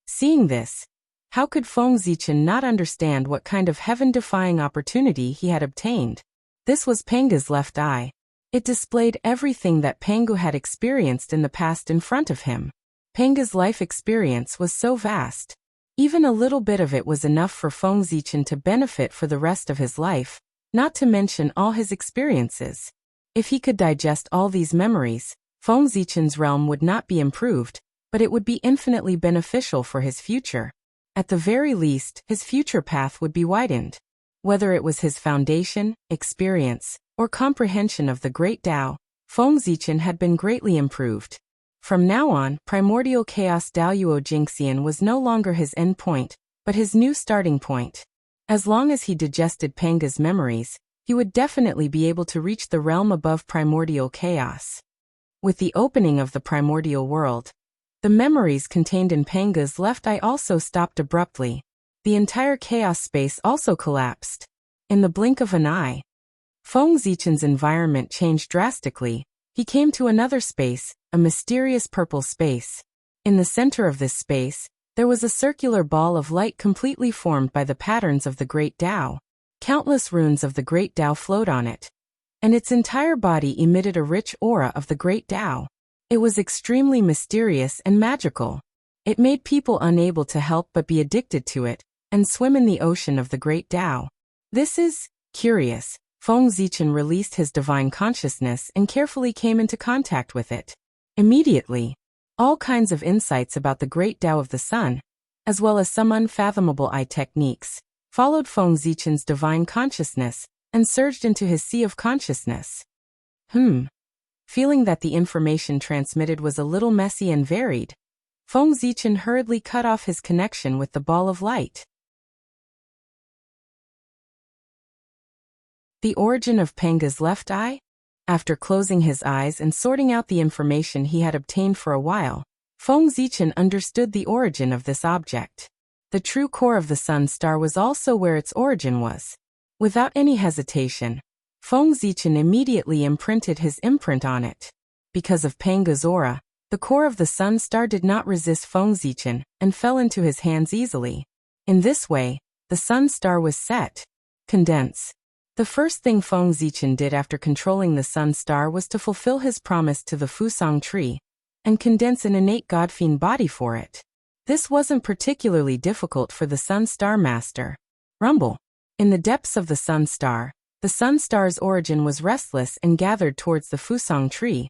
A: Seeing this, how could Feng Zichen not understand what kind of heaven-defying opportunity he had obtained? This was Penga's left eye. It displayed everything that Pengu had experienced in the past in front of him. Penga's life experience was so vast. Even a little bit of it was enough for Feng Zichen to benefit for the rest of his life, not to mention all his experiences. If he could digest all these memories, Feng Zichen's realm would not be improved, but it would be infinitely beneficial for his future. At the very least, his future path would be widened. Whether it was his foundation, experience, or comprehension of the Great Tao, Feng Zichen had been greatly improved. From now on, primordial chaos Daoyuo Jingxian was no longer his end point, but his new starting point. As long as he digested Penga's memories, he would definitely be able to reach the realm above primordial chaos. With the opening of the primordial world, the memories contained in Penga's left eye also stopped abruptly. The entire chaos space also collapsed. In the blink of an eye, Feng Zichen's environment changed drastically. He came to another space, a mysterious purple space. In the center of this space, there was a circular ball of light completely formed by the patterns of the Great Tao. Countless runes of the Great Tao flowed on it, and its entire body emitted a rich aura of the Great Tao. It was extremely mysterious and magical. It made people unable to help but be addicted to it, and swim in the ocean of the Great Tao. This is curious. Feng Zichen released his divine consciousness and carefully came into contact with it. Immediately, all kinds of insights about the Great Tao of the Sun, as well as some unfathomable eye techniques, followed Feng Zichen's divine consciousness and surged into his sea of consciousness. Feeling that the information transmitted was a little messy and varied, Feng Zichen hurriedly cut off his connection with the ball of light. The origin of Penga's left eye? After closing his eyes and sorting out the information he had obtained for a while, Feng Zichen understood the origin of this object. The true core of the sun star was also where its origin was. Without any hesitation, Feng Zichen immediately imprinted his imprint on it. Because of Penga's aura, the core of the sun star did not resist Feng Zichen and fell into his hands easily. In this way, the sun star was set. Condense. The first thing Feng Zichen did after controlling the sun star was to fulfill his promise to the Fusang tree and condense an innate God-fiend body for it. This wasn't particularly difficult for the sun star master. Rumble. In the depths of the sun star's origin was restless and gathered towards the Fusang tree,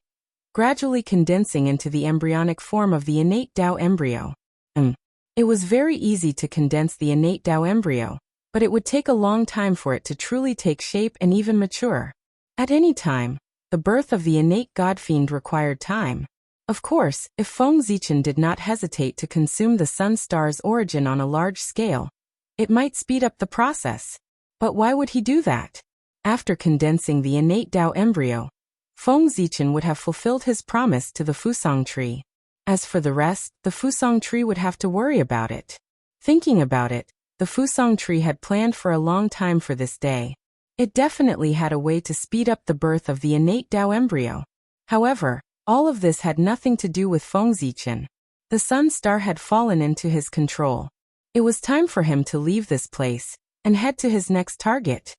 A: gradually condensing into the embryonic form of the innate Tao embryo. It was very easy to condense the innate Tao embryo, but it would take a long time for it to truly take shape and even mature. At any time, the birth of the innate God-fiend required time. Of course, if Feng Zichen did not hesitate to consume the sun star's origin on a large scale, it might speed up the process. But why would he do that? After condensing the innate Tao embryo, Feng Zichen would have fulfilled his promise to the Fusang tree. As for the rest, the Fusang tree would have to worry about it. Thinking about it, the Fusang tree had planned for a long time for this day. It definitely had a way to speed up the birth of the innate Tao embryo. However, all of this had nothing to do with Feng Zichen. The sun star had fallen into his control. It was time for him to leave this place and head to his next target.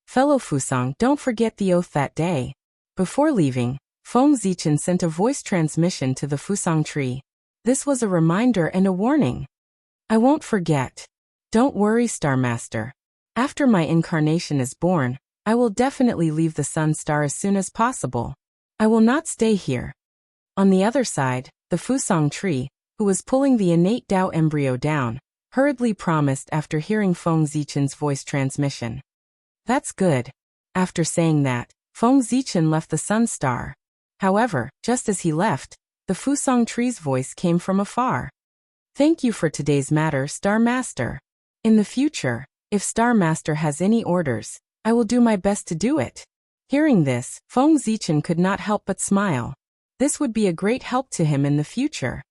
A: Fellow Fusang, don't forget the oath that day. Before leaving, Feng Zichen sent a voice transmission to the Fusang tree. This was a reminder and a warning. I won't forget. Don't worry, Star Master. After my incarnation is born, I will definitely leave the sun star as soon as possible. I will not stay here. On the other side, the Fusang tree, who was pulling the innate Tao embryo down, hurriedly promised after hearing Feng Zichen's voice transmission. That's good. After saying that, Feng Zichen left the sun star. However, just as he left, the Fusang tree's voice came from afar. Thank you for today's matter, Star Master. In the future, if Star Master has any orders, I will do my best to do it. Hearing this, Feng Zichen could not help but smile. This would be a great help to him in the future.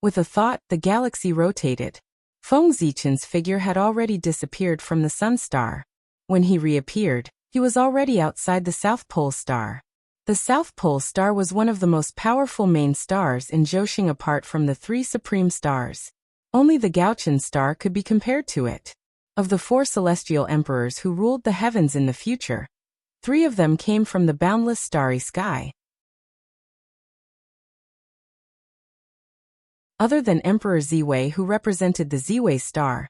A: With a thought, the galaxy rotated. Feng Zichen's figure had already disappeared from the sun star. When he reappeared, he was already outside the South Pole star. The South Pole star was one of the most powerful main stars in Joshing apart from the three supreme stars. Only the Gauchan star could be compared to it. Of the four celestial emperors who ruled the heavens in the future, three of them came from the boundless starry sky. Other than Emperor Ziwei, who represented the Ziwei star,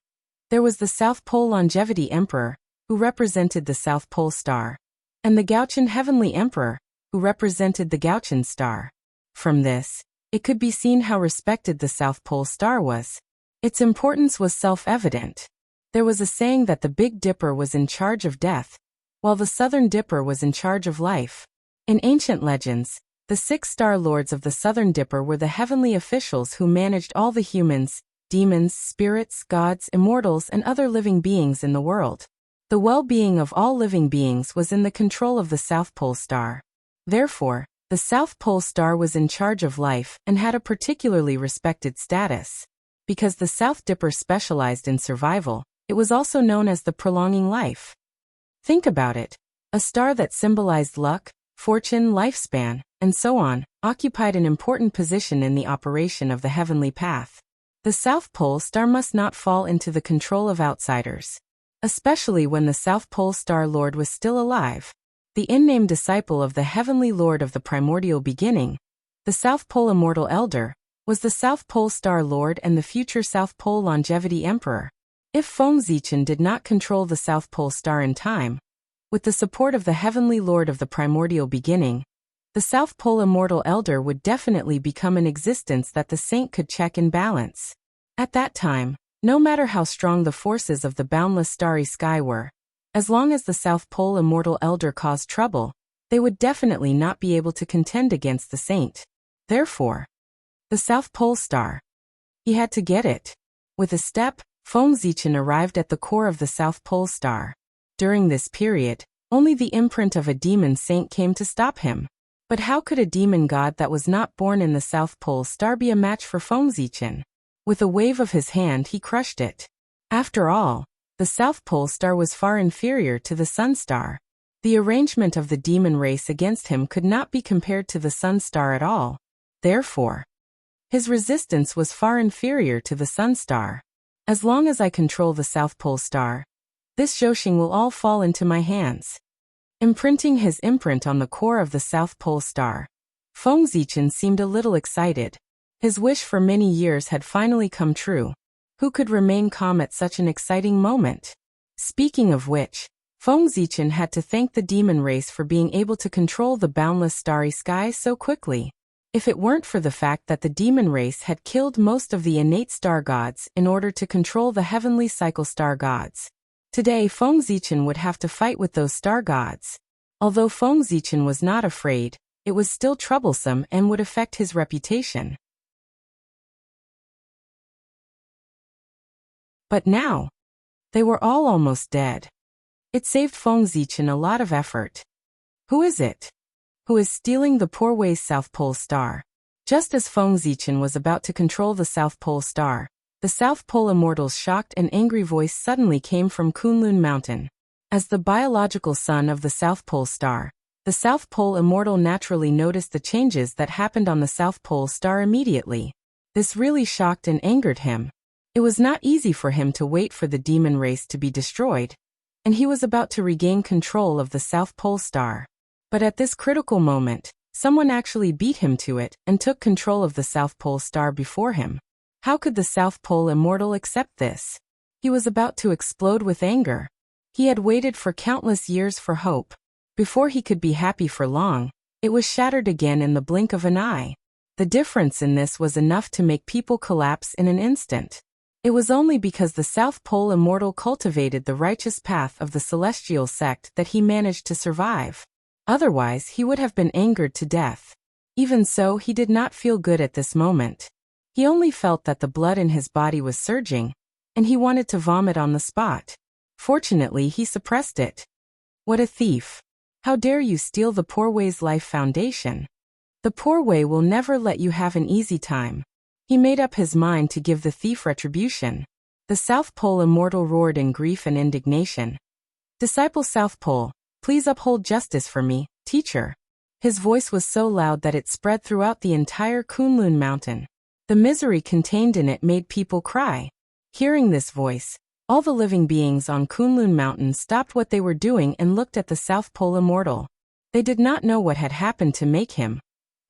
A: there was the South Pole Longevity Emperor, who represented the South Pole star, and the Gauchan Heavenly Emperor, who represented the Gauchan star. From this, it could be seen how respected the South Pole star was. Its importance was self-evident. There was a saying that the Big Dipper was in charge of death, while the Southern Dipper was in charge of life. In ancient legends, the 6 star lords of the Southern Dipper were the heavenly officials who managed all the humans, demons, spirits, gods, immortals, and other living beings in the world. The well-being of all living beings was in the control of the South Pole star. Therefore, the South Pole star was in charge of life and had a particularly respected status. Because the South Dipper specialized in survival, it was also known as the prolonging life. Think about it. A star that symbolized luck, fortune, lifespan, and so on, occupied an important position in the operation of the heavenly path. The South Pole star must not fall into the control of outsiders. Especially when the South Pole star lord was still alive. The unnamed disciple of the heavenly lord of the primordial beginning, the South Pole Immortal Elder, was the South Pole star lord and the future South Pole Longevity Emperor. If Feng Zichen did not control the South Pole star in time, with the support of the heavenly lord of the primordial beginning, the South Pole Immortal Elder would definitely become an existence that the saint could check and balance. At that time, no matter how strong the forces of the boundless starry sky were, as long as the South Pole Immortal Elder caused trouble, they would definitely not be able to contend against the saint. Therefore, the South Pole star. He had to get it. With a step, Feng Zichen arrived at the core of the South Pole star. During this period, only the imprint of a demon saint came to stop him. But how could a demon god that was not born in the South Pole star be a match for Feng Zichen? With a wave of his hand he crushed it. After all, the South Pole star was far inferior to the Sun star. The arrangement of the demon race against him could not be compared to the Sun star at all. Therefore, his resistance was far inferior to the Sun star. As long as I control the South Pole star, this Joshing will all fall into my hands. Imprinting his imprint on the core of the South Pole star, Feng Zichen seemed a little excited. His wish for many years had finally come true. Who could remain calm at such an exciting moment? Speaking of which, Feng Zichen had to thank the demon race for being able to control the boundless starry sky so quickly. If it weren't for the fact that the demon race had killed most of the innate star gods in order to control the heavenly cycle star gods, today Feng Zichen would have to fight with those star gods. Although Feng Zichen was not afraid, it was still troublesome and would affect his reputation. But now, they were all almost dead. It saved Feng Zichen a lot of effort. Who is it? Who is stealing the poor Wei's South Pole star? Just as Feng Zichen was about to control the South Pole star, the South Pole Immortal's shocked and angry voice suddenly came from Kunlun Mountain. As the biological son of the South Pole star, the South Pole Immortal naturally noticed the changes that happened on the South Pole star immediately. This really shocked and angered him. It was not easy for him to wait for the demon race to be destroyed, and he was about to regain control of the South Pole star. But at this critical moment, someone actually beat him to it and took control of the South Pole star before him. How could the South Pole Immortal accept this? He was about to explode with anger. He had waited for countless years for hope. Before he could be happy for long, it was shattered again in the blink of an eye. The difference in this was enough to make people collapse in an instant. It was only because the South Pole Immortal cultivated the righteous path of the celestial sect that he managed to survive. Otherwise, he would have been angered to death. Even so, he did not feel good at this moment. He only felt that the blood in his body was surging, and he wanted to vomit on the spot. Fortunately, he suppressed it. What a thief! How dare you steal the poor Wei's life foundation? The poor Wei will never let you have an easy time. He made up his mind to give the thief retribution. The South Pole Immortal roared in grief and indignation. Disciple South Pole, please uphold justice for me, teacher. His voice was so loud that it spread throughout the entire Kunlun mountain. The misery contained in it made people cry. Hearing this voice, all the living beings on Kunlun Mountain stopped what they were doing and looked at the South Pole Immortal. They did not know what had happened to make him,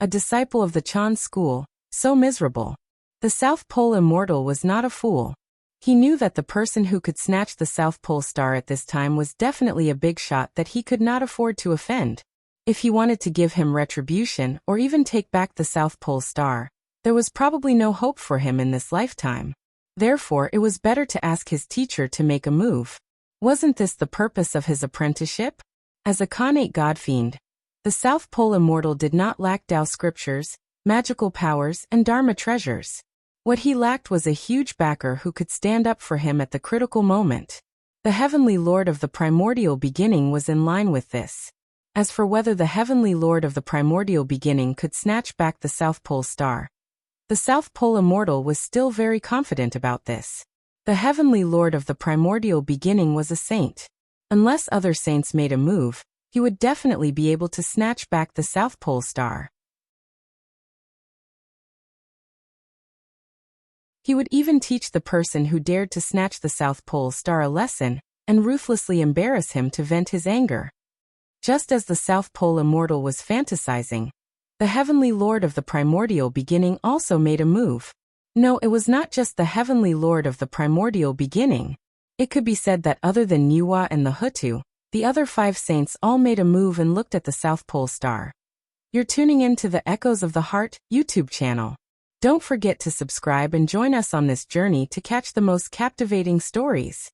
A: a disciple of the Chan school, so miserable. The South Pole Immortal was not a fool. He knew that the person who could snatch the South Pole Star at this time was definitely a big shot that he could not afford to offend. If he wanted to give him retribution or even take back the South Pole Star, there was probably no hope for him in this lifetime. Therefore, it was better to ask his teacher to make a move. Wasn't this the purpose of his apprenticeship? As a Khanate godfiend, the South Pole Immortal did not lack Tao scriptures, magical powers, and Dharma treasures. What he lacked was a huge backer who could stand up for him at the critical moment. The Heavenly Lord of the Primordial Beginning was in line with this. As for whether the Heavenly Lord of the Primordial Beginning could snatch back the South Pole Star, the South Pole Immortal was still very confident about this. The Heavenly Lord of the Primordial Beginning was a saint. Unless other saints made a move, he would definitely be able to snatch back the South Pole Star. He would even teach the person who dared to snatch the South Pole Star a lesson, and ruthlessly embarrass him to vent his anger. Just as the South Pole Immortal was fantasizing, the Heavenly Lord of the Primordial Beginning also made a move. No, it was not just the Heavenly Lord of the Primordial Beginning. It could be said that other than Nuwa and the Hutu, the other 5 saints all made a move and looked at the South Pole Star. You're tuning in to the Echoes of the Heart YouTube channel. Don't forget to subscribe and join us on this journey to catch the most captivating stories.